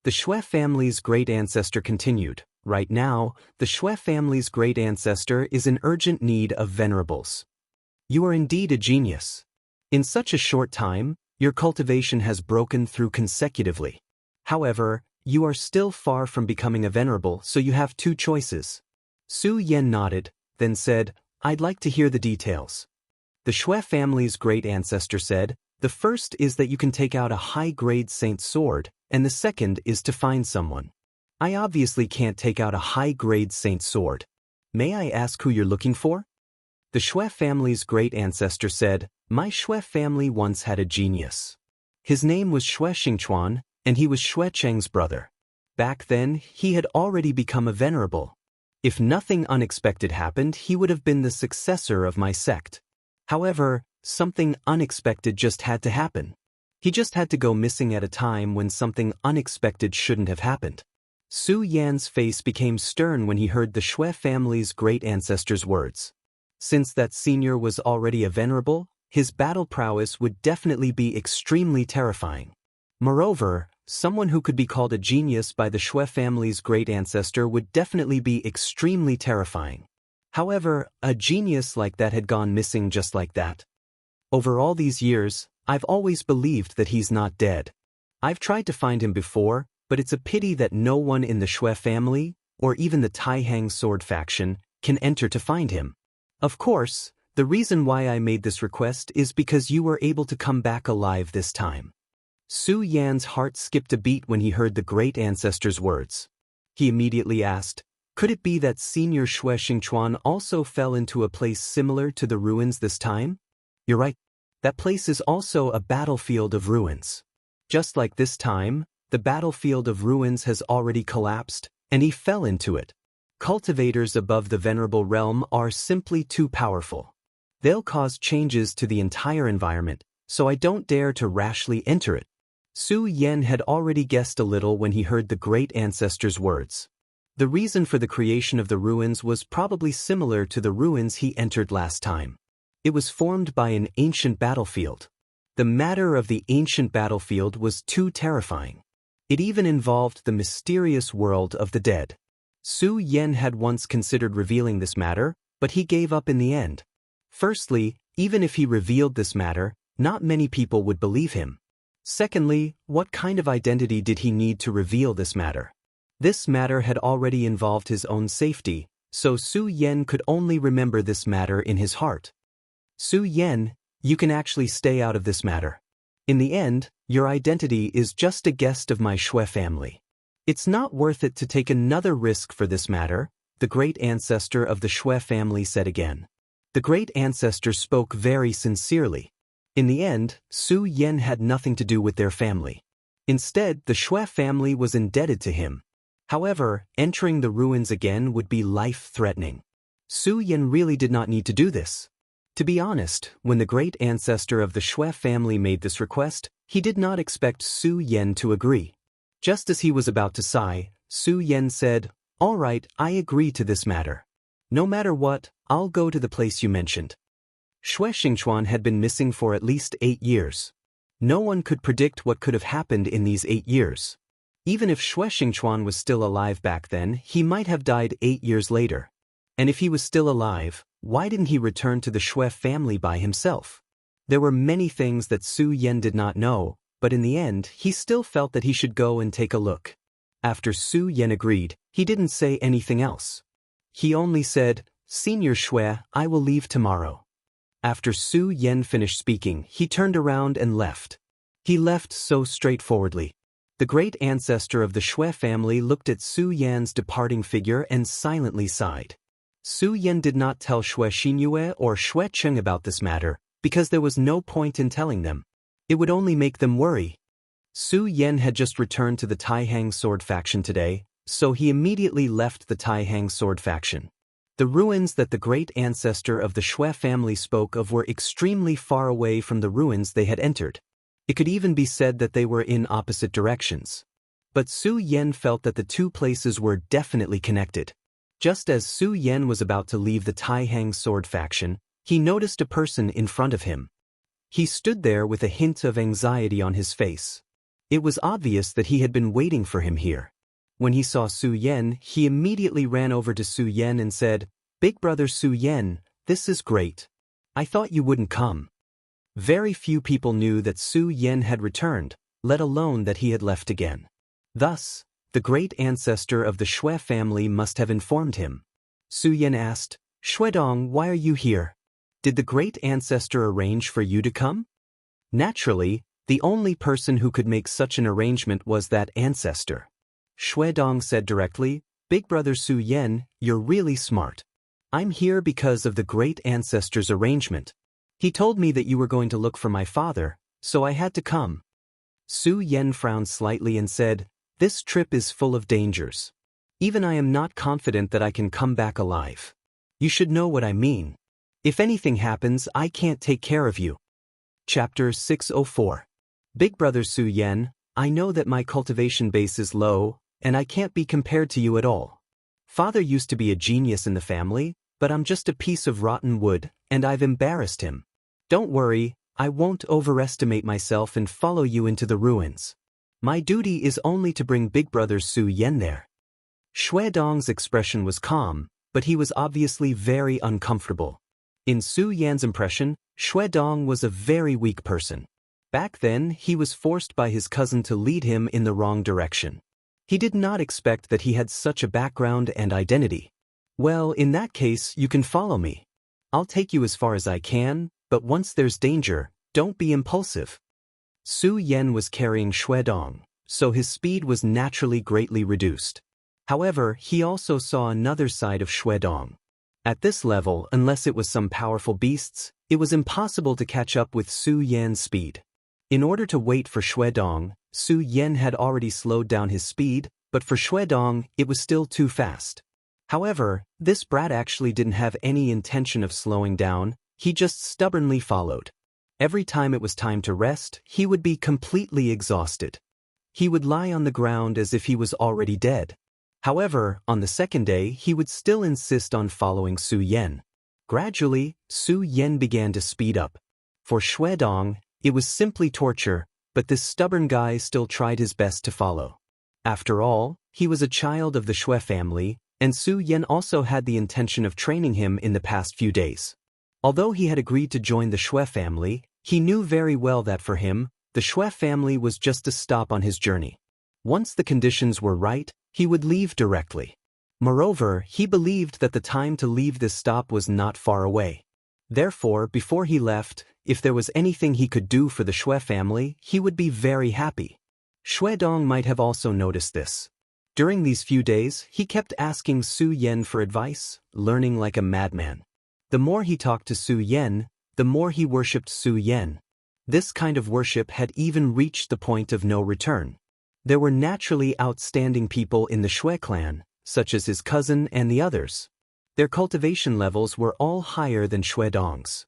The Shui family's great ancestor continued, "Right now, the Shui family's great ancestor is in urgent need of venerables. You are indeed a genius. In such a short time, your cultivation has broken through consecutively. However, you are still far from becoming a venerable, so you have 2 choices." Su Yan nodded, then said, "I'd like to hear the details." The Shui family's great ancestor said, "The first is that you can take out a high-grade saint sword, and the second is to find someone. I obviously can't take out a high-grade saint sword. May I ask who you're looking for?" The Shui family's great ancestor said, "My Shui family once had a genius. His name was Shui Xingchuan, and he was Shui Cheng's brother. Back then, he had already become a venerable. If nothing unexpected happened, he would have been the successor of my sect. However, something unexpected just had to happen. He just had to go missing at a time when something unexpected shouldn't have happened." Su Yan's face became stern when he heard the Shui family's great ancestor's words. Since that senior was already a venerable, his battle prowess would definitely be extremely terrifying. Moreover, someone who could be called a genius by the Shui family's great ancestor would definitely be extremely terrifying. However, a genius like that had gone missing just like that. Over all these years, I've always believed that he's not dead. I've tried to find him before, but it's a pity that no one in the Shui family, or even the Taihang sword faction, can enter to find him. Of course, the reason why I made this request is because you were able to come back alive this time. Su Yan's heart skipped a beat when he heard the great ancestor's words. He immediately asked, could it be that Senior Shui Xingchuan also fell into a place similar to the ruins this time? You're right. That place is also a battlefield of ruins. Just like this time, the battlefield of ruins has already collapsed, and he fell into it. Cultivators above the venerable realm are simply too powerful. They'll cause changes to the entire environment, so I don't dare to rashly enter it. Su Yan had already guessed a little when he heard the great ancestor's words. The reason for the creation of the ruins was probably similar to the ruins he entered last time. It was formed by an ancient battlefield. The matter of the ancient battlefield was too terrifying. It even involved the mysterious world of the dead. Su Yan had once considered revealing this matter, but he gave up in the end. Firstly, even if he revealed this matter, not many people would believe him. Secondly, what kind of identity did he need to reveal this matter? This matter had already involved his own safety, so Su Yan could only remember this matter in his heart. Su Yan, you can actually stay out of this matter. In the end, your identity is just a guest of my Shui family. It's not worth it to take another risk for this matter, the great ancestor of the Shui family said again. The great ancestor spoke very sincerely. In the end, Su Yan had nothing to do with their family. Instead, the Shui family was indebted to him. However, entering the ruins again would be life-threatening. Su Yan really did not need to do this. To be honest, when the great ancestor of the Shui family made this request, he did not expect Su Yan to agree. Just as he was about to sigh, Su Yan said, "All right, I agree to this matter. No matter what, I'll go to the place you mentioned." Shui Xingchuan had been missing for at least 8 years. No one could predict what could have happened in these 8 years. Even if Shui Xingchuan was still alive back then, he might have died 8 years later. And if he was still alive, why didn't he return to the Shui family by himself? There were many things that Su Yan did not know, but in the end, he still felt that he should go and take a look. After Su Yan agreed, he didn't say anything else. He only said, "Senior Shui, I will leave tomorrow." After Su Yan finished speaking, he turned around and left. He left so straightforwardly. The great ancestor of the Shui family looked at Su Yan's departing figure and silently sighed. Su Yan did not tell Shui Xinyue or Shui Cheng about this matter, because there was no point in telling them. It would only make them worry. Su Yan had just returned to the Taihang sword faction today, so he immediately left the Taihang sword faction. The ruins that the great ancestor of the Shui family spoke of were extremely far away from the ruins they had entered. It could even be said that they were in opposite directions. But Su Yan felt that the two places were definitely connected. Just as Su Yan was about to leave the Taihang sword faction, he noticed a person in front of him. He stood there with a hint of anxiety on his face. It was obvious that he had been waiting for him here. When he saw Su Yan, he immediately ran over to Su Yan and said, "Big brother Su Yan, this is great. I thought you wouldn't come." Very few people knew that Su Yan had returned, let alone that he had left again. Thus, the great ancestor of the Shui family must have informed him. Su Yan asked, "Shuidong, why are you here? Did the great ancestor arrange for you to come?" Naturally, the only person who could make such an arrangement was that ancestor. Shuidong said directly, "Big brother Su Yan, you're really smart. I'm here because of the great ancestor's arrangement. He told me that you were going to look for my father, so I had to come." Su Yan frowned slightly and said, "This trip is full of dangers. Even I am not confident that I can come back alive. You should know what I mean. If anything happens, I can't take care of you." Chapter 604. Big brother Su Yan, I know that my cultivation base is low, and I can't be compared to you at all. Father used to be a genius in the family, but I'm just a piece of rotten wood, and I've embarrassed him. Don't worry, I won't overestimate myself and follow you into the ruins. My duty is only to bring big brother Su Yen there. Shui Dong's expression was calm, but he was obviously very uncomfortable. In Su Yan's impression, Shui Dong was a very weak person. Back then, he was forced by his cousin to lead him in the wrong direction. He did not expect that he had such a background and identity. Well, in that case, you can follow me. I'll take you as far as I can, but once there's danger, don't be impulsive. Su Yan was carrying Shui Dong, so his speed was naturally greatly reduced. However, he also saw another side of Shui Dong. At this level, unless it was some powerful beasts, it was impossible to catch up with Su Yan's speed. In order to wait for Shui Dong, Su Yan had already slowed down his speed, but for Shui Dong, it was still too fast. However, this brat actually didn't have any intention of slowing down, he just stubbornly followed. Every time it was time to rest, he would be completely exhausted. He would lie on the ground as if he was already dead. However, on the second day, he would still insist on following Su Yan. Gradually, Su Yan began to speed up. For Shui Dong, it was simply torture, but this stubborn guy still tried his best to follow. After all, he was a child of the Shui family, and Su Yan also had the intention of training him in the past few days. Although he had agreed to join the Shui family, he knew very well that for him, the Shui family was just a stop on his journey. Once the conditions were right, he would leave directly. Moreover, he believed that the time to leave this stop was not far away. Therefore, before he left, if there was anything he could do for the Shui family, he would be very happy. Shui Dong might have also noticed this. During these few days, he kept asking Su Yan for advice, learning like a madman. The more he talked to Su Yan, the more he worshipped Su Yan. This kind of worship had even reached the point of no return. There were naturally outstanding people in the Shui clan, such as his cousin and the others. Their cultivation levels were all higher than Shui Dong's.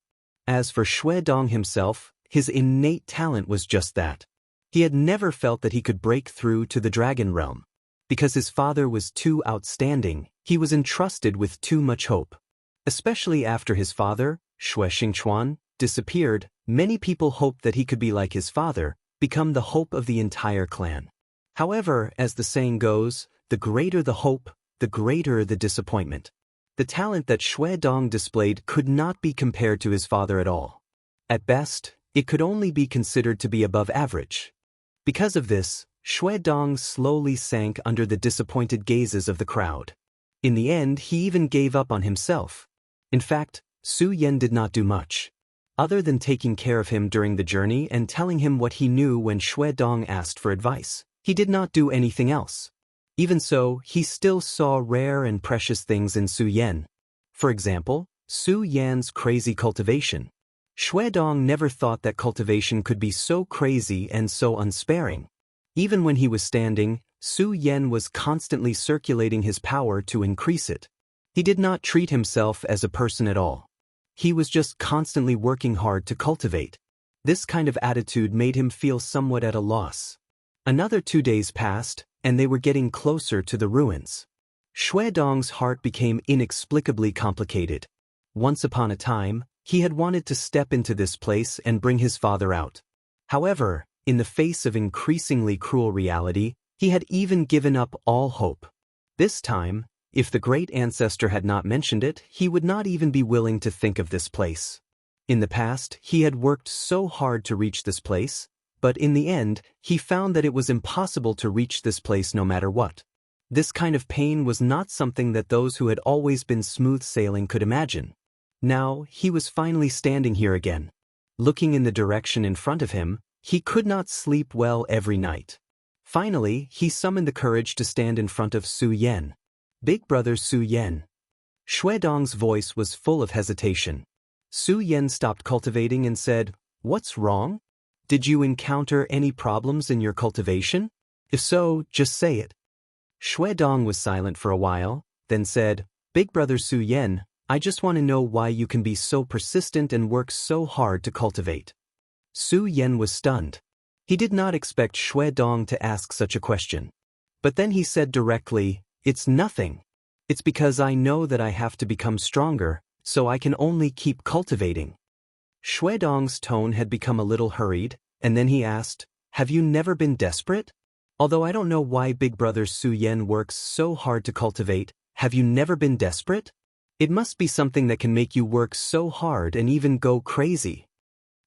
As for Shui Dong himself, his innate talent was just that. He had never felt that he could break through to the dragon realm. Because his father was too outstanding, he was entrusted with too much hope. Especially after his father, Shui Xingchuan, disappeared, many people hoped that he could be like his father, become the hope of the entire clan. However, as the saying goes, the greater the hope, the greater the disappointment. The talent that Shui Dong displayed could not be compared to his father at all. At best, it could only be considered to be above average. Because of this, Shui Dong slowly sank under the disappointed gazes of the crowd. In the end, he even gave up on himself. In fact, Su Yan did not do much. Other than taking care of him during the journey and telling him what he knew when Shui Dong asked for advice, he did not do anything else. Even so, he still saw rare and precious things in Su Yan. For example, Su Yan's crazy cultivation. Shui Dong never thought that cultivation could be so crazy and so unsparing. Even when he was standing, Su Yan was constantly circulating his power to increase it. He did not treat himself as a person at all. He was just constantly working hard to cultivate. This kind of attitude made him feel somewhat at a loss. Another 2 days passed, and they were getting closer to the ruins. Shui Dong's heart became inexplicably complicated. Once upon a time, he had wanted to step into this place and bring his father out. However, in the face of increasingly cruel reality, he had even given up all hope. This time, if the great ancestor had not mentioned it, he would not even be willing to think of this place. In the past, he had worked so hard to reach this place, but in the end, he found that it was impossible to reach this place no matter what. This kind of pain was not something that those who had always been smooth sailing could imagine. Now, he was finally standing here again. Looking in the direction in front of him, he could not sleep well every night. Finally, he summoned the courage to stand in front of Su Yan. Big brother Su Yan. Shui Dong's voice was full of hesitation. Su Yan stopped cultivating and said, "What's wrong? Did you encounter any problems in your cultivation? If so, just say it." Shui Dong was silent for a while, then said, "Big brother Su Yan, I just want to know why you can be so persistent and work so hard to cultivate." Su Yan was stunned. He did not expect Shui Dong to ask such a question. But then he said directly, "It's nothing. It's because I know that I have to become stronger, so I can only keep cultivating." Dong's tone had become a little hurried, and then he asked, "Have you never been desperate? Although I don't know why Big Brother Su Yan works so hard to cultivate, have you never been desperate? It must be something that can make you work so hard and even go crazy."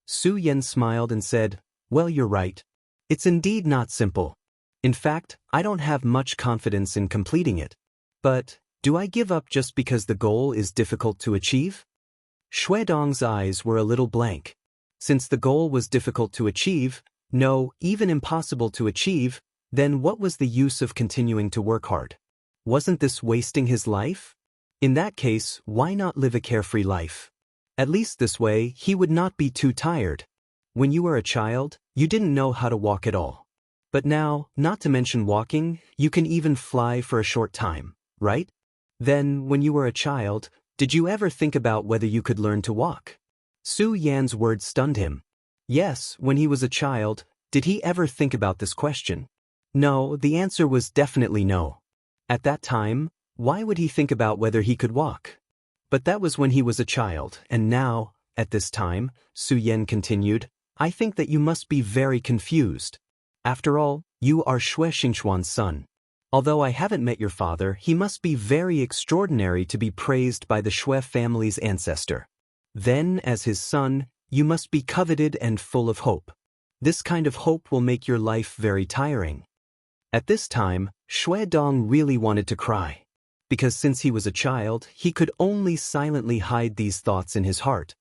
Su Yan smiled and said, "Well, you're right. It's indeed not simple. In fact, I don't have much confidence in completing it. But, do I give up just because the goal is difficult to achieve?" Dong's eyes were a little blank. Since the goal was difficult to achieve, no, even impossible to achieve, then what was the use of continuing to work hard? Wasn't this wasting his life? In that case, why not live a carefree life? At least this way, he would not be too tired. When you were a child, you didn't know how to walk at all. But now, not to mention walking, you can even fly for a short time, right? Then, when you were a child, did you ever think about whether you could learn to walk? Su Yan's words stunned him. Yes, when he was a child, did he ever think about this question? No, the answer was definitely no. At that time, why would he think about whether he could walk? But that was when he was a child, and now, at this time, Su Yan continued, I think that you must be very confused. After all, you are Xue Xingchuan's son. Although I haven't met your father, he must be very extraordinary to be praised by the Xue family's ancestor. Then, as his son, you must be coveted and full of hope. This kind of hope will make your life very tiring. At this time, Dong really wanted to cry. Because since he was a child, he could only silently hide these thoughts in his heart.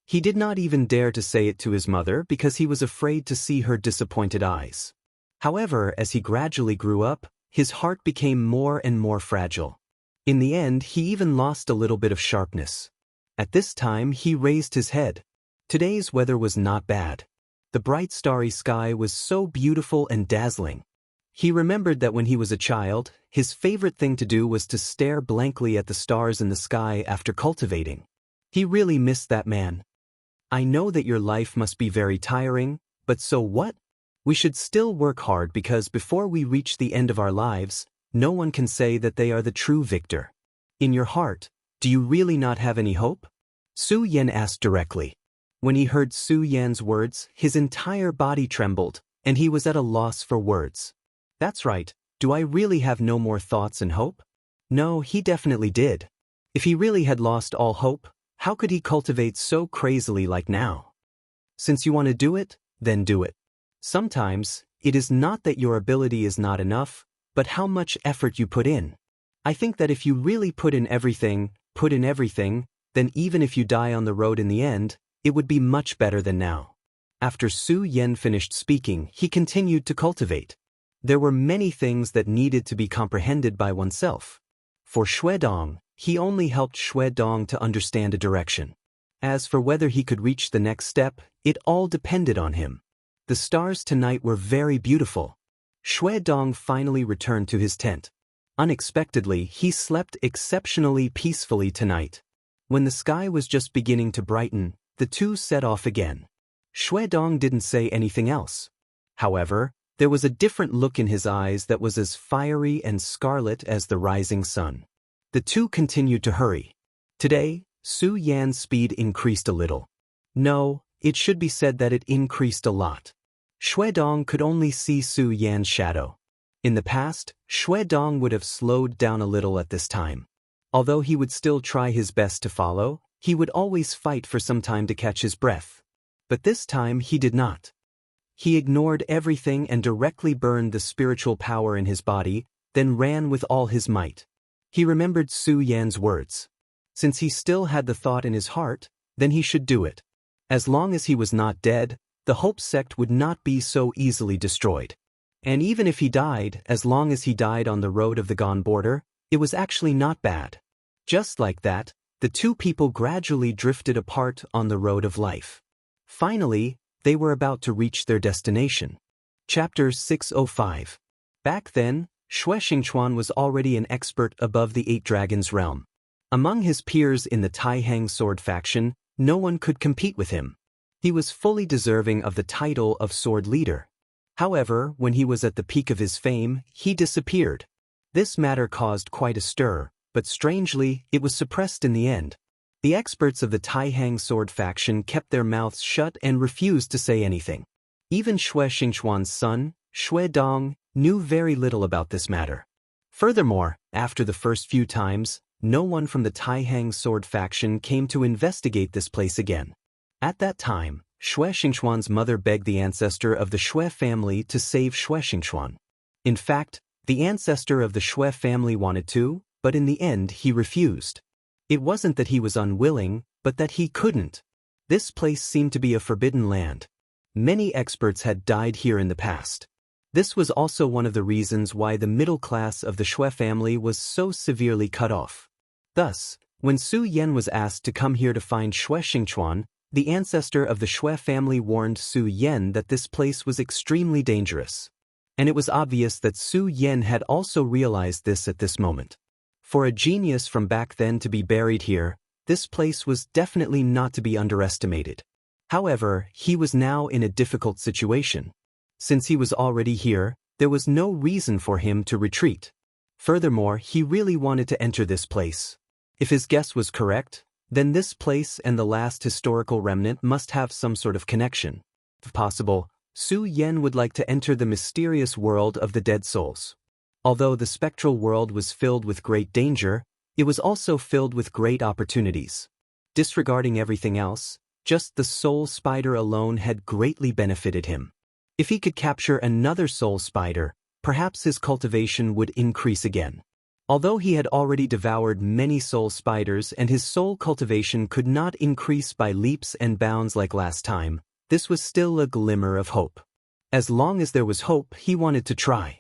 He did not even dare to say it to his mother because he was afraid to see her disappointed eyes. However, as he gradually grew up, his heart became more and more fragile. In the end, he even lost a little bit of sharpness. At this time, he raised his head. Today's weather was not bad. The bright starry sky was so beautiful and dazzling. He remembered that when he was a child, his favorite thing to do was to stare blankly at the stars in the sky after cultivating. He really missed that man. I know that your life must be very tiring, but so what? We should still work hard because before we reach the end of our lives, no one can say that they are the true victor. In your heart, do you really not have any hope? Su Yan asked directly. When he heard Su Yan's words, his entire body trembled, and he was at a loss for words. That's right, do I really have no more thoughts and hope? No, he definitely did. If he really had lost all hope, how could he cultivate so crazily like now? Since you want to do it, then do it. Sometimes, it is not that your ability is not enough, but how much effort you put in. I think that if you really put in everything, then even if you die on the road in the end, it would be much better than now. After Su Yan finished speaking, he continued to cultivate. There were many things that needed to be comprehended by oneself. For Dong, he only helped Dong to understand a direction. As for whether he could reach the next step, it all depended on him. The stars tonight were very beautiful. Dong finally returned to his tent. Unexpectedly, he slept exceptionally peacefully tonight. When the sky was just beginning to brighten, the two set off again. Dong didn't say anything else. However, there was a different look in his eyes that was as fiery and scarlet as the rising sun. The two continued to hurry. Today, Su Yan's speed increased a little. No, it should be said that it increased a lot. Dong could only see Su Yan's shadow. In the past, Dong would have slowed down a little at this time. Although he would still try his best to follow, he would always fight for some time to catch his breath. But this time he did not. He ignored everything and directly burned the spiritual power in his body, then ran with all his might. He remembered Su Yan's words. Since he still had the thought in his heart, then he should do it. As long as he was not dead, the Hope sect would not be so easily destroyed. And even if he died, as long as he died on the road of the gone border, it was actually not bad. Just like that, the two people gradually drifted apart on the road of life. Finally, they were about to reach their destination. Chapter 605. Back then, Xue Xingchuan was already an expert above the Eight Dragons realm. Among his peers in the Taihang sword faction, no one could compete with him. He was fully deserving of the title of sword leader. However, when he was at the peak of his fame, he disappeared. This matter caused quite a stir, but strangely, it was suppressed in the end. The experts of the Taihang sword faction kept their mouths shut and refused to say anything. Even Xue Xingchuan's son, Xue Dong, knew very little about this matter. Furthermore, after the first few times, no one from the Taihang sword faction came to investigate this place again. At that time, Xue Xingchuan's mother begged the ancestor of the Xue family to save Xue Xingchuan. In fact, the ancestor of the Xue family wanted to, but in the end he refused. It wasn't that he was unwilling, but that he couldn't. This place seemed to be a forbidden land. Many experts had died here in the past. This was also one of the reasons why the middle class of the Xue family was so severely cut off. Thus, when Su Yan was asked to come here to find Xue Xingchuan, the ancestor of the Xue family warned Su Yan that this place was extremely dangerous. And it was obvious that Su Yan had also realized this at this moment. For a genius from back then to be buried here, this place was definitely not to be underestimated. However, he was now in a difficult situation. Since he was already here, there was no reason for him to retreat. Furthermore, he really wanted to enter this place. If his guess was correct, then this place and the last historical remnant must have some sort of connection. If possible, Su Yan would like to enter the mysterious world of the dead souls. Although the spectral world was filled with great danger, it was also filled with great opportunities. Disregarding everything else, just the soul spider alone had greatly benefited him. If he could capture another soul spider, perhaps his cultivation would increase again. Although he had already devoured many soul spiders and his soul cultivation could not increase by leaps and bounds like last time, this was still a glimmer of hope. As long as there was hope, he wanted to try.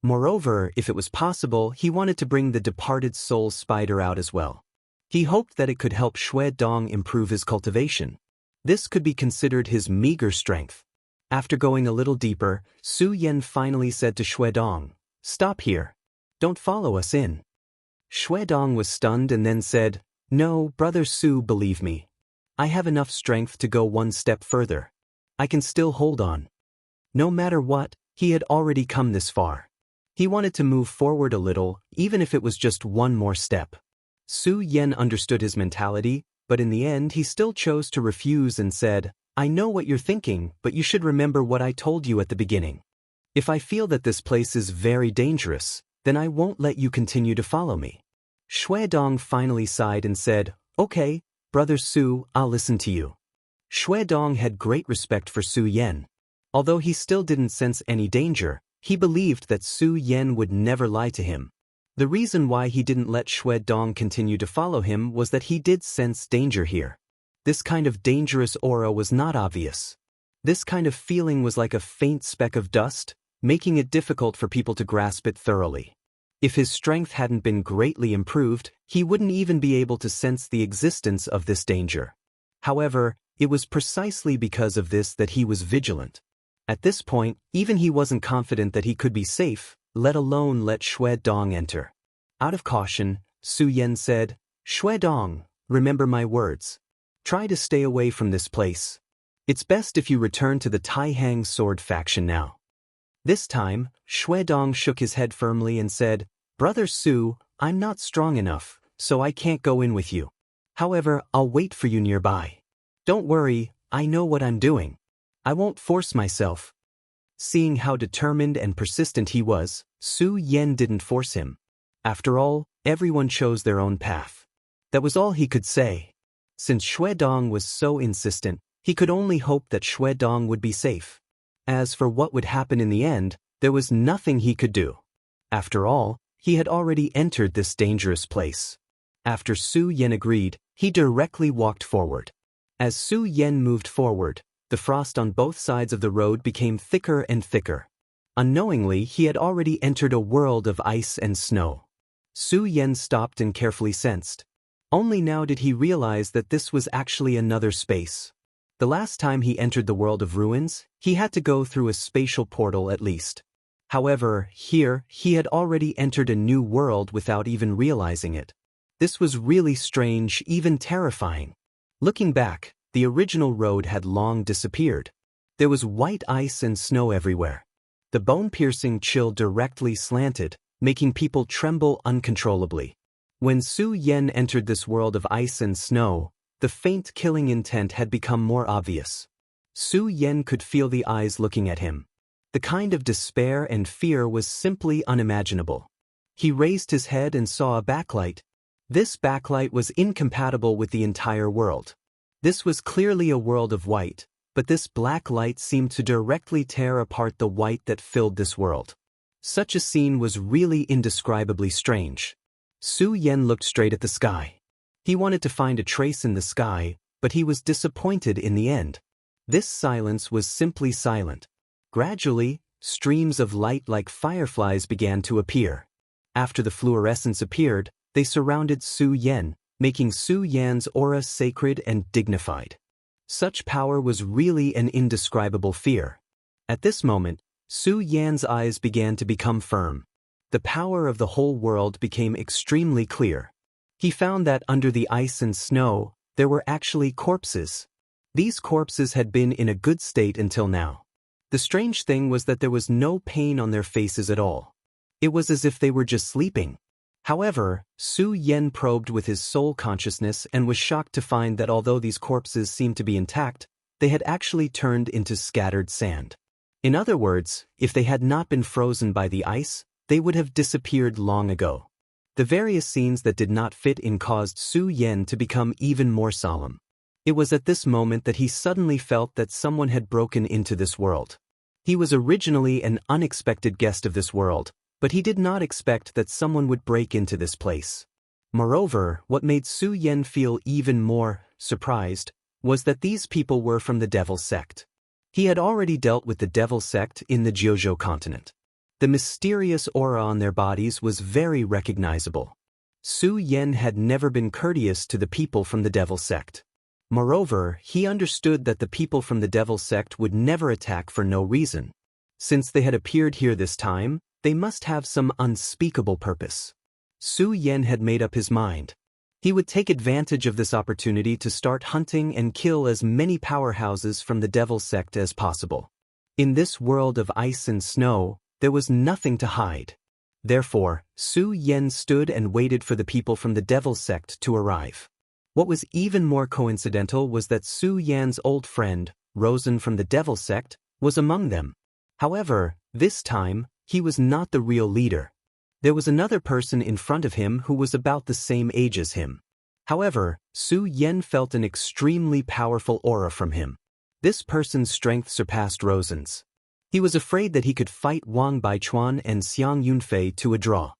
Moreover, if it was possible, he wanted to bring the departed soul spider out as well. He hoped that it could help Xue Dong improve his cultivation. This could be considered his meager strength. After going a little deeper, Su Yan finally said to Xue Dong, "Stop here. Don't follow us in." Xue Dong was stunned and then said, "No, Brother Su, believe me. I have enough strength to go one step further. I can still hold on." No matter what, he had already come this far. He wanted to move forward a little, even if it was just one more step. Su Yan understood his mentality, but in the end he still chose to refuse and said, "I know what you're thinking, but you should remember what I told you at the beginning. If I feel that this place is very dangerous, then I won't let you continue to follow me." Xue Dong finally sighed and said, "Okay, Brother Su, I'll listen to you." Xue Dong had great respect for Su Yan. Although he still didn't sense any danger, he believed that Su Yan would never lie to him. The reason why he didn't let Xue Dong continue to follow him was that he did sense danger here. This kind of dangerous aura was not obvious. This kind of feeling was like a faint speck of dust, making it difficult for people to grasp it thoroughly. If his strength hadn't been greatly improved, he wouldn't even be able to sense the existence of this danger. However, it was precisely because of this that he was vigilant. At this point, even he wasn't confident that he could be safe, let alone let Xue Dong enter. Out of caution, Su Yan said, "Xue Dong, remember my words. Try to stay away from this place. It's best if you return to the Taihang sword faction now." This time, Xue Dong shook his head firmly and said, "Brother Su, I'm not strong enough, so I can't go in with you. However, I'll wait for you nearby. Don't worry, I know what I'm doing. I won't force myself." Seeing how determined and persistent he was, Su Yan didn't force him. After all, everyone chose their own path. That was all he could say. Since Xue Dong was so insistent, he could only hope that Xue Dong would be safe. As for what would happen in the end, there was nothing he could do. After all, he had already entered this dangerous place. After Su Yan agreed, he directly walked forward. As Su Yan moved forward, the frost on both sides of the road became thicker and thicker. Unknowingly, he had already entered a world of ice and snow. Su Yan stopped and carefully sensed. Only now did he realize that this was actually another space. The last time he entered the world of ruins, he had to go through a spatial portal at least. However, here, he had already entered a new world without even realizing it. This was really strange, even terrifying. Looking back, the original road had long disappeared. There was white ice and snow everywhere. The bone-piercing chill directly slanted, making people tremble uncontrollably. When Su Yen entered this world of ice and snow, the faint killing intent had become more obvious. Su Yen could feel the eyes looking at him. The kind of despair and fear was simply unimaginable. He raised his head and saw a backlight. This backlight was incompatible with the entire world. This was clearly a world of white, but this black light seemed to directly tear apart the white that filled this world. Such a scene was really indescribably strange. Su Yen looked straight at the sky. He wanted to find a trace in the sky, but he was disappointed in the end. This silence was simply silent. Gradually, streams of light like fireflies began to appear. After the fluorescence appeared, they surrounded Su Yen, making Su Yan's aura sacred and dignified. Such power was really an indescribable fear. At this moment, Su Yan's eyes began to become firm. The power of the whole world became extremely clear. He found that under the ice and snow, there were actually corpses. These corpses had been in a good state until now. The strange thing was that there was no pain on their faces at all. It was as if they were just sleeping. However, Su Yen probed with his soul consciousness and was shocked to find that although these corpses seemed to be intact, they had actually turned into scattered sand. In other words, if they had not been frozen by the ice, they would have disappeared long ago. The various scenes that did not fit in caused Su Yen to become even more solemn. It was at this moment that he suddenly felt that someone had broken into this world. He was originally an unexpected guest of this world, but he did not expect that someone would break into this place. Moreover, what made Su Yen feel even more surprised was that these people were from the Devil Sect. He had already dealt with the Devil Sect in the Jiuzhou continent. The mysterious aura on their bodies was very recognizable. Su Yen had never been courteous to the people from the Devil Sect. Moreover, he understood that the people from the Devil Sect would never attack for no reason. Since they had appeared here this time, they must have some unspeakable purpose. Su Yen had made up his mind. He would take advantage of this opportunity to start hunting and kill as many powerhouses from the Devil Sect as possible. In this world of ice and snow, there was nothing to hide. Therefore, Su Yen stood and waited for the people from the Devil Sect to arrive. What was even more coincidental was that Su Yan's old friend, Rosen from the Devil Sect, was among them. However, this time, he was not the real leader. There was another person in front of him who was about the same age as him. However, Su Yen felt an extremely powerful aura from him. This person's strength surpassed Rosen's. He was afraid that he could fight Wang Baichuan and Xiang Yunfei to a draw.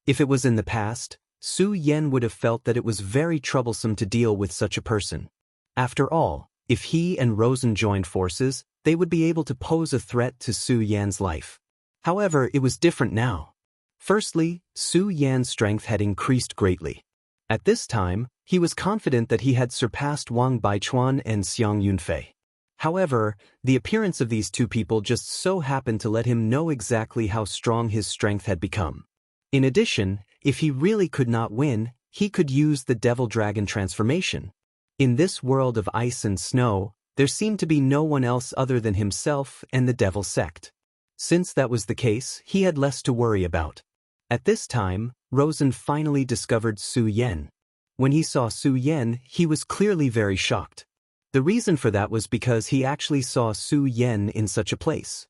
If it was in the past, Su Yen would have felt that it was very troublesome to deal with such a person. After all, if he and Rosen joined forces, they would be able to pose a threat to Su Yan's life. However, it was different now. Firstly, Su Yan's strength had increased greatly. At this time, he was confident that he had surpassed Wang Baichuan and Xiang Yunfei. However, the appearance of these two people just so happened to let him know exactly how strong his strength had become. In addition, if he really could not win, he could use the Devil Dragon transformation. In this world of ice and snow, there seemed to be no one else other than himself and the Devil Sect. Since that was the case, he had less to worry about. At this time, Rosen finally discovered Su Yen. When he saw Su Yen, he was clearly very shocked. The reason for that was because he actually saw Su Yen in such a place.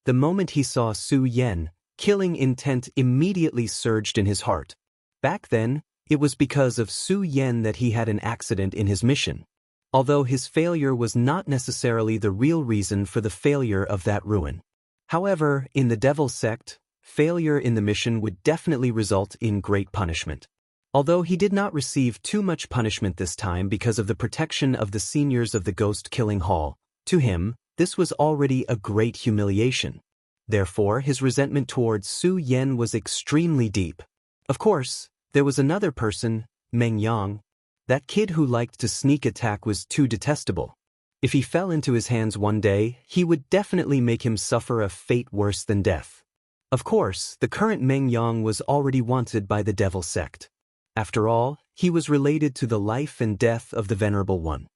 The moment he saw Su Yen, killing intent immediately surged in his heart. Back then, it was because of Su Yen that he had an accident in his mission. Although his failure was not necessarily the real reason for the failure of that ruin. However, in the Devil Sect, failure in the mission would definitely result in great punishment. Although he did not receive too much punishment this time because of the protection of the seniors of the Ghost-Killing Hall, to him, this was already a great humiliation. Therefore, his resentment towards Su Yen was extremely deep. Of course, there was another person, Meng Yang. That kid who liked to sneak attack was too detestable. If he fell into his hands one day, he would definitely make him suffer a fate worse than death. Of course, the current Meng Yang was already wanted by the Devil Sect. After all, he was related to the life and death of the Venerable One.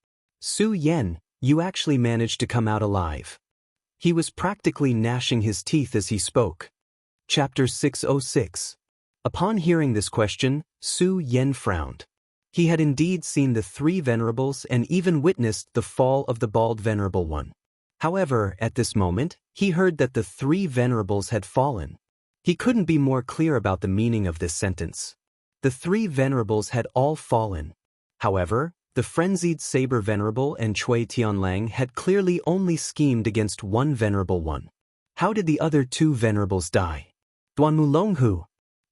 Su Yen, you actually managed to come out alive. He was practically gnashing his teeth as he spoke. Chapter 606. Upon hearing this question, Su Yen frowned. He had indeed seen the three venerables and even witnessed the fall of the bald venerable one. However, at this moment, he heard that the three venerables had fallen. He couldn't be more clear about the meaning of this sentence. The three venerables had all fallen. However, the frenzied saber venerable and Cui Tianlang had clearly only schemed against one venerable one. How did the other two venerables die? Duanmu Longhu.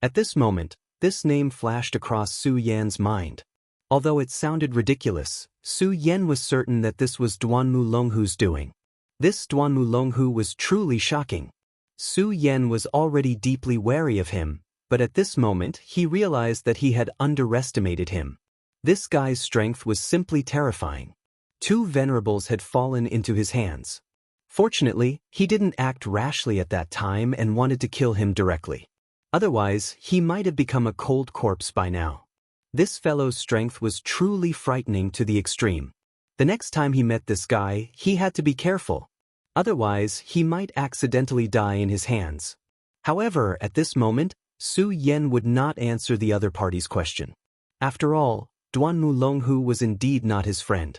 At this moment, this name flashed across Su Yan's mind. Although it sounded ridiculous, Su Yan was certain that this was Duanmu Longhu's doing. This Duanmu Longhu was truly shocking. Su Yan was already deeply wary of him, but at this moment he realized that he had underestimated him. This guy's strength was simply terrifying. Two venerables had fallen into his hands. Fortunately, he didn't act rashly at that time and wanted to kill him directly. Otherwise, he might have become a cold corpse by now. This fellow's strength was truly frightening to the extreme. The next time he met this guy, he had to be careful. Otherwise, he might accidentally die in his hands. However, at this moment, Su Yan would not answer the other party's question. After all, Duanmu Longhu was indeed not his friend.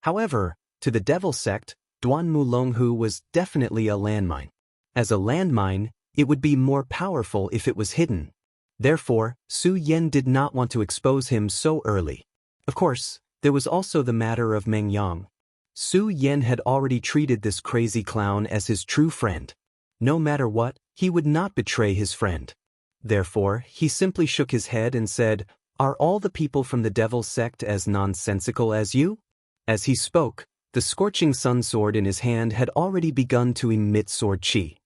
However, to the devil sect, Duanmu Longhu was definitely a landmine. As a landmine, it would be more powerful if it was hidden. Therefore, Su Yan did not want to expose him so early. Of course, there was also the matter of Meng Yang. Su Yan had already treated this crazy clown as his true friend. No matter what, he would not betray his friend. Therefore, he simply shook his head and said, "Are all the people from the devil sect as nonsensical as you?" As he spoke, the scorching sun sword in his hand had already begun to emit sword chi.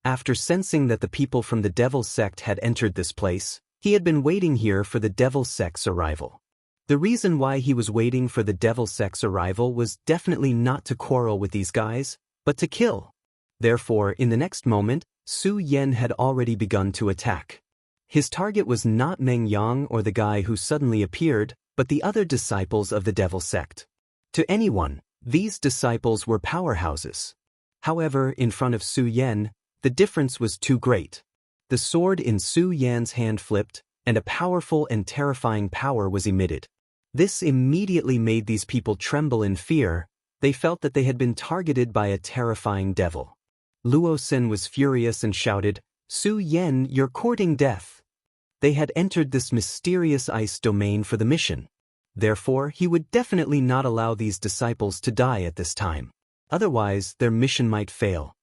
After sensing that the people from the devil sect had entered this place, he had been waiting here for the devil sect's arrival. The reason why he was waiting for the devil sect's arrival was definitely not to quarrel with these guys, but to kill. Therefore, in the next moment, Su Yan had already begun to attack. His target was not Meng Yang or the guy who suddenly appeared, but the other disciples of the devil sect. To anyone, these disciples were powerhouses. However, in front of Su Yan, the difference was too great. The sword in Su Yan's hand flipped, and a powerful and terrifying power was emitted. This immediately made these people tremble in fear. They felt that they had been targeted by a terrifying devil. Luo Sen was furious and shouted, "Su Yan, you're courting death." They had entered this mysterious ice domain for the mission. Therefore, he would definitely not allow these disciples to die at this time. Otherwise, their mission might fail.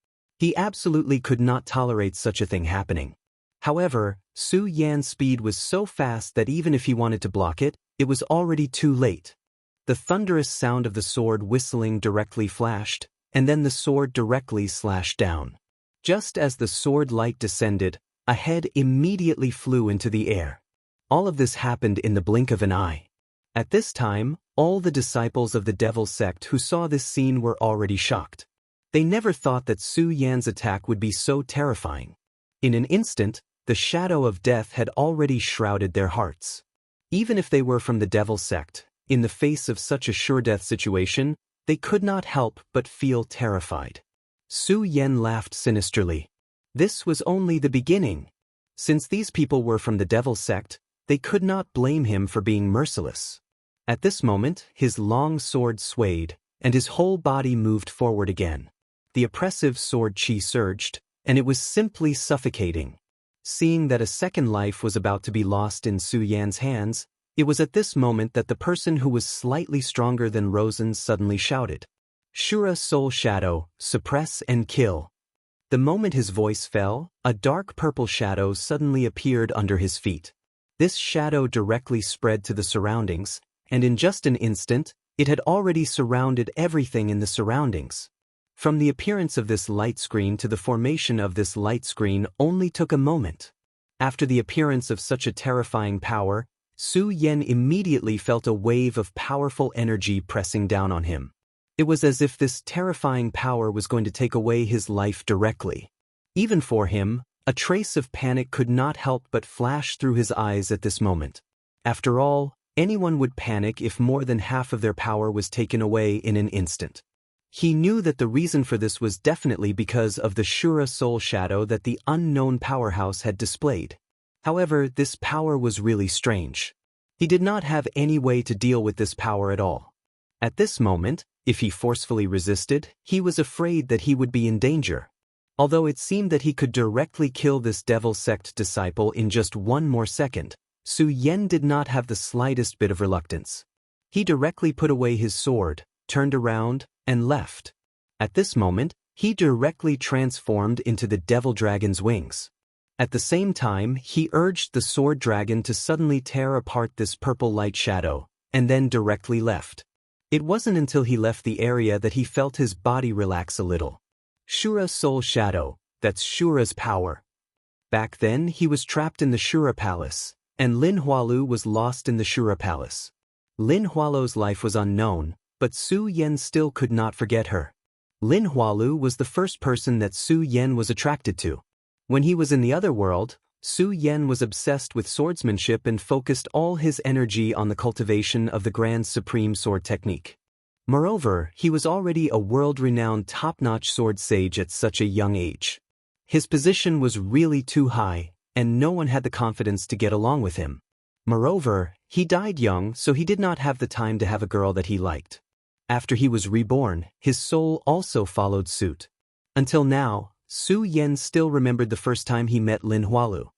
He absolutely could not tolerate such a thing happening. However, Su Yan's speed was so fast that even if he wanted to block it, it was already too late. The thunderous sound of the sword whistling directly flashed, and then the sword directly slashed down. Just as the sword light descended, a head immediately flew into the air. All of this happened in the blink of an eye. At this time, all the disciples of the devil sect who saw this scene were already shocked. They never thought that Su Yan's attack would be so terrifying. In an instant, the shadow of death had already shrouded their hearts. Even if they were from the devil sect, in the face of such a sure-death situation, they could not help but feel terrified. Su Yan laughed sinisterly. This was only the beginning. Since these people were from the devil sect, they could not blame him for being merciless. At this moment, his long sword swayed, and his whole body moved forward again. The oppressive sword chi surged, and it was simply suffocating. Seeing that a second life was about to be lost in Su Yan's hands, it was at this moment that the person who was slightly stronger than Rosen suddenly shouted, "Shura Soul Shadow, suppress and kill." The moment his voice fell, a dark purple shadow suddenly appeared under his feet. This shadow directly spread to the surroundings, and in just an instant, it had already surrounded everything in the surroundings. From the appearance of this light screen to the formation of this light screen only took a moment. After the appearance of such a terrifying power, Su Yan immediately felt a wave of powerful energy pressing down on him. It was as if this terrifying power was going to take away his life directly. Even for him, a trace of panic could not help but flash through his eyes at this moment. After all, anyone would panic if more than half of their power was taken away in an instant. He knew that the reason for this was definitely because of the Shura Soul Shadow that the unknown powerhouse had displayed. However, this power was really strange. He did not have any way to deal with this power at all. At this moment, if he forcefully resisted, he was afraid that he would be in danger. Although it seemed that he could directly kill this devil sect disciple in just one more second, Su Yen did not have the slightest bit of reluctance. He directly put away his sword, turned around, and left. At this moment, he directly transformed into the devil dragon's wings. At the same time, he urged the sword dragon to suddenly tear apart this purple light shadow, and then directly left. It wasn't until he left the area that he felt his body relax a little. Shura Soul Shadow, that's Shura's power. Back then, he was trapped in the Shura Palace, and Lin Hualu was lost in the Shura Palace. Lin Hualu's life was unknown, but Su Yen still could not forget her. Lin Hualu was the first person that Su Yen was attracted to. When he was in the other world, Su Yen was obsessed with swordsmanship and focused all his energy on the cultivation of the Grand Supreme Sword technique. Moreover, he was already a world-renowned top-notch sword sage at such a young age. His position was really too high, and no one had the confidence to get along with him. Moreover, he died young, so he did not have the time to have a girl that he liked. After he was reborn, his soul also followed suit. Until now, Su Yen still remembered the first time he met Lin Hualu.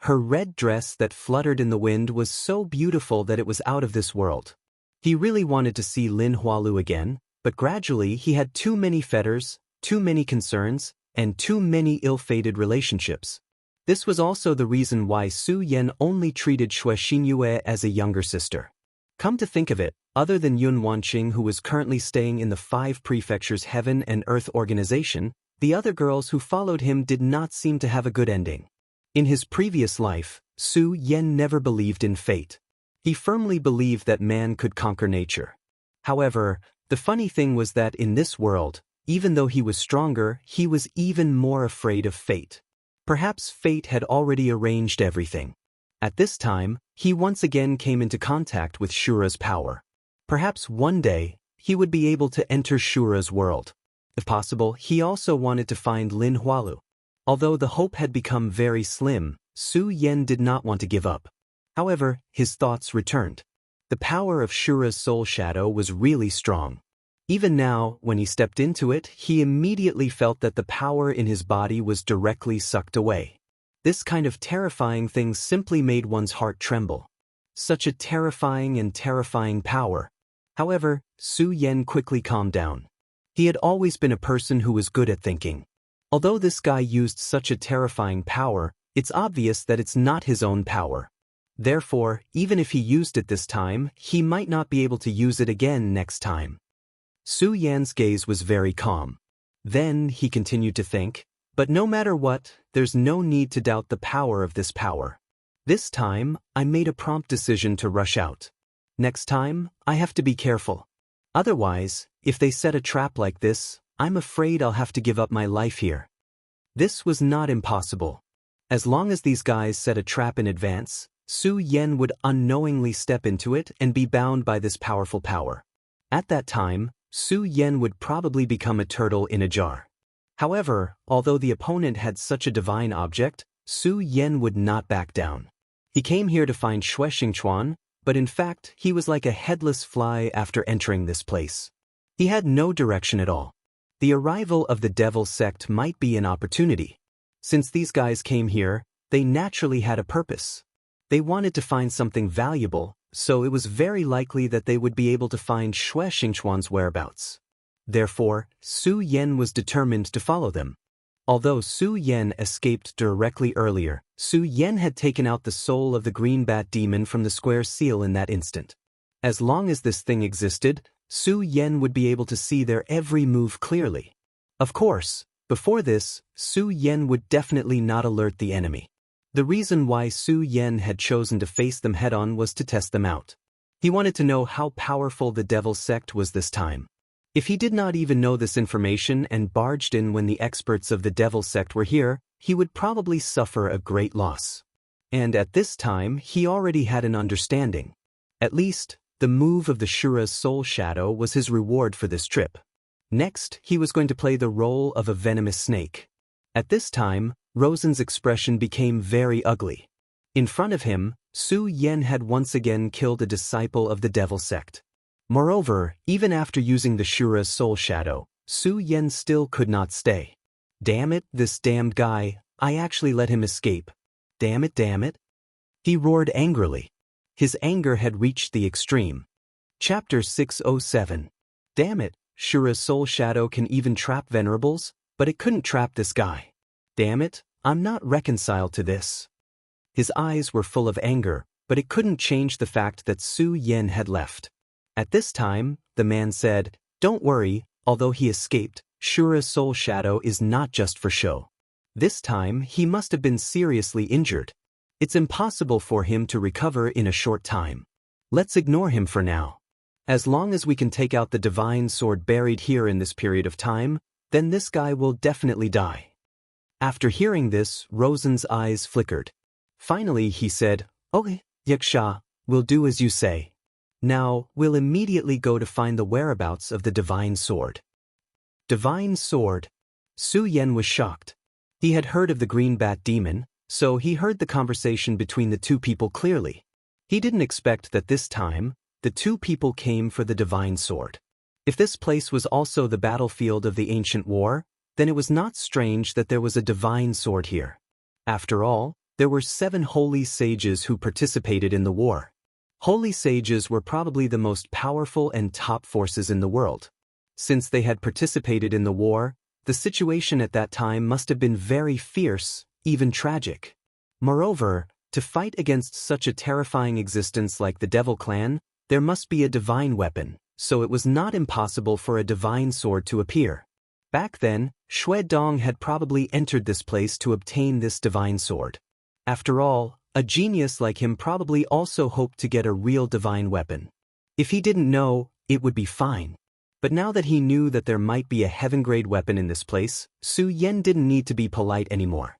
Her red dress that fluttered in the wind was so beautiful that it was out of this world. He really wanted to see Lin Hualu again, but gradually he had too many fetters, too many concerns, and too many ill-fated relationships. This was also the reason why Su Yen only treated Xue Xinyue as a younger sister. Come to think of it, other than Yun Wanqing, who was currently staying in the 5 prefectures Heaven and Earth organization, the other girls who followed him did not seem to have a good ending. In his previous life, Su Yen never believed in fate. He firmly believed that man could conquer nature. However, the funny thing was that in this world, even though he was stronger, he was even more afraid of fate. Perhaps fate had already arranged everything. At this time, he once again came into contact with Shura's power. Perhaps one day, he would be able to enter Shura's world. If possible, he also wanted to find Lin Hualu. Although the hope had become very slim, Su Yen did not want to give up. However, his thoughts returned. The power of Shura's soul shadow was really strong. Even now, when he stepped into it, he immediately felt that the power in his body was directly sucked away. This kind of terrifying thing simply made one's heart tremble. Such a terrifying power. However, Su Yen quickly calmed down. He had always been a person who was good at thinking. Although this guy used such a terrifying power, it's obvious that it's not his own power. Therefore, even if he used it this time, he might not be able to use it again next time. Su Yan's gaze was very calm. Then he continued to think, but no matter what, there's no need to doubt the power of this power. This time, I made a prompt decision to rush out. Next time, I have to be careful. Otherwise, if they set a trap like this, I'm afraid I'll have to give up my life here. This was not impossible. As long as these guys set a trap in advance, Su Yen would unknowingly step into it and be bound by this powerful power. At that time, Su Yen would probably become a turtle in a jar. However, although the opponent had such a divine object, Su Yen would not back down. He came here to find Xue Xingchuan, but in fact, he was like a headless fly after entering this place. He had no direction at all. The arrival of the devil sect might be an opportunity. Since these guys came here, they naturally had a purpose. They wanted to find something valuable, so it was very likely that they would be able to find Xue Xingchuan's whereabouts. Therefore, Su Yen was determined to follow them. Although Su Yen escaped directly earlier, Su Yen had taken out the soul of the green bat demon from the square seal in that instant. As long as this thing existed, Su Yen would be able to see their every move clearly. Of course, before this, Su Yen would definitely not alert the enemy. The reason why Su Yen had chosen to face them head-on was to test them out. He wanted to know how powerful the devil sect was this time. If he did not even know this information and barged in when the experts of the devil sect were here, he would probably suffer a great loss. And at this time, he already had an understanding. At least, the move of the Shura's soul shadow was his reward for this trip. Next, he was going to play the role of a venomous snake. At this time, Rosen's expression became very ugly. In front of him, Su Yen had once again killed a disciple of the devil sect. Moreover, even after using the Shura's soul shadow, Su Yen still could not stay. Damn it, this damned guy, I actually let him escape. Damn it, damn it. He roared angrily. His anger had reached the extreme. Chapter 607. Damn it, Shura's soul shadow can even trap venerables, but it couldn't trap this guy. Damn it, I'm not reconciled to this. His eyes were full of anger, but it couldn't change the fact that Su Yen had left. At this time, the man said, "Don't worry, although he escaped, Shura's soul shadow is not just for show. This time, he must have been seriously injured. It's impossible for him to recover in a short time. Let's ignore him for now. As long as we can take out the divine sword buried here in this period of time, then this guy will definitely die." After hearing this, Rosen's eyes flickered. Finally he said, "Okay, Yaksha, we'll do as you say. Now, we'll immediately go to find the whereabouts of the divine sword." Divine sword? Su Yen was shocked. He had heard of the green bat demon, so he heard the conversation between the two people clearly. He didn't expect that this time, the two people came for the divine sword. If this place was also the battlefield of the ancient war, then it was not strange that there was a divine sword here. After all, there were 7 holy sages who participated in the war. Holy sages were probably the most powerful and top forces in the world. Since they had participated in the war, the situation at that time must have been very fierce, even tragic. Moreover, to fight against such a terrifying existence like the Devil Clan, there must be a divine weapon, so it was not impossible for a divine sword to appear. Back then, Xue Dong had probably entered this place to obtain this divine sword. After all, a genius like him probably also hoped to get a real divine weapon. If he didn't know, it would be fine. But now that he knew that there might be a heaven-grade weapon in this place, Su Yen didn't need to be polite anymore.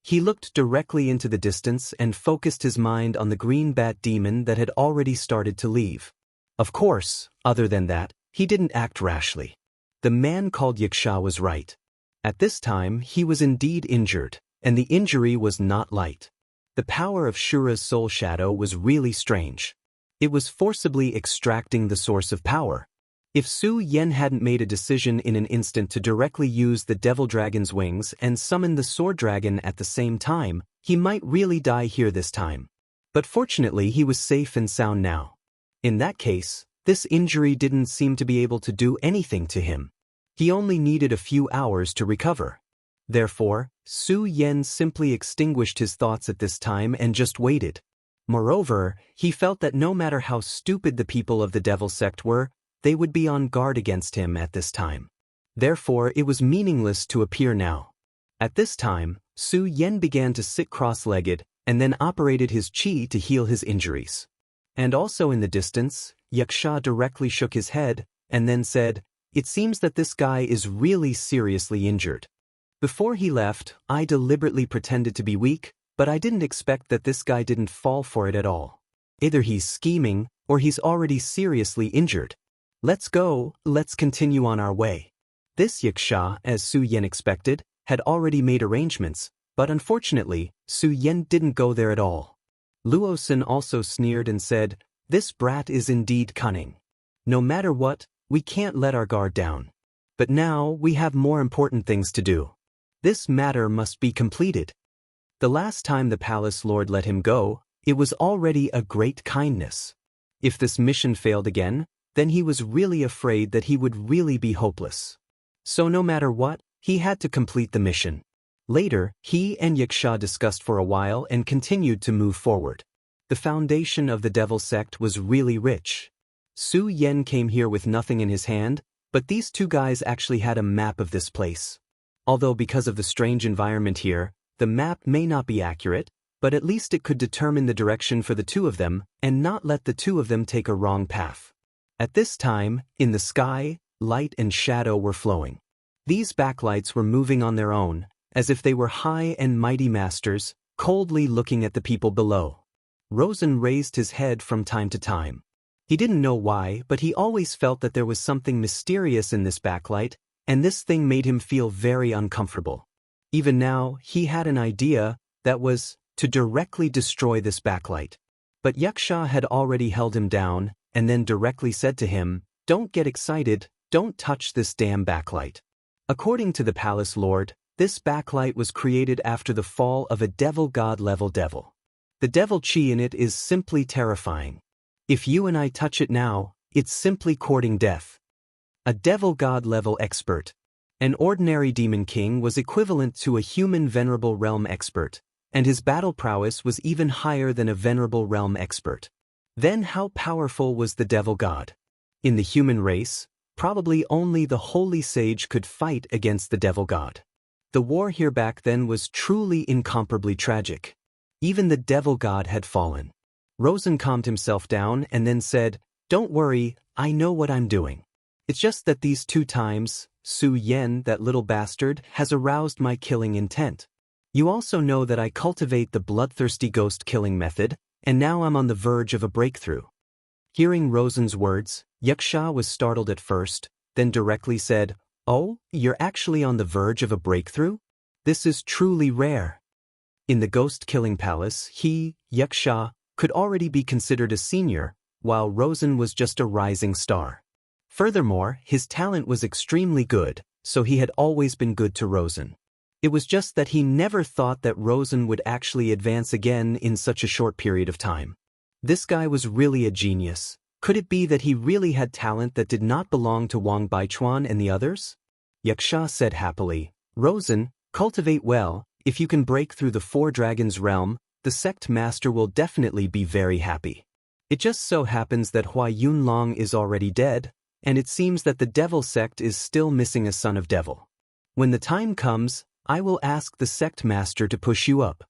He looked directly into the distance and focused his mind on the green bat demon that had already started to leave. Of course, other than that, he didn't act rashly. The man called Yaksha was right. At this time, he was indeed injured, and the injury was not light. The power of Shura's soul shadow was really strange. It was forcibly extracting the source of power. If Su Yen hadn't made a decision in an instant to directly use the devil dragon's wings and summon the sword dragon at the same time, he might really die here this time. But fortunately he was safe and sound now. In that case, this injury didn't seem to be able to do anything to him. He only needed a few hours to recover. Therefore, Su Yen simply extinguished his thoughts at this time and just waited. Moreover, he felt that no matter how stupid the people of the devil sect were, they would be on guard against him at this time. Therefore, it was meaningless to appear now. At this time, Su Yen began to sit cross-legged and then operated his qi to heal his injuries. And also in the distance, Yaksha directly shook his head and then said, "It seems that this guy is really seriously injured. Before he left, I deliberately pretended to be weak, but I didn't expect that this guy didn't fall for it at all. Either he's scheming, or he's already seriously injured. Let's go, let's continue on our way." This Yaksha, as Su Yen expected, had already made arrangements, but unfortunately, Su Yen didn't go there at all. Luosin also sneered and said, "This brat is indeed cunning. No matter what, we can't let our guard down. But now we have more important things to do. This matter must be completed." The last time the palace lord let him go, it was already a great kindness. If this mission failed again, then he was really afraid that he would really be hopeless. So no matter what, he had to complete the mission. Later, he and Yaksha discussed for a while and continued to move forward. The foundation of the devil sect was really rich. Su Yen came here with nothing in his hand, but these two guys actually had a map of this place. Although because of the strange environment here, the map may not be accurate, but at least it could determine the direction for the two of them and not let the two of them take a wrong path. At this time, in the sky, light and shadow were flowing. These backlights were moving on their own, as if they were high and mighty masters, coldly looking at the people below. Rosen raised his head from time to time. He didn't know why, but he always felt that there was something mysterious in this backlight, and this thing made him feel very uncomfortable. Even now, he had an idea that was to directly destroy this backlight. But Yaksha had already held him down, and then directly said to him, "Don't get excited, don't touch this damn backlight." According to the palace lord, this backlight was created after the fall of a devil god level devil. The devil chi in it is simply terrifying. If you and I touch it now, it's simply courting death. A devil god level expert. An ordinary demon king was equivalent to a human venerable realm expert, and his battle prowess was even higher than a venerable realm expert. Then how powerful was the devil god? In the human race, probably only the holy sage could fight against the devil god. The war here back then was truly incomparably tragic. Even the devil god had fallen. Rosen calmed himself down and then said, "Don't worry, I know what I'm doing. It's just that these 2 times, Su Yen, that little bastard, has aroused my killing intent. You also know that I cultivate the bloodthirsty ghost killing method, and now I'm on the verge of a breakthrough." Hearing Rosen's words, Yaksha was startled at first, then directly said, "Oh, you're actually on the verge of a breakthrough? This is truly rare." In the ghost-killing palace, he, Yaksha, could already be considered a senior, while Rosen was just a rising star. Furthermore, his talent was extremely good, so he had always been good to Rosen. It was just that he never thought that Rosen would actually advance again in such a short period of time. This guy was really a genius. Could it be that he really had talent that did not belong to Wang Baichuan and the others? Yaksha said happily, "Rosen, cultivate well. If you can break through the 4 dragons realm, the sect master will definitely be very happy." It just so happens that Hua Yunlong is already dead, and it seems that the devil sect is still missing a son of devil. When the time comes, I will ask the sect master to push you up.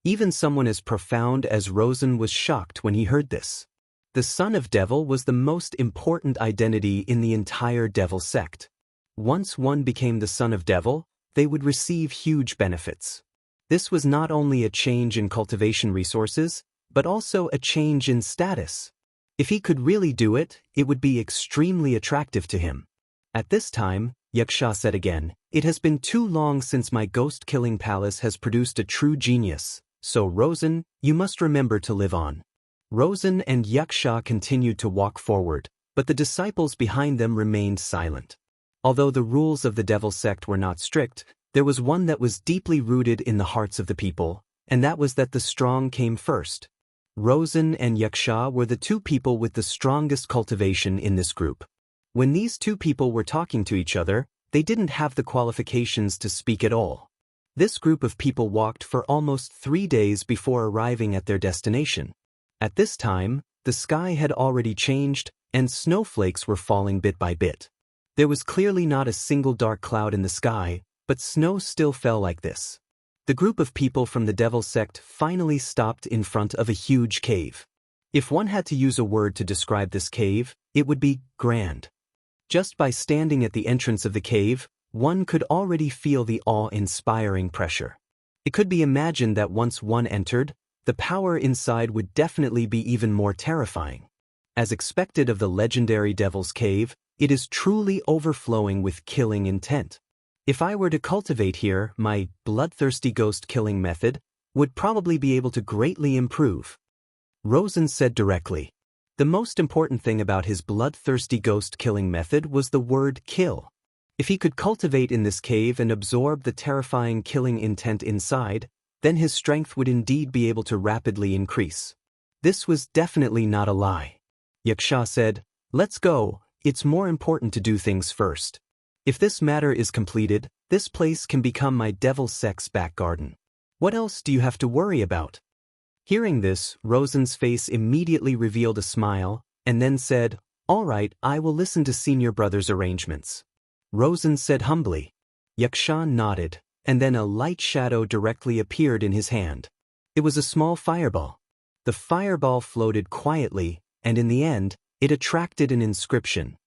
Even someone as profound as Rosen was shocked when he heard this. The son of devil was the most important identity in the entire devil sect. Once one became the son of devil, they would receive huge benefits. This was not only a change in cultivation resources, but also a change in status. If he could really do it, it would be extremely attractive to him. At this time, Yaksha said again, "It has been too long since my ghost-killing palace has produced a true genius, so Rosen, you must remember to live on." Rosen and Yaksha continued to walk forward, but the disciples behind them remained silent. Although the rules of the devil sect were not strict, there was one that was deeply rooted in the hearts of the people, and that was that the strong came first. Rosen and Yaksha were the 2 people with the strongest cultivation in this group. When these 2 people were talking to each other, they didn't have the qualifications to speak at all. This group of people walked for almost 3 days before arriving at their destination. At this time, the sky had already changed, and snowflakes were falling bit by bit. There was clearly not a single dark cloud in the sky, but snow still fell like this. The group of people from the devil sect finally stopped in front of a huge cave. If one had to use a word to describe this cave, it would be grand. Just by standing at the entrance of the cave, one could already feel the awe-inspiring pressure. It could be imagined that once one entered, the power inside would definitely be even more terrifying. As expected of the legendary Devil's Cave, it is truly overflowing with killing intent. If I were to cultivate here, my bloodthirsty ghost killing method would probably be able to greatly improve. Rosen said directly. The most important thing about his bloodthirsty ghost killing method was the word kill. If he could cultivate in this cave and absorb the terrifying killing intent inside, then his strength would indeed be able to rapidly increase. This was definitely not a lie. Yaksha said, "Let's go, it's more important to do things first. If this matter is completed, this place can become my devil sect's back garden. What else do you have to worry about?" Hearing this, Rosen's face immediately revealed a smile, and then said, "All right, I will listen to senior brother's arrangements." Rosen said humbly. Yaksha nodded, and then a light shadow directly appeared in his hand. It was a small fireball. The fireball floated quietly, and in the end, it attracted an inscription.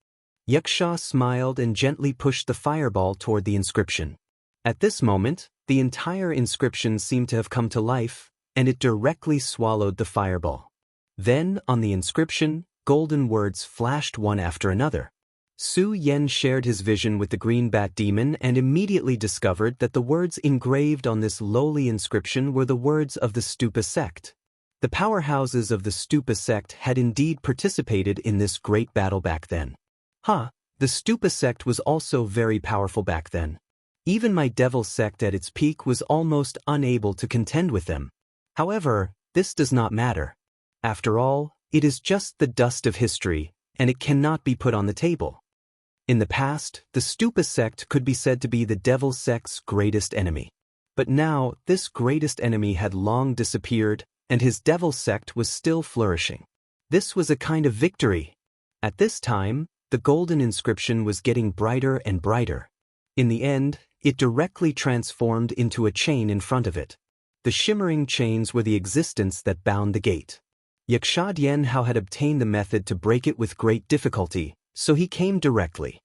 Yaksha smiled and gently pushed the fireball toward the inscription. At this moment, the entire inscription seemed to have come to life, and it directly swallowed the fireball. Then, on the inscription, golden words flashed one after another. Su Yen shared his vision with the green bat demon and immediately discovered that the words engraved on this lowly inscription were the words of the Stupa sect. The powerhouses of the Stupa sect had indeed participated in this great battle back then. The Stupa sect was also very powerful back then. Even my devil sect at its peak was almost unable to contend with them. However, this does not matter. After all, it is just the dust of history, and it cannot be put on the table. In the past, the Stupa sect could be said to be the devil sect's greatest enemy. But now, this greatest enemy had long disappeared, and his devil sect was still flourishing. This was a kind of victory. At this time, the golden inscription was getting brighter and brighter. In the end, it directly transformed into a chain in front of it. The shimmering chains were the existence that bound the gate. Yaksha Dianhao had obtained the method to break it with great difficulty, so he came directly.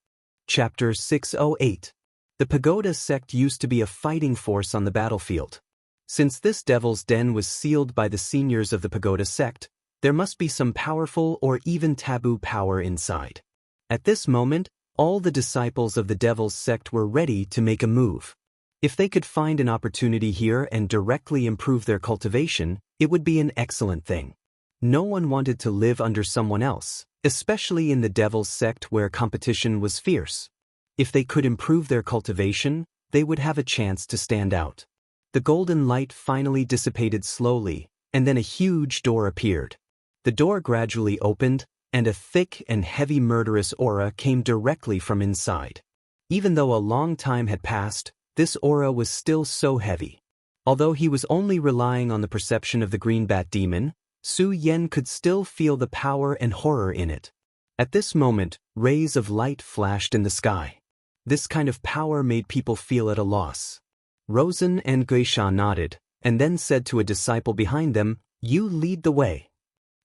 Chapter 608. The Pagoda sect used to be a fighting force on the battlefield. Since this devil's den was sealed by the seniors of the Pagoda sect, there must be some powerful or even taboo power inside. At this moment, all the disciples of the devil's sect were ready to make a move. If they could find an opportunity here and directly improve their cultivation, it would be an excellent thing. No one wanted to live under someone else, especially in the devil's sect where competition was fierce. If they could improve their cultivation, they would have a chance to stand out. The golden light finally dissipated slowly, and then a huge door appeared. The door gradually opened, and a thick and heavy murderous aura came directly from inside. Even though a long time had passed, this aura was still so heavy. Although he was only relying on the perception of the green bat demon, Su Yen could still feel the power and horror in it. At this moment, rays of light flashed in the sky. This kind of power made people feel at a loss. Rosen and Geisha nodded, and then said to a disciple behind them, "You lead the way."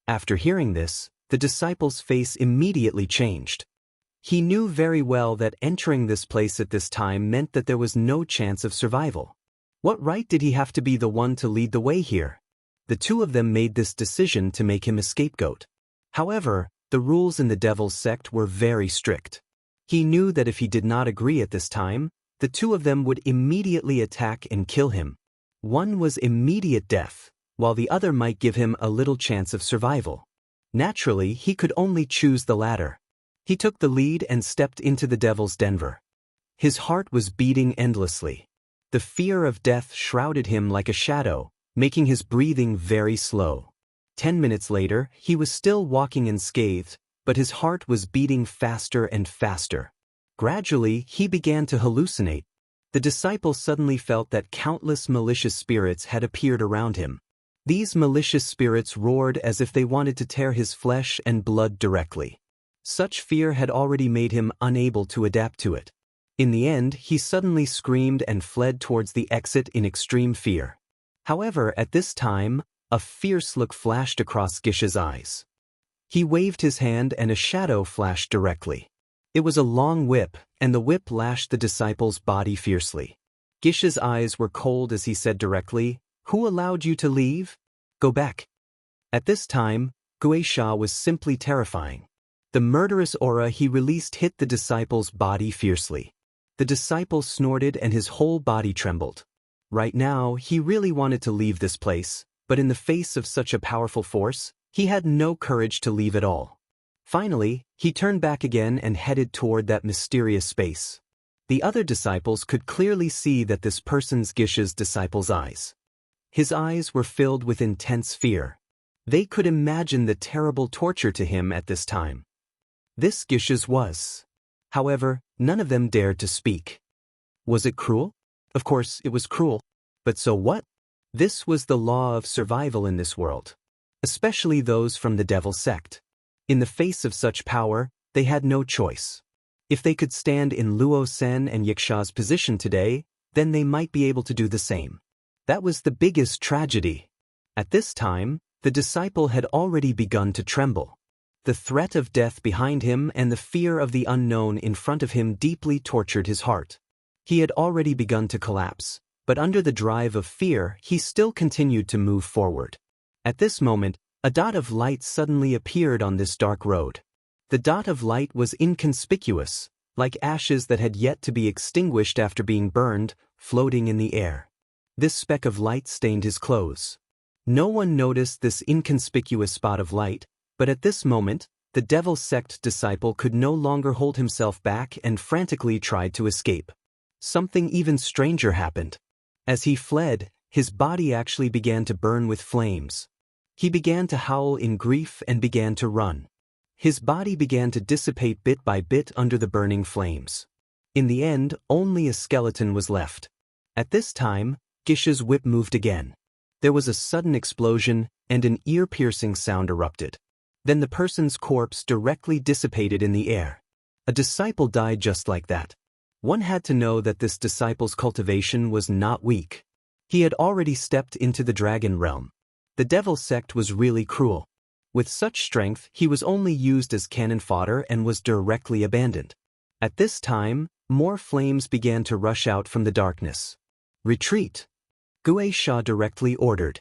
After hearing this, the disciple's face immediately changed. He knew very well that entering this place at this time meant that there was no chance of survival. What right did he have to be the one to lead the way here? The two of them made this decision to make him a scapegoat. However, the rules in the devil's sect were very strict. He knew that if he did not agree at this time, the two of them would immediately attack and kill him. One was immediate death, while the other might give him a little chance of survival. Naturally, he could only choose the latter. He took the lead and stepped into the devil's den. His heart was beating endlessly. The fear of death shrouded him like a shadow, making his breathing very slow. 10 minutes later, he was still walking unscathed, but his heart was beating faster and faster. Gradually, he began to hallucinate. The disciple suddenly felt that countless malicious spirits had appeared around him. These malicious spirits roared as if they wanted to tear his flesh and blood directly. Such fear had already made him unable to adapt to it. In the end, he suddenly screamed and fled towards the exit in extreme fear. However, at this time, a fierce look flashed across Gisha's eyes. He waved his hand and a shadow flashed directly. It was a long whip, and the whip lashed the disciple's body fiercely. Gisha's eyes were cold as he said directly, "Who allowed you to leave? Go back." At this time, Geisha was simply terrifying. The murderous aura he released hit the disciple's body fiercely. The disciple snorted and his whole body trembled. Right now, he really wanted to leave this place, but in the face of such a powerful force, he had no courage to leave at all. Finally, he turned back again and headed toward that mysterious space. The other disciples could clearly see that this person's Gisha's disciple's eyes. His eyes were filled with intense fear. They could imagine the terrible torture to him at this time. This Gisha's was. However, none of them dared to speak. Was it cruel? Of course, it was cruel. But so what? This was the law of survival in this world. Especially those from the devil sect. In the face of such power, they had no choice. If they could stand in Luo Sen and Yiksha's position today, then they might be able to do the same. That was the biggest tragedy. At this time, the disciple had already begun to tremble. The threat of death behind him and the fear of the unknown in front of him deeply tortured his heart. He had already begun to collapse, but under the drive of fear, he still continued to move forward. At this moment, a dot of light suddenly appeared on this dark road. The dot of light was inconspicuous, like ashes that had yet to be extinguished after being burned, floating in the air. This speck of light stained his clothes. No one noticed this inconspicuous spot of light, but at this moment, the Devil's Sect disciple could no longer hold himself back and frantically tried to escape. Something even stranger happened. As he fled, his body actually began to burn with flames. He began to howl in grief and began to run. His body began to dissipate bit by bit under the burning flames. In the end, only a skeleton was left. At this time, Gish's whip moved again. There was a sudden explosion, and an ear-piercing sound erupted. Then the person's corpse directly dissipated in the air. A disciple died just like that. One had to know that this disciple's cultivation was not weak. He had already stepped into the dragon realm. The Devil's Sect was really cruel. With such strength, he was only used as cannon fodder and was directly abandoned. At this time, more flames began to rush out from the darkness. Retreat! Gui Sha directly ordered.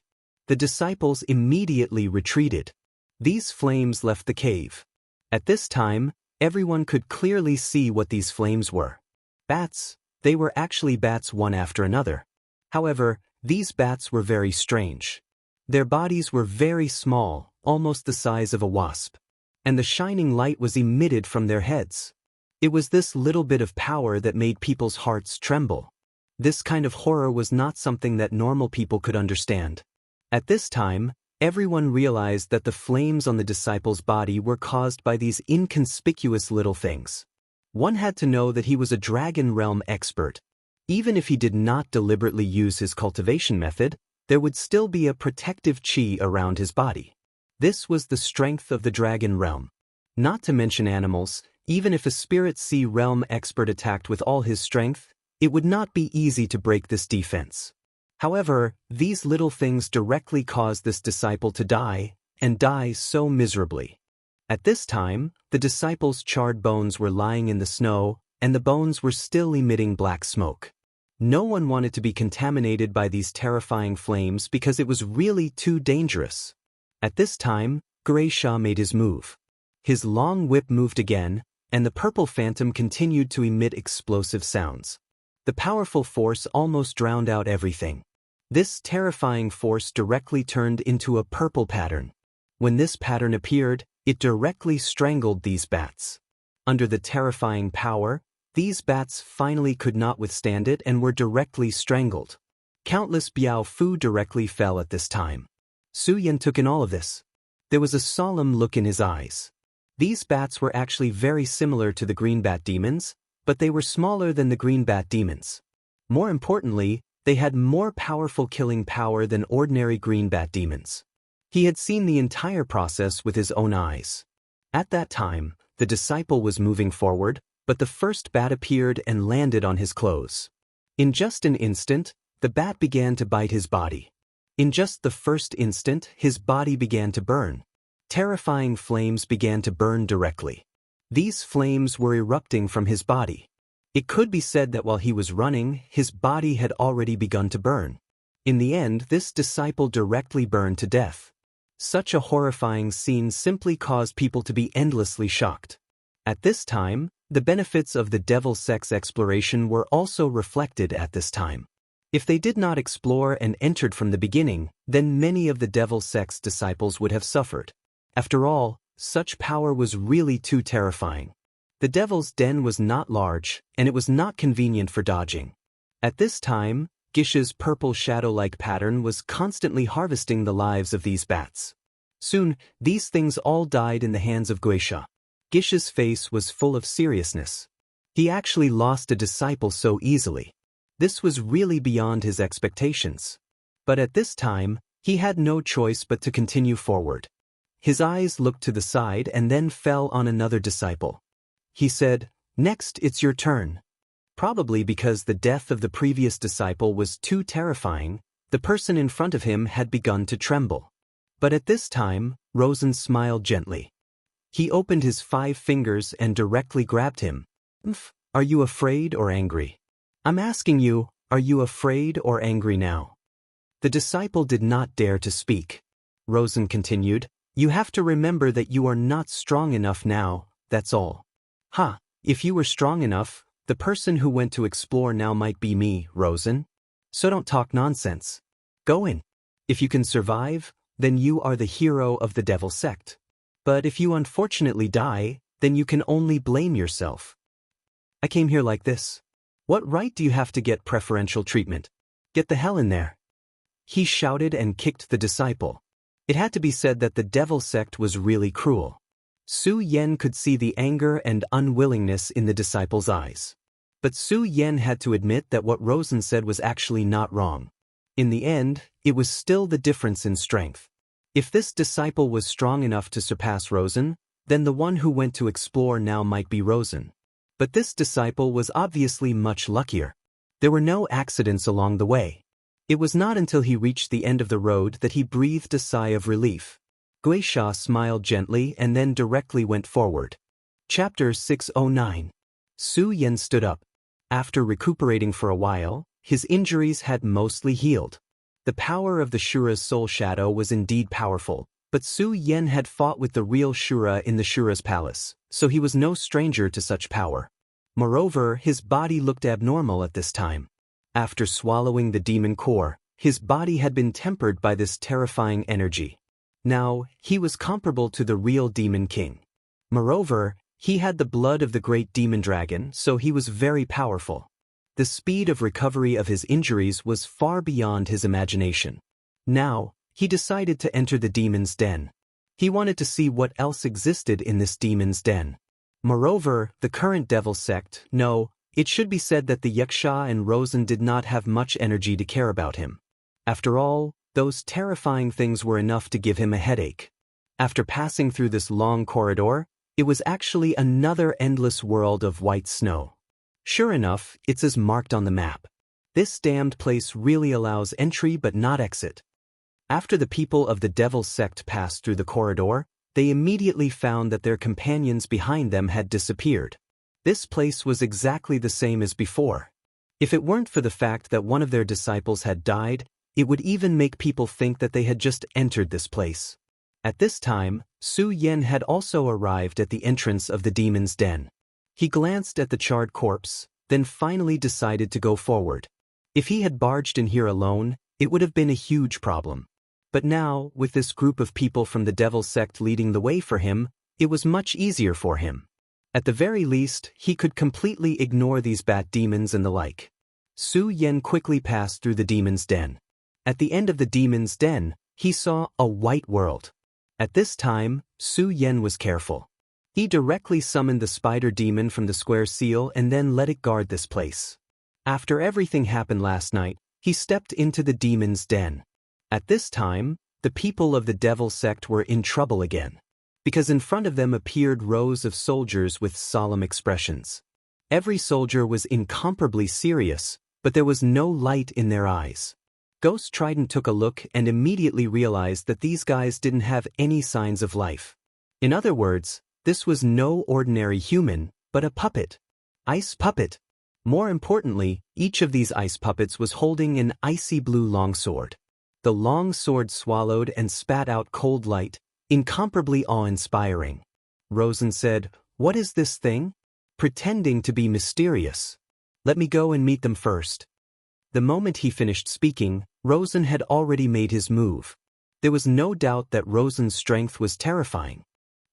The disciples immediately retreated. These flames left the cave. At this time, everyone could clearly see what these flames were. Bats. They were actually bats one after another. However, these bats were very strange. Their bodies were very small, almost the size of a wasp. And the shining light was emitted from their heads. It was this little bit of power that made people's hearts tremble. This kind of horror was not something that normal people could understand. At this time, everyone realized that the flames on the disciple's body were caused by these inconspicuous little things. One had to know that he was a dragon realm expert. Even if he did not deliberately use his cultivation method, there would still be a protective chi around his body. This was the strength of the dragon realm. Not to mention animals, even if a spirit sea realm expert attacked with all his strength, it would not be easy to break this defense. However, these little things directly caused this disciple to die, and die so miserably. At this time, the disciple's charred bones were lying in the snow, and the bones were still emitting black smoke. No one wanted to be contaminated by these terrifying flames because it was really too dangerous. At this time, Gui Sha made his move. His long whip moved again, and the purple phantom continued to emit explosive sounds. The powerful force almost drowned out everything. This terrifying force directly turned into a purple pattern. When this pattern appeared, it directly strangled these bats. Under the terrifying power, these bats finally could not withstand it and were directly strangled. Countless Biao Fu directly fell at this time. Su Yan took in all of this. There was a solemn look in his eyes. These bats were actually very similar to the green bat demons, but they were smaller than the green bat demons. More importantly, they had more powerful killing power than ordinary green bat demons. He had seen the entire process with his own eyes. At that time, the disciple was moving forward, but the first bat appeared and landed on his clothes. In just an instant, the bat began to bite his body. In just the first instant, his body began to burn. Terrifying flames began to burn directly. These flames were erupting from his body. It could be said that while he was running, his body had already begun to burn. In the end, this disciple directly burned to death. Such a horrifying scene simply caused people to be endlessly shocked. At this time, the benefits of the Devil's Sect's exploration were also reflected at this time. If they did not explore and entered from the beginning, then many of the Devil's Sect's disciples would have suffered. After all, such power was really too terrifying. The Devil's Den was not large, and it was not convenient for dodging. At this time, Gish's purple shadow-like pattern was constantly harvesting the lives of these bats. Soon, these things all died in the hands of Gui Sha. Gish's face was full of seriousness. He actually lost a disciple so easily. This was really beyond his expectations. But at this time, he had no choice but to continue forward. His eyes looked to the side and then fell on another disciple. He said, "Next, it's your turn." Probably because the death of the previous disciple was too terrifying, the person in front of him had begun to tremble. But at this time, Rosen smiled gently. He opened his 5 fingers and directly grabbed him. "Are you afraid or angry? I'm asking you, are you afraid or angry now?" The disciple did not dare to speak. Rosen continued, "You have to remember that you are not strong enough now, that's all. Ha, if you were strong enough, the person who went to explore now might be me, Rosen. So don't talk nonsense. Go in. If you can survive, then you are the hero of the devil sect. But if you unfortunately die, then you can only blame yourself. I came here like this. What right do you have to get preferential treatment? Get the hell in there. He shouted and kicked the disciple. It had to be said that the devil sect was really cruel. Su Yen could see the anger and unwillingness in the disciple's eyes. But Su Yen had to admit that what Rosen said was actually not wrong. In the end, it was still the difference in strength. If this disciple was strong enough to surpass Rosen, then the one who went to explore now might be Rosen. But this disciple was obviously much luckier. There were no accidents along the way. It was not until he reached the end of the road that he breathed a sigh of relief. Guisha smiled gently and then directly went forward. Chapter 609. Su Yen stood up. After recuperating for a while, his injuries had mostly healed. The power of the Shura's soul shadow was indeed powerful, but Su Yen had fought with the real Shura in the Shura's palace, so he was no stranger to such power. Moreover, his body looked abnormal at this time. After swallowing the demon core, his body had been tempered by this terrifying energy. Now, he was comparable to the real Demon King. Moreover, he had the blood of the great demon dragon, so he was very powerful. The speed of recovery of his injuries was far beyond his imagination. Now, he decided to enter the demon's den. He wanted to see what else existed in this demon's den. Moreover, the current devil sect, no, it should be said that the Yaksha and Rosen did not have much energy to care about him. After all, those terrifying things were enough to give him a headache. After passing through this long corridor, it was actually another endless world of white snow. Sure enough, it's as marked on the map. This damned place really allows entry but not exit. After the people of the devil sect passed through the corridor, they immediately found that their companions behind them had disappeared. This place was exactly the same as before. If it weren't for the fact that one of their disciples had died, it would even make people think that they had just entered this place. At this time, Su Yen had also arrived at the entrance of the demon's den. He glanced at the charred corpse, then finally decided to go forward. If he had barged in here alone, it would have been a huge problem. But now, with this group of people from the devil sect leading the way for him, it was much easier for him. At the very least, he could completely ignore these bat demons and the like. Su Yen quickly passed through the demon's den. At the end of the demon's den, he saw a white world. At this time, Su Yen was careful. He directly summoned the spider demon from the square seal and then let it guard this place. After everything happened last night, he stepped into the demon's den. At this time, the people of the devil sect were in trouble again, because in front of them appeared rows of soldiers with solemn expressions. Every soldier was incomparably serious, but there was no light in their eyes. Ghost Trident took a look and immediately realized that these guys didn't have any signs of life. In other words, this was no ordinary human, but a puppet. Ice puppet. More importantly, each of these ice puppets was holding an icy blue longsword. The long sword swallowed and spat out cold light, incomparably awe-inspiring. Rosen said, "What is this thing?" Pretending to be mysterious. "Let me go and meet them first." The moment he finished speaking, Rosen had already made his move. There was no doubt that Rosen's strength was terrifying.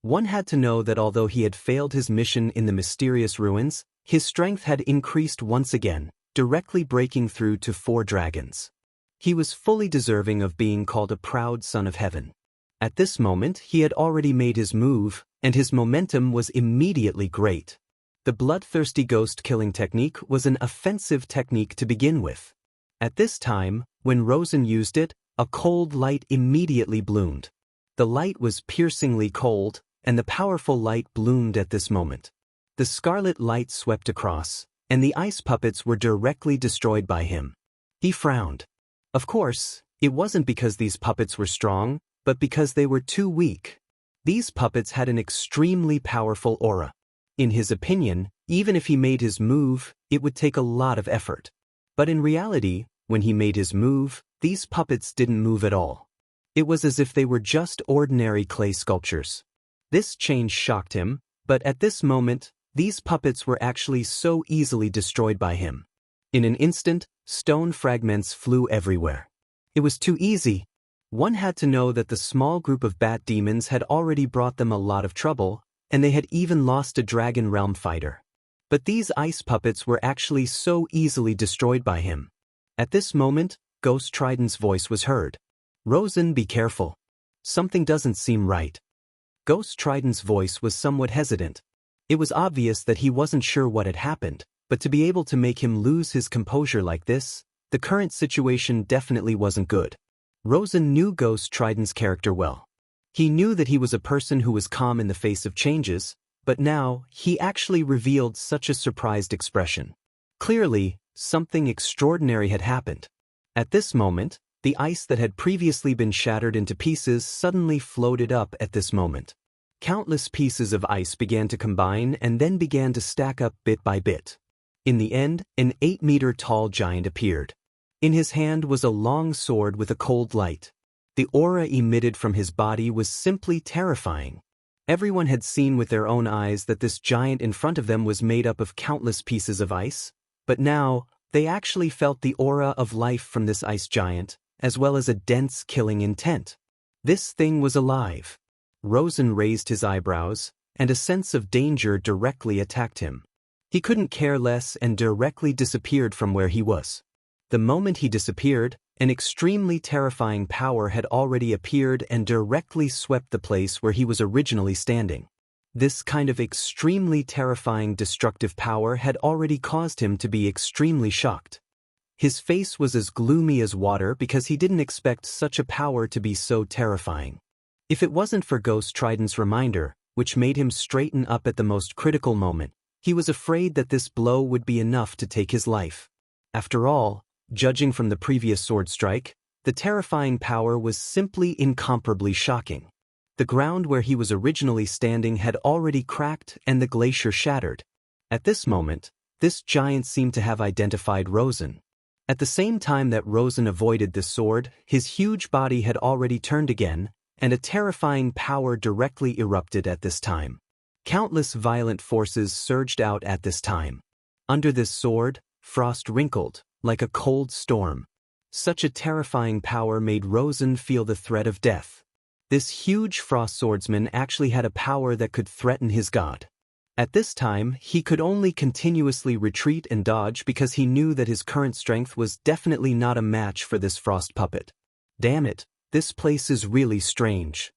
One had to know that although he had failed his mission in the mysterious ruins, his strength had increased once again, directly breaking through to 4 dragons. He was fully deserving of being called a proud son of heaven. At this moment, he had already made his move, and his momentum was immediately great. The bloodthirsty ghost-killing technique was an offensive technique to begin with. At this time, when Rosen used it, a cold light immediately bloomed. The light was piercingly cold, and the powerful light bloomed at this moment. The scarlet light swept across, and the ice puppets were directly destroyed by him. He frowned. Of course, it wasn't because these puppets were strong, but because they were too weak. These puppets had an extremely powerful aura. In his opinion, even if he made his move, it would take a lot of effort. But in reality, when he made his move, these puppets didn't move at all. It was as if they were just ordinary clay sculptures. This change shocked him, But at this moment, these puppets were actually so easily destroyed by him. In an instant, stone fragments flew everywhere. It was too easy. One had to know that the small group of bat demons had already brought them a lot of trouble, and they had even lost a dragon realm fighter. But these ice puppets were actually so easily destroyed by him. At this moment, Ghost Trident's voice was heard. "Rosen, be careful. Something doesn't seem right." Ghost Trident's voice was somewhat hesitant. It was obvious that he wasn't sure what had happened, but to be able to make him lose his composure like this, the current situation definitely wasn't good. Rosen knew Ghost Trident's character well. He knew that he was a person who was calm in the face of changes, but now, he actually revealed such a surprised expression. Clearly, something extraordinary had happened. At this moment, the ice that had previously been shattered into pieces suddenly floated up at this moment. Countless pieces of ice began to combine and then began to stack up bit by bit. In the end, an 8-meter-tall giant appeared. In his hand was a long sword with a cold light. The aura emitted from his body was simply terrifying. Everyone had seen with their own eyes that this giant in front of them was made up of countless pieces of ice, but now, they actually felt the aura of life from this ice giant, as well as a dense killing intent. This thing was alive. Rosen raised his eyebrows, and a sense of danger directly attacked him. He couldn't care less and directly disappeared from where he was. The moment he disappeared, an extremely terrifying power had already appeared and directly swept the place where he was originally standing. This kind of extremely terrifying destructive power had already caused him to be extremely shocked. His face was as gloomy as water because he didn't expect such a power to be so terrifying. If it wasn't for Ghost Trident's reminder, which made him straighten up at the most critical moment, he was afraid that this blow would be enough to take his life. After all, judging from the previous sword strike, the terrifying power was simply incomparably shocking. The ground where he was originally standing had already cracked and the glacier shattered. At this moment, this giant seemed to have identified Rosen. At the same time that Rosen avoided this sword, his huge body had already turned again, and a terrifying power directly erupted at this time. Countless violent forces surged out at this time. Under this sword, frost wrinkled, like a cold storm. Such a terrifying power made Rosen feel the threat of death. This huge frost swordsman actually had a power that could threaten his god. At this time, he could only continuously retreat and dodge because he knew that his current strength was definitely not a match for this frost puppet. Damn it, this place is really strange.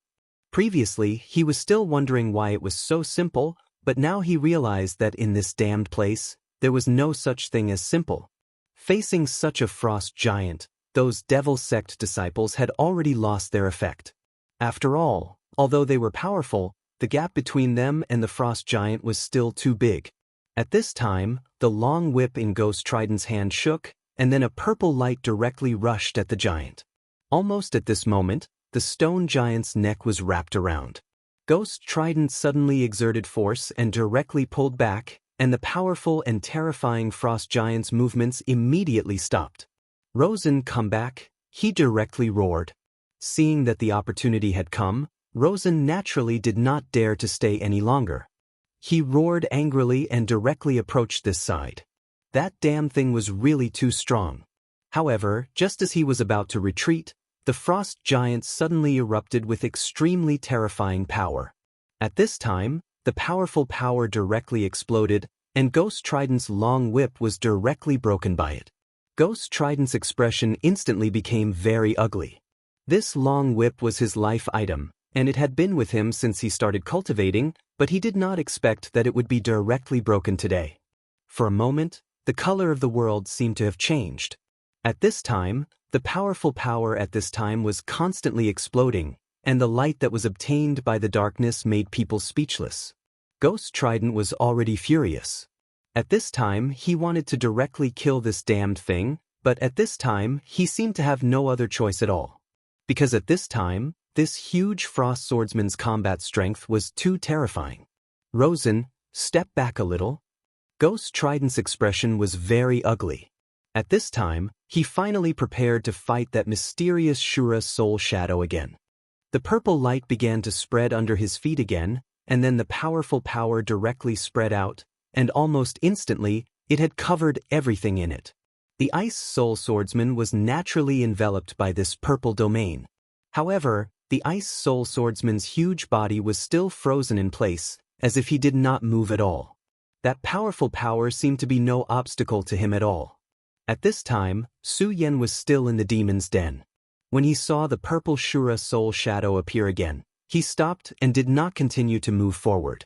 Previously, he was still wondering why it was so simple, but now he realized that in this damned place, there was no such thing as simple. Facing such a frost giant, those devil sect disciples had already lost their effect. After all, although they were powerful, the gap between them and the frost giant was still too big. At this time, the long whip in Ghost Trident's hand shook, and then a purple light directly rushed at the giant. Almost at this moment, the stone giant's neck was wrapped around. Ghost Trident suddenly exerted force and directly pulled back, and the powerful and terrifying frost giant's movements immediately stopped. "Rosen, come back," he directly roared. Seeing that the opportunity had come, Rosen naturally did not dare to stay any longer. He roared angrily and directly approached this side. That damn thing was really too strong. However, just as he was about to retreat, the frost giant suddenly erupted with extremely terrifying power. At this time, the powerful power directly exploded, and Ghost Trident's long whip was directly broken by it. Ghost Trident's expression instantly became very ugly. This long whip was his life item, and it had been with him since he started cultivating, but he did not expect that it would be directly broken today. For a moment, the color of the world seemed to have changed. At this time, the powerful power at this time was constantly exploding, and the light that was obtained by the darkness made people speechless. Ghost Trident was already furious. At this time, he wanted to directly kill this damned thing, but at this time, he seemed to have no other choice at all. Because at this time, this huge frost swordsman's combat strength was too terrifying. "Rosen, step back a little." Ghost Trident's expression was very ugly. At this time, he finally prepared to fight that mysterious Shura soul shadow again. The purple light began to spread under his feet again, and then the powerful power directly spread out, and almost instantly, it had covered everything in it. The Ice Soul Swordsman was naturally enveloped by this purple domain. However, the Ice Soul Swordsman's huge body was still frozen in place, as if he did not move at all. That powerful power seemed to be no obstacle to him at all. At this time, Su Yan was still in the demon's den. When he saw the purple Shura soul shadow appear again, he stopped and did not continue to move forward.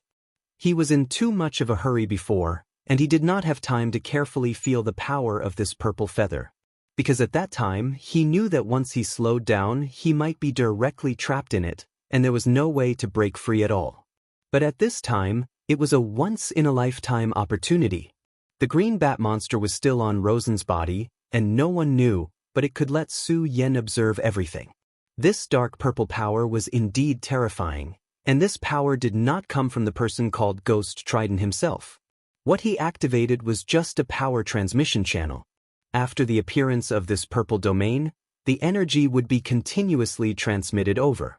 He was in too much of a hurry before, and he did not have time to carefully feel the power of this purple feather. Because at that time, he knew that once he slowed down, he might be directly trapped in it, and there was no way to break free at all. But at this time, it was a once-in-a-lifetime opportunity. The green bat monster was still on Rosen's body, and no one knew, but it could let Su Yan observe everything. This dark purple power was indeed terrifying, and this power did not come from the person called Ghost Trident himself. What he activated was just a power transmission channel. After the appearance of this purple domain, the energy would be continuously transmitted over.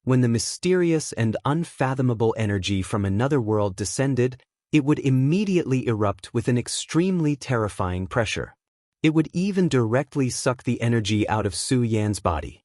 When the mysterious and unfathomable energy from another world descended, it would immediately erupt with an extremely terrifying pressure. It would even directly suck the energy out of Su Yan's body.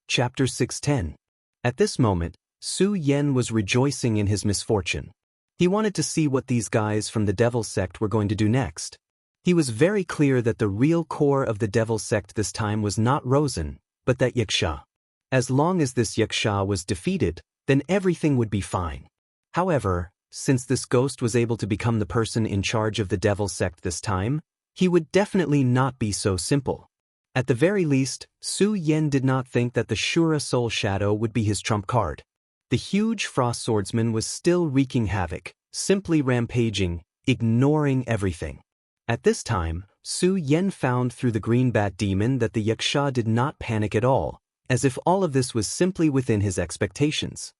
Chapter 610. At this moment, Su Yan was rejoicing in his misfortune. He wanted to see what these guys from the Devil Sect were going to do next. He was very clear that the real core of the Devil Sect this time was not Rosen, but that Yaksha. As long as this Yaksha was defeated, then everything would be fine. However, since this ghost was able to become the person in charge of the Devil Sect this time, he would definitely not be so simple. At the very least, Su Yan did not think that the Shura Soul Shadow would be his trump card. The huge Frost Swordsman was still wreaking havoc, simply rampaging, ignoring everything. At this time, Su Yan found through the Green Bat Demon that the Yaksha did not panic at all, as if all of this was simply within his expectations.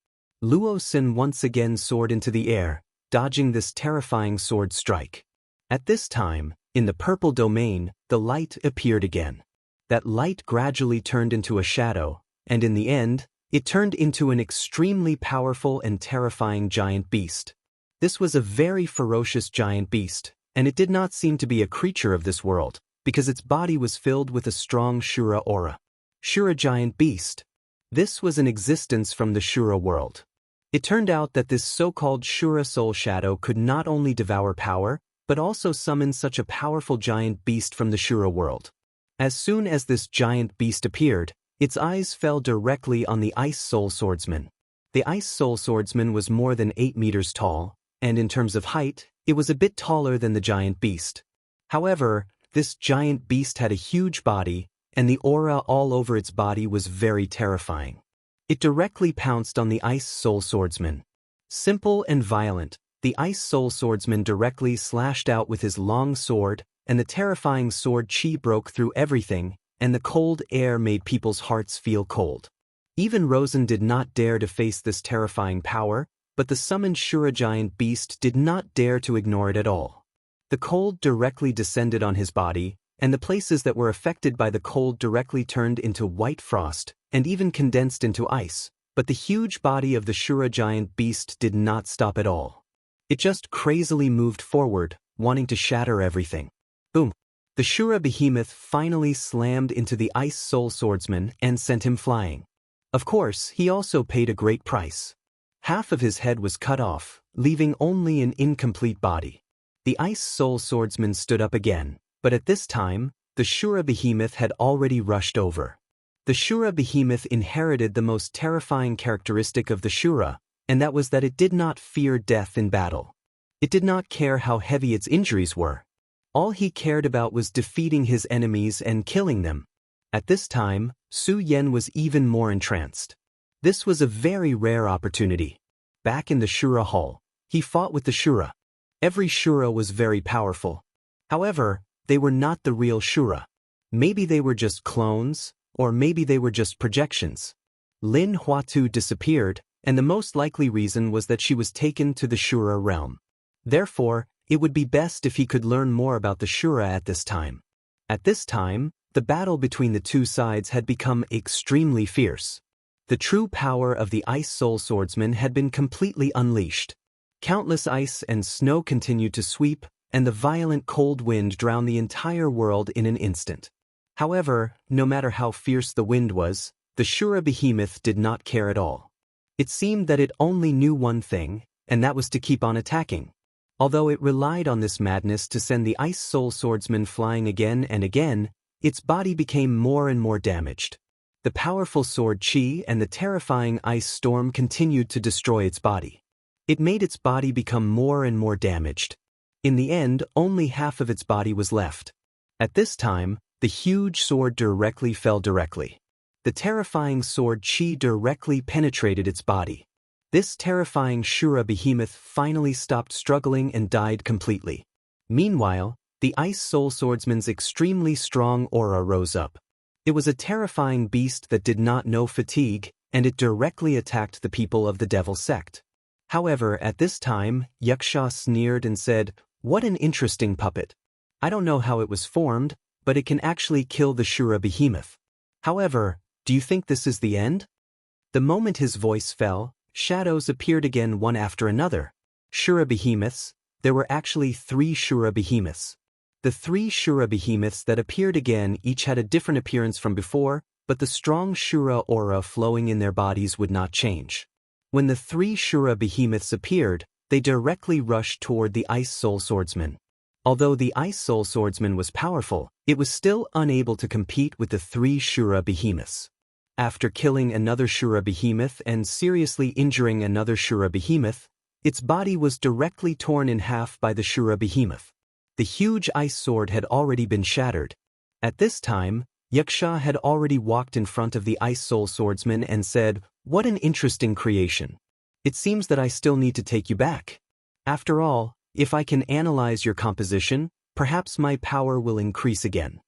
Luo Xin once again soared into the air, dodging this terrifying sword strike. At this time, in the purple domain, the light appeared again. That light gradually turned into a shadow, and in the end, it turned into an extremely powerful and terrifying giant beast. This was a very ferocious giant beast, and it did not seem to be a creature of this world, because its body was filled with a strong Shura aura. Shura giant beast. This was an existence from the Shura world. It turned out that this so-called Shura soul shadow could not only devour power, but also summon such a powerful giant beast from the Shura world. As soon as this giant beast appeared, its eyes fell directly on the Ice Soul Swordsman. The Ice Soul Swordsman was more than 8 meters tall, and in terms of height, it was a bit taller than the giant beast. However, this giant beast had a huge body, and the aura all over its body was very terrifying. It directly pounced on the Ice Soul Swordsman. Simple and violent, the Ice Soul Swordsman directly slashed out with his long sword, and the terrifying sword chi broke through everything, and the cold air made people's hearts feel cold. Even Rosen did not dare to face this terrifying power, but the summoned Shura giant beast did not dare to ignore it at all. The cold directly descended on his body, and the places that were affected by the cold directly turned into white frost, and even condensed into ice, but the huge body of the Shura giant beast did not stop at all. It just crazily moved forward, wanting to shatter everything. Boom! The Shura behemoth finally slammed into the Ice Soul Swordsman and sent him flying. Of course, he also paid a great price. Half of his head was cut off, leaving only an incomplete body. The Ice Soul Swordsman stood up again, but at this time, the Shura behemoth had already rushed over. The Shura behemoth inherited the most terrifying characteristic of the Shura, and that was that it did not fear death in battle. It did not care how heavy its injuries were. All he cared about was defeating his enemies and killing them. At this time, Su Yan was even more entranced. This was a very rare opportunity. Back in the Shura Hall, he fought with the Shura. Every Shura was very powerful. However, they were not the real Shura. Maybe they were just clones, or maybe they were just projections. Lin Huatu disappeared, and the most likely reason was that she was taken to the Shura realm. Therefore, it would be best if he could learn more about the Shura at this time. At this time, the battle between the two sides had become extremely fierce. The true power of the Ice Soul Swordsman had been completely unleashed. Countless ice and snow continued to sweep, and the violent cold wind drowned the entire world in an instant. However, no matter how fierce the wind was, the Shura behemoth did not care at all. It seemed that it only knew one thing, and that was to keep on attacking. Although it relied on this madness to send the Ice Soul Swordsman flying again and again, its body became more and more damaged. The powerful sword chi and the terrifying ice storm continued to destroy its body. It made its body become more and more damaged. In the end, only half of its body was left. At this time, the huge sword fell directly. The terrifying sword chi directly penetrated its body. This terrifying Shura behemoth finally stopped struggling and died completely. Meanwhile, the Ice Soul Swordsman's extremely strong aura rose up. It was a terrifying beast that did not know fatigue, and it directly attacked the people of the Devil sect. However, at this time, Yaksha sneered and said, "What an interesting puppet. I don't know how it was formed, but it can actually kill the Shura behemoth. However, do you think this is the end?" The moment his voice fell, shadows appeared again one after another. Shura behemoths. There were actually 3 Shura behemoths. The 3 Shura behemoths that appeared again each had a different appearance from before, but the strong Shura aura flowing in their bodies would not change. When the 3 Shura behemoths appeared, they directly rushed toward the Ice Soul Swordsman. Although the Ice Soul Swordsman was powerful, it was still unable to compete with the 3 Shura behemoths. After killing another Shura behemoth and seriously injuring another Shura behemoth, its body was directly torn in half by the Shura behemoth. The huge ice sword had already been shattered. At this time, Yaksha had already walked in front of the Ice Soul Swordsman and said, "What an interesting creation. It seems that I still need to take you back. After all, if I can analyze your composition, perhaps my power will increase again."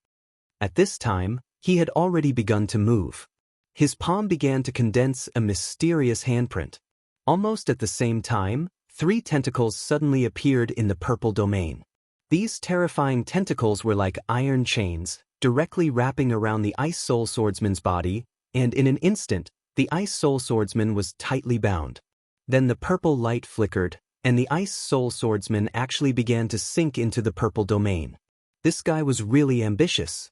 At this time, he had already begun to move. His palm began to condense a mysterious handprint. Almost at the same time, 3 tentacles suddenly appeared in the purple domain. These terrifying tentacles were like iron chains, directly wrapping around the Ice Soul Swordsman's body, and in an instant, the Ice Soul Swordsman was tightly bound. Then the purple light flickered, and the Ice Soul Swordsman actually began to sink into the purple domain. This guy was really ambitious.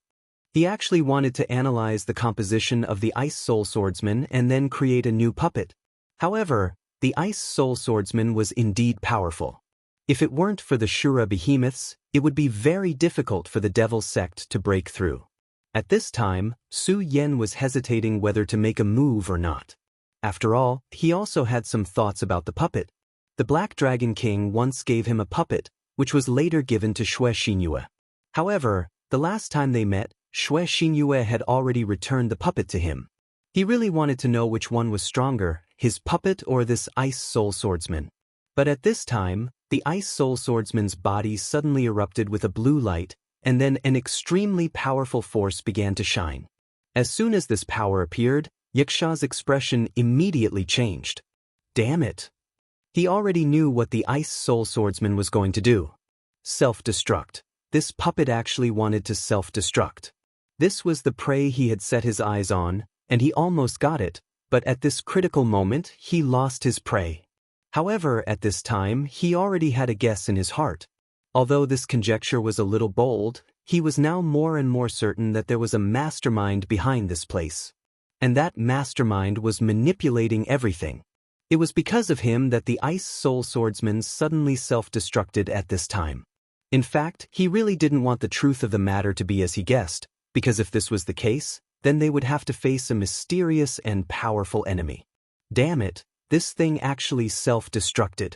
He actually wanted to analyze the composition of the Ice Soul Swordsman and then create a new puppet. However, the Ice Soul Swordsman was indeed powerful. If it weren't for the Shura behemoths, it would be very difficult for the Devil sect to break through. At this time, Su Yen was hesitating whether to make a move or not. After all, he also had some thoughts about the puppet. The Black Dragon King once gave him a puppet, which was later given to Xue Xinyue. However, the last time they met, Xue Xinyue had already returned the puppet to him. He really wanted to know which one was stronger, his puppet or this Ice Soul Swordsman. But at this time, the Ice Soul Swordsman's body suddenly erupted with a blue light, and then an extremely powerful force began to shine. As soon as this power appeared, Yaksha's expression immediately changed. Damn it! He already knew what the Ice Soul Swordsman was going to do. Self-destruct. This puppet actually wanted to self-destruct. This was the prey he had set his eyes on, and he almost got it, but at this critical moment, he lost his prey. However, at this time, he already had a guess in his heart. Although this conjecture was a little bold, he was now more and more certain that there was a mastermind behind this place. And that mastermind was manipulating everything. It was because of him that the Ice Soul Swordsman suddenly self-destructed at this time. In fact, he really didn't want the truth of the matter to be as he guessed, because if this was the case, then they would have to face a mysterious and powerful enemy. Damn it, this thing actually self-destructed.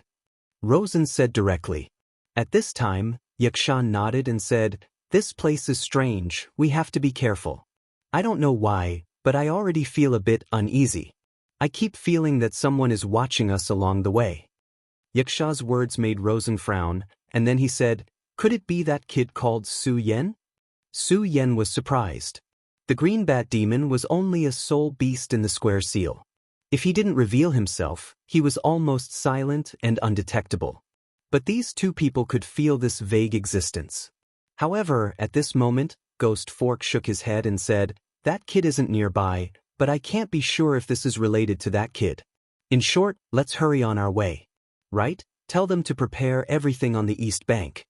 Rosen said directly. At this time, Yakshan nodded and said, "This place is strange, we have to be careful. I don't know why, but I already feel a bit uneasy. I keep feeling that someone is watching us along the way." Yaksha's words made Rosen frown, and then he said, "Could it be that kid called Su Yen?" Su Yen was surprised. The green bat demon was only a soul beast in the square seal. If he didn't reveal himself, he was almost silent and undetectable. But these 2 people could feel this vague existence. However, at this moment, Ghost Fork shook his head and said, "That kid isn't nearby, but I can't be sure if this is related to that kid. In short, let's hurry on our way. Right? Tell them to prepare everything on the east bank.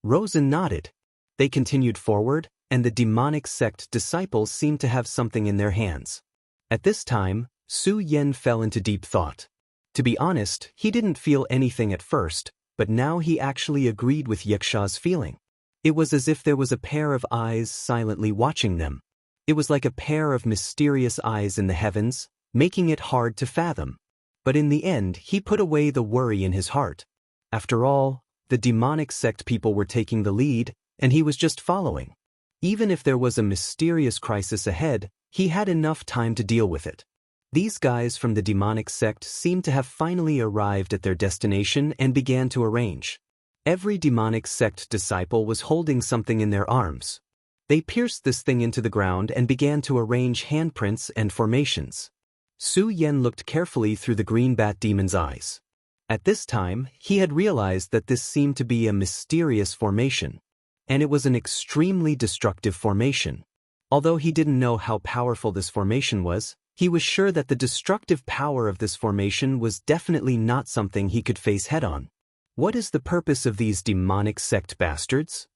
Rosen nodded. They continued forward, and the demonic sect disciples seemed to have something in their hands. At this time, Su Yen fell into deep thought. To be honest, he didn't feel anything at first, but now he actually agreed with Yiksha's feeling. It was as if there was a pair of eyes silently watching them. It was like a pair of mysterious eyes in the heavens, making it hard to fathom. But in the end, he put away the worry in his heart. After all, the demonic sect people were taking the lead, and he was just following. Even if there was a mysterious crisis ahead, he had enough time to deal with it. These guys from the demonic sect seemed to have finally arrived at their destination and began to arrange. Every demonic sect disciple was holding something in their arms. They pierced this thing into the ground and began to arrange handprints and formations. Su Yen looked carefully through the green bat demon's eyes. At this time, he had realized that this seemed to be a mysterious formation. And it was an extremely destructive formation. Although he didn't know how powerful this formation was, he was sure that the destructive power of this formation was definitely not something he could face head-on. What is the purpose of these demonic sect bastards?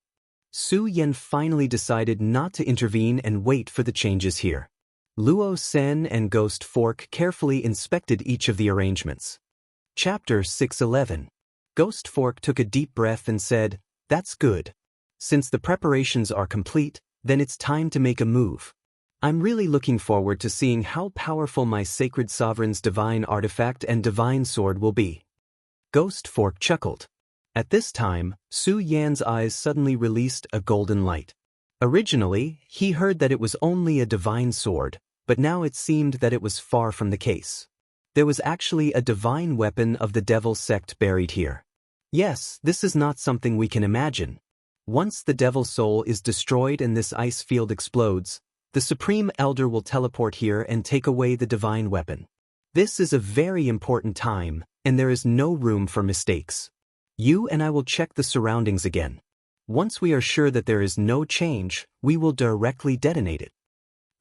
Su Yen finally decided not to intervene and wait for the changes here. Luo Sen and Ghost Fork carefully inspected each of the arrangements. Chapter 6:11. Ghost Fork took a deep breath and said, "That's good. Since the preparations are complete, then it's time to make a move. I'm really looking forward to seeing how powerful my Sacred Sovereign's divine artifact and divine sword will be." Ghost Fork chuckled. At this time, Su Yan's eyes suddenly released a golden light. Originally, he heard that it was only a divine sword, but now it seemed that it was far from the case. There was actually a divine weapon of the devil sect buried here. Yes, this is not something we can imagine. Once the devil soul is destroyed and this ice field explodes, the Supreme Elder will teleport here and take away the divine weapon. This is a very important time, and there is no room for mistakes. You and I will check the surroundings again. Once we are sure that there is no change, we will directly detonate it.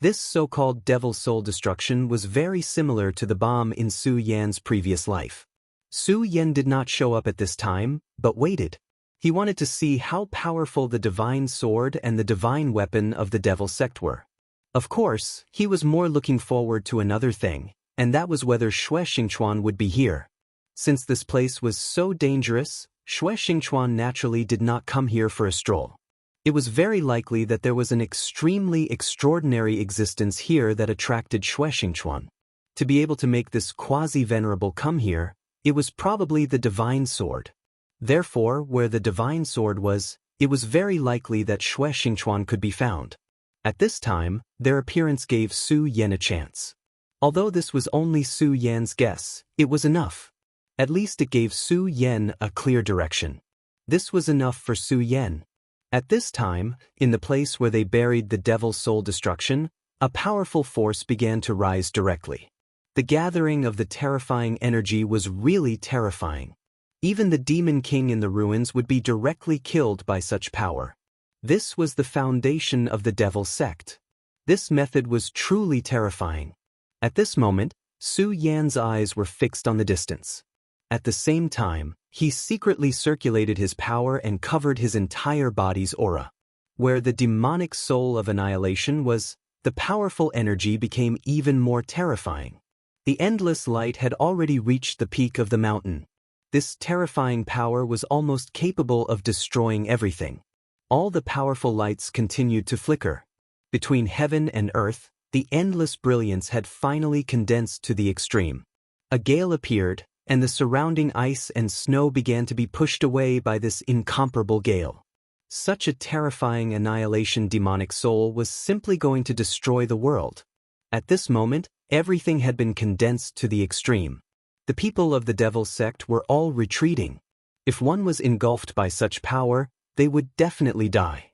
This so-called devil soul destruction was very similar to the bomb in Su Yan's previous life. Su Yan did not show up at this time, but waited. He wanted to see how powerful the divine sword and the divine weapon of the devil sect were. Of course, he was more looking forward to another thing, and that was whether Xue Xingchuan would be here. Since this place was so dangerous, Xue Xingchuan naturally did not come here for a stroll. It was very likely that there was an extremely extraordinary existence here that attracted Xue Xingchuan. To be able to make this quasi-venerable come here, it was probably the divine sword. Therefore, where the divine sword was, it was very likely that Xue Xingchuan could be found. At this time, their appearance gave Su Yan a chance. Although this was only Su Yan's guess, it was enough. At least it gave Su Yan a clear direction. This was enough for Su Yan. At this time, in the place where they buried the devil's soul destruction, a powerful force began to rise directly. The gathering of the terrifying energy was really terrifying. Even the demon king in the ruins would be directly killed by such power. This was the foundation of the devil sect. This method was truly terrifying. At this moment, Su Yan's eyes were fixed on the distance. At the same time, he secretly circulated his power and covered his entire body's aura. Where the demonic soul of annihilation was, the powerful energy became even more terrifying. The endless light had already reached the peak of the mountain. This terrifying power was almost capable of destroying everything. All the powerful lights continued to flicker. Between heaven and earth, the endless brilliance had finally condensed to the extreme. A gale appeared, and the surrounding ice and snow began to be pushed away by this incomparable gale. Such a terrifying annihilation demonic soul was simply going to destroy the world. At this moment, everything had been condensed to the extreme. The people of the devil sect were all retreating. If one was engulfed by such power, they would definitely die.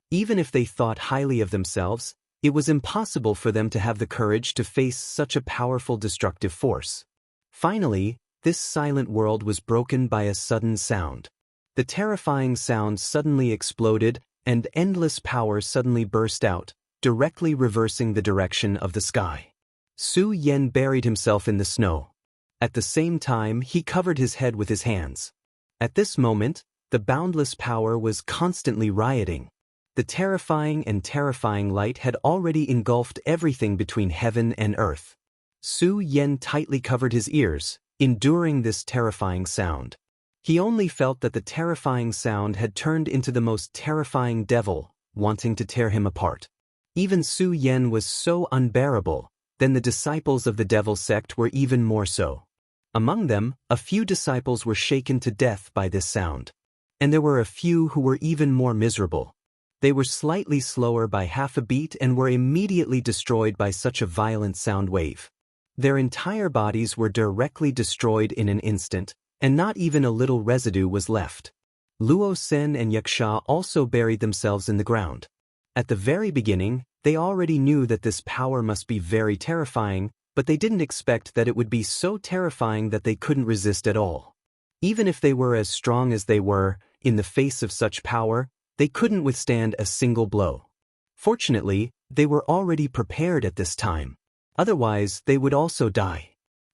Even if they thought highly of themselves, it was impossible for them to have the courage to face such a powerful destructive force. Finally, this silent world was broken by a sudden sound. The terrifying sound suddenly exploded, and endless power suddenly burst out, directly reversing the direction of the sky. Su Yen buried himself in the snow. At the same time, he covered his head with his hands. At this moment, the boundless power was constantly rioting. The terrifying light had already engulfed everything between heaven and earth. Su Yen tightly covered his ears, enduring this terrifying sound. He only felt that the terrifying sound had turned into the most terrifying devil, wanting to tear him apart. Even Su Yen was so unbearable, then the disciples of the devil sect were even more so. Among them, a few disciples were shaken to death by this sound. And there were a few who were even more miserable. They were slightly slower by half a beat and were immediately destroyed by such a violent sound wave. Their entire bodies were directly destroyed in an instant, and not even a little residue was left. Luo Sen and Yaksha also buried themselves in the ground. At the very beginning, they already knew that this power must be very terrifying, but they didn't expect that it would be so terrifying that they couldn't resist at all. Even if they were as strong as they were, in the face of such power, they couldn't withstand a single blow. Fortunately, they were already prepared at this time. Otherwise, they would also die.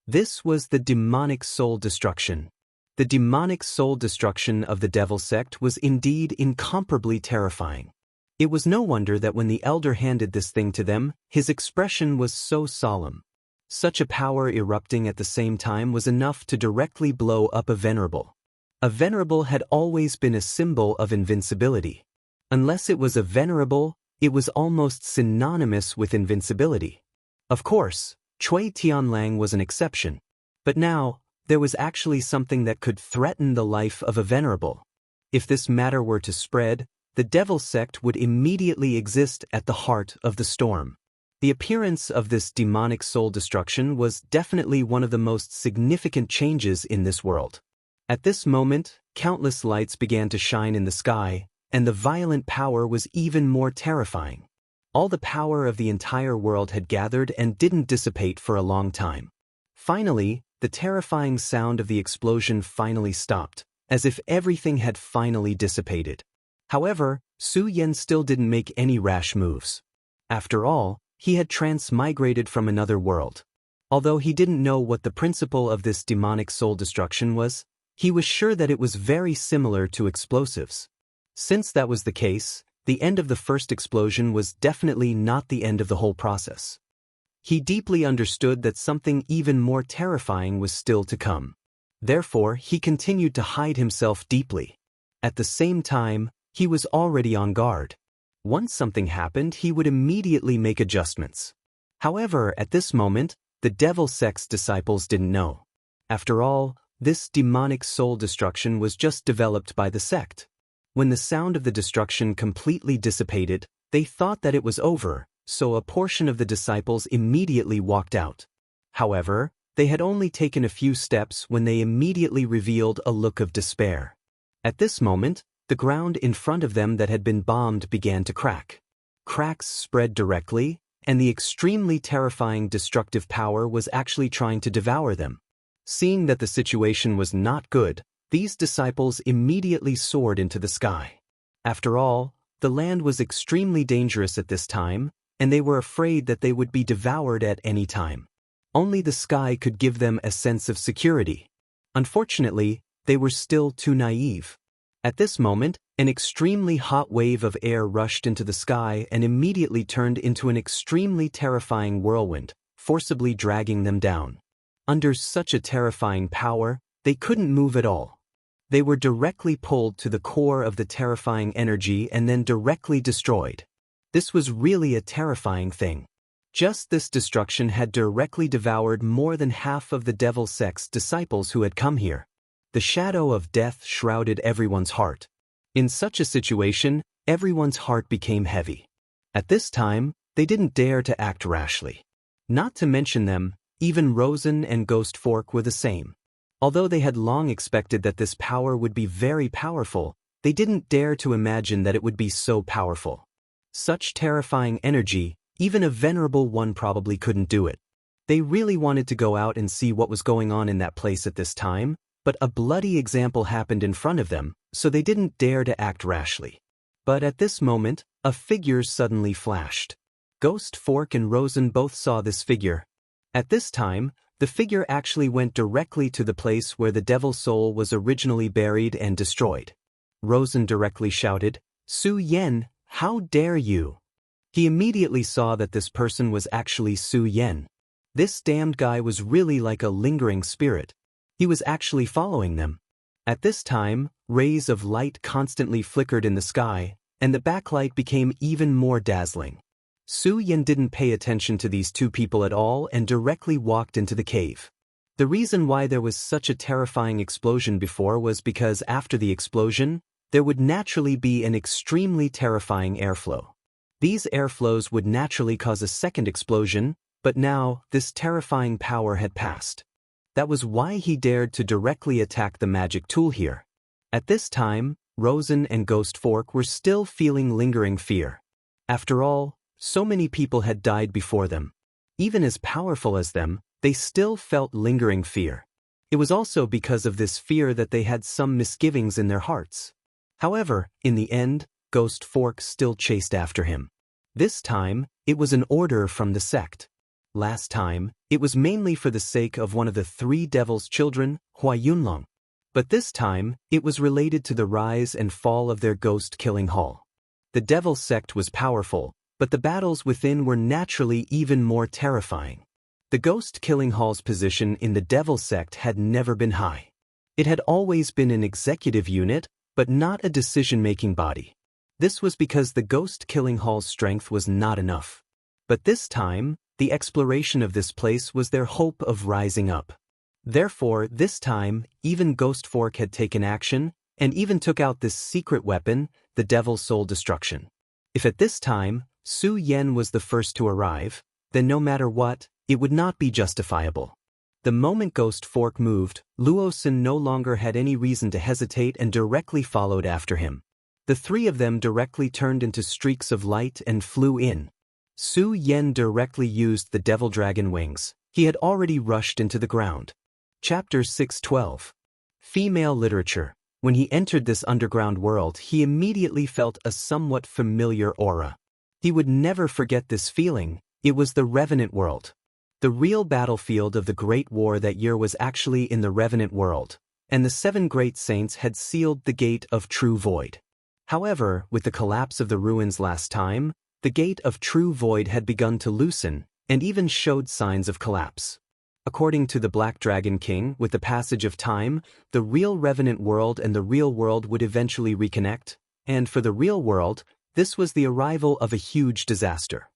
This was the demonic soul destruction. The demonic soul destruction of the devil sect was indeed incomparably terrifying. It was no wonder that when the elder handed this thing to them, his expression was so solemn. Such a power erupting at the same time was enough to directly blow up a venerable. A venerable had always been a symbol of invincibility. Unless it was a venerable, it was almost synonymous with invincibility. Of course, Cui Tianlang was an exception. But now, there was actually something that could threaten the life of a venerable. If this matter were to spread, the devil sect would immediately exist at the heart of the storm. The appearance of this demonic soul destruction was definitely one of the most significant changes in this world. At this moment, countless lights began to shine in the sky, and the violent power was even more terrifying. All the power of the entire world had gathered and didn't dissipate for a long time. Finally, the terrifying sound of the explosion finally stopped, as if everything had finally dissipated. However, Su Yen still didn't make any rash moves. After all, he had transmigrated from another world. Although he didn't know what the principle of this demonic soul destruction was, he was sure that it was very similar to explosives. Since that was the case, the end of the first explosion was definitely not the end of the whole process. He deeply understood that something even more terrifying was still to come. Therefore, he continued to hide himself deeply. At the same time, he was already on guard. Once something happened, he would immediately make adjustments. However, at this moment, the devil sect's disciples didn't know. After all, this demonic soul destruction was just developed by the sect. When the sound of the destruction completely dissipated, they thought that it was over, so a portion of the disciples immediately walked out. However, they had only taken a few steps when they immediately revealed a look of despair. At this moment, the ground in front of them that had been bombed began to crack. Cracks spread directly, and the extremely terrifying destructive power was actually trying to devour them. Seeing that the situation was not good, these disciples immediately soared into the sky. After all, the land was extremely dangerous at this time, and they were afraid that they would be devoured at any time. Only the sky could give them a sense of security. Unfortunately, they were still too naive. At this moment, an extremely hot wave of air rushed into the sky and immediately turned into an extremely terrifying whirlwind, forcibly dragging them down. Under such a terrifying power, they couldn't move at all. They were directly pulled to the core of the terrifying energy and then directly destroyed. This was really a terrifying thing. Just this destruction had directly devoured more than half of the devil sect's disciples who had come here. The shadow of death shrouded everyone's heart. In such a situation, everyone's heart became heavy. At this time, they didn't dare to act rashly. Not to mention them, even Rosen and Ghost Fork were the same. Although they had long expected that this power would be very powerful, they didn't dare to imagine that it would be so powerful. Such terrifying energy, even a venerable one probably couldn't do it. They really wanted to go out and see what was going on in that place at this time, but a bloody example happened in front of them, so they didn't dare to act rashly. But at this moment, a figure suddenly flashed. Ghost Fork and Rosen both saw this figure. At this time, the figure actually went directly to the place where the devil's soul was originally buried and destroyed. Rosen directly shouted, "Su Yen, how dare you!" He immediately saw that this person was actually Su Yen. This damned guy was really like a lingering spirit. He was actually following them. At this time, rays of light constantly flickered in the sky, and the backlight became even more dazzling. Su Yen didn't pay attention to these two people at all and directly walked into the cave. The reason why there was such a terrifying explosion before was because after the explosion, there would naturally be an extremely terrifying airflow. These airflows would naturally cause a second explosion, but now, this terrifying power had passed. That was why he dared to directly attack the magic tool here. At this time, Rosen and Ghost Fork were still feeling lingering fear. After all, so many people had died before them. Even as powerful as them, they still felt lingering fear. It was also because of this fear that they had some misgivings in their hearts. However, in the end, Ghost Fork still chased after him. This time, it was an order from the sect. Last time, it was mainly for the sake of one of the three devil's children, Hua Yunlong. But this time, it was related to the rise and fall of their ghost-killing hall. The devil sect was powerful, but the battles within were naturally even more terrifying. The ghost-killing hall's position in the devil sect had never been high. It had always been an executive unit, but not a decision-making body. This was because the ghost-killing hall's strength was not enough. But this time, the exploration of this place was their hope of rising up. Therefore, this time, even Ghost Fork had taken action, and even took out this secret weapon, the Devil's Soul Destruction. If at this time, Su Yen was the first to arrive, then no matter what, it would not be justifiable. The moment Ghost Fork moved, Luosin no longer had any reason to hesitate and directly followed after him. The three of them directly turned into streaks of light and flew in. Su Yen directly used the Devil Dragon wings. He had already rushed into the ground. Chapter 612. Female Literature. When he entered this underground world, he immediately felt a somewhat familiar aura. He would never forget this feeling. It was the Revenant world. The real battlefield of the Great War that year was actually in the Revenant world, and the 7 great saints had sealed the Gate of True Void. However, with the collapse of the ruins last time, the Gate of True Void had begun to loosen, and even showed signs of collapse. According to the Black Dragon King, with the passage of time, the real Revenant world and the real world would eventually reconnect, and for the real world, this was the arrival of a huge disaster.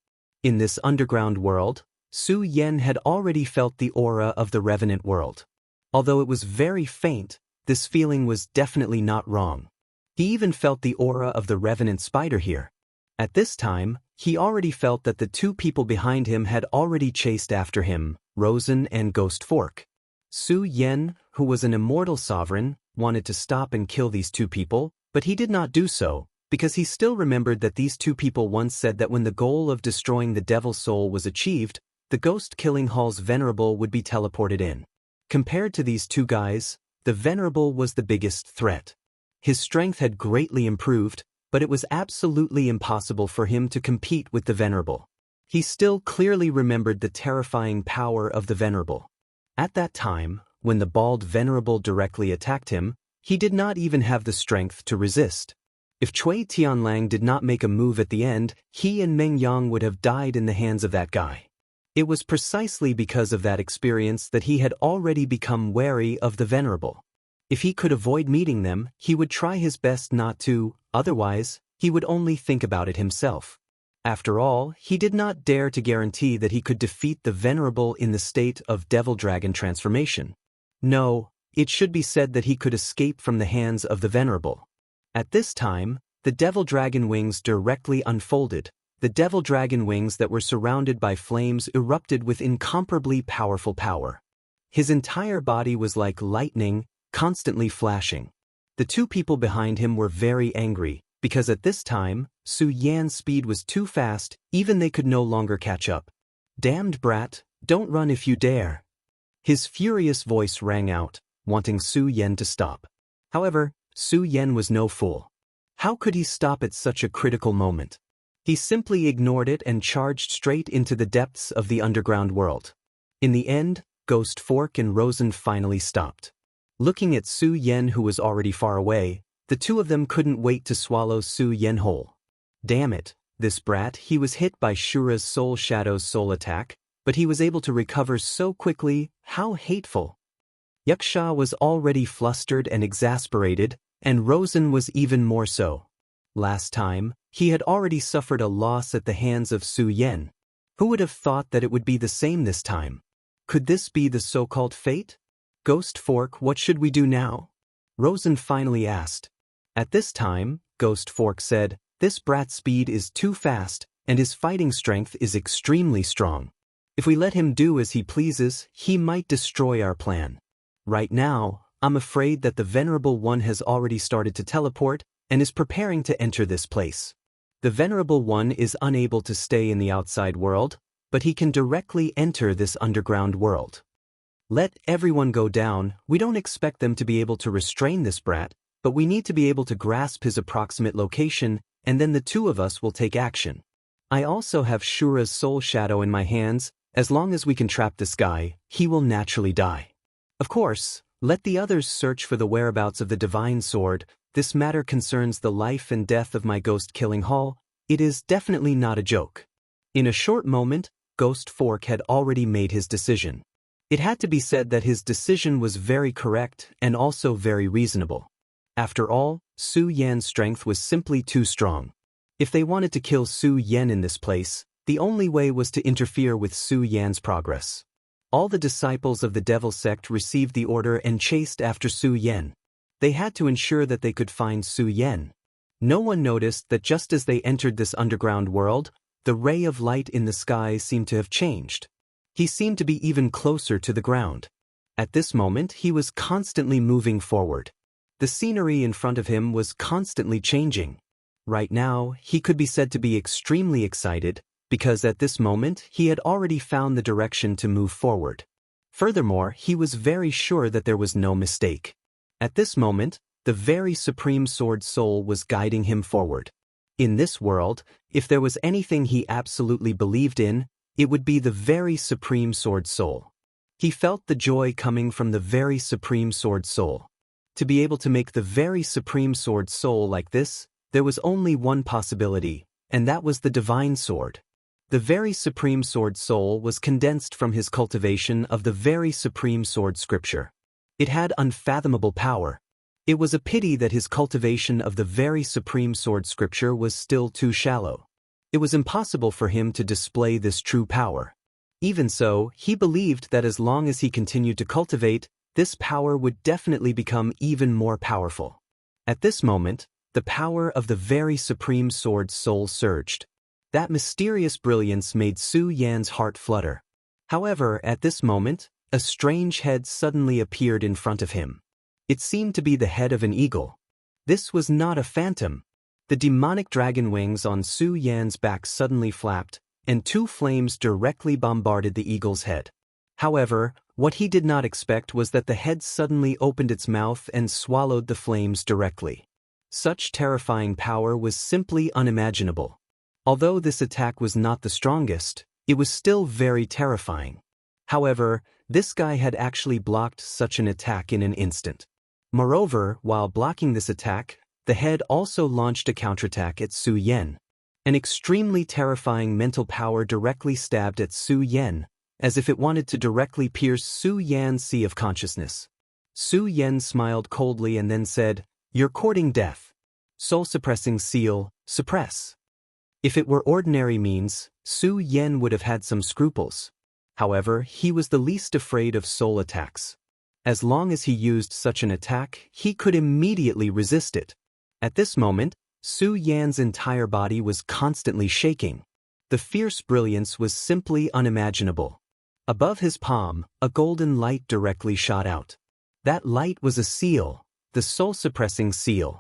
In this underground world, Su Yen had already felt the aura of the Revenant world. Although it was very faint, this feeling was definitely not wrong. He even felt the aura of the Revenant spider here. At this time, he already felt that the 2 people behind him had already chased after him, Rosen and Ghost Fork. Su Yen, who was an immortal sovereign, wanted to stop and kill these 2 people, but he did not do so, because he still remembered that these 2 people once said that when the goal of destroying the Devil's Soul was achieved, the Ghost-Killing Hall's Venerable would be teleported in. Compared to these 2 guys, the Venerable was the biggest threat. His strength had greatly improved, but it was absolutely impossible for him to compete with the Venerable. He still clearly remembered the terrifying power of the Venerable. At that time, when the bald Venerable directly attacked him, he did not even have the strength to resist. If Cui Tianlang did not make a move at the end, he and Meng Yang would have died in the hands of that guy. It was precisely because of that experience that he had already become wary of the Venerable. If he could avoid meeting them, he would try his best not to, otherwise, he would only think about it himself. After all, he did not dare to guarantee that he could defeat the Venerable in the state of Devil Dragon transformation. No, it should be said that he could escape from the hands of the Venerable. At this time, the Devil Dragon wings directly unfolded. The Devil Dragon wings that were surrounded by flames erupted with incomparably powerful power. His entire body was like lightning, constantly flashing. The 2 people behind him were very angry, because at this time, Su Yan's speed was too fast, even they could no longer catch up. "Damned brat, don't run if you dare." His furious voice rang out, wanting Su Yen to stop. However, Su Yen was no fool. How could he stop at such a critical moment? He simply ignored it and charged straight into the depths of the underground world. In the end, Ghost Fork and Rosen finally stopped. Looking at Su Yen, who was already far away, the two of them couldn't wait to swallow Su Yen whole. Damn it, this brat. He was hit by Shura's Soul Shadow's soul attack, but he was able to recover so quickly. How hateful. Yaksha was already flustered and exasperated, and Rosen was even more so. Last time, he had already suffered a loss at the hands of Su Yen. Who would have thought that it would be the same this time? Could this be the so-called fate? Ghost Fork, what should we do now? Rosen finally asked. At this time, Ghost Fork said, this brat's speed is too fast, and his fighting strength is extremely strong. If we let him do as he pleases, he might destroy our plan. Right now, I'm afraid that the Venerable One has already started to teleport and is preparing to enter this place. The Venerable One is unable to stay in the outside world, but he can directly enter this underground world. Let everyone go down. We don't expect them to be able to restrain this brat, but we need to be able to grasp his approximate location, and then the two of us will take action. I also have Shura's Soul Shadow in my hands. As long as we can trap this guy, he will naturally die. Of course, let the others search for the whereabouts of the Divine Sword. This matter concerns the life and death of my ghost-killing hall. It is definitely not a joke. In a short moment, Ghost Fork had already made his decision. It had to be said that his decision was very correct and also very reasonable. After all, Su Yan's strength was simply too strong. If they wanted to kill Su Yan in this place, the only way was to interfere with Su Yan's progress. All the disciples of the Devil Sect received the order and chased after Su Yan. They had to ensure that they could find Su Yan. No one noticed that just as they entered this underground world, the ray of light in the sky seemed to have changed. He seemed to be even closer to the ground. At this moment, he was constantly moving forward. The scenery in front of him was constantly changing. Right now, he could be said to be extremely excited, because at this moment, he had already found the direction to move forward. Furthermore, he was very sure that there was no mistake. At this moment, the very Supreme Sword Soul was guiding him forward. In this world, if there was anything he absolutely believed in, it would be the very Supreme Sword Soul. He felt the joy coming from the very Supreme Sword Soul. To be able to make the very Supreme Sword Soul like this, there was only one possibility, and that was the Divine Sword. The very Supreme Sword Soul was condensed from his cultivation of the very Supreme Sword Scripture. It had unfathomable power. It was a pity that his cultivation of the very Supreme Sword Scripture was still too shallow. It was impossible for him to display this true power. Even so, he believed that as long as he continued to cultivate, this power would definitely become even more powerful. At this moment, the power of the very Supreme Sword Soul surged. That mysterious brilliance made Su Yan's heart flutter. However, at this moment, a strange head suddenly appeared in front of him. It seemed to be the head of an eagle. This was not a phantom. The demonic dragon wings on Su Yan's back suddenly flapped, and two flames directly bombarded the eagle's head. However, what he did not expect was that the head suddenly opened its mouth and swallowed the flames directly. Such terrifying power was simply unimaginable. Although this attack was not the strongest, it was still very terrifying. However, this guy had actually blocked such an attack in an instant. Moreover, while blocking this attack, the head also launched a counterattack at Su Yan. An extremely terrifying mental power directly stabbed at Su Yan, as if it wanted to directly pierce Su Yan's sea of consciousness. Su Yan smiled coldly and then said, "You're courting death. Soul-suppressing seal, suppress." If it were ordinary means, Su Yan would have had some scruples. However, he was the least afraid of soul attacks. As long as he used such an attack, he could immediately resist it. At this moment, Su Yan's entire body was constantly shaking. The fierce brilliance was simply unimaginable. Above his palm, a golden light directly shot out. That light was a seal, the soul-suppressing seal.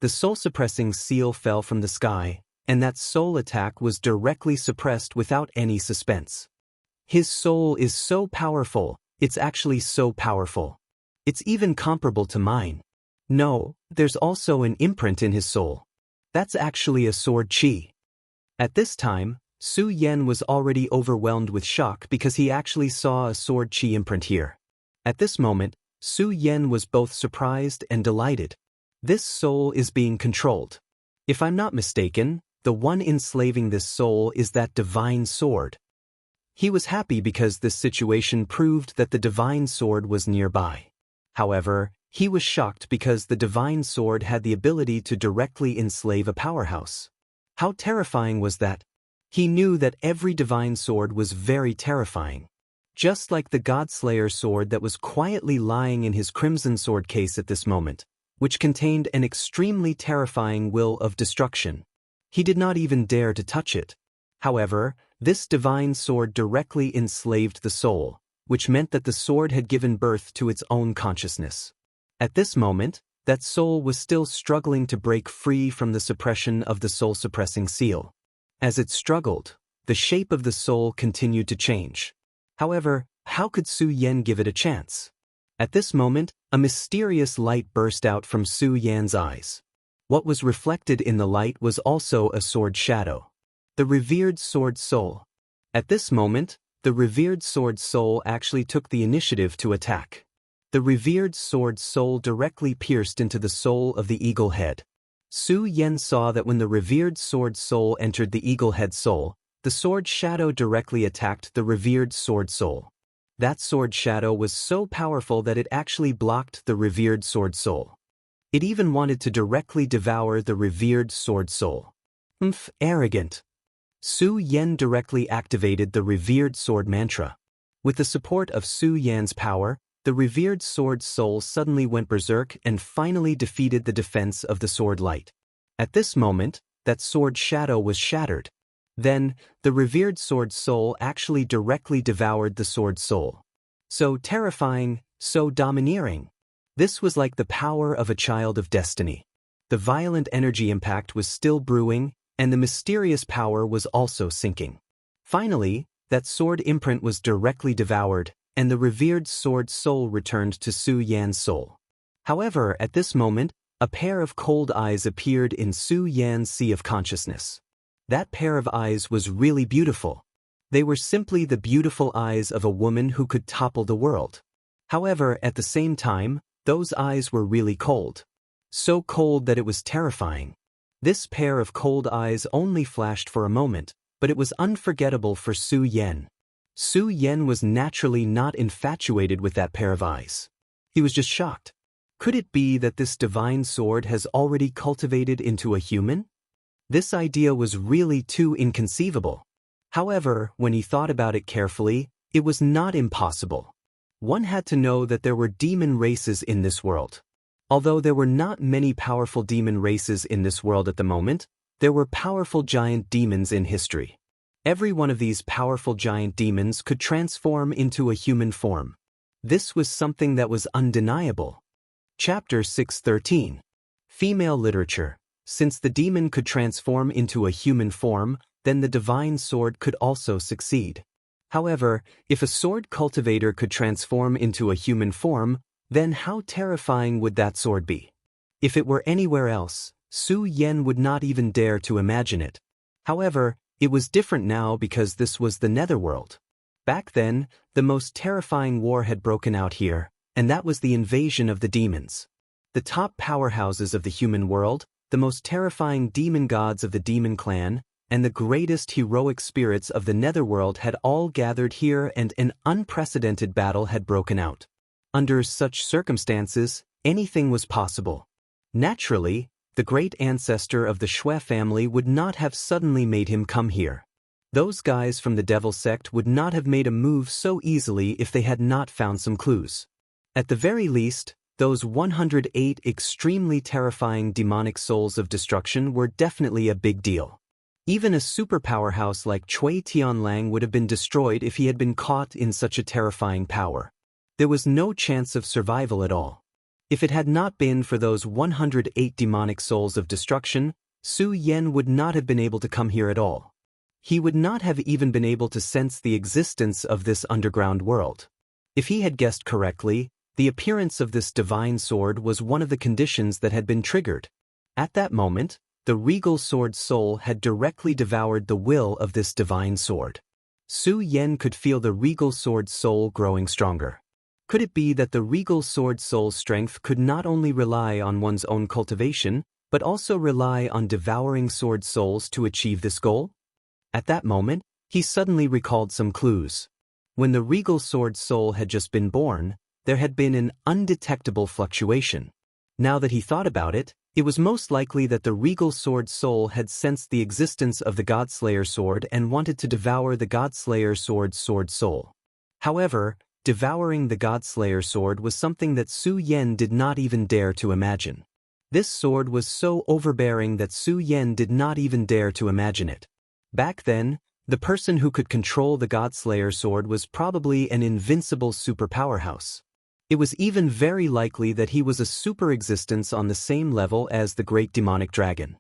The soul-suppressing seal fell from the sky, and that soul attack was directly suppressed without any suspense. His soul is so powerful, it's actually so powerful. It's even comparable to mine. No, there's also an imprint in his soul. That's actually a sword chi. At this time, Su Yan was already overwhelmed with shock because he actually saw a sword chi imprint here. At this moment, Su Yan was both surprised and delighted. This soul is being controlled. If I'm not mistaken, the one enslaving this soul is that divine sword. He was happy because this situation proved that the divine sword was nearby. However, he was shocked because the divine sword had the ability to directly enslave a powerhouse. How terrifying was that? He knew that every divine sword was very terrifying. Just like the Godslayer sword that was quietly lying in his crimson sword case at this moment, which contained an extremely terrifying will of destruction. He did not even dare to touch it. However, this divine sword directly enslaved the soul, which meant that the sword had given birth to its own consciousness. At this moment, that soul was still struggling to break free from the suppression of the soul-suppressing seal. As it struggled, the shape of the soul continued to change. However, how could Su Yan give it a chance? At this moment, a mysterious light burst out from Su Yan's eyes. What was reflected in the light was also a sword shadow. The revered sword soul. At this moment, the revered sword soul actually took the initiative to attack. The revered sword soul directly pierced into the soul of the eagle head. Su Yan saw that when the revered sword soul entered the eagle head soul, the sword shadow directly attacked the revered sword soul. That sword shadow was so powerful that it actually blocked the revered sword soul. It even wanted to directly devour the revered sword soul. Arrogant. Su Yan directly activated the revered sword mantra. With the support of Su Yan's power, the revered sword soul suddenly went berserk and finally defeated the defense of the sword light. At this moment, that sword shadow was shattered. Then, the revered sword soul actually directly devoured the sword soul. So terrifying, so domineering. This was like the power of a child of destiny. The violent energy impact was still brewing, and the mysterious power was also sinking. Finally, that sword imprint was directly devoured, and the revered sword soul returned to Su Yan's soul. However, at this moment, a pair of cold eyes appeared in Su Yan's sea of consciousness. That pair of eyes was really beautiful. They were simply the beautiful eyes of a woman who could topple the world. However, at the same time, those eyes were really cold. So cold that it was terrifying. This pair of cold eyes only flashed for a moment, but it was unforgettable for Su Yan. Su Yan was naturally not infatuated with that pair of eyes. He was just shocked. Could it be that this divine sword has already cultivated into a human? This idea was really too inconceivable. However, when he thought about it carefully, it was not impossible. One had to know that there were demon races in this world. Although there were not many powerful demon races in this world at the moment, there were powerful giant demons in history. Every one of these powerful giant demons could transform into a human form. This was something that was undeniable. Chapter 613. Female Literature. Since the demon could transform into a human form, then the divine sword could also succeed. However, if a sword cultivator could transform into a human form, then how terrifying would that sword be? If it were anywhere else, Su Yan would not even dare to imagine it. However, it was different now because this was the netherworld. Back then, the most terrifying war had broken out here, and that was the invasion of the demons. The top powerhouses of the human world, the most terrifying demon gods of the demon clan, and the greatest heroic spirits of the netherworld had all gathered here, and an unprecedented battle had broken out. Under such circumstances, anything was possible. Naturally, the great ancestor of the Shui family would not have suddenly made him come here. Those guys from the devil sect would not have made a move so easily if they had not found some clues. At the very least, those 108 extremely terrifying demonic souls of destruction were definitely a big deal. Even a superpower house like Cui Tianlang would have been destroyed if he had been caught in such a terrifying power. There was no chance of survival at all. If it had not been for those 108 demonic souls of destruction, Su Yan would not have been able to come here at all. He would not have even been able to sense the existence of this underground world. If he had guessed correctly, the appearance of this divine sword was one of the conditions that had been triggered. At that moment, The regal sword's soul had directly devoured the will of this divine sword. Su Yan could feel the regal sword's soul growing stronger. Could it be that the regal sword's soul's strength could not only rely on one's own cultivation, but also rely on devouring sword souls to achieve this goal? At that moment, he suddenly recalled some clues. When the regal sword's soul had just been born, there had been an undetectable fluctuation. Now that he thought about it, it was most likely that the regal sword's soul had sensed the existence of the Godslayer sword and wanted to devour the Godslayer sword's sword soul. However, devouring the Godslayer sword was something that Su Yan did not even dare to imagine. This sword was so overbearing that Su Yan did not even dare to imagine it. Back then, the person who could control the Godslayer sword was probably an invincible superpowerhouse. It was even very likely that he was a super existence on the same level as the great demonic dragon.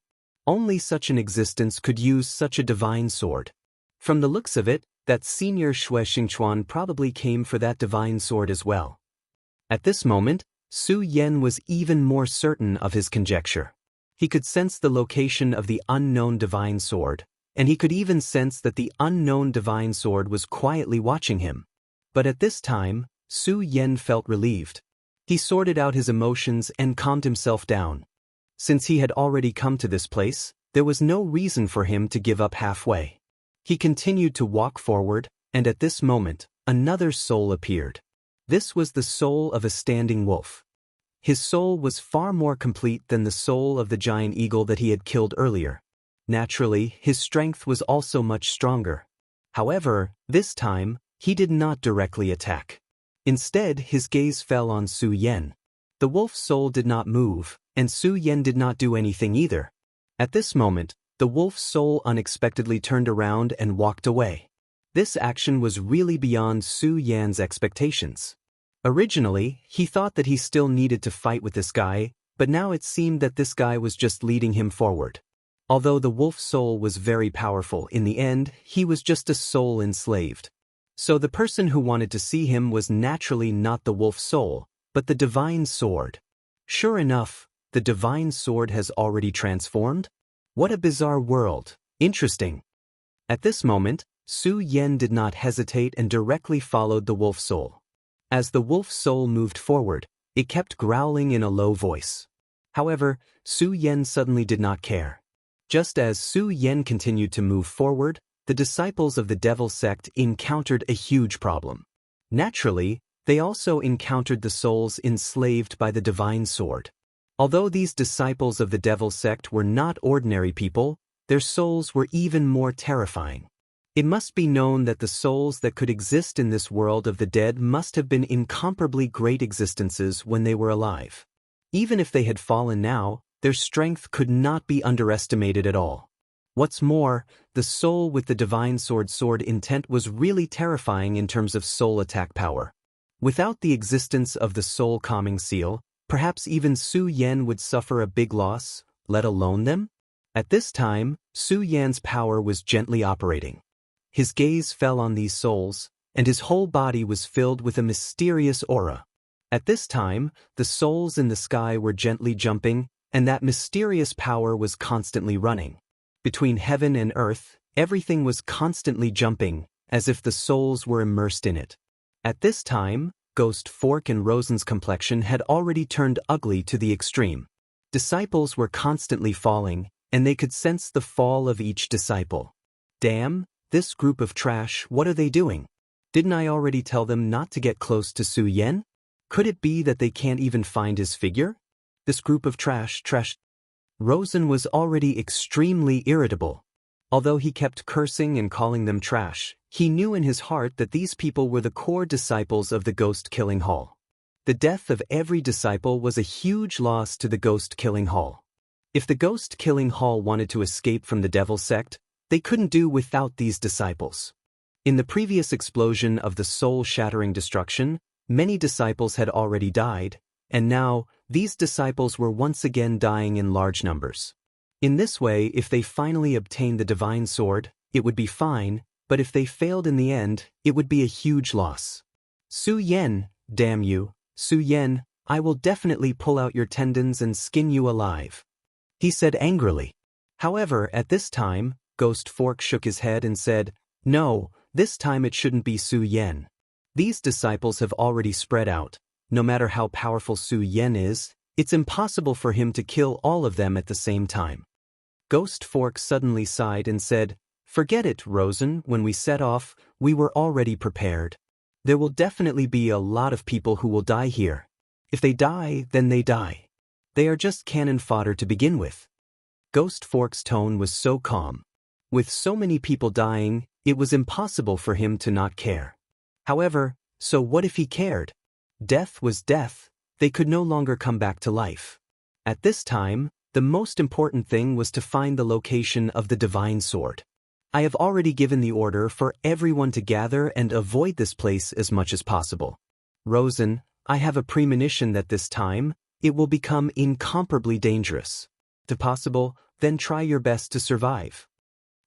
Only such an existence could use such a divine sword. From the looks of it, that senior Xue Xingchuan probably came for that divine sword as well. At this moment, Su Yan was even more certain of his conjecture. He could sense the location of the unknown divine sword, and he could even sense that the unknown divine sword was quietly watching him. But at this time, Su Yan felt relieved. He sorted out his emotions and calmed himself down. Since he had already come to this place, there was no reason for him to give up halfway. He continued to walk forward, and at this moment, another soul appeared. This was the soul of a standing wolf. His soul was far more complete than the soul of the giant eagle that he had killed earlier. Naturally, his strength was also much stronger. However, this time, he did not directly attack. Instead, his gaze fell on Su Yan. The wolf's soul did not move, and Su Yan did not do anything either. At this moment, the wolf's soul unexpectedly turned around and walked away. This action was really beyond Su Yan's expectations. Originally, he thought that he still needed to fight with this guy, but now it seemed that this guy was just leading him forward. Although the wolf's soul was very powerful, in the end, he was just a soul enslaved. So the person who wanted to see him was naturally not the wolf's soul, but the divine sword. Sure enough, the divine sword has already transformed? What a bizarre world. Interesting. At this moment, Su Yan did not hesitate and directly followed the wolf's soul. As the wolf's soul moved forward, it kept growling in a low voice. However, Su Yan suddenly did not care. Just as Su Yan continued to move forward, the disciples of the devil sect encountered a huge problem. Naturally, they also encountered the souls enslaved by the divine sword. Although these disciples of the devil sect were not ordinary people, their souls were even more terrifying. It must be known that the souls that could exist in this world of the dead must have been incomparably great existences when they were alive. Even if they had fallen now, their strength could not be underestimated at all. What's more, the soul with the divine sword intent was really terrifying in terms of soul attack power. Without the existence of the soul calming seal, perhaps even Su Yan would suffer a big loss, let alone them? At this time, Su Yan's power was gently operating. His gaze fell on these souls, and his whole body was filled with a mysterious aura. At this time, the souls in the sky were gently jumping, and that mysterious power was constantly running. Between heaven and earth, everything was constantly jumping, as if the souls were immersed in it. At this time, Ghost Fork and Rosen's complexion had already turned ugly to the extreme. Disciples were constantly falling, and they could sense the fall of each disciple. Damn, this group of trash, what are they doing? Didn't I already tell them not to get close to Su Yan? Could it be that they can't even find his figure? This group of trash. Rosen was already extremely irritable. Although he kept cursing and calling them trash, he knew in his heart that these people were the core disciples of the Ghost-Killing Hall. The death of every disciple was a huge loss to the Ghost-Killing Hall. If the Ghost-Killing Hall wanted to escape from the Devil Sect, they couldn't do without these disciples. In the previous explosion of the soul-shattering destruction, many disciples had already died, and now, these disciples were once again dying in large numbers. In this way, if they finally obtained the divine sword, it would be fine, but if they failed in the end, it would be a huge loss. Su Yan, damn you, Su Yan, I will definitely pull out your tendons and skin you alive, he said angrily. However, at this time, Ghost Fork shook his head and said, "No, this time it shouldn't be Su Yen. These disciples have already spread out. No matter how powerful Su Yen is, it's impossible for him to kill all of them at the same time." Ghost Fork suddenly sighed and said, "Forget it, Rosen. When we set off, we were already prepared. There will definitely be a lot of people who will die here. If they die, then they die. They are just cannon fodder to begin with." Ghost Fork's tone was so calm. With so many people dying, it was impossible for him to not care. However, so what if he cared? Death was death. They could no longer come back to life. At this time, the most important thing was to find the location of the divine sword. I have already given the order for everyone to gather and avoid this place as much as possible. Rosen, I have a premonition that this time, it will become incomparably dangerous. If possible, then try your best to survive.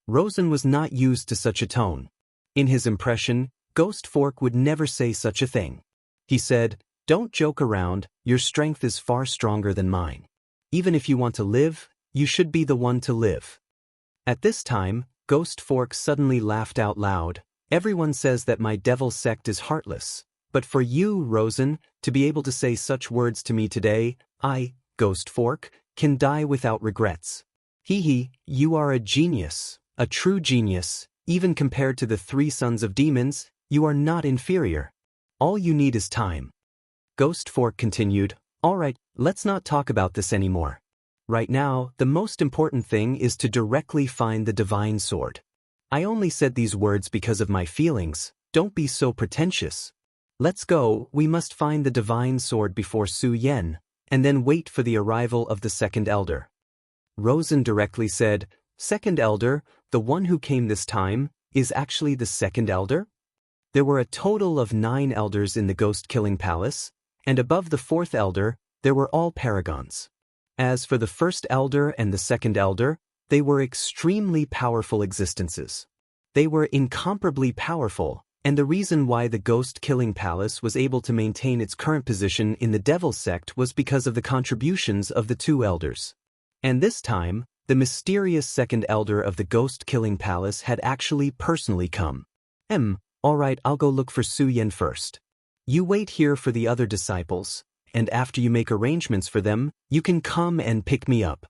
Rosen was not used to such a tone. In his impression, Ghost Fork would never say such a thing. He said, "Don't joke around, your strength is far stronger than mine. Even if you want to live, you should be the one to live." At this time, Ghost Fork suddenly laughed out loud. "Everyone says that my devil sect is heartless. But for you, Rosen, to be able to say such words to me today, I, Ghost Fork, can die without regrets. You are a genius, a true genius. Even compared to the 3 sons of demons, you are not inferior. All you need is time." Ghost Fork continued, "All right, let's not talk about this anymore. Right now, the most important thing is to directly find the divine sword. I only said these words because of my feelings. Don't be so pretentious. Let's go. We must find the divine sword before Su Yen, and then wait for the arrival of the second elder." Rosen directly said, "Second elder, the one who came this time, is actually the second elder?" There were a total of 9 elders in the ghost-killing palace, and above the 4th elder, there were all paragons. As for the first elder and the second elder, they were extremely powerful existences. They were incomparably powerful, and the reason why the ghost-killing palace was able to maintain its current position in the devil sect was because of the contributions of the 2 elders. And this time, the mysterious second elder of the ghost-killing palace had actually personally come. All right, I'll go look for Su Yen first. You wait here for the other disciples, and after you make arrangements for them, you can come and pick me up."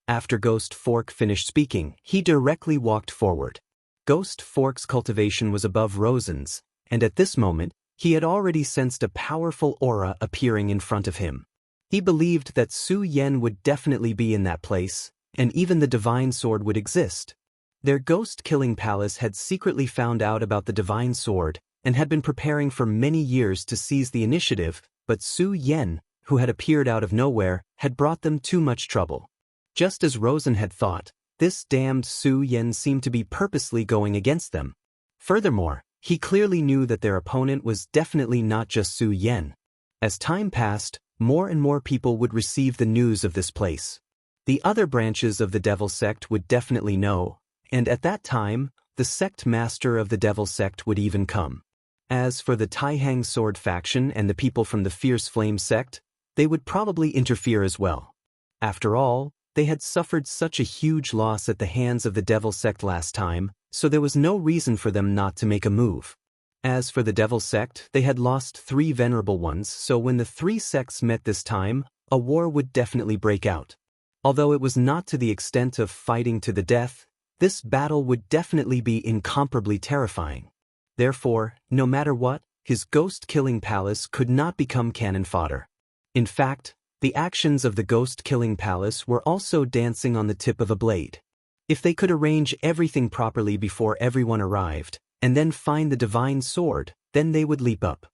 After Ghost Fork finished speaking, he directly walked forward. Ghost Fork's cultivation was above Rosen's, and at this moment, he had already sensed a powerful aura appearing in front of him. He believed that Su Yen would definitely be in that place, and even the divine sword would exist. Their ghost-killing palace had secretly found out about the divine sword and had been preparing for many years to seize the initiative, but Su Yen, who had appeared out of nowhere, had brought them too much trouble. Just as Rosen had thought, this damned Su Yen seemed to be purposely going against them. Furthermore, he clearly knew that their opponent was definitely not just Su Yen. As time passed, more and more people would receive the news of this place. The other branches of the devil sect would definitely know, and at that time, the sect master of the devil sect would even come. As for the Taihang sword faction and the people from the Fierce Flame sect, they would probably interfere as well. After all, they had suffered such a huge loss at the hands of the devil sect last time, so there was no reason for them not to make a move. As for the devil sect, they had lost 3 venerable ones, so when the 3 sects met this time, a war would definitely break out. Although it was not to the extent of fighting to the death, this battle would definitely be incomparably terrifying. Therefore, no matter what, his ghost-killing palace could not become cannon fodder. In fact, the actions of the ghost-killing palace were also dancing on the tip of a blade. If they could arrange everything properly before everyone arrived, and then find the divine sword, then they would leap up.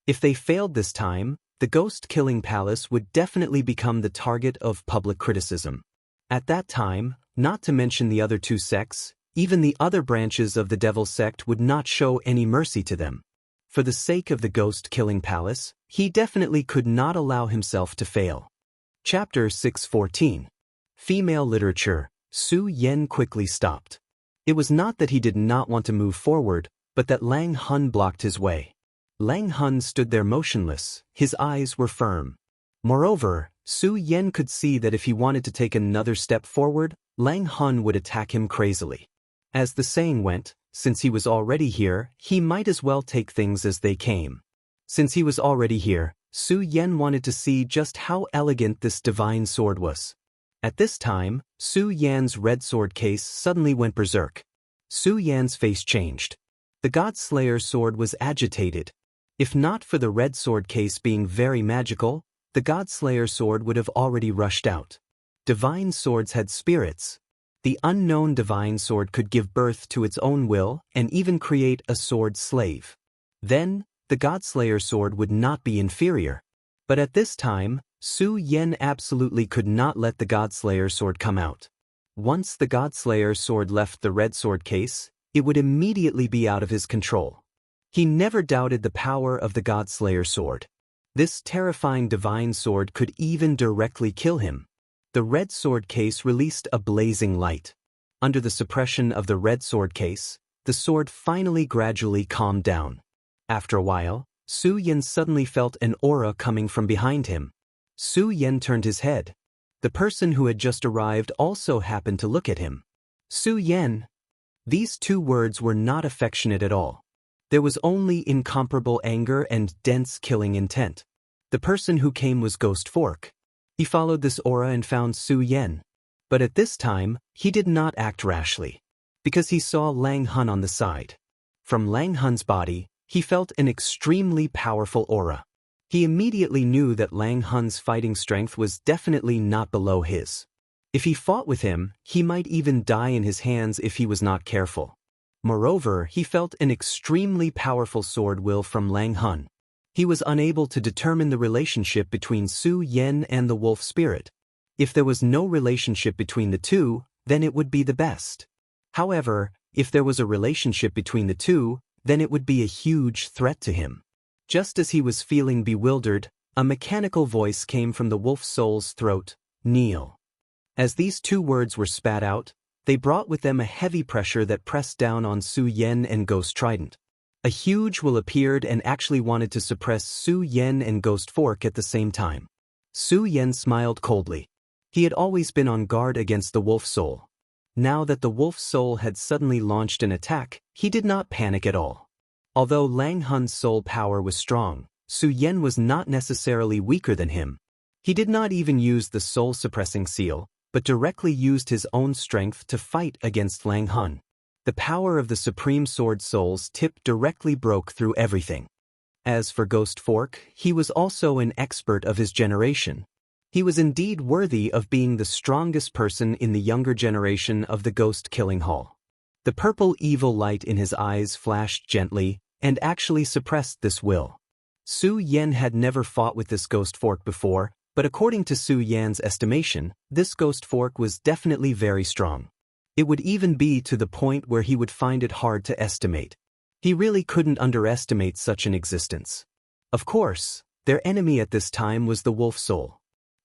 If they failed this time, the ghost-killing palace would definitely become the target of public criticism. At that time, not to mention the other 2 sects, even the other branches of the devil sect would not show any mercy to them. For the sake of the ghost-killing palace, he definitely could not allow himself to fail. Chapter 614. Female Literature. Su Yen quickly stopped. It was not that he did not want to move forward, but that Lang Hun blocked his way. Lang Hun stood there motionless, his eyes were firm. Moreover, Su Yen could see that if he wanted to take another step forward, Lang Hun would attack him crazily. As the saying went, since he was already here, he might as well take things as they came. Since he was already here, Su Yan wanted to see just how elegant this divine sword was. At this time, Su Yan's red sword case suddenly went berserk. Su Yan's face changed. The God-Slayer's sword was agitated. If not for the red sword case being very magical, the God-Slayer's sword would have already rushed out. Divine swords had spirits. The unknown divine sword could give birth to its own will and even create a sword slave. Then, the God-Slayer's sword would not be inferior. But at this time, Su Yan absolutely could not let the God-Slayer's sword come out. Once the God-Slayer's sword left the red sword case, it would immediately be out of his control. He never doubted the power of the God-Slayer's sword. This terrifying divine sword could even directly kill him. The red sword case released a blazing light. Under the suppression of the red sword case, the sword finally gradually calmed down. After a while, Su Yan suddenly felt an aura coming from behind him. Su Yan turned his head. The person who had just arrived also happened to look at him. Su Yan. These two words were not affectionate at all. There was only incomparable anger and dense killing intent. The person who came was Ghost Fork. He followed this aura and found Su Yan. But at this time, he did not act rashly, because he saw Lang Hun on the side. From Lang Hun's body, he felt an extremely powerful aura. He immediately knew that Lang Hun's fighting strength was definitely not below his. If he fought with him, he might even die in his hands if he was not careful. Moreover, he felt an extremely powerful sword will from Lang Hun. He was unable to determine the relationship between Su Yan and the wolf spirit. If there was no relationship between the two, then it would be the best. However, if there was a relationship between the two, then it would be a huge threat to him. Just as he was feeling bewildered, a mechanical voice came from the wolf soul's throat, "Kneel." As these two words were spat out, they brought with them a heavy pressure that pressed down on Su Yan and Ghost Trident. A huge will appeared and actually wanted to suppress Su Yan and Ghost Fork at the same time. Su Yan smiled coldly. He had always been on guard against the wolf soul. Now that the wolf soul had suddenly launched an attack, he did not panic at all. Although Lang Hun's soul power was strong, Su Yan was not necessarily weaker than him. He did not even use the soul-suppressing seal, but directly used his own strength to fight against Lang Hun. The power of the Supreme Sword Soul's tip directly broke through everything. As for Ghost Fork, he was also an expert of his generation. He was indeed worthy of being the strongest person in the younger generation of the Ghost-Killing Hall. The purple evil light in his eyes flashed gently and actually suppressed this will. Su Yan had never fought with this Ghost Fork before, but according to Su Yan's estimation, this Ghost Fork was definitely very strong. It would even be to the point where he would find it hard to estimate. He really couldn't underestimate such an existence. Of course, their enemy at this time was the Wolf Soul.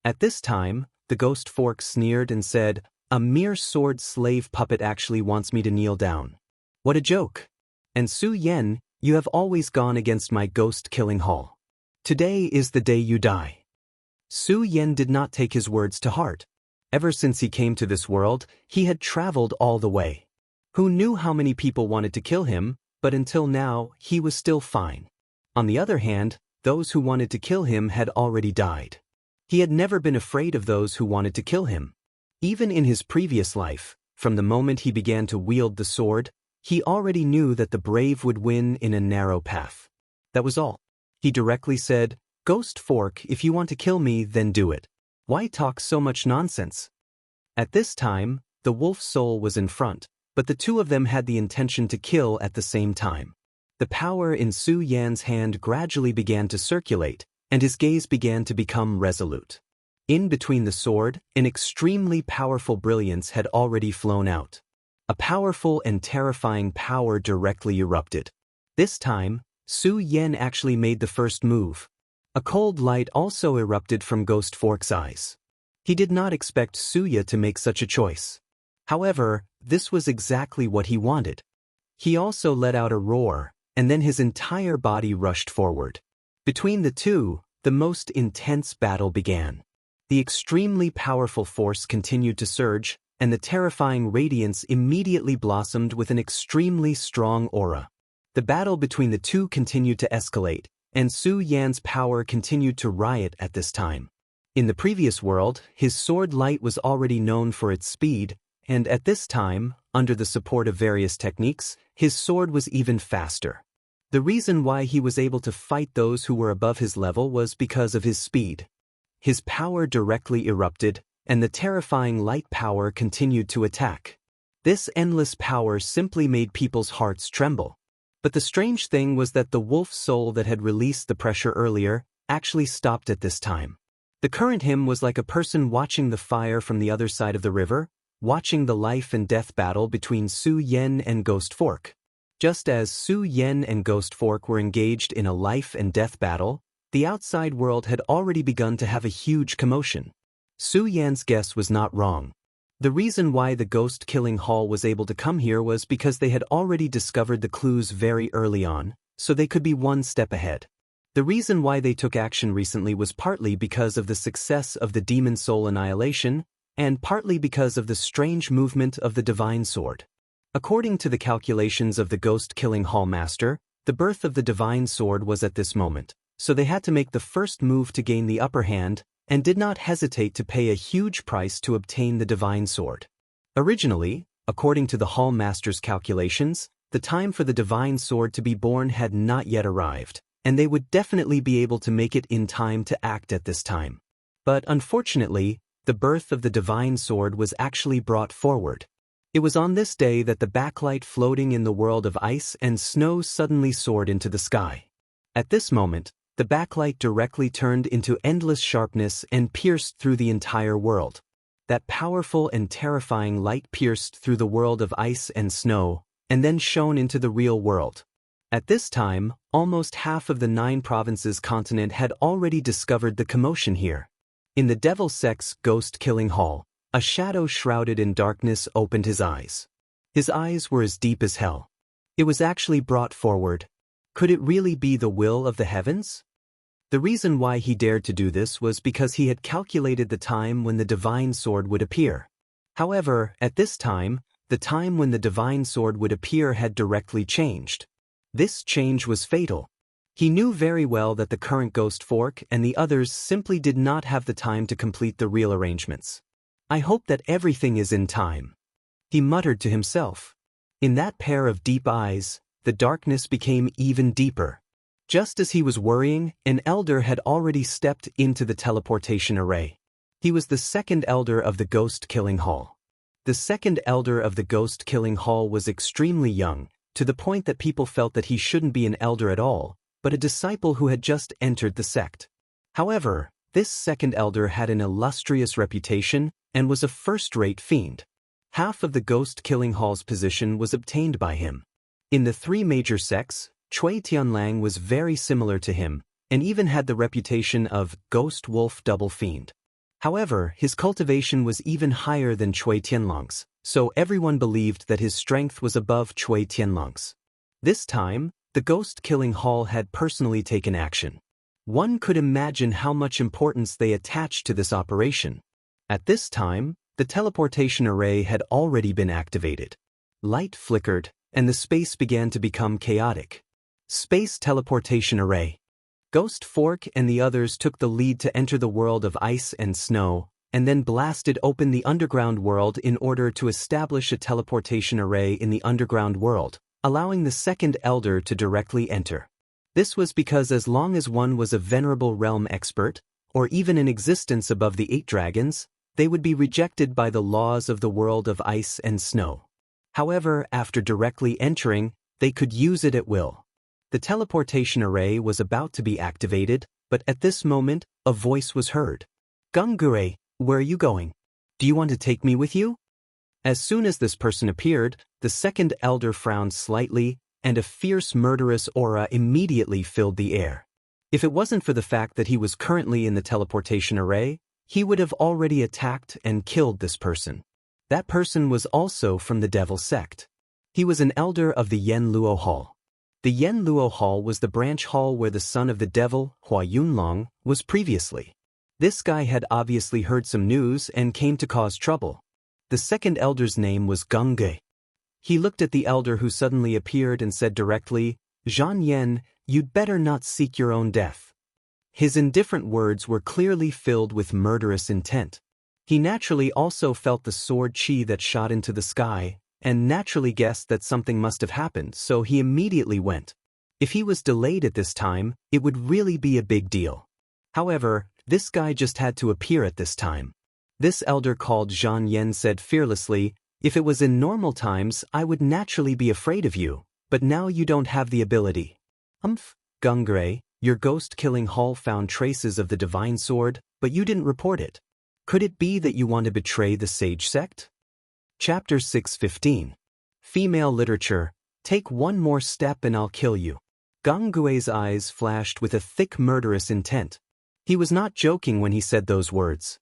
At this time, the Ghost Fork sneered and said, "A mere sword slave puppet actually wants me to kneel down. What a joke! And Su Yan, you have always gone against my Ghost-Killing Hall. Today is the day you die." Su Yan did not take his words to heart. Ever since he came to this world, he had traveled all the way. Who knew how many people wanted to kill him, but until now, he was still fine. On the other hand, those who wanted to kill him had already died. He had never been afraid of those who wanted to kill him. Even in his previous life, from the moment he began to wield the sword, he already knew that the brave would win in a narrow path. That was all. He directly said, "Ghost Fork, if you want to kill me, then do it. Why talk so much nonsense?" At this time, the wolf soul was in front, but the two of them had the intention to kill at the same time. The power in Su Yan's hand gradually began to circulate, and his gaze began to become resolute. In between the sword, an extremely powerful brilliance had already flown out. A powerful and terrifying power directly erupted. This time, Su Yan actually made the first move. A cold light also erupted from Ghost Fork's eyes. He did not expect Suya to make such a choice. However, this was exactly what he wanted. He also let out a roar, and then his entire body rushed forward. Between the two, the most intense battle began. The extremely powerful force continued to surge, and the terrifying radiance immediately blossomed with an extremely strong aura. The battle between the two continued to escalate, and Su Yan's power continued to riot at this time. In the previous world, his sword light was already known for its speed, and at this time, under the support of various techniques, his sword was even faster. The reason why he was able to fight those who were above his level was because of his speed. His power directly erupted, and the terrifying light power continued to attack. This endless power simply made people's hearts tremble. But the strange thing was that the wolf soul that had released the pressure earlier actually stopped at this time. The current him was like a person watching the fire from the other side of the river, watching the life and death battle between Su Yan and Ghost Fork. Just as Su Yan and Ghost Fork were engaged in a life and death battle, the outside world had already begun to have a huge commotion. Su Yan's guess was not wrong. The reason why the ghost-killing hall was able to come here was because they had already discovered the clues very early on, so they could be one step ahead. The reason why they took action recently was partly because of the success of the demon soul annihilation, and partly because of the strange movement of the divine sword. According to the calculations of the ghost-killing hall master, the birth of the divine sword was at this moment, so they had to make the first move to gain the upper hand, and did not hesitate to pay a huge price to obtain the divine sword. Originally, according to the hall master's calculations, the time for the divine sword to be born had not yet arrived, and they would definitely be able to make it in time to act at this time. But unfortunately, the birth of the divine sword was actually brought forward. It was on this day that the backlight floating in the world of ice and snow suddenly soared into the sky. At this moment, the backlight directly turned into endless sharpness and pierced through the entire world. That powerful and terrifying light pierced through the world of ice and snow, and then shone into the real world. At this time, almost half of the 9 provinces continent had already discovered the commotion here. In the Devil Sect's ghost-killing hall, a shadow shrouded in darkness opened his eyes. His eyes were as deep as hell. It was actually brought forward. Could it really be the will of the heavens? The reason why he dared to do this was because he had calculated the time when the divine sword would appear. However, at this time, the time when the divine sword would appear had directly changed. This change was fatal. He knew very well that the current Ghost Fork and the others simply did not have the time to complete the real arrangements. I hope that everything is in time, he muttered to himself. In that pair of deep eyes, the darkness became even deeper. Just as he was worrying, an elder had already stepped into the teleportation array. He was the second elder of the ghost-killing hall. The second elder of the ghost-killing hall was extremely young, to the point that people felt that he shouldn't be an elder at all, but a disciple who had just entered the sect. However, this second elder had an illustrious reputation and was a first-rate fiend. Half of the ghost-killing hall's position was obtained by him. In the 3 major sects, Cui Tianlang was very similar to him, and even had the reputation of Ghost Wolf Double Fiend. However, his cultivation was even higher than Cui Tianlang's, so everyone believed that his strength was above Cui Tianlang's. This time, the ghost-killing hall had personally taken action. One could imagine how much importance they attached to this operation. At this time, the teleportation array had already been activated. Light flickered, and the space began to become chaotic. Space teleportation array. Ghost Fork and the others took the lead to enter the world of ice and snow, and then blasted open the underground world in order to establish a teleportation array in the underground world, allowing the second elder to directly enter. This was because as long as one was a venerable realm expert, or even in existence above the 8 dragons, they would be rejected by the laws of the world of ice and snow. However, after directly entering, they could use it at will. The teleportation array was about to be activated, but at this moment, a voice was heard. "Gungure, where are you going? Do you want to take me with you?" As soon as this person appeared, the second elder frowned slightly, and a fierce murderous aura immediately filled the air. If it wasn't for the fact that he was currently in the teleportation array, he would have already attacked and killed this person. That person was also from the Devil Sect. He was an elder of the Yen Luo Hall. The Yen Luo Hall was the branch hall where the son of the devil, Hua Yunlong, was previously. This guy had obviously heard some news and came to cause trouble. The second elder's name was Gungge. He looked at the elder who suddenly appeared and said directly, "Zhan Yen, you'd better not seek your own death." His indifferent words were clearly filled with murderous intent. He naturally also felt the sword chi that shot into the sky, and naturally guessed that something must have happened, so he immediately went. If he was delayed at this time, it would really be a big deal. However, this guy just had to appear at this time. This elder called Zhan Yen said fearlessly, "If it was in normal times, I would naturally be afraid of you, but now you don't have the ability." Gungre, your ghost-killing hall found traces of the divine sword, but you didn't report it. Could it be that you want to betray the sage sect? Chapter 6:15. Female Literature, take one more step and I'll kill you. Gunggue's eyes flashed with a thick murderous intent. He was not joking when he said those words.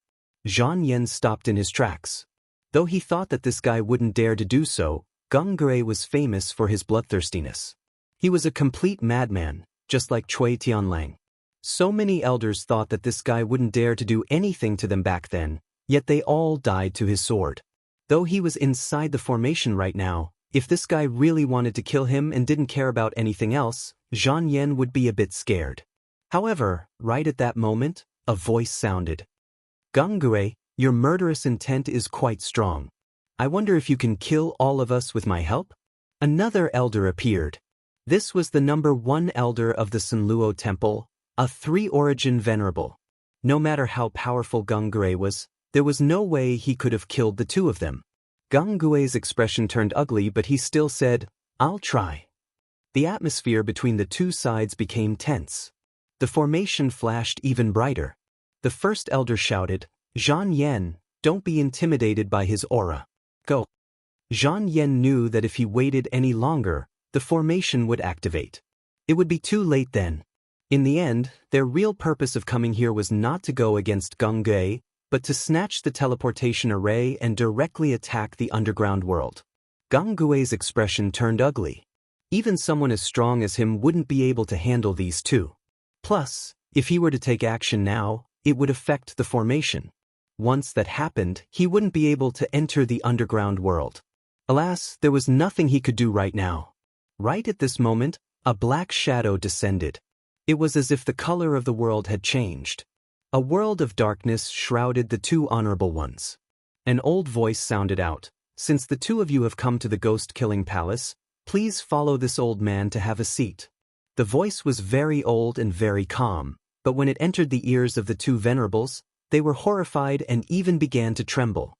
Zhan Yen stopped in his tracks. Though he thought that this guy wouldn't dare to do so, Gunggue was famous for his bloodthirstiness. He was a complete madman, just like Cui Tianlang. So many elders thought that this guy wouldn't dare to do anything to them back then, yet they all died to his sword. Though he was inside the formation right now, if this guy really wanted to kill him and didn't care about anything else, Zhan Yen would be a bit scared. However, right at that moment, a voice sounded. "Gunggue, your murderous intent is quite strong. I wonder if you can kill all of us with my help?" Another elder appeared. This was the number 1 elder of the Sanluo Temple, a 3-origin venerable. No matter how powerful Gunggue was, there was no way he could have killed the two of them. Gunggue's expression turned ugly, but he still said, "I'll try." The atmosphere between the two sides became tense. The formation flashed even brighter. The first elder shouted, "Zhan Yen, don't be intimidated by his aura. Go." Zhan Yen knew that if he waited any longer, the formation would activate. It would be too late then. In the end, their real purpose of coming here was not to go against Gunggue, but to snatch the teleportation array and directly attack the underground world. Gunggue's expression turned ugly. Even someone as strong as him wouldn't be able to handle these two. Plus, if he were to take action now, it would affect the formation. Once that happened, he wouldn't be able to enter the underground world. Alas, there was nothing he could do right now. Right at this moment, a black shadow descended. It was as if the color of the world had changed. A world of darkness shrouded the two honorable ones. An old voice sounded out, "Since the two of you have come to the ghost-killing palace, please follow this old man to have a seat." The voice was very old and very calm, but when it entered the ears of the two venerables, they were horrified and even began to tremble.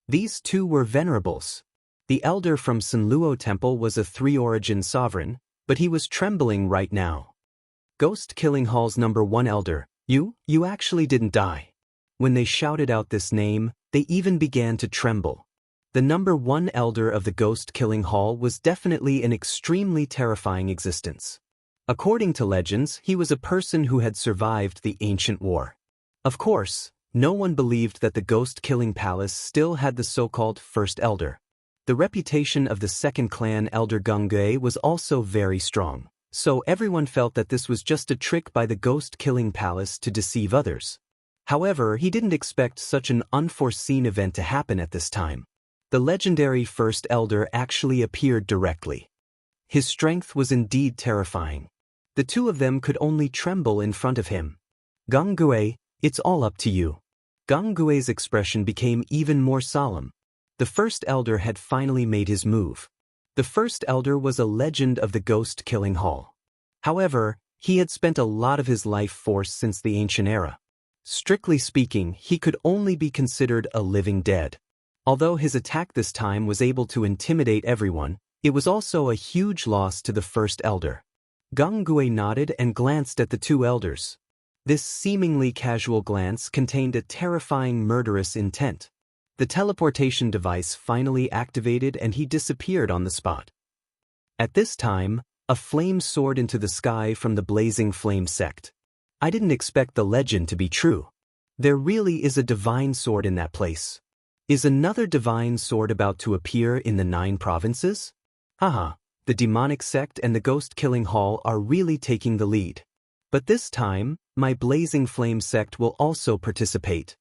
These two were venerables. The elder from Sanluo Temple was a 3-origin sovereign, but he was trembling right now. Ghost Killing Hall's number 1 elder, you actually didn't die. When they shouted out this name, they even began to tremble. The number 1 elder of the Ghost Killing Hall was definitely an extremely terrifying existence. According to legends, he was a person who had survived the ancient war. Of course, no one believed that the ghost-killing palace still had the so-called first elder. The reputation of the second clan elder Gunggue was also very strong, so everyone felt that this was just a trick by the ghost-killing palace to deceive others. However, he didn't expect such an unforeseen event to happen at this time. The legendary first elder actually appeared directly. His strength was indeed terrifying. The two of them could only tremble in front of him. "Gunggue, it's all up to you." Gunggue's expression became even more solemn. The first elder had finally made his move. The first elder was a legend of the ghost-killing hall. However, he had spent a lot of his life force since the ancient era. Strictly speaking, he could only be considered a living dead. Although his attack this time was able to intimidate everyone, it was also a huge loss to the first elder. Gunggue nodded and glanced at the two elders. This seemingly casual glance contained a terrifying murderous intent. The teleportation device finally activated and he disappeared on the spot. At this time, a flame soared into the sky from the blazing flame sect. I didn't expect the legend to be true. There really is a divine sword in that place. Is another divine sword about to appear in the 9 provinces? Haha, the demonic sect and the ghost-killing hall are really taking the lead. But this time, my blazing flame sect will also participate.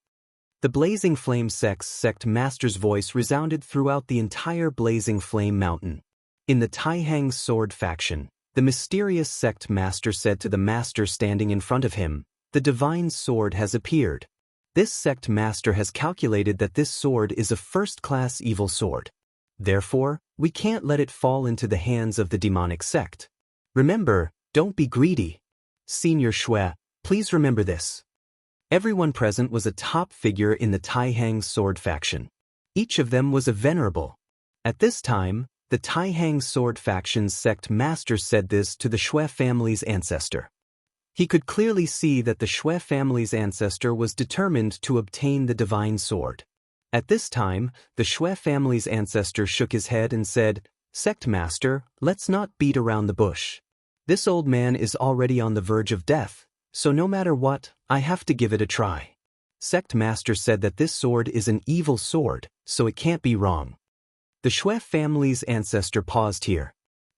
The Blazing Flame sect master's voice resounded throughout the entire Blazing Flame Mountain. In the Taihang Sword faction, the mysterious sect master said to the master standing in front of him, "The divine sword has appeared. This sect master has calculated that this sword is a first-class evil sword. Therefore, we can't let it fall into the hands of the demonic sect. Remember, don't be greedy. Senior Shui, please remember this." Everyone present was a top figure in the Taihang Sword faction. Each of them was a venerable. At this time, the Taihang Sword faction's sect master said this to the Shui family's ancestor. He could clearly see that the Shui family's ancestor was determined to obtain the divine sword. At this time, the Shui family's ancestor shook his head and said, "Sect master, let's not beat around the bush. This old man is already on the verge of death, so no matter what, I have to give it a try." Sect master said that this sword is an evil sword, so it can't be wrong. The Shui family's ancestor paused here.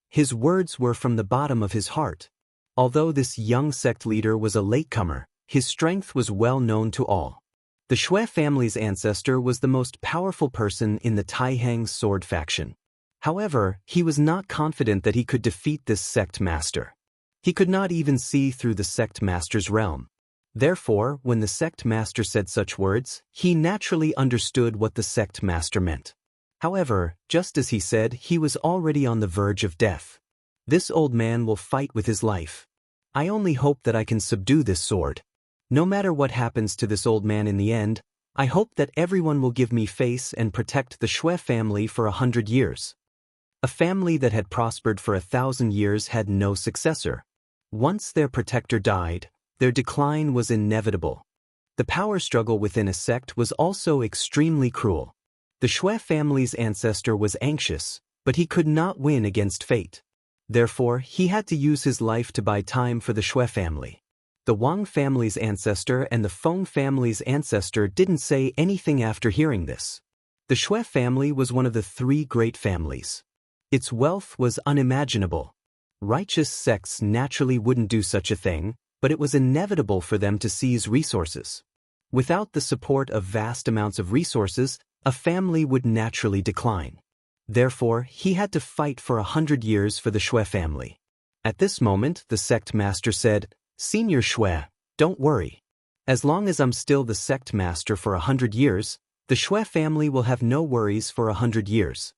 His words were from the bottom of his heart. Although this young sect leader was a latecomer, his strength was well known to all. The Shui family's ancestor was the most powerful person in the Taihang Sword faction. However, he was not confident that he could defeat this sect master. He could not even see through the sect master's realm. Therefore, when the sect master said such words, he naturally understood what the sect master meant. However, just as he said, he was already on the verge of death. This old man will fight with his life. I only hope that I can subdue this sword. No matter what happens to this old man in the end, I hope that everyone will give me face and protect the Shui family for 100 years. A family that had prospered for 1,000 years had no successor. Once their protector died, their decline was inevitable. The power struggle within a sect was also extremely cruel. The Shui family's ancestor was anxious, but he could not win against fate. Therefore, he had to use his life to buy time for the Shui family. The Wang family's ancestor and the Feng family's ancestor didn't say anything after hearing this. The Shui family was one of the 3 great families. Its wealth was unimaginable. Righteous sects naturally wouldn't do such a thing, but it was inevitable for them to seize resources. Without the support of vast amounts of resources, a family would naturally decline. Therefore, he had to fight for 100 years for the Shui family. At this moment, the sect master said, "Senior Shui, don't worry. As long as I'm still the sect master for 100 years, the Shui family will have no worries for 100 years."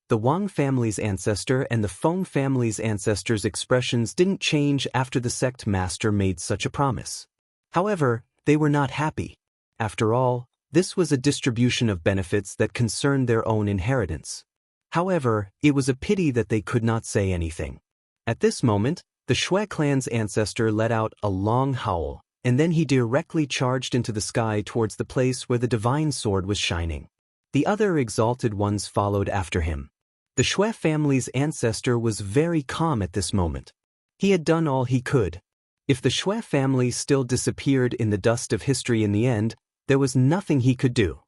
The Wang family's ancestor and the Feng family's ancestors' expressions didn't change after the sect master made such a promise. However, they were not happy. After all, this was a distribution of benefits that concerned their own inheritance. However, it was a pity that they could not say anything. At this moment, the Shui clan's ancestor let out a long howl, and then he directly charged into the sky towards the place where the divine sword was shining. The other exalted ones followed after him. The Shui family's ancestor was very calm at this moment. He had done all he could. If the Shui family still disappeared in the dust of history in the end, there was nothing he could do.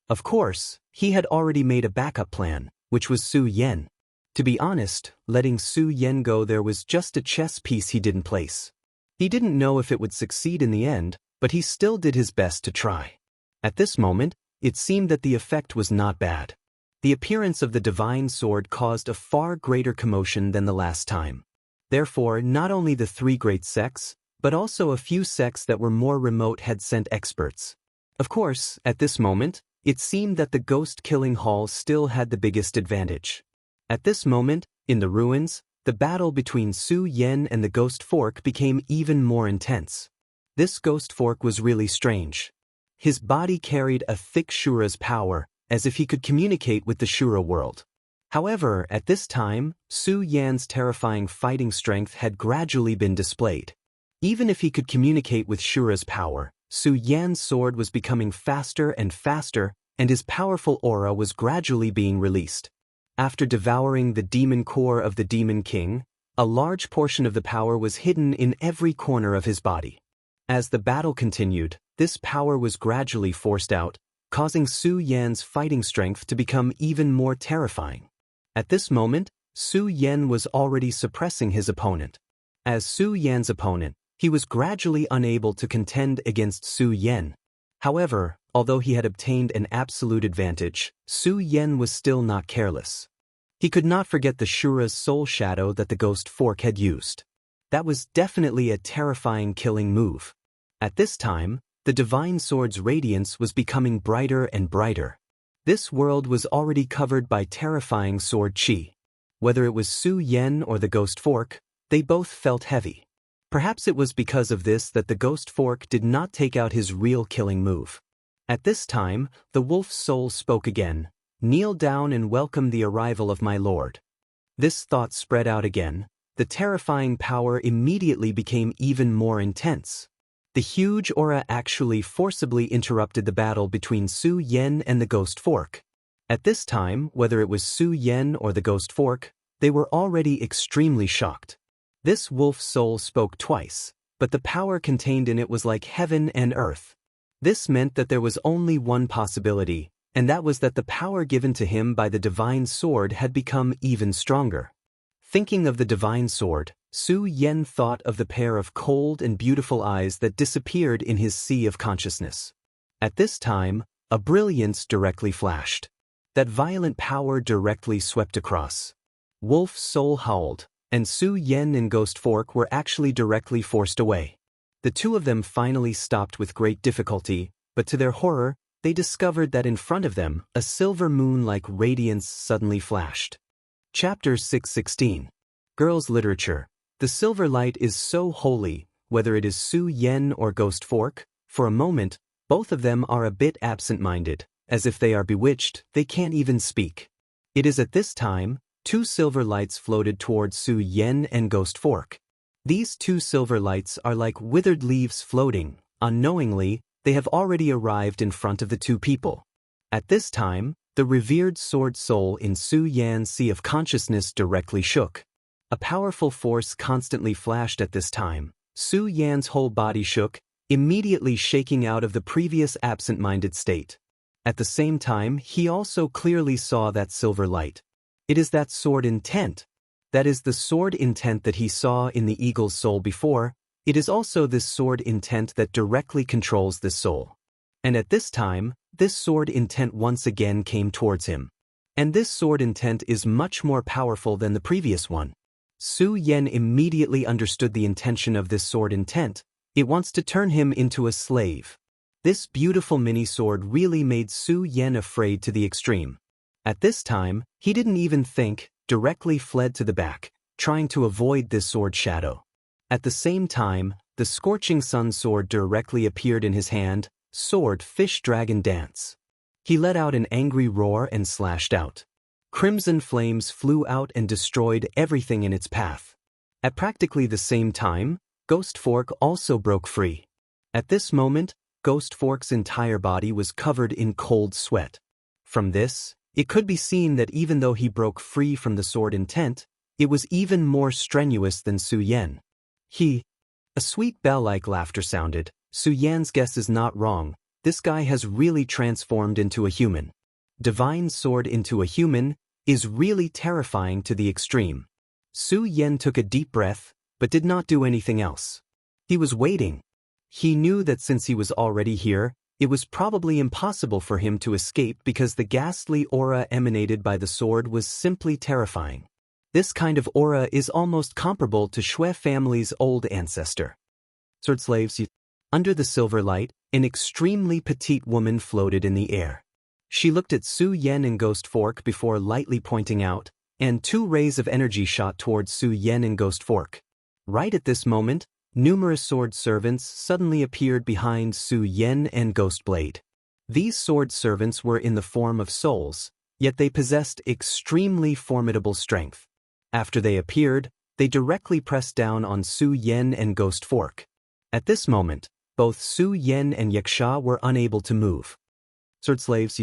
Of course, he had already made a backup plan, which was Su Yan. To be honest, letting Su Yan go there was just a chess piece he didn't place. He didn't know if it would succeed in the end, but he still did his best to try. At this moment, it seemed that the effect was not bad. The appearance of the divine sword caused a far greater commotion than the last time. Therefore, not only the 3 great sects, but also a few sects that were more remote had sent experts. Of course, at this moment, it seemed that the ghost-killing hall still had the biggest advantage. At this moment, in the ruins, the battle between Su Yan and the ghost fork became even more intense. This ghost fork was really strange. His body carried a thick Shura's power, as if he could communicate with the Shura world. However, at this time, Su Yan's terrifying fighting strength had gradually been displayed. Even if he could communicate with Shura's power, Su Yan's sword was becoming faster and faster, and his powerful aura was gradually being released. After devouring the demon core of the Demon King, a large portion of the power was hidden in every corner of his body. As the battle continued, this power was gradually forced out, causing Su Yan's fighting strength to become even more terrifying. At this moment, Su Yan was already suppressing his opponent. As Su Yan's opponent, he was gradually unable to contend against Su Yan. However, although he had obtained an absolute advantage, Su Yen was still not careless. He could not forget the Shura's soul shadow that the ghost fork had used. That was definitely a terrifying killing move. At this time, the divine sword's radiance was becoming brighter and brighter. This world was already covered by terrifying sword chi. Whether it was Su Yen or the ghost fork, they both felt heavy. Perhaps it was because of this that the ghost fork did not take out his real killing move. At this time, the wolf's soul spoke again. "Kneel down and welcome the arrival of my lord." This thought spread out again. The terrifying power immediately became even more intense. The huge aura actually forcibly interrupted the battle between Su Yen and the ghost fork. At this time, whether it was Su Yen or the ghost fork, they were already extremely shocked. This wolf's soul spoke twice, but the power contained in it was like heaven and earth. This meant that there was only one possibility, and that was that the power given to him by the divine sword had become even stronger. Thinking of the divine sword, Su Yen thought of the pair of cold and beautiful eyes that disappeared in his sea of consciousness. At this time, a brilliance directly flashed. That violent power directly swept across. Wolf's soul howled, and Su Yen and Ghost Fork were actually directly forced away. The two of them finally stopped with great difficulty, but to their horror, they discovered that in front of them, a silver moon-like radiance suddenly flashed. Chapter 616. Girls' Literature. The silver light is so holy, whether it is Su Yen or Ghost Fork. For a moment, both of them are a bit absent-minded, as if they are bewitched, they can't even speak. It is at this time, two silver lights floated towards Su Yen and Ghost Fork. These two silver lights are like withered leaves floating. Unknowingly, they have already arrived in front of the two people. At this time, the revered sword soul in Su Yan's sea of consciousness directly shook. A powerful force constantly flashed at this time. Su Yan's whole body shook, immediately shaking out of the previous absent-minded state. At the same time, he also clearly saw that silver light. It is that sword intent. That is the sword intent that he saw in the eagle's soul before. It is also this sword intent that directly controls this soul. And at this time, this sword intent once again came towards him. And this sword intent is much more powerful than the previous one. Su Yen immediately understood the intention of this sword intent. It wants to turn him into a slave. This beautiful mini-sword really made Su Yen afraid to the extreme. At this time, he didn't even think, directly fled to the back, trying to avoid this sword shadow. At the same time, the scorching sun sword directly appeared in his hand, sword fish dragon dance. He let out an angry roar and slashed out. Crimson flames flew out and destroyed everything in its path. At practically the same time, Ghost Fork also broke free. At this moment, Ghost Fork's entire body was covered in cold sweat. From this, it could be seen that even though he broke free from the sword intent, it was even more strenuous than Su Yen. A sweet bell-like laughter sounded. Su Yan's guess is not wrong. This guy has really transformed into a human. Divine sword into a human is really terrifying to the extreme. Su Yen took a deep breath, but did not do anything else. He was waiting. He knew that since he was already here, it was probably impossible for him to escape because the ghastly aura emanated by the sword was simply terrifying. This kind of aura is almost comparable to Shui family's old ancestor. Sword slaves. Under the silver light, an extremely petite woman floated in the air. She looked at Su Yen and Ghost Fork before lightly pointing out, and two rays of energy shot towards Su Yen and Ghost Fork. Right at this moment, numerous sword servants suddenly appeared behind Su Yen and Ghost Blade. These sword servants were in the form of souls, yet they possessed extremely formidable strength. After they appeared, they directly pressed down on Su Yen and Ghost Fork. At this moment, both Su Yen and Yaksha were unable to move. Sword slaves.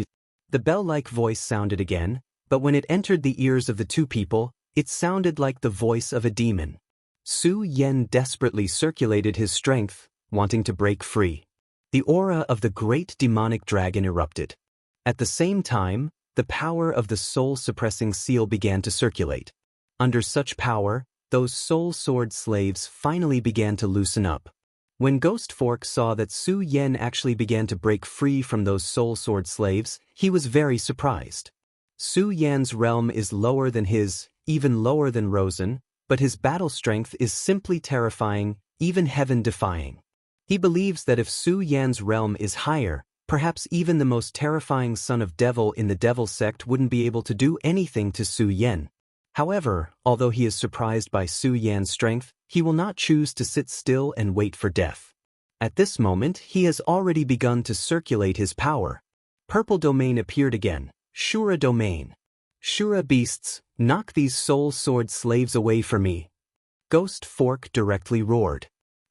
The bell-like voice sounded again, but when it entered the ears of the two people, it sounded like the voice of a demon. Su Yen desperately circulated his strength, wanting to break free. The aura of the great demonic dragon erupted. At the same time, the power of the soul-suppressing seal began to circulate. Under such power, those soul sword slaves finally began to loosen up. When Ghost Fork saw that Su Yen actually began to break free from those soul sword slaves, he was very surprised. Su Yan's realm is lower than his, even lower than Rosen, but his battle strength is simply terrifying, even heaven-defying. He believes that if Su Yan's realm is higher, perhaps even the most terrifying son of devil in the devil sect wouldn't be able to do anything to Su Yan. However, although he is surprised by Su Yan's strength, he will not choose to sit still and wait for death. At this moment, he has already begun to circulate his power. Purple domain appeared again, Shura domain. Shura beasts, knock these soul sword slaves away from me. Ghost Fork directly roared.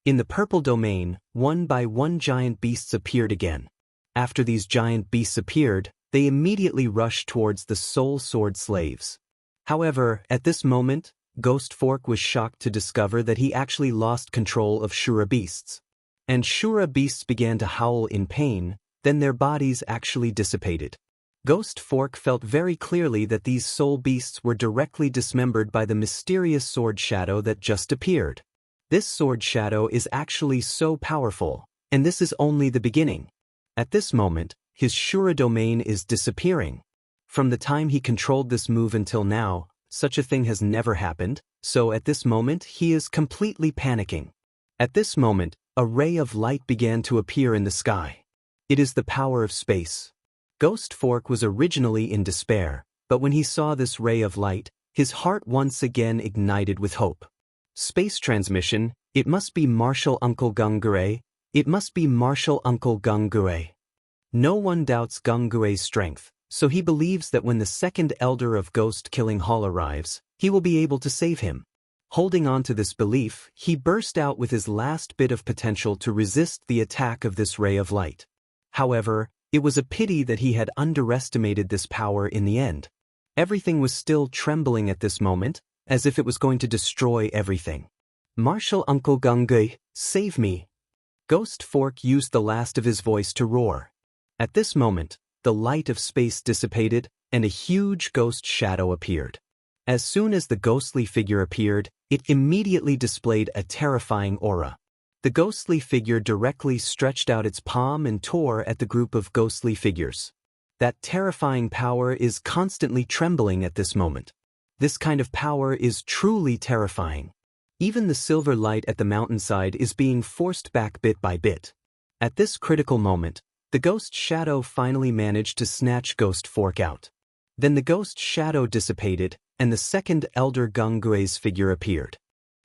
In the purple domain, one by one giant beasts appeared again. After these giant beasts appeared, they immediately rushed towards the soul sword slaves. However, at this moment, Ghost Fork was shocked to discover that he actually lost control of Shura beasts. And Shura beasts began to howl in pain, then their bodies actually dissipated. Ghost Fork felt very clearly that these soul beasts were directly dismembered by the mysterious sword shadow that just appeared. This sword shadow is actually so powerful, and this is only the beginning. At this moment, his Shura domain is disappearing. From the time he controlled this move until now, such a thing has never happened, so at this moment he is completely panicking. At this moment, a ray of light began to appear in the sky. It is the power of space. Ghost Fork was originally in despair, but when he saw this ray of light, his heart once again ignited with hope. Space transmission, it must be Martial Uncle Gungure, it must be Martial Uncle Gungure. No one doubts Gungure's strength, so he believes that when the second elder of Ghost-Killing Hall arrives, he will be able to save him. Holding on to this belief, he burst out with his last bit of potential to resist the attack of this ray of light. However, it was a pity that he had underestimated this power in the end. Everything was still trembling at this moment, as if it was going to destroy everything. Martial Uncle Gungui, save me! Ghost Fork used the last of his voice to roar. At this moment, the light of space dissipated, and a huge ghost shadow appeared. As soon as the ghostly figure appeared, it immediately displayed a terrifying aura. The ghostly figure directly stretched out its palm and tore at the group of ghostly figures. That terrifying power is constantly trembling at this moment. This kind of power is truly terrifying. Even the silver light at the mountainside is being forced back bit by bit. At this critical moment, the ghost shadow finally managed to snatch Ghost Fork out. Then the ghost shadow dissipated, and the second elder Gungue's figure appeared.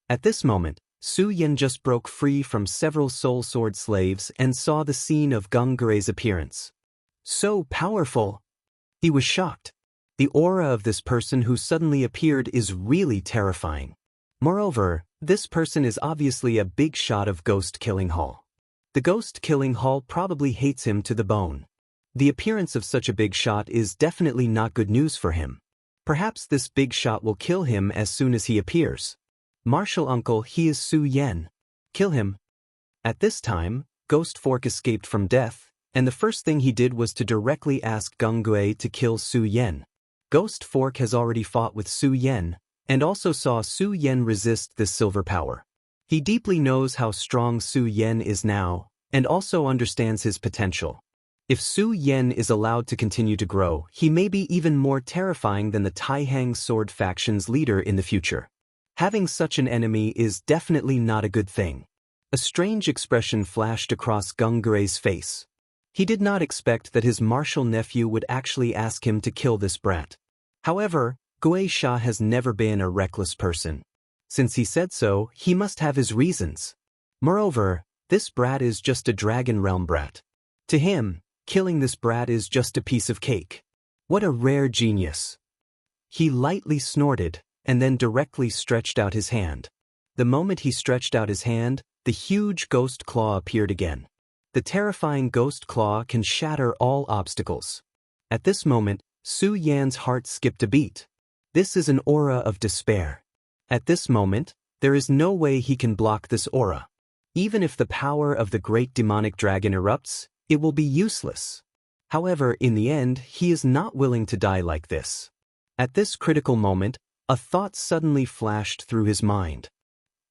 At this moment, Su Yen just broke free from several soul sword slaves and saw the scene of Gungue's appearance. So powerful! He was shocked. The aura of this person who suddenly appeared is really terrifying. Moreover, this person is obviously a big shot of Ghost-Killing Hall. The Ghost-Killing Hall probably hates him to the bone. The appearance of such a big shot is definitely not good news for him. Perhaps this big shot will kill him as soon as he appears. Martial Uncle, he is Su Yen. Kill him. At this time, Ghost Fork escaped from death, and the first thing he did was to directly ask Gungue to kill Su Yen. Ghost Fork has already fought with Su Yen, and also saw Su Yen resist this silver power. He deeply knows how strong Su Yen is now, and also understands his potential. If Su Yen is allowed to continue to grow, he may be even more terrifying than the Taihang Sword faction's leader in the future. Having such an enemy is definitely not a good thing. A strange expression flashed across Gungue's face. He did not expect that his martial nephew would actually ask him to kill this brat. However, Gue Sha has never been a reckless person. Since he said so, he must have his reasons. Moreover, this brat is just a Dragon Realm brat. To him, killing this brat is just a piece of cake. What a rare genius. He lightly snorted, and then directly stretched out his hand. The moment he stretched out his hand, the huge ghost claw appeared again. The terrifying ghost claw can shatter all obstacles. At this moment, Su Yan's heart skipped a beat. This is an aura of despair. At this moment, there is no way he can block this aura. Even if the power of the great demonic dragon erupts, it will be useless. However, in the end, he is not willing to die like this. At this critical moment, a thought suddenly flashed through his mind.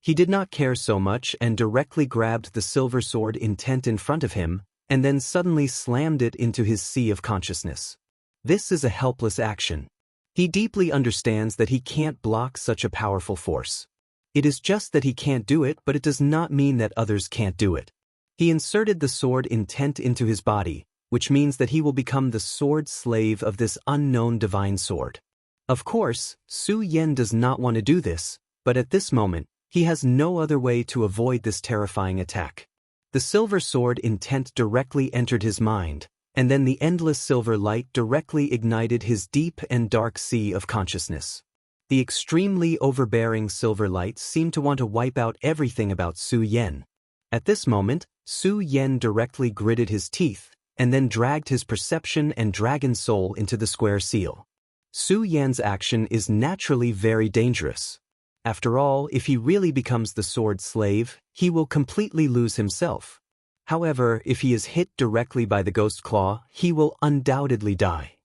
He did not care so much and directly grabbed the silver sword intent in front of him, and then suddenly slammed it into his sea of consciousness. This is a helpless action. He deeply understands that he can't block such a powerful force. It is just that he can't do it, but it does not mean that others can't do it. He inserted the sword intent into his body, which means that he will become the sword slave of this unknown divine sword. Of course, Su Yen does not want to do this, but at this moment, he has no other way to avoid this terrifying attack. The silver sword intent directly entered his mind, and then the endless silver light directly ignited his deep and dark sea of consciousness. The extremely overbearing silver light seemed to want to wipe out everything about Su Yen. At this moment, Su Yen directly gritted his teeth, and then dragged his perception and dragon soul into the square seal. Su Yen's action is naturally very dangerous. After all, if he really becomes the sword slave, he will completely lose himself. However, if he is hit directly by the ghost claw, he will undoubtedly die.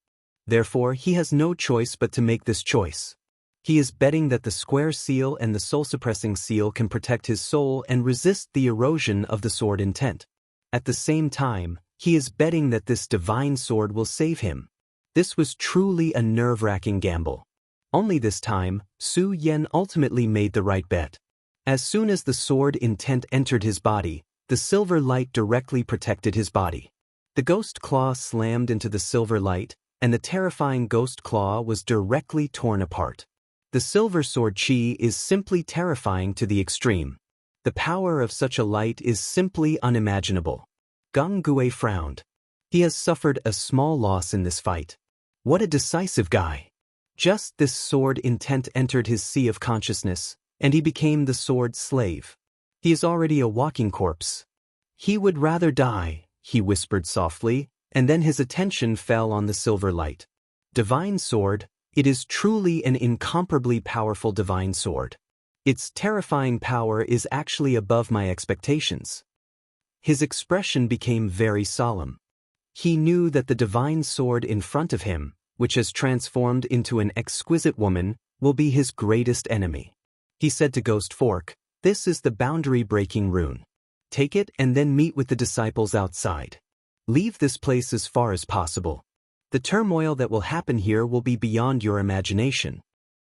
Therefore, he has no choice but to make this choice. He is betting that the square seal and the soul-suppressing seal can protect his soul and resist the erosion of the sword intent. At the same time, he is betting that this divine sword will save him. This was truly a nerve-wracking gamble. Only this time, Su Yen ultimately made the right bet. As soon as the sword intent entered his body, the silver light directly protected his body. The ghost claw slammed into the silver light, and the terrifying ghost claw was directly torn apart. The silver sword chi is simply terrifying to the extreme. The power of such a light is simply unimaginable. Gang Gue frowned. He has suffered a small loss in this fight. What a decisive guy. Just this sword intent entered his sea of consciousness, and he became the sword slave. He is already a walking corpse. He would rather die, he whispered softly, and then his attention fell on the silver light. Divine sword, it is truly an incomparably powerful divine sword. Its terrifying power is actually above my expectations. His expression became very solemn. He knew that the divine sword in front of him, which has transformed into an exquisite woman, will be his greatest enemy. He said to Ghost Fork, "This is the boundary-breaking rune. Take it and then meet with the disciples outside. Leave this place as far as possible. The turmoil that will happen here will be beyond your imagination."